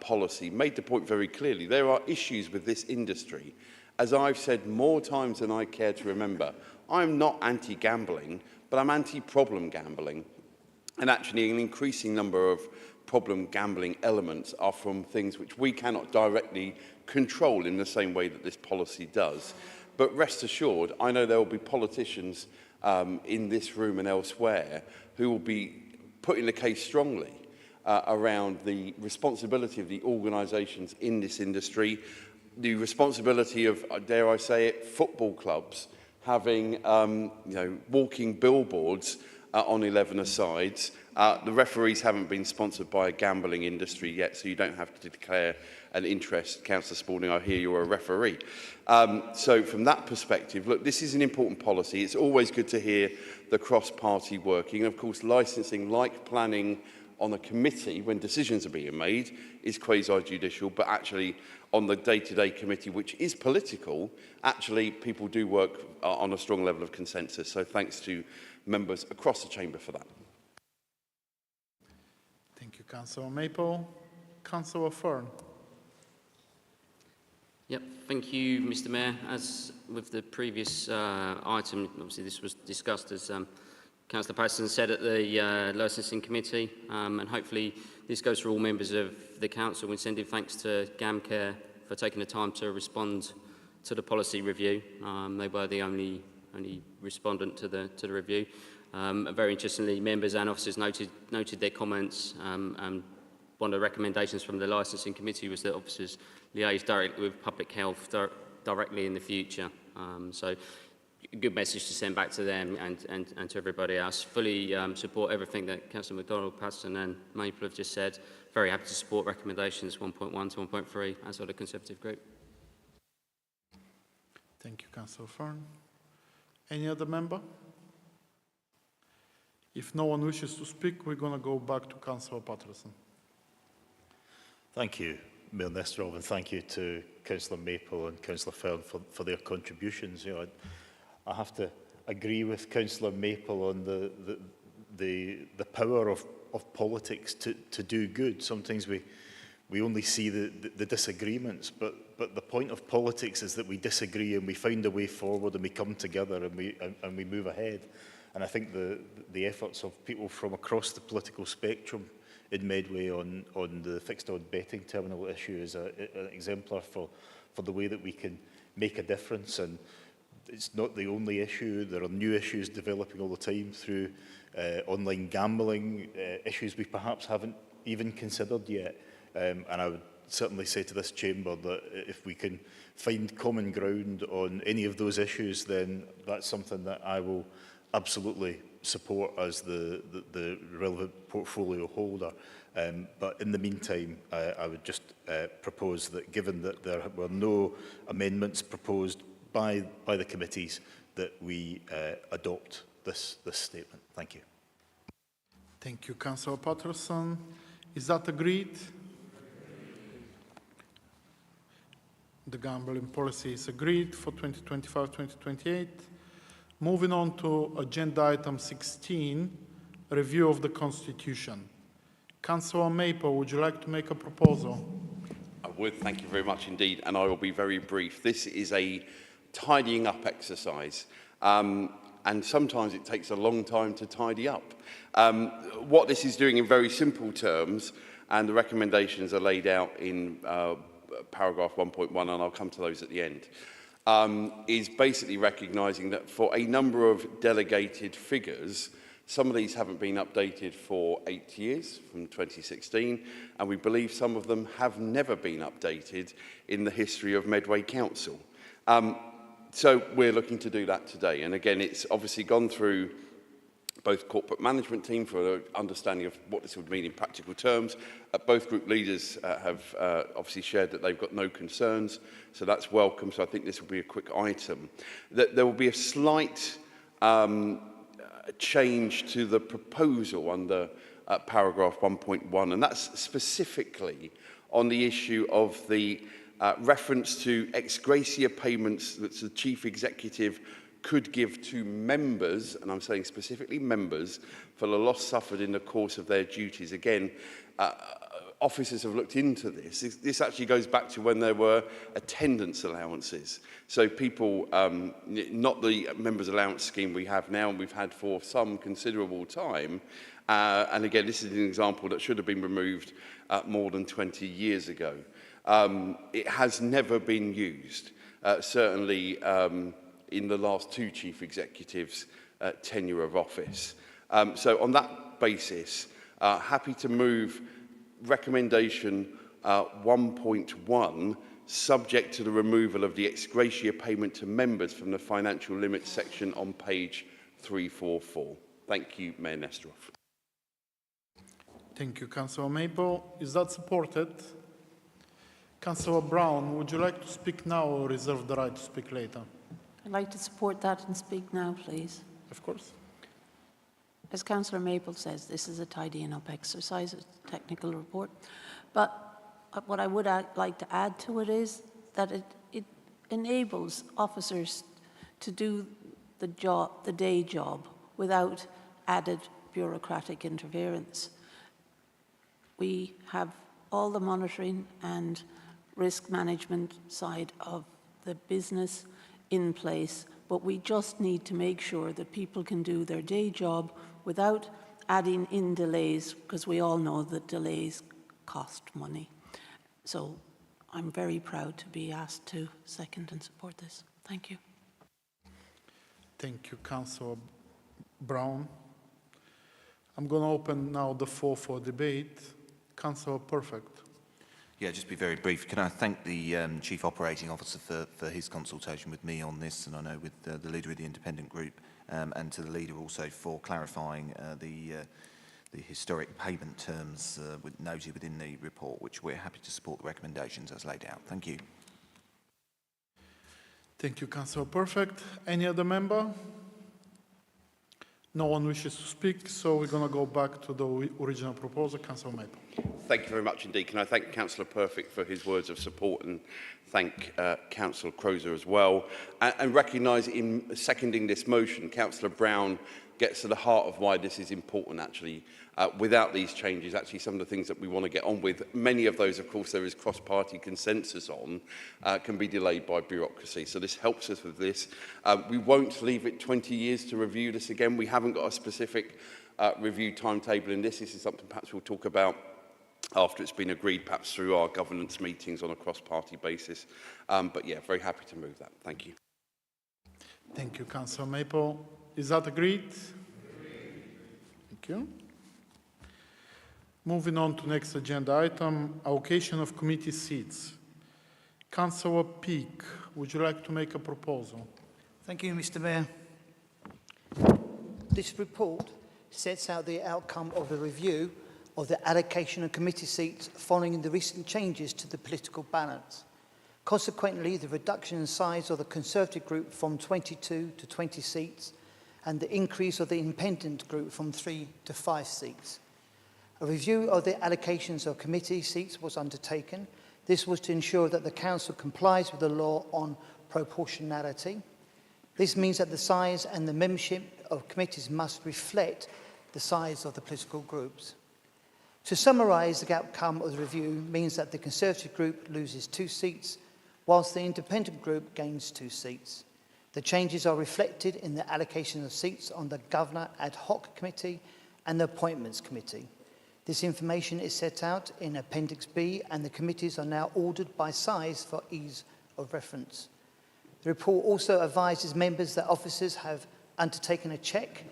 policy, made the point very clearly. There are issues with this industry. As I've said more times than I care to remember, I'm not anti-gambling, but I'm anti-problem gambling. And actually, an increasing number of problem gambling elements are from things which we cannot directly control in the same way that this policy does. But rest assured, I know there will be politicians in this room and elsewhere who will be putting the case strongly around the responsibility of the organisations in this industry, the responsibility of, dare I say it, football clubs having walking billboards on 11-a-sides. The referees haven't been sponsored by a gambling industry yet, so you don't have to declare an interest. Councillor Spalding, I hear you're a referee. So from that perspective, look, this is an important policy. It's always good to hear the cross-party working. And of course, licensing, like planning on a committee when decisions are being made, is quasi-judicial, but actually on the day-to-day committee, which is political, actually people do work on a strong level of consensus. So thanks to members across the chamber for that. Thank you, Councillor Maple. Councillor Fern. Yep, thank you, Mr. Mayor. As with the previous item, obviously this was discussed, as Councillor Patterson said, at the Licensing Committee, and hopefully this goes for all members of the Council. We send in thanks to GamCare for taking the time to respond to the policy review. They were the only respondent to the review. Very interestingly, members and officers noted their comments, and one of the recommendations from the Licensing Committee was that officers liaise directly with Public Health directly in the future. So a good message to send back to them and to everybody else. Fully support everything that Councillor MacDonald, Patterson and Maple have just said. Very happy to support recommendations 1.1 to 1.3 as of the Conservative Group. Thank you, Councillor Fern. Any other member? If no one wishes to speak, we're going to go back to Councillor Patterson. Thank you, Mayor Nestorov, and thank you to Councillor Maple and Councillor Fern for their contributions. I have to agree with Councillor Maple on the power of politics to do good. Sometimes we only see the disagreements, but the point of politics is that we disagree and we find a way forward and we come together and we move ahead. And I think the efforts of people from across the political spectrum in Medway on the fixed odd betting terminal issue is an exemplar for the way that we can make a difference. And it's not the only issue. There are new issues developing all the time through online gambling, issues we perhaps haven't even considered yet. And I would certainly say to this chamber that if we can find common ground on any of those issues, then that's something that I will absolutely support as the relevant portfolio holder. But in the meantime, I would just propose that, given that there were no amendments proposed by the committees, that we adopt this statement. Thank you. Thank you, Councillor Patterson. Is that agreed? The gambling policy is agreed for 2025-2028. Moving on to agenda item 16, review of the Constitution. Councillor Maple, would you like to make a proposal? I would, thank you very much indeed, and I will be very brief. This is a tidying up exercise, and sometimes it takes a long time to tidy up. What this is doing in very simple terms, and the recommendations are laid out in paragraph 1.1, and I'll come to those at the end, is basically recognising that for a number of delegated figures, some of these haven't been updated for 8 years, from 2016, and we believe some of them have never been updated in the history of Medway Council. So we're looking to do that today. And again, it's obviously gone through both corporate management team for an understanding of what this would mean in practical terms. Both group leaders have obviously shared that they've got no concerns, so that's welcome. So I think this will be a quick item. There will be a slight change to the proposal under paragraph 1.1, and that's specifically on the issue of the reference to ex gratia payments that the chief executive could give to members, and I'm saying specifically members, for the loss suffered in the course of their duties. Again, officers have looked into this. This actually goes back to when there were attendance allowances. So people, not the members' allowance scheme we have now, and we've had for some considerable time. And again, this is an example that should have been removed more than 20 years ago. It has never been used, certainly in the last two chief executives' tenure of office. So on that basis, Happy to move recommendation 1.1, subject to the removal of the ex gratia payment to members from the financial limits section on page 344. Thank you, Mayor Nesterov. Thank you, Councillor Maple. Is that supported? Councillor Brown, would you like to speak now or reserve the right to speak later? I'd like to support that and speak now, please. Of course. As Councillor Maple says, this is a tidying up exercise, a technical report. But what I would like to add to it is that it enables officers to do the day job without added bureaucratic interference. We have all the monitoring and risk management side of the business in place, but we just need to make sure that people can do their day job without adding in delays, because we all know that delays cost money. So I'm very proud to be asked to second and support this. Thank you. Thank you, Councillor Brown. I'm going to open now the floor for debate. Councillor Perfect. Yeah, just be very brief. Can I thank the Chief Operating Officer for his consultation with me on this, and I know with the leader of the independent group, and to the leader also for clarifying the historic payment terms noted within the report, which we're happy to support the recommendations as laid out. Thank you. Thank you, Councillor Perfect. Any other member? No one wishes to speak, so we're going to go back to the original proposal. Councillor Maple. Thank you very much indeed. Can I thank Councillor Perfect for his words of support and thank Councillor Crozer as well. And recognise in seconding this motion, Councillor Brown gets to the heart of why this is important actually. Without these changes, actually some of the things that we want to get on with, many of those, of course, there is cross-party consensus on, can be delayed by bureaucracy. So this helps us with this. We won't leave it 20 years to review this again. We haven't got a specific review timetable in this. This is something perhaps we'll talk about after it's been agreed, perhaps through our governance meetings on a cross-party basis. But yeah, very happy to move that. Thank you. Thank you, Councillor Maple. Is that agreed? Thank you. Moving on to next agenda item, allocation of committee seats. Councillor Peake, would you like to make a proposal? Thank you, Mr. Mayor. This report sets out the outcome of the review of the allocation of committee seats following the recent changes to the political balance. Consequently, the reduction in size of the Conservative group from 22 to 20 seats and the increase of the Independent group from 3 to 5 seats. A review of the allocations of committee seats was undertaken. This was to ensure that the Council complies with the law on proportionality. This means that the size and the membership of committees must reflect the size of the political groups. To summarise, the outcome of the review means that the Conservative group loses 2 seats, whilst the Independent group gains 2 seats. The changes are reflected in the allocation of seats on the Governor Ad Hoc Committee and the Appointments Committee. This information is set out in Appendix B, and the committees are now ordered by size for ease of reference. The report also advises members that officers have undertaken a check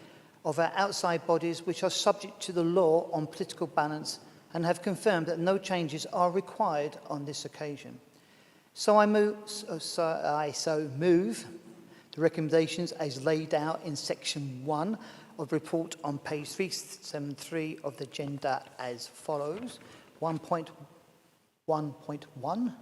of our outside bodies which are subject to the law on political balance and have confirmed that no changes are required on this occasion. So I move the recommendations as laid out in Section 1 of the report on page 373 of the agenda as follows. 1.1.1,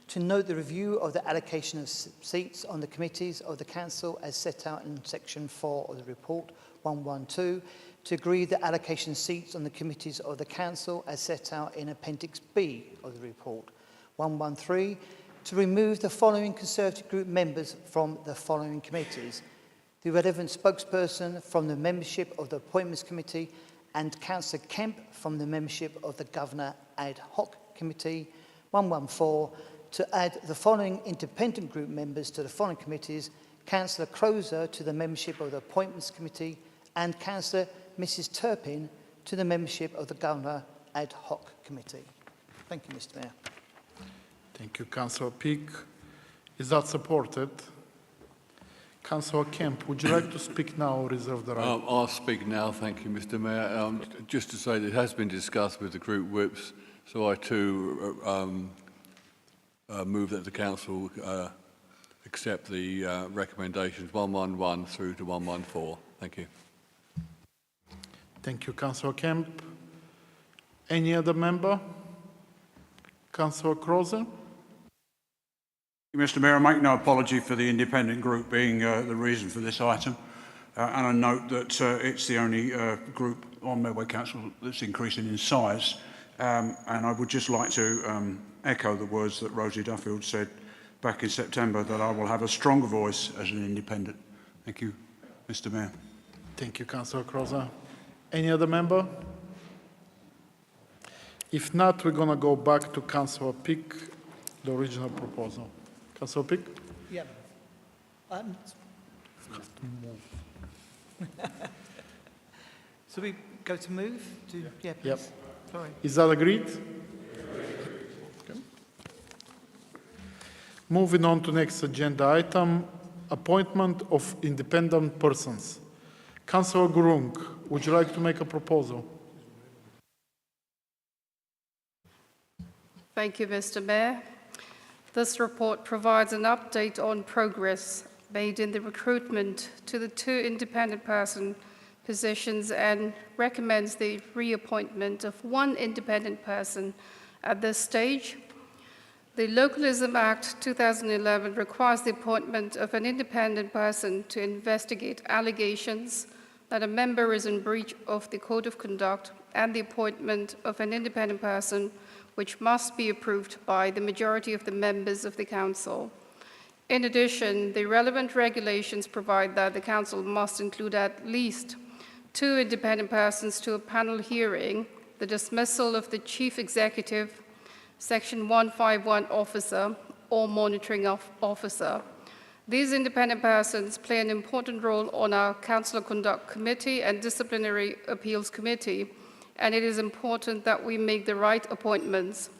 to note the review of the allocation of seats on the committees of the Council as set out in Section 4 of the report. 1.1.2, to agree the allocation of seats on the committees of the Council as set out in Appendix B of the report. 1.1.3, to remove the following Conservative group members from the following committees: the relevant spokesperson from the membership of the Appointments Committee and Councillor Kemp from the membership of the Governor Ad Hoc Committee. 1.1.4, to add the following independent group members to the following committees: Councillor Crozer to the membership of the Appointments Committee and Councillor Mrs Turpin to the membership of the Governor Ad Hoc Committee. Thank you, Mr. Mayor. Thank you, Councillor Peake. Is that supported? Councillor Kemp, would you like to speak now or reserve the right? I'll speak now, thank you, Mr. Mayor. Just to say that it has been discussed with the group whips, so I too move that the council accept the recommendations 111 through to 114. Thank you. Thank you, Councillor Kemp. Any other member? Councillor Crozer? Mr. Mayor, I make no apology for the independent group being the reason for this item. And I note that it's the only group on Medway Council that's increasing in size. And I would just like to echo the words that Rosie Duffield said back in September, that I will have a stronger voice as an independent. Thank you, Mr. Mayor. Thank you, Councillor Crozer. Any other member? If not, we're going to go back to Councillor Pick, the original proposal. Councillor Pick? Yeah. So we go to move? Yeah, please. Yep. Sorry. Is that agreed? Okay. Moving on to next agenda item, appointment of independent persons. Councillor Gurung, would you like to make a proposal? Thank you, Mr. Mayor. This report provides an update on progress made in the recruitment to the 2 independent person positions and recommends the reappointment of 1 independent person at this stage. The Localism Act 2011 requires the appointment of an independent person to investigate allegations that a member is in breach of the Code of Conduct, and the appointment of an independent person which must be approved by the majority of the members of the Council. In addition, the relevant regulations provide that the Council must include at least 2 independent persons to a panel hearing, the dismissal of the Chief Executive, Section 151 officer, or monitoring officer. These independent persons play an important role on our Council Conduct Committee and Disciplinary Appeals Committee, and it is important that we make the right appointments.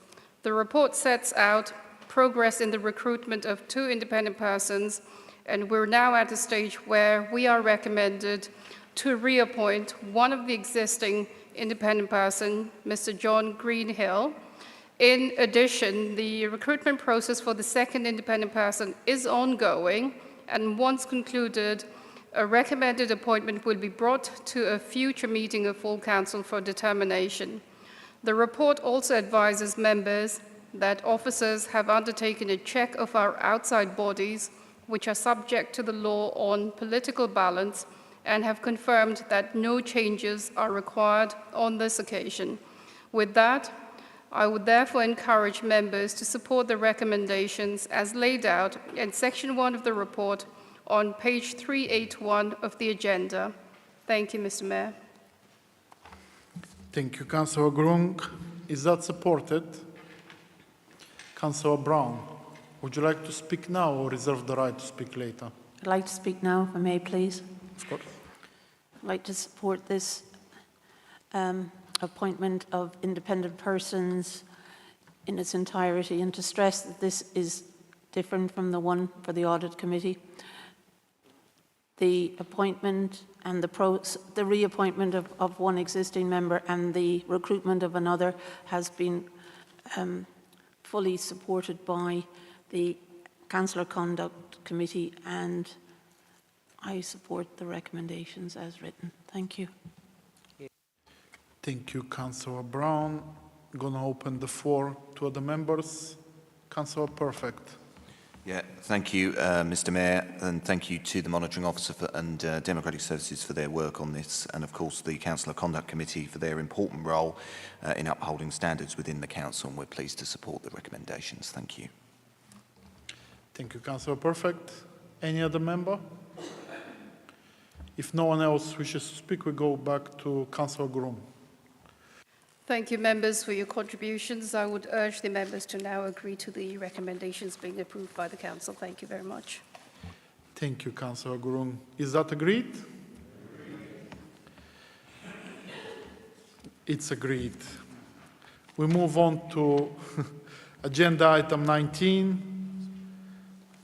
The report sets out progress in the recruitment of 2 independent persons, and we're now at a stage where we are recommended to reappoint 1 of the existing independent person, Mr. John Greenhill. In addition, the recruitment process for the 2nd independent person is ongoing, and once concluded, a recommended appointment will be brought to a future meeting of full council for determination. The report also advises members that officers have undertaken a check of our outside bodies, which are subject to the law on political balance, and have confirmed that no changes are required on this occasion. With that, I would therefore encourage members to support the recommendations as laid out in Section 1 of the report on page 381 of the agenda. Thank you, Mr. Mayor. Thank you, Councillor Grung. Is that supported? Councillor Brown, would you like to speak now or reserve the right to speak later? I'd like to speak now, if I may, please. Of course. I'd like to support this appointment of independent persons in its entirety, and to stress that this is different from the one for the Audit Committee. The appointment and the reappointment of 1 existing member and the recruitment of another has been fully supported by the Council Conduct Committee, and I support the recommendations as written. Thank you. Thank you, Councillor Brown. I'm going to open the floor to other members. Councillor Perfect. Yeah, thank you, Mr. Mayor, and thank you to the Monitoring Officer and Democratic Services for their work on this, and of course the Council Conduct Committee for their important role in upholding standards within the Council, and we're pleased to support the recommendations. Thank you. Thank you, Councillor Perfect. Any other member? If no one else wishes to speak, we go back to Councillor Groom. Thank you, members, for your contributions. I would urge the members to now agree to the recommendations being approved by the Council. Thank you very much. Thank you, Councillor Gurung. Is that agreed? It's agreed. We move on to agenda item 19,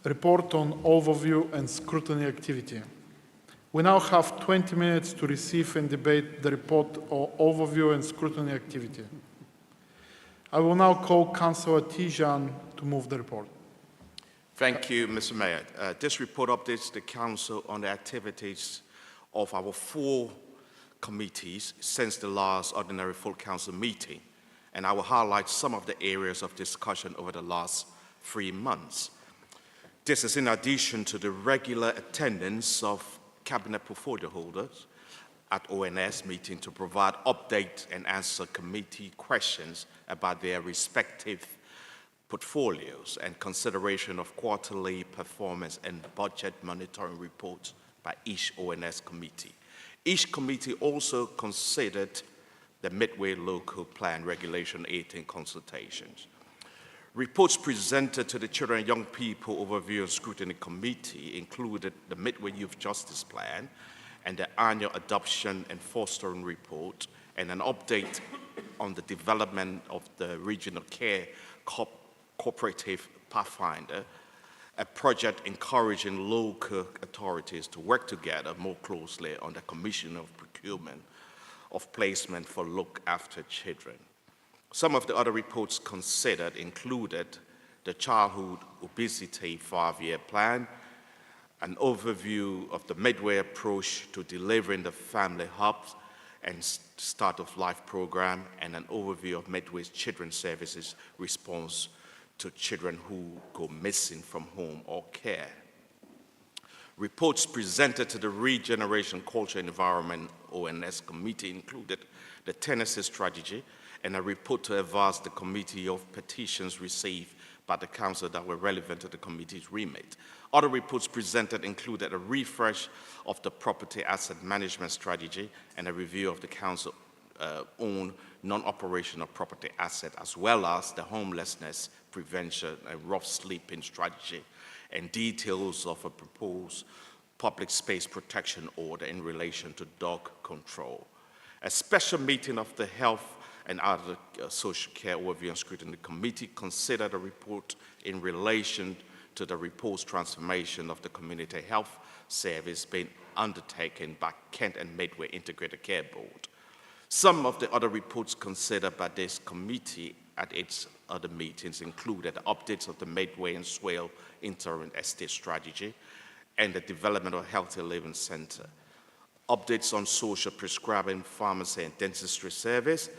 report on overview and scrutiny activity. We now have 20 minutes to receive and debate the report on overview and scrutiny activity. I will now call Councillor Tijan to move the report. Thank you, Mr. Mayor. This report updates the Council on the activities of our 4 committees since the last ordinary full Council meeting, and I will highlight some of the areas of discussion over the last 3 months. This is in addition to the regular attendance of Cabinet portfolio holders at ONS meeting to provide update and answer committee questions about their respective portfolios and consideration of quarterly performance and budget monitoring reports by each ONS committee. Each committee also considered the Medway Local Plan Regulation 18 consultations. Reports presented to the Children and Young People Overview and Scrutiny Committee included the Medway Youth Justice Plan and the Annual Adoption and Fostering Report, and an update on the development of the Regional Care Cooperative Pathfinder, a project encouraging local authorities to work together more closely on the commission of procurement of placement for look after children. Some of the other reports considered included the Childhood Obesity 5-year plan, an overview of the Medway approach to delivering the Family Hubs and Start of Life program, and an overview of Medway's Children's Services response to children who go missing from home or care. Reports presented to the Regeneration Culture and Environment ONS Committee included the Tennessee strategy and a report to advise the Committee of Petitions received by the Council that were relevant to the committee's remit. Other reports presented included a refresh of the Property Asset Management Strategy and a review of the Council's own non-operational property asset, as well as the Homelessness Prevention and Rough Sleeping Strategy, and details of a proposed public space protection order in relation to dog control. A special meeting of the Health and other Social Care Overview and Scrutiny Committee considered a report in relation to the report's transformation of the community health service being undertaken by Kent and Medway Integrated Care Board. Some of the other reports considered by this committee at its other meetings included updates of the Medway and Swale Interim Estate Strategy and the development of a Healthy Living Center, updates on social prescribing, pharmacy and dentistry service,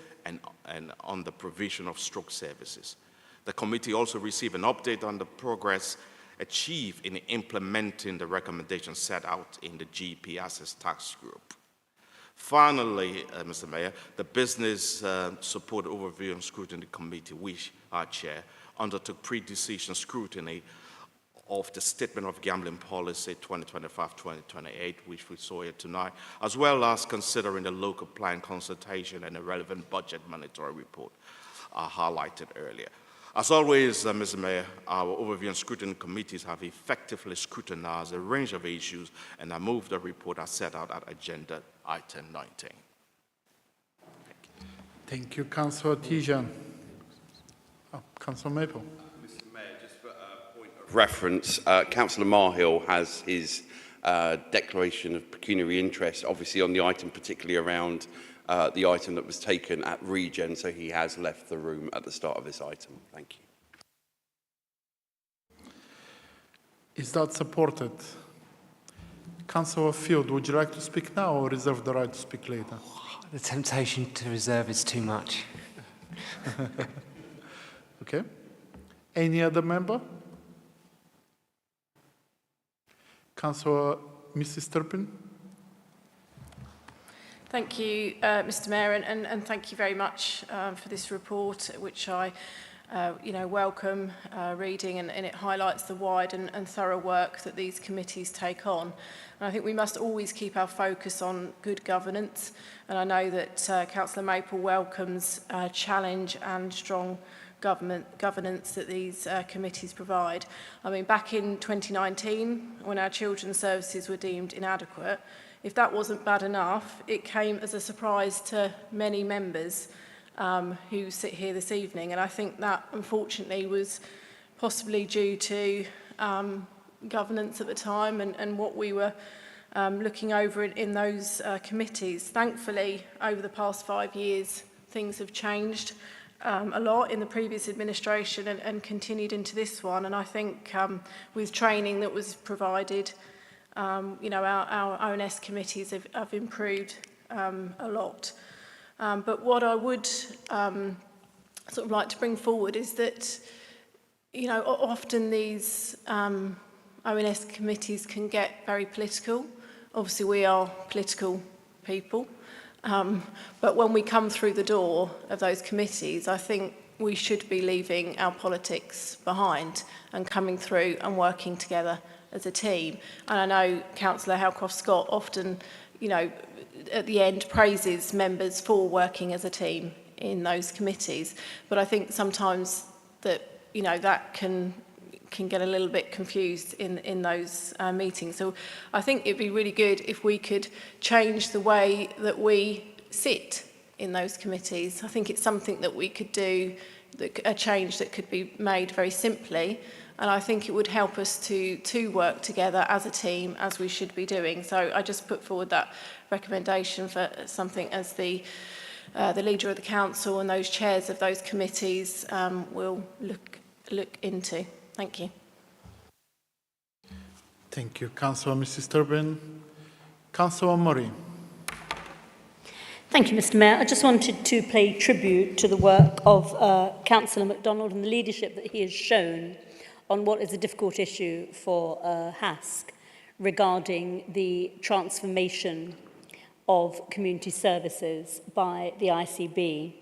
and on the provision of stroke services. The committee also received an update on the progress achieved in implementing the recommendations set out in the GP Access Task Group. Finally, Mr. Mayor, the Business Support Overview and Scrutiny Committee, which I chair, undertook pre-decision scrutiny of the Statement of Gambling Policy 2025-2028, which we saw here tonight, as well as considering the local plan consultation and the relevant budget monitoring report highlighted earlier. As always, Mr. Mayor, our Overview and Scrutiny Committees have effectively scrutinized a range of issues, and I move the report as set out at Agenda Item 19. Thank you, Councillor Tijan. Councillor Maple. Mr. Mayor, just for a point of reference, Councillor Marhill has his declaration of pecuniary interest, obviously on the item, particularly around the item that was taken at Regen, so he has left the room at the start of this item. Thank you. Is that supported? Councillor Field, would you like to speak now or reserve the right to speak later? The temptation to reserve is too much. Okay. Any other member? Councillor Mrs. Turpin. Thank you, Mr. Mayor, and thank you very much for this report, which I welcome reading, and it highlights the wide and thorough work that these committees take on. And I think we must always keep our focus on good governance, and I know that Councillor Maple welcomes challenge and strong governance that these committees provide. I mean, back in 2019, when our children's services were deemed inadequate, if that wasn't bad enough, it came as a surprise to many members who sit here this evening. And I think that, unfortunately, was possibly due to governance at the time and what we were looking over in those committees. Thankfully, over the past 5 years, things have changed a lot in the previous administration and continued into this one. And I think with training that was provided, you know, our ONS committees have improved a lot. But what I would sort of like to bring forward is that, you know, often these ONS committees can get very political. Obviously, we are political people. But when we come through the door of those committees, I think we should be leaving our politics behind and coming through and working together as a team. And I know Councillor Howcroft-Scott often, you know, at the end praises members for working as a team in those committees. But I think sometimes that, you know, that can get a little bit confused in those meetings. So I think it'd be really good if we could change the way that we sit in those committees. I think it's something that we could do, a change that could be made very simply, and I think it would help us to work together as a team, as we should be doing. So I just put forward that recommendation for something as the leader of the council and those chairs of those committees will look into. Thank you. Thank you, Councillor Mrs. Turbin. Councillor Murray. Thank you, Mr. Mayor. I just wanted to pay tribute to the work of Councillor MacDonald and the leadership that he has shown on what is a difficult issue for HASC regarding the transformation of community services by the ICB.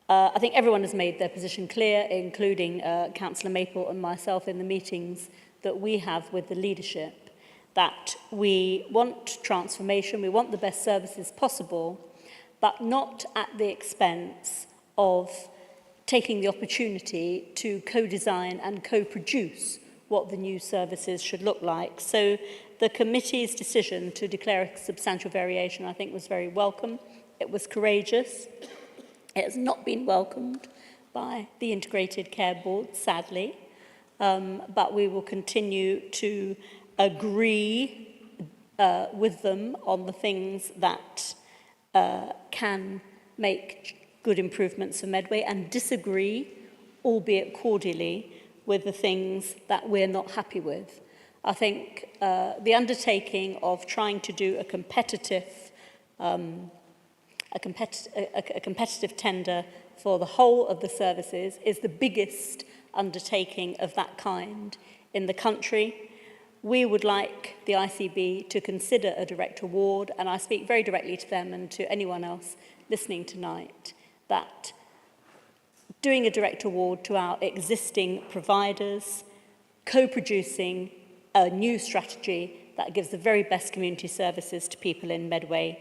I think everyone has made their position clear, including Councillor Maple and myself in the meetings that we have with the leadership, that we want transformation, we want the best services possible, but not at the expense of taking the opportunity to co-design and co-produce what the new services should look like. So the committee's decision to declare a substantial variation, I think, was very welcome. It was courageous. It has not been welcomed by the Integrated Care Board, sadly, but we will continue to agree with them on the things that can make good improvements for Medway and disagree, albeit cordially, with the things that we're not happy with. I think the undertaking of trying to do a competitive tender for the whole of the services is the biggest undertaking of that kind in the country. We would like the ICB to consider a direct award, and I speak very directly to them and to anyone else listening tonight, that doing a direct award to our existing providers, co-producing a new strategy that gives the very best community services to people in Medway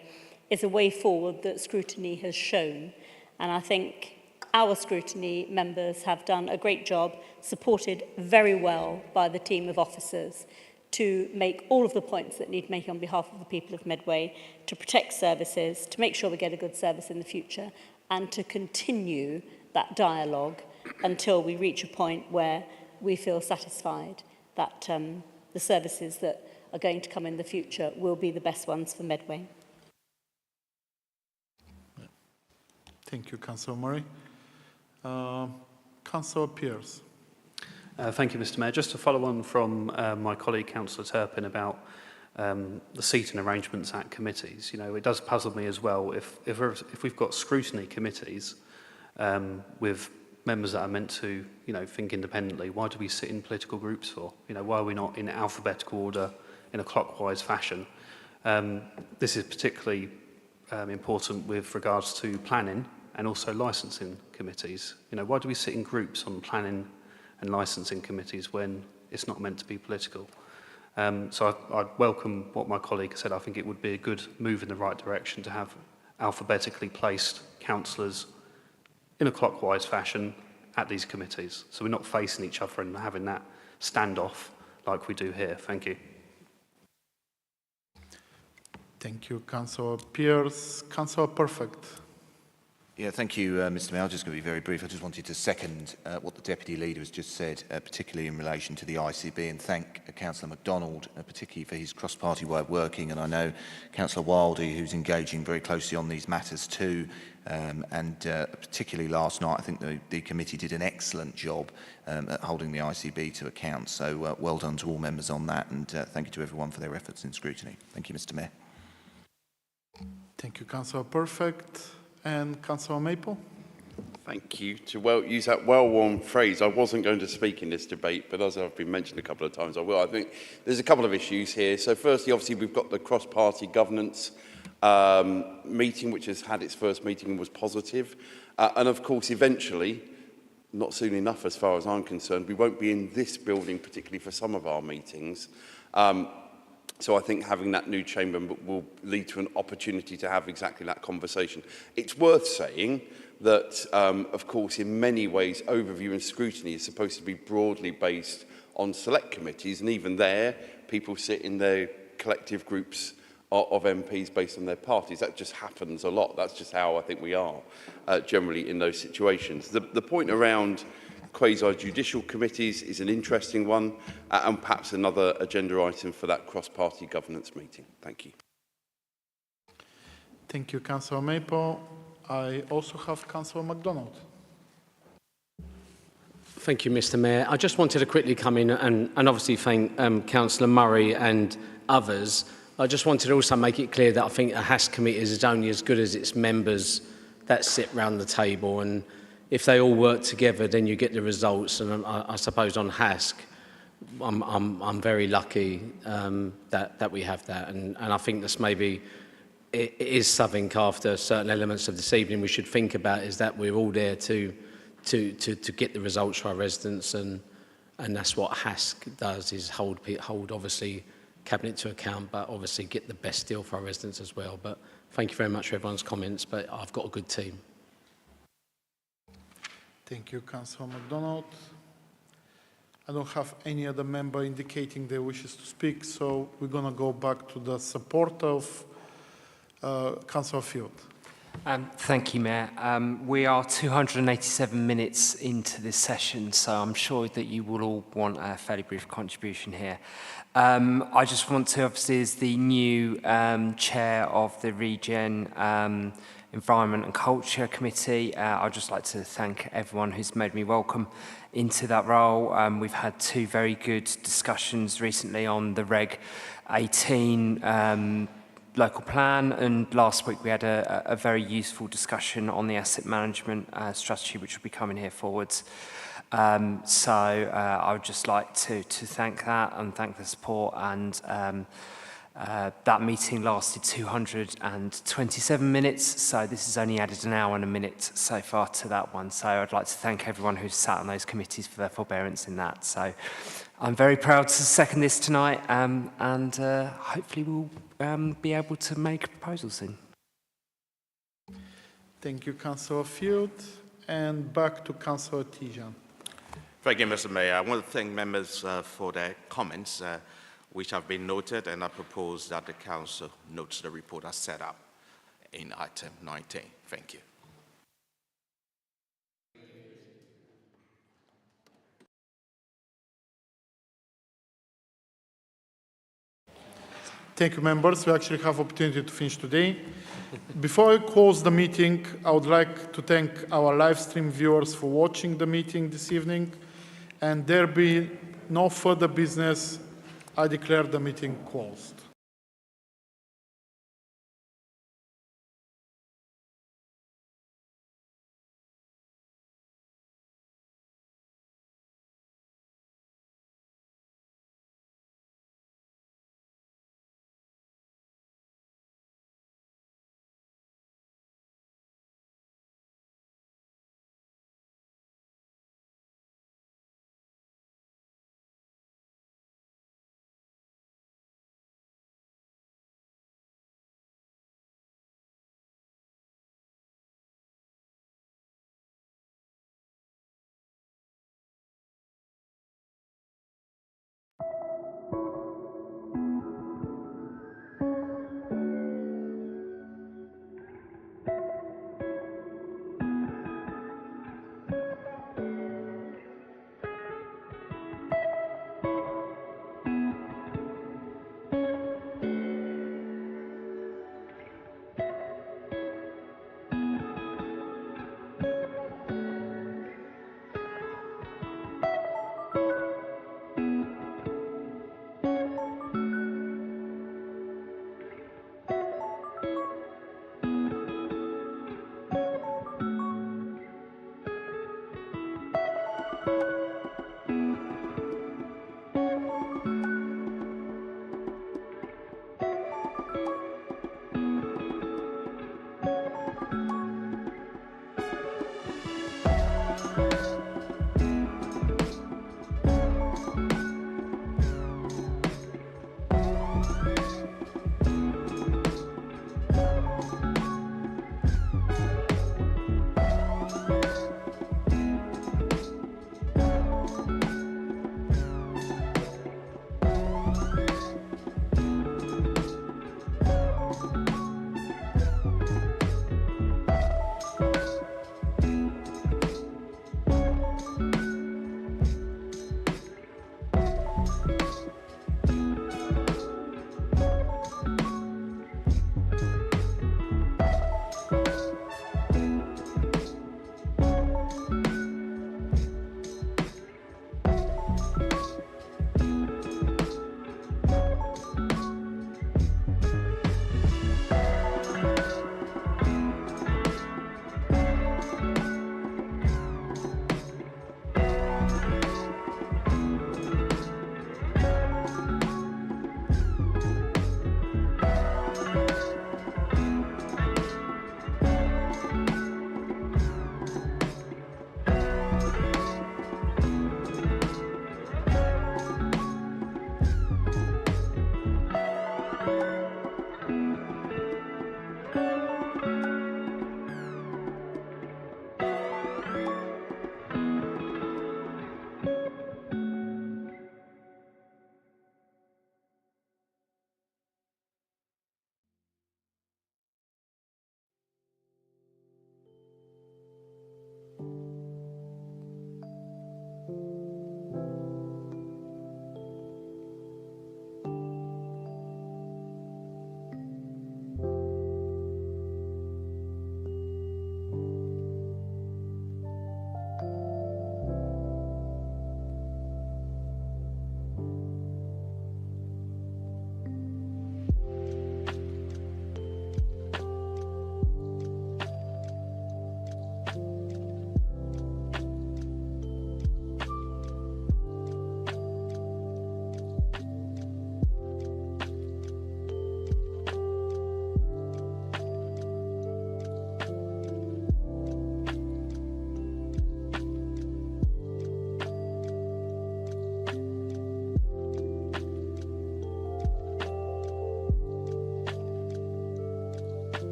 is a way forward that Scrutiny has shown. And I think our Scrutiny members have done a great job, supported very well by the team of officers, to make all of the points that need making on behalf of the people of Medway, to protect services, to make sure we get a good service in the future, and to continue that dialogue until we reach a point where we feel satisfied that the services that are going to come in the future will be the best ones for Medway. Thank you, Councillor Murray. Councillor Pearce. Thank you, Mr. Mayor. Just to follow on from my colleague, Councillor Turpin, about the seating arrangements at committees. You know, it does puzzle me as well if we've got scrutiny committees with members that are meant to, you know, think independently. Why do we sit in political groups for? You know, why are we not in alphabetical order in a clockwise fashion? This is particularly important with regards to planning and also licensing committees. You know, why do we sit in groups on planning and licensing committees when it's not meant to be political? So I'd welcome what my colleague said. I think it would be a good move in the right direction to have alphabetically placed councillors in a clockwise fashion at these committees, so we're not facing each other and having that standoff like we do here. Thank you. Thank you, Councillor Pearce. Councillor Perfect. Yeah, thank you, Mr Mayor. I'm just going to be very brief. I just wanted to second what the Deputy Leader has just said, particularly in relation to the ICB, and thank Councillor MacDonald, particularly for his cross-party way of working. And I know Councillor Wildy, who's engaging very closely on these matters too. And particularly last night, I think the committee did an excellent job at holding the ICB to account. So well done to all members on that, and thank you to everyone for their efforts in scrutiny. Thank you, Mr Mayor. Thank you, Councillor Perfect. And Councillor Maple. Thank you. To use that well-worn phrase, I wasn't going to speak in this debate, but as I've been mentioned a couple of times, I will. I think there's a couple of issues here. So firstly, obviously, we've got the cross-party governance meeting, which has had its first meeting and was positive. And of course, eventually, not soon enough as far as I'm concerned, we won't be in this building, particularly for some of our meetings. So I think having that new chamber will lead to an opportunity to have exactly that conversation. It's worth saying that, of course, in many ways, overview and scrutiny is supposed to be broadly based on select committees, and even there, people sit in their collective groups of MPs based on their parties. That just happens a lot. That's just how I think we are generally in those situations. The point around quasi-judicial committees is an interesting one, and perhaps another agenda item for that cross-party governance meeting. Thank you. Thank you, Councillor Maple. I also have Councillor MacDonald. Thank you, Mr Mayor. I just wanted to quickly come in and obviously thank Councillor Murray and others. I just wanted to also make it clear that I think a HAS committee is only as good as its members that sit round the table, and if they all work together, then you get the results. And I suppose on HASC, I'm very lucky that we have that. And I think that's maybe, it is something after certain elements of this evening we should think about, is that we're all there to get the results for our residents. And that's what HASC does, is hold obviously Cabinet to account, but obviously get the best deal for our residents as well. But thank you very much for everyone's comments, but I've got a good team. Thank you, Councillor MacDonald. I don't have any other member indicating their wishes to speak, so we're going to go back to the support of Councillor Field. Thank you, Mayor. We are 287 minutes into this session, so I'm sure that you will all want a fairly brief contribution here. I just want to, obviously, as the new chair of the Regen Environment and Culture Committee, I'd just like to thank everyone who's made me welcome into that role. We've had two very good discussions recently on the Reg 18 local plan, and last week we had a very useful discussion on the asset management strategy, which will be coming here forwards. So I would just like to thank that and thank the support, and that meeting lasted 227 minutes, so this has only added an hour and a minute so far to that one. So I'd like to thank everyone who's sat on those committees for their forbearance in that. So I'm very proud to second this tonight, and hopefully we'll be able to make proposals soon. Thank you, Councillor Field. And back to Councillor Tijan. Thank you, Mr. Mayor. I want to thank members for their comments, which have been noted, and I propose that the Council notes the report as set up in item 19. Thank you. Thank you, members. We actually have opportunity to finish today. Before I close the meeting, I would like to thank our live stream viewers for watching the meeting this evening. And there be no further business, I declare the meeting closed.